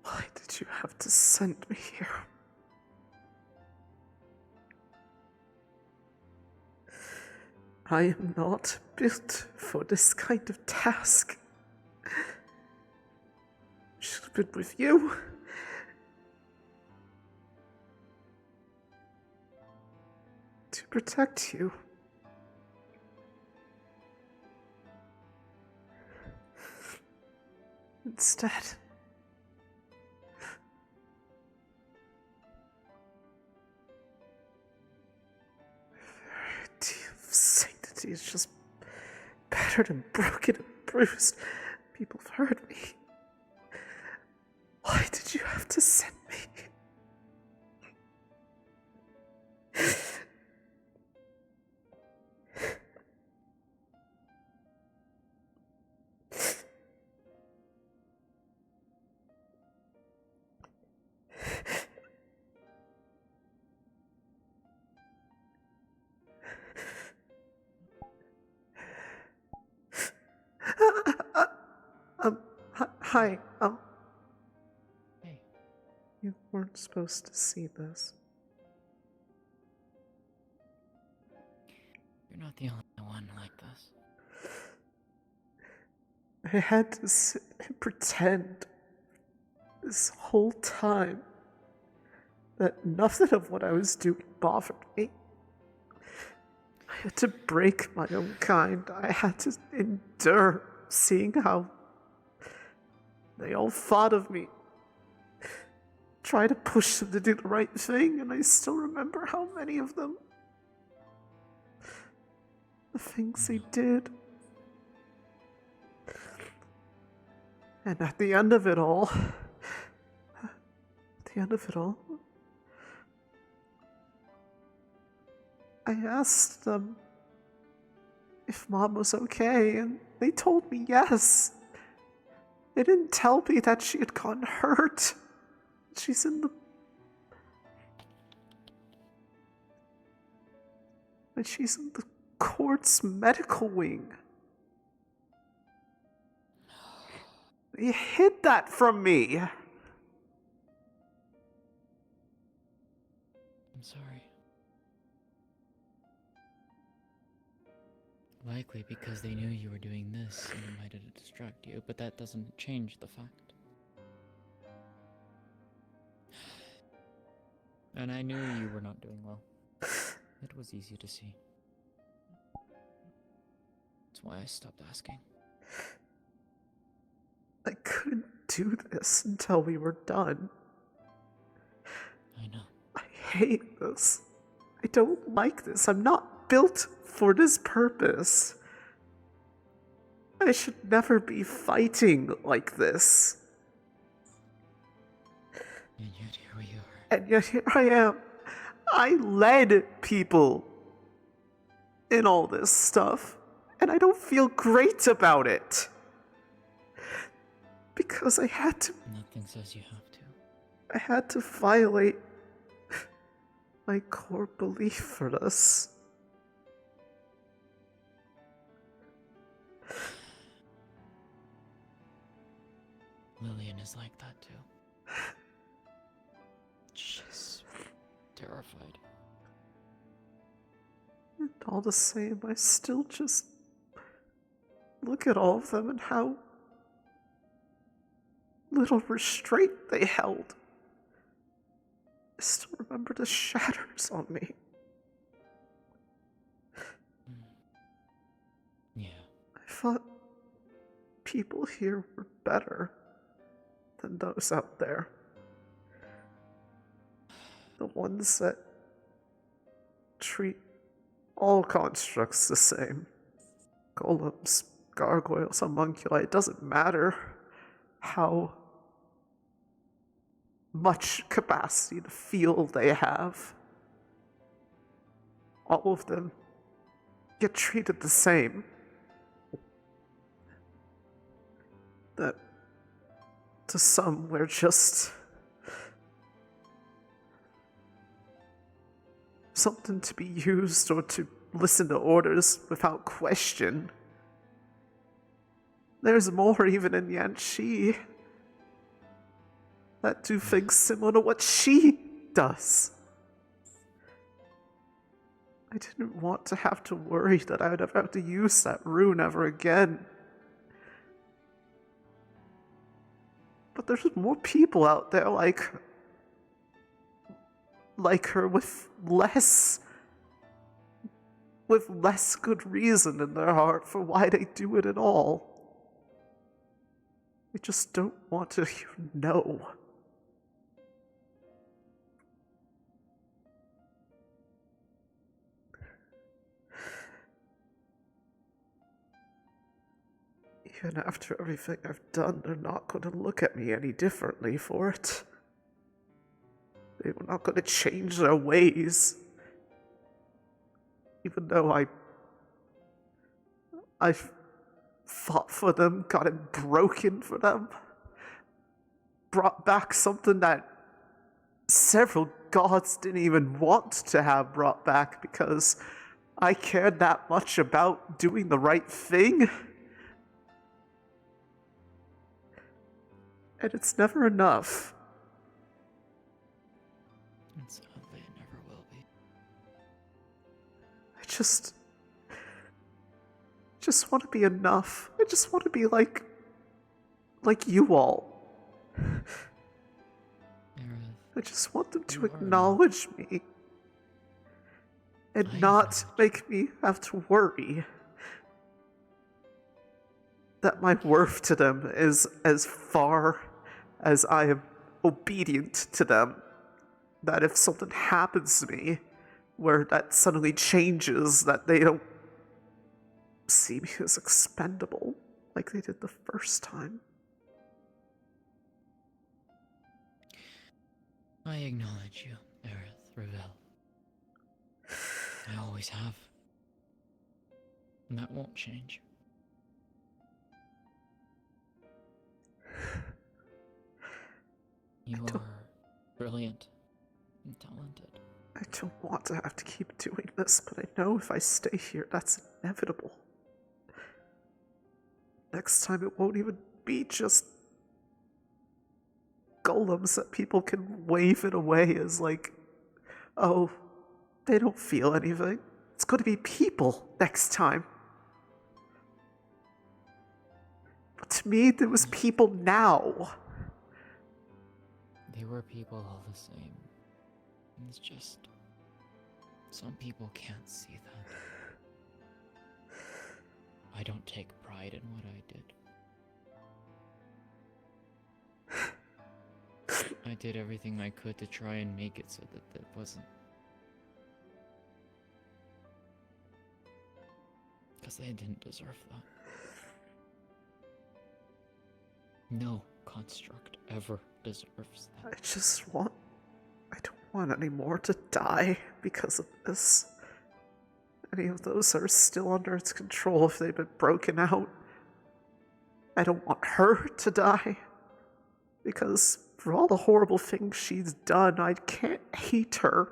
Why did you have to send me here? I am not built for this kind of task. Should have been with you. To protect you. Instead, sanctity is just battered and broken and bruised. People have hurt me. Why did you have to send me? Hi, Hey. You weren't supposed to see this. You're not the only one like this. I had to sit and pretend this whole time that nothing of what I was doing bothered me. I had to break my own kind. I had to endure seeing how they all thought of me. Try to push them to do the right thing, and I still remember how many of them. The things they did. And at the end of it all, I asked them if Mom was okay, and they told me yes. They didn't tell me that she had gotten hurt. She's in the... And she's in the court's medical wing. They hid that from me. I'm sorry. Likely because they knew you were doing this and it might distract you, but that doesn't change the fact. And I knew you were not doing well. It was easy to see. That's why I stopped asking. I couldn't do this until we were done. I know. I hate this. I don't like this. I'm not built for this purpose. I should never be fighting like this. And yet here we are. And yet here I am. I led people in all this stuff, and I don't feel great about it. Because I had to... Nothing says you have to. I had to violate my core belief for this. Lillian is like that too. She's terrified. And all the same, I still just look at all of them and how little restraint they held. I still remember the shatters on me. Yeah. I thought people here were better than those out there. The ones that treat all constructs the same. Golems, gargoyles, homunculi, it doesn't matter how much capacity to feel they have. All of them get treated the same. That to some we're just something to be used or to listen to orders without question. There's more even in Yanxi that do things similar to what she does. I didn't want to have to worry that I would ever have to use that rune ever again. But there's more people out there like her with less good reason in their heart for why they do it at all. I just don't want to know. Even after everything I've done, they're not going to look at me any differently for it. They're not going to change their ways. Even though I've fought for them, got it broken for them, brought back something that several gods didn't even want to have brought back because I cared that much about doing the right thing. And it's never enough. And sadly, it never will be. I just want to be enough. I just want to be like you all. I just want them to acknowledge me and not make me have to worry that my worth to them is as far as I am obedient to them. That if something happens to me where that suddenly changes, that they don't see me as expendable like they did the first time. I acknowledge you, Aerith, Rivele. I always have. And that won't change. You are brilliant and talented. I don't want to have to keep doing this, but I know if I stay here, that's inevitable. Next time it won't even be just golems that people can wave it away as like, oh, they don't feel anything. It's going to be people next time. But to me, there was people now. They were people all the same. It's just some people can't see that. I don't take pride in what I did. I did everything I could to try and make it so that it wasn't. Because they didn't deserve that. No construct ever deserves that. I don't want any more to die because of this. Any of those that are still under its control, if they've been broken out. I don't want her to die. Because for all the horrible things she's done, I can't hate her.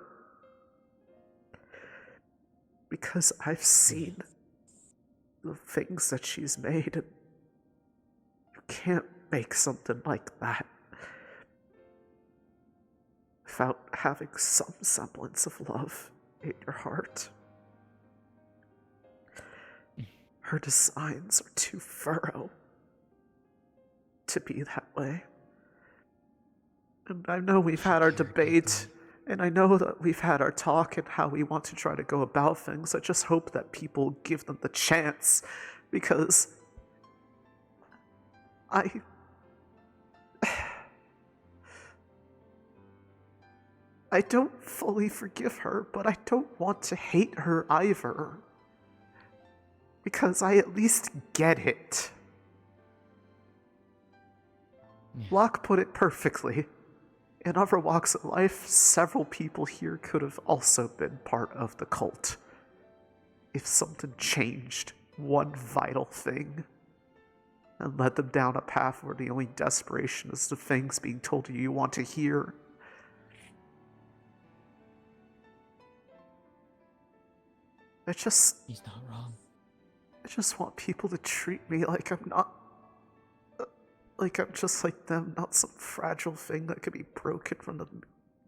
Because I've seen the things that she's made, and you can't make something like that without having some semblance of love in your heart. Her designs are too thorough to be that way. And I know we've had our debate, and I know that we've had our talk and how we want to try to go about things. I just hope that people give them the chance, because I don't fully forgive her, but I don't want to hate her either. Because I at least get it. Locke put it perfectly. In other walks of life, several people here could have also been part of the cult. If something changed one vital thing and led them down a path where the only desperation is the things being told you want to hear. He's not wrong. I just want people to treat me like I'm not... like I'm just like them, not some fragile thing that could be broken from the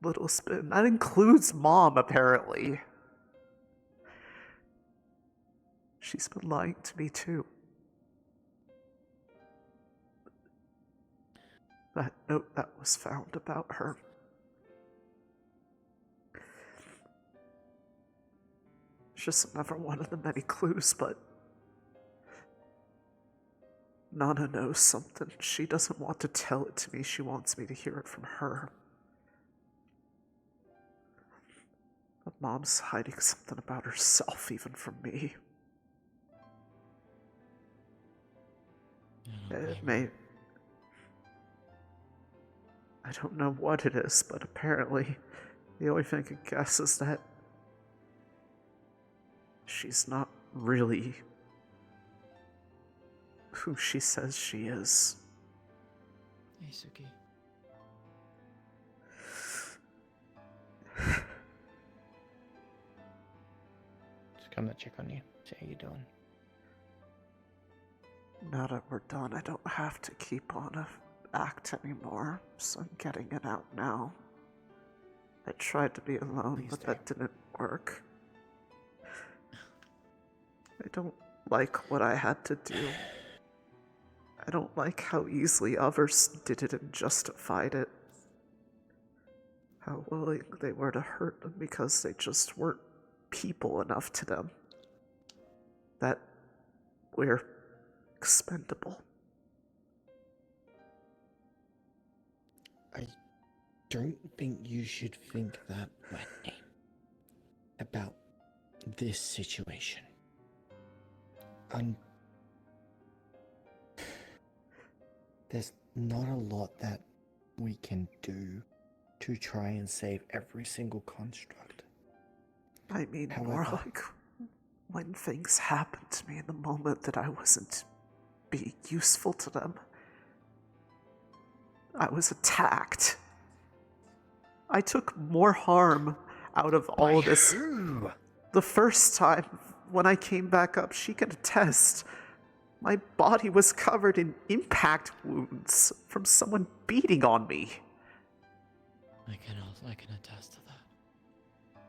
littlest bit. And that includes Mom, apparently. She's been lying to me, too. That note that was found about her. It's just another one of the many clues, but Nana knows something. She doesn't want to tell it to me. She wants me to hear it from her. But Mom's hiding something about herself, even from me. It may... I don't know what it is, but apparently the only thing I can guess is that she's not really who she says she is. Isuki. Just come to check on you, see how you doing. Now that we're done, I don't have to keep on a act anymore, so I'm getting it out now. I tried to be alone, but that didn't work. I don't like what I had to do. I don't like how easily others did it and justified it. How willing they were to hurt them because they just weren't people enough to them. That we're expendable. I don't think you should think that way about this situation. There's not a lot that we can do to try and save every single construct. I mean, more like when things happened to me in the moment that I wasn't being useful to them. I was attacked. I took more harm out of all of this. Who? The first time when I came back up, she could attest. My body was covered in impact wounds from someone beating on me. I can attest to that.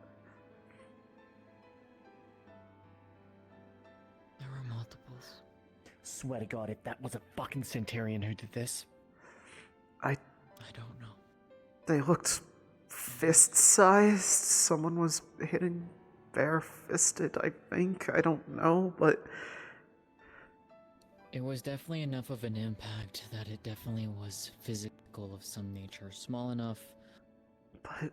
There were multiples. Swear to God, if that was a fucking Centurion who did this. I don't know. They looked fist-sized. Someone was hitting bare-fisted, I think. I don't know, but... It was definitely enough of an impact that it definitely was physical of some nature. Small enough. But...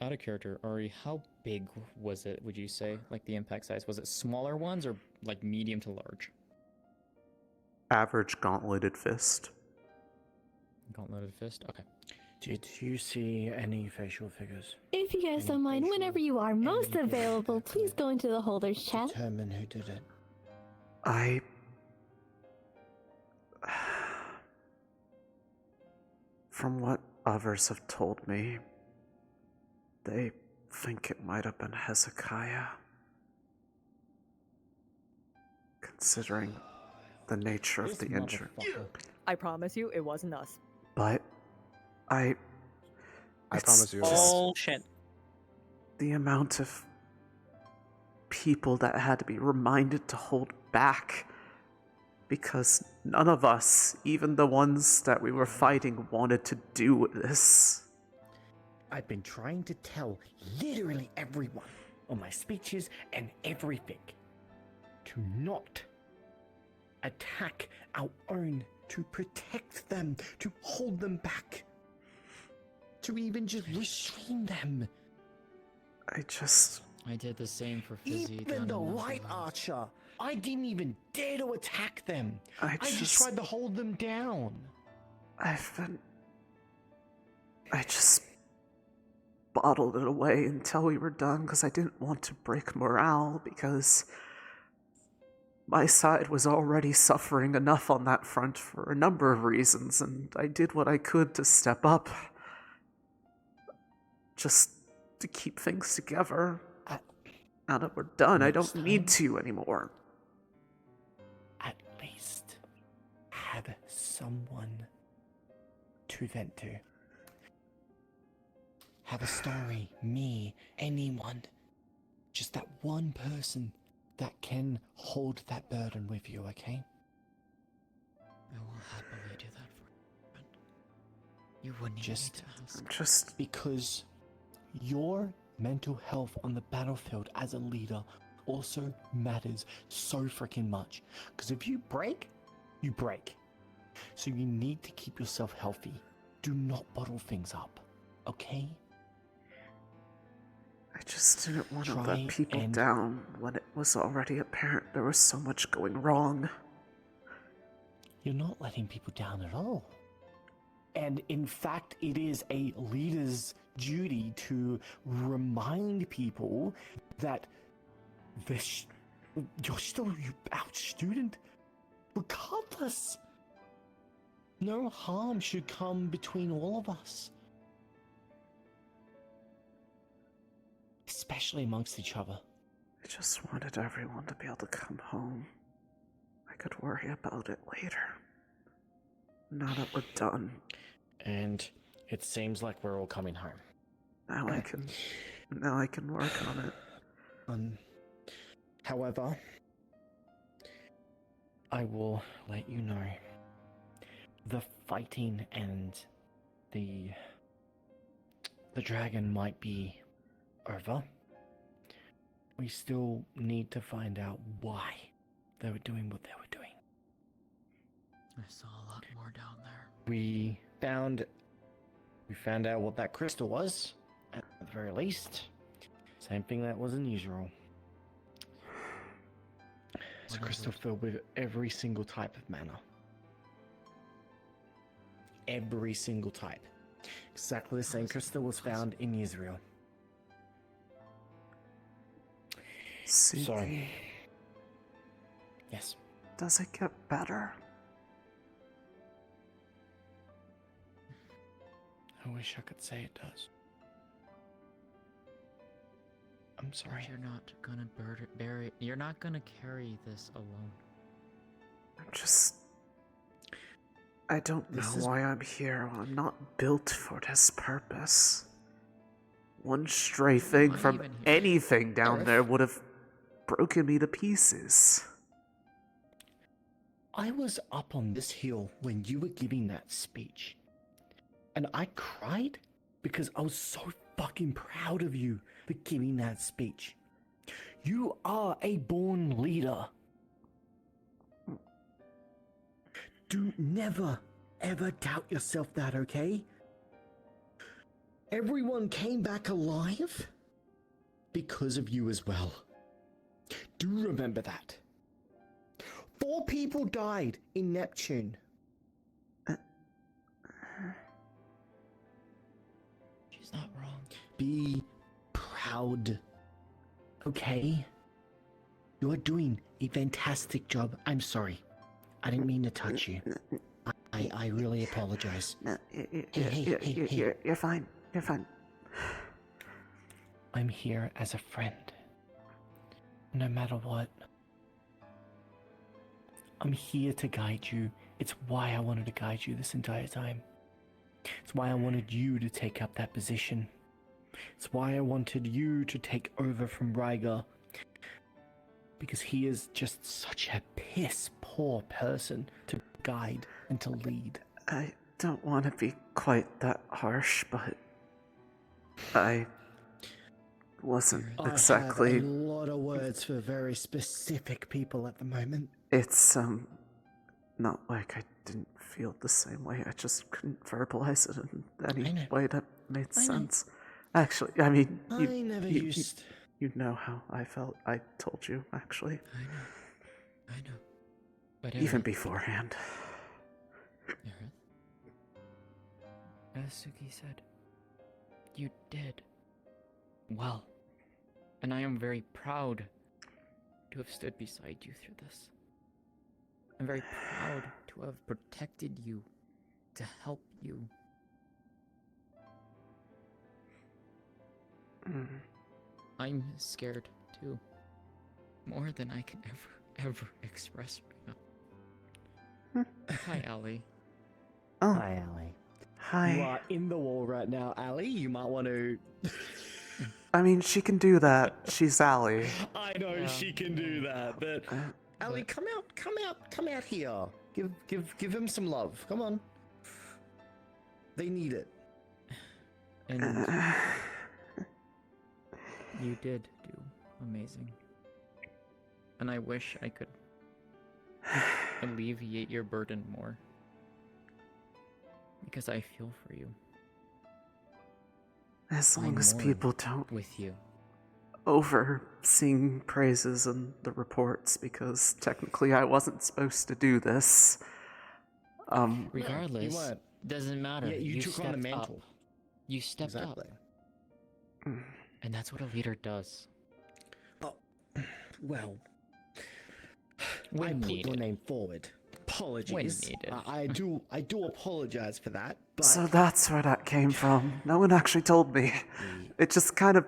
out of character, Ari, how big was it, would you say? Like the impact size? Was it smaller ones or like medium to large? Average gauntleted fist. Gauntleted fist? Okay. Did you see any facial figures? If you guys don't mind, whenever you are most available, please go into the holders chat. Determine who did it. From what others have told me, they think it might have been Hezekiah. Considering the nature of the injury. I promise you, it wasn't us. But I promise you. Oh shit. The amount of people that had to be reminded to hold back because none of us, even the ones that we were fighting, wanted to do this. I've been trying to tell literally everyone on my speeches and everything to not attack our own, to protect them, to hold them back, to even just restrain them. I did the same for Fizzy. Even the light archer, I didn't even dare to attack them. I just tried to hold them down. I just bottled it away until we were done because I didn't want to break morale because my side was already suffering enough on that front for a number of reasons, and I did what I could to step up just to keep things together. Now that we're done, I don't need to anymore. At least have someone to vent to. Have a story, me, anyone. Just that one person that can hold that burden with you, okay? I will happily do that for you, friend. You wouldn't just, need to ask. Just because your mental health on the battlefield as a leader also matters so freaking much. Because if you break, you break. So you need to keep yourself healthy. Do not bottle things up, okay? I just didn't want to let people down when it was already apparent there was so much going wrong. you're not letting people down at all. And in fact, it is a leader's duty to remind people that you're still our student, regardless. No harm should come between all of us. Especially amongst each other. I just wanted everyone to be able to come home. I could worry about it later. Now that we're done. And it seems like we're all coming home. Now I can work on it. However, I will let you know the fighting and the dragon might be over. We still need to find out why they were doing what they were doing. I saw a lot more down there. We found out what that crystal was, at the very least. Same thing that was unusual. It's a crystal filled with every single type of mana. Every single type. Exactly the same crystal was found in Israel. So, yes. Does it get better? I wish I could say it does. I'm sorry. But you're not gonna bury. You're not gonna carry this alone. I don't know why I'm here. I'm not built for this purpose. One stray thing from anything down there would have broken me to pieces. I was up on this hill when you were giving that speech. And I cried because I was so fucking proud of you for giving that speech. You are a born leader. Do never, ever doubt yourself that, okay? Everyone came back alive because of you as well. Do remember that. 4 people died in Neptune. She's not wrong. Be proud. Okay? You're doing a fantastic job. I'm sorry. I didn't mean to touch you. I really apologize. No, Hey. you're fine. You're fine. I'm here as a friend. No matter what. I'm here to guide you. It's why I wanted to guide you this entire time. It's why I wanted you to take up that position. It's why I wanted you to take over from Ryger. Because he is just such a piss poor person to guide and to lead. I don't want to be quite that harsh, but I wasn't exactly... I have a lot of words for very specific people at the moment. It's, not like I didn't feel the same way. I just couldn't verbalize it in any way that made sense. Actually, I mean, you know how I felt. I told you, actually. I know. But even beforehand. As Suki said, you did well. And I am very proud to have stood beside you through this. I'm very proud to have protected you, to help you. I'm scared too. More than I can ever express right now. Hi, Allie. Oh. Hi, Allie. Hi. You are in the wall right now, Allie. You might want to... I mean, she can do that. She's Allie. I know she can do that, but... Allie, come out here. Give him some love. Come on. They need it. And you did do amazing. And I wish I could alleviate your burden more. Because I feel for you. As long as people don't with you oversing praises in the reports, because technically I wasn't supposed to do this. Regardless, weren't. doesn't matter. Yeah, you took on the stepped mantle. up. You stepped Exactly. up. And that's what a leader does. Well, When I put your needed. name forward. Apologies. needed. I do apologize for that. But So that's where that came from. No one actually told me. It just kind of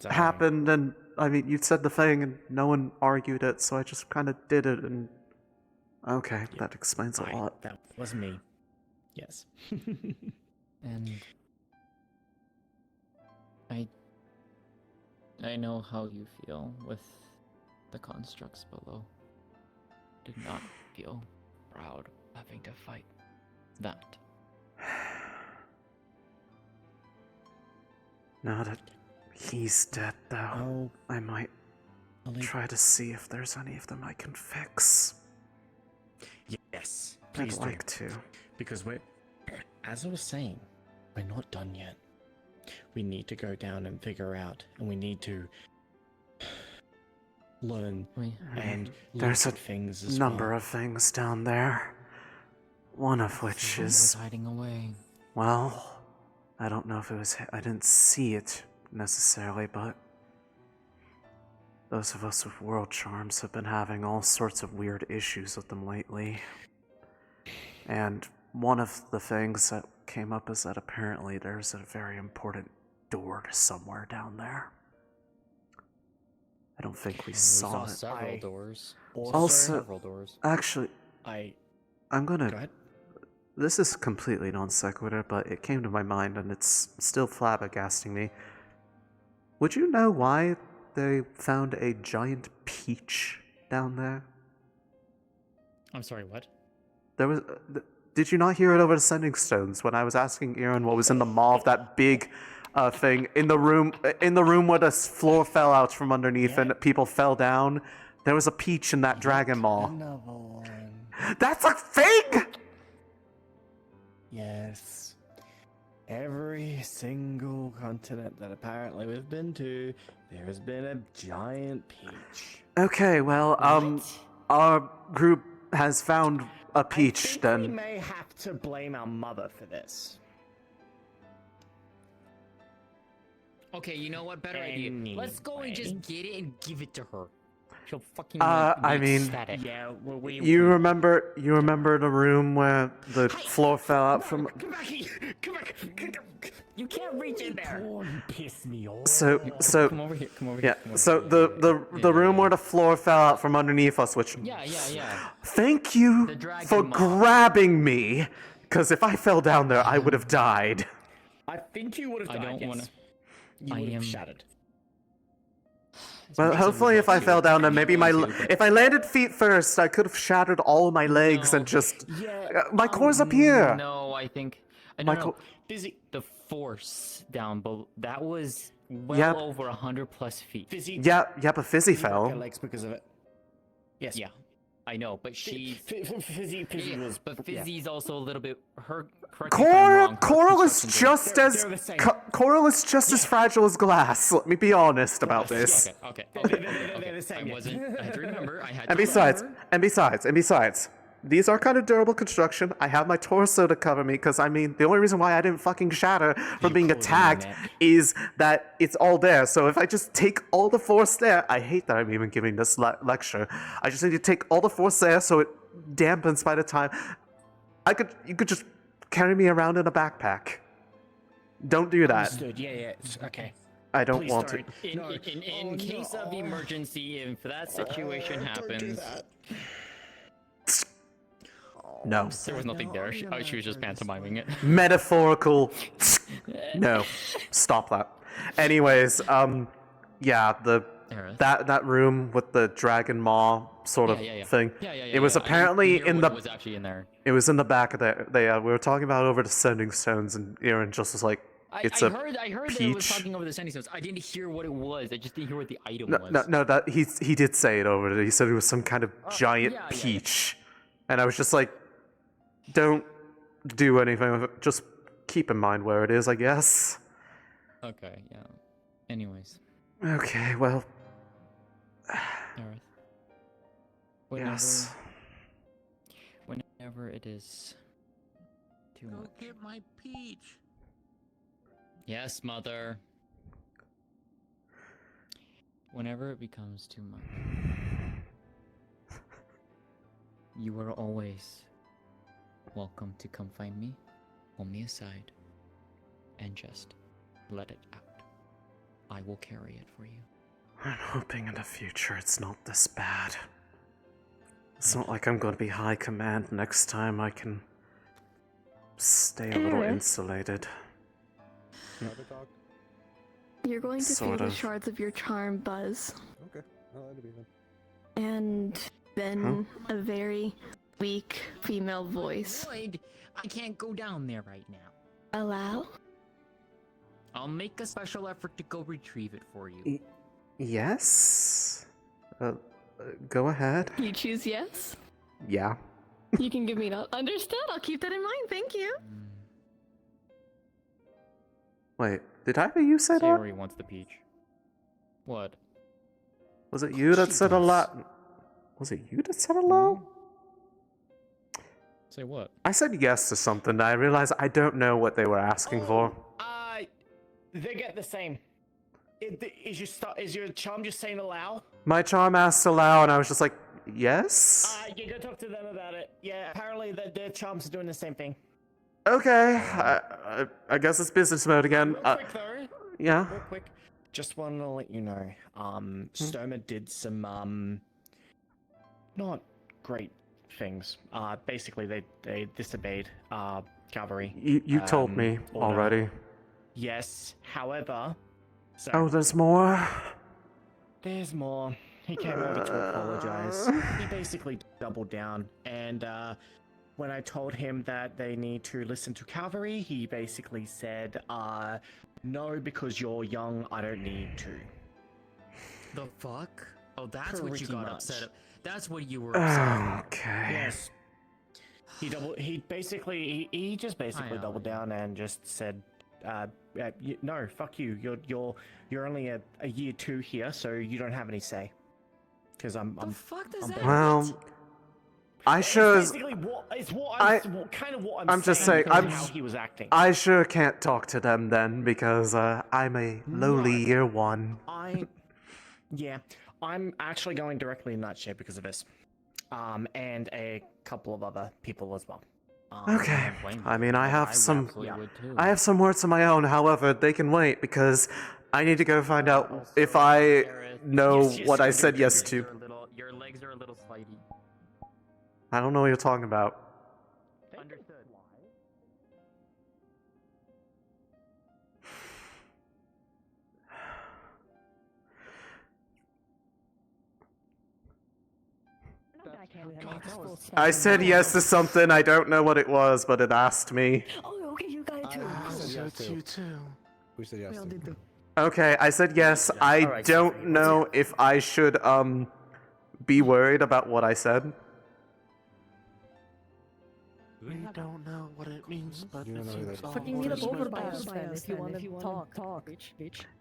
happened, and I mean, you said the thing, and no one argued it, so I just kind of did it, and okay, that explains a lot. That was me. Yes. And I know how you feel with the constructs below. Did not feel proud having to fight that. Now that he's dead, though, I might try to see if there's any of them I can fix. Yes. I'd Please do. like to. Because as I was saying, we're not done yet. We need to go down and figure out, and we need to learn and There's look a at things as number well. of things down there. One of which Someone is was hiding away. well, I don't know if it was. I didn't see it necessarily, but those of us with world charms have been having all sorts of weird issues with them lately. And one of the things that came up is that apparently there's a very important door to somewhere down there. I don't think we saw it. Several doors. Also, several doors. actually, I'm gonna. Go ahead. This is completely non sequitur, but it came to my mind and it's still flabbergasting me. Would you know why they found a giant peach down there? I'm sorry, what? There was. Did you not hear it over the sending stones when I was asking Aaron what was in the maw of that big thing in the room? In the room where the floor fell out from underneath and people fell down. There was a peach in that dragon maw. Another one. That's a thing. Yes. Every single continent that apparently we've been to, there has been a giant peach. Okay, well, our group has found a peach We then. may have to blame our mother for this. Okay, you know what? Better idea. Let's go and just get it and give it to her. She'll fucking I be mean, ecstatic. Yeah, you remember the room where the floor fell out from. Come back here! Come back! You can't reach in there. You piss me off. So Come over here. Come over yeah. here. Come over So the room where the floor fell out from underneath us, which Yeah. thank you The dragon for maw. grabbing me, because if I fell down there, I would have died. I think you would have died. I don't yes. wanna. You would have shattered. Well, hopefully, if I fell down, then maybe if I landed feet first, I could have shattered all my legs and just. My core's up here. No, I think. My No. core- Fizzy. The force down below. That was well Yep. over 100+ feet. Fizzy. Yeah, but Fizzy You broke fell. her legs because of it. Yes. Yeah, I know, but she. Fizzy was. But yeah. Fizzy's also a little bit. Her. correct me if I'm wrong, her Coral is construction's just They're as the same. Coral is just as fragile as glass. Let me be honest about this. Okay. They're the same. I wasn't. I had to remember. I had And to besides, remember. these are kind of durable construction. I have my torso to cover me because, I mean, the only reason why I didn't fucking shatter from being attacked is that it's all there. So if I just take all the force there, I hate that I'm even giving this lecture. I just need to take all the force there so it dampens by the time. You could just carry me around in a backpack. Don't do that. Understood. Yeah. It's okay. I don't Please want don't. to. In case of emergency, if that situation happens. No. There was nothing there. She was just pantomiming it. Metaphorical. No. Stop that. Anyways, yeah, that room with the dragon maw sort of thing. It was apparently in the. Was actually in there. It was in the back of the. We were talking about over the sending stones, and Aaron just was like, "It's a I heard peach." that it was talking over the sending stones. I didn't hear what it was. I just didn't hear what the item was. No, that he did say it over there. He said it was some kind of giant peach, and I was just like, "Don't do anything with it. Just keep in mind where it is, I guess." Okay. Yeah. Anyways. Okay. Well. Aerith. Yes. Whenever it is Too much. Go get my peach. Yes, mother. Whenever it becomes too much, you are always welcome to come find me, pull me aside, and just let it out. I will carry it for you. I'm hoping in the future it's not this bad. It's not like I'm going to be high command next time. I can stay a little Aerith. insulated. You're going to feel Sort the of. shards of your charm buzz, Okay, that'll be fun. and then a very weak female voice. Lloyd, I can't go down there right now. Allow? I'll make a special effort to go retrieve it for you. Yes? Go ahead. You choose yes? Yeah. You can give me that. Understood. I'll keep that in mind. Thank you. Wait, did either of you say that? Sayori wants the peach. What? Was it you that said allow? Was it you that said allow? Say what? I said yes to something, and I realized I don't know what they were asking for. They get the same. Is your charm just saying allow? My charm asked allow, and I was just like, yes? You go talk to them about it. Yeah, apparently their charms are doing the same thing. Okay, I guess it's business mode again. Real quick though. Yeah? Real quick. Just wanted to let you know, Stoma did some, not great things. Basically they disobeyed, cavalry. You told me order. already. Yes, however... So, Oh, there's more? There's more. He came over to apologize. He basically doubled down, and when I told him that they need to listen to cavalry, he basically said, no, because you're young, I don't need to. The fuck? Oh, that's what you Pretty got much. upset about. That's what you were upset about. Okay. Yes. He just basically doubled down and just said, no, fuck you. You're only a year 2 here, so you don't have any say. Because I'm. The fuck does that? Well, I sure. It's basically what I'm just saying. because of how he was acting. I sure can't talk to them then because I'm a lowly year 1. I'm actually going directly in that shit because of this, and a couple of other people as well. Okay. I mean, I have some would too. I have some words of my own. However, they can wait because I need to go find out if I know what I said yes to. Your legs are a little slidey. I don't know what you're talking about. Understood. I said yes to something. I don't know what it was, but it asked me. Oh, okay, you got it too. You too. We said yes. To. Okay, I said yes. I Alright, don't know if I should be worried about what I said. We don't know what it means, but You it don't know seems either. all Fucking meet up orders over must by be us then if you want to talk.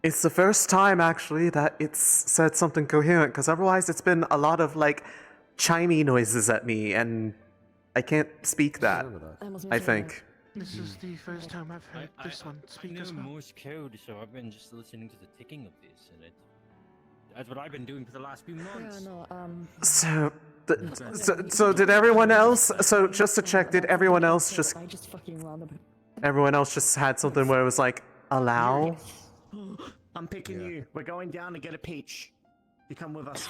It's the first time actually that it's said something coherent, because otherwise it's been a lot of like chimey noises at me, and I can't speak that. I think. This is the first time I've heard this one speak I as know well. Morse code, so I've been just listening to the ticking of this, and that's what I've been doing for the last few months. So, so did everyone else? So just to check, did everyone else just? I just fucking random. Everyone else just had something where it was like allow. I'm picking you. We're going down to get a peach. You come with us.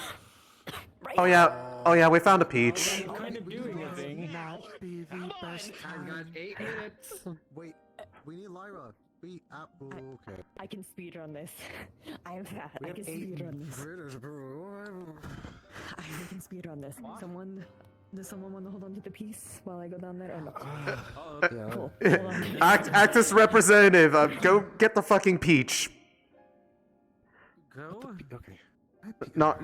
Oh yeah, we found a peach. Kind of doing a thing. Not be the best time. 8 minutes. Wait, we need Lyra. Okay. I can speedrun this. I am fat. We I have can 8 speedrun this. minutes, bro. I can speedrun this. Does someone want to hold on to the piece while I go down there or not? Cool. Hold on. Act as representative. Go get the fucking peach. Go? Okay. Not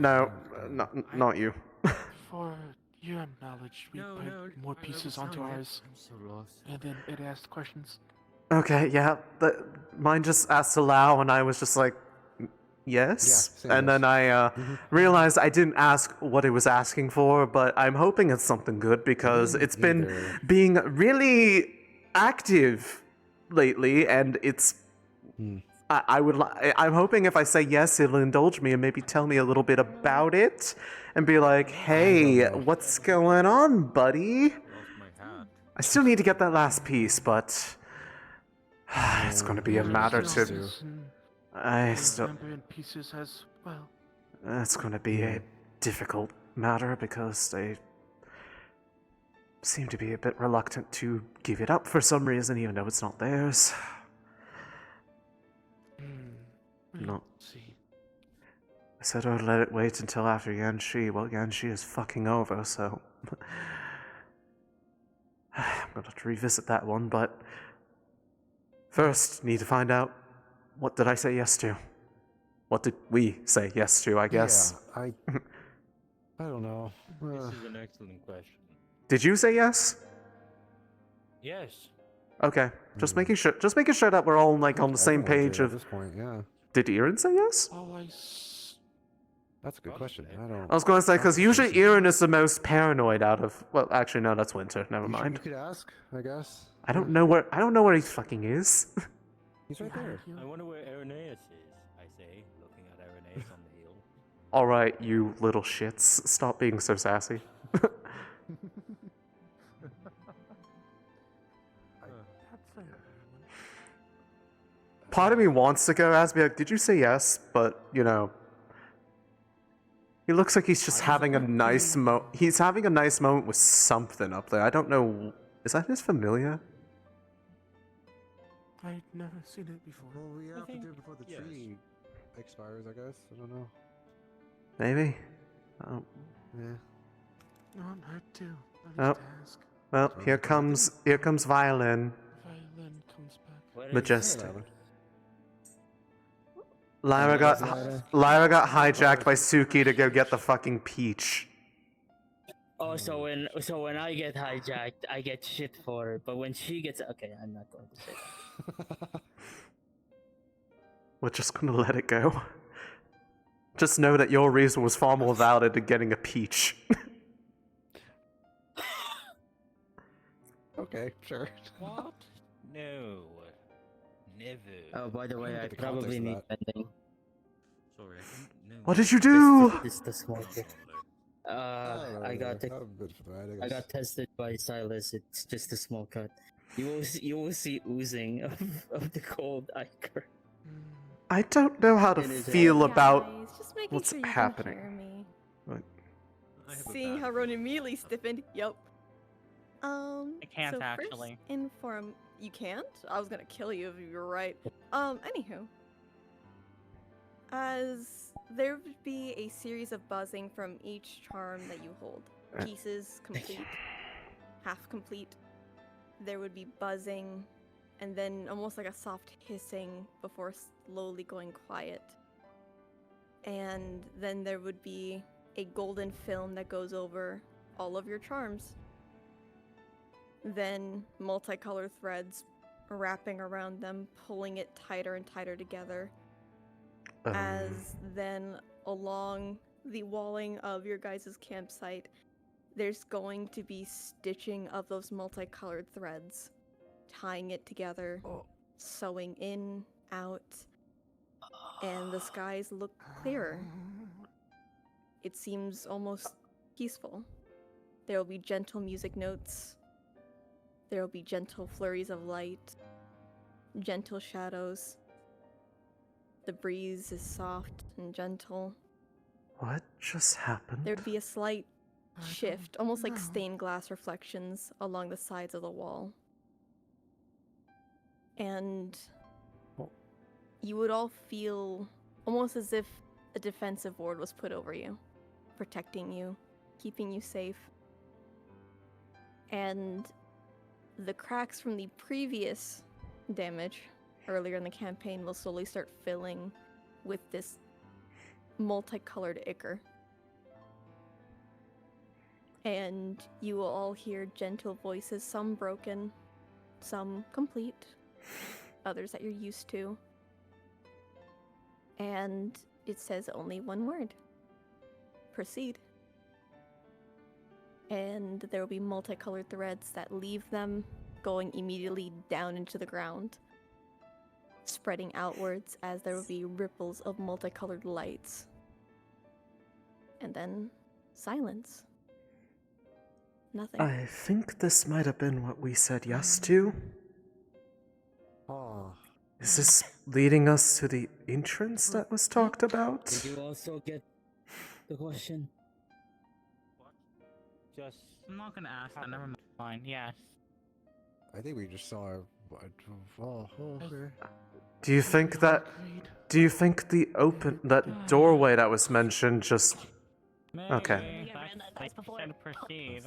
you. For your knowledge, we put more pieces onto ours, I'm so lost. and then it asked questions. Okay, yeah. Mine just asked allow, and I was just like, yes. Yeah, and yes. then I realized I didn't ask what it was asking for, but I'm hoping it's something good because it's been being really active lately, and it's. I'm hoping if I say yes, it'll indulge me and maybe tell me a little bit about it, and be like, "Hey, what's going on, buddy?" I still need to get that last piece, but it's going to be a matter to. I still. Pieces as well. It's going to be a difficult matter because they seem to be a bit reluctant to give it up for some reason, even though it's not theirs. No. I said I'd let it wait until after Yanxi. Well, Yanxi is fucking over, so I'm gonna have to revisit that one, but first need to find out, what did I say yes to? What did we say yes to, I guess? Yeah, I don't know. This is an excellent question. Did you say yes? Yes. Okay, just making sure that we're all like on the same page at of. this point, yeah. Did Ian say yes? That's a good question. I don't. I was going to say because usually Ian is the most paranoid out of. Well, actually, no, that's Winter. Never mind. You could ask, I guess. I don't know where he fucking is. He's right there. I wonder where Irenaeus is, I say, looking at Irenaeus on the hill. All right, you little shits, stop being so sassy. Part of me wants to go ask me like, did you say yes? But you know, he looks like he's just having a nice He's having a nice moment with something up there. I don't know. Is that his familiar? I'd never seen it before. Well, we have to do it before the tree expires, I guess. I don't know. Maybe. Oh. Yeah. No, I'm hurt too. Oh. Well, here comes Violin. Violin comes back. Majestic. Lyra got hijacked by Suki to go get the fucking peach. Oh, so when I get hijacked, I get shit for it, but when she gets okay, I'm not going to say that. We're just gonna let it go. Just know that your reason was far more valid than getting a peach. Okay, sure. What? No. Never. Oh, by the way, I probably need bending. Sorry, I didn't know. What did you do? This is the small bit. I got tested by Silas. It's just a small cut. You will see oozing of the cold ichor. I don't know how to feel about what's sure you can happening. hear me. Like, Seeing how Ron immediately stiffened. Yep. I can't so actually. First inform. You can't? I was gonna kill you if you were right. Anywho. As there would be a series of buzzing from each charm that you hold. Pieces complete, half complete. There would be buzzing, and then almost like a soft hissing before slowly going quiet. And then there would be a golden film that goes over all of your charms. Then multicolored threads wrapping around them, pulling it tighter and tighter together. As then along the walling of your guys' campsite, there's going to be stitching of those multicolored threads, tying it together, sewing in, out, and the skies look clearer. It seems almost peaceful. There will be gentle music notes. There will be gentle flurries of light, gentle shadows. The breeze is soft and gentle. what just happened? There'd be a slight shift, almost like stained glass reflections along the sides of the wall. And you would all feel almost as if a defensive ward was put over you, protecting you, keeping you safe. And the cracks from the previous damage earlier in the campaign will slowly start filling with this multicolored ichor. And you will all hear gentle voices, some broken, some complete, others that you're used to. And it says only one word. Proceed. And there will be multicolored threads that leave them, going immediately down into the ground, spreading outwards as there will be ripples of multicolored lights. And then silence. Nothing. I think this might have been what we said yes to. Oh. Is this leading us to the entrance that was talked about? Did you also get the question? Just. I'm not gonna ask that. Never mind. Yes. I think we just saw. Okay. Do you think that that doorway that was mentioned just okay. Proceed.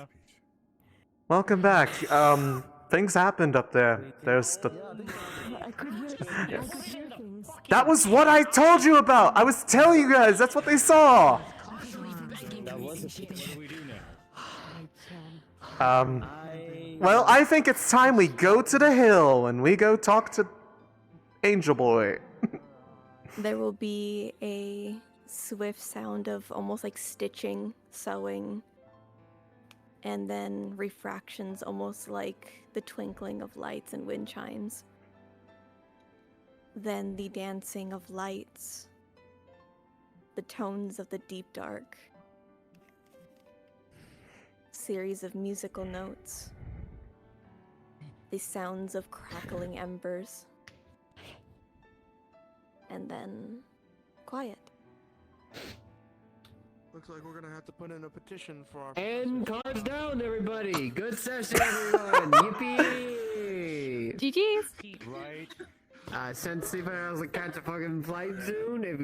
Welcome back. Things happened up there. There's the I could hear things. That was what I told you about! I was telling you guys, that's what they saw! That was a pitch. Well, I think it's time we go to the hill and we go talk to Angel Boy. There will be a swift sound of almost like stitching, sewing, and then refractions almost like the twinkling of lights and wind chimes. Then the dancing of lights, the tones of the deep dark, series of musical notes, the sounds of crackling embers, and then quiet. Looks like we're gonna have to put in a petition for our. And cards down, everybody. Good session, everyone. Yippee! GG's. Right. Since Stephen has to catch a fucking flight soon, if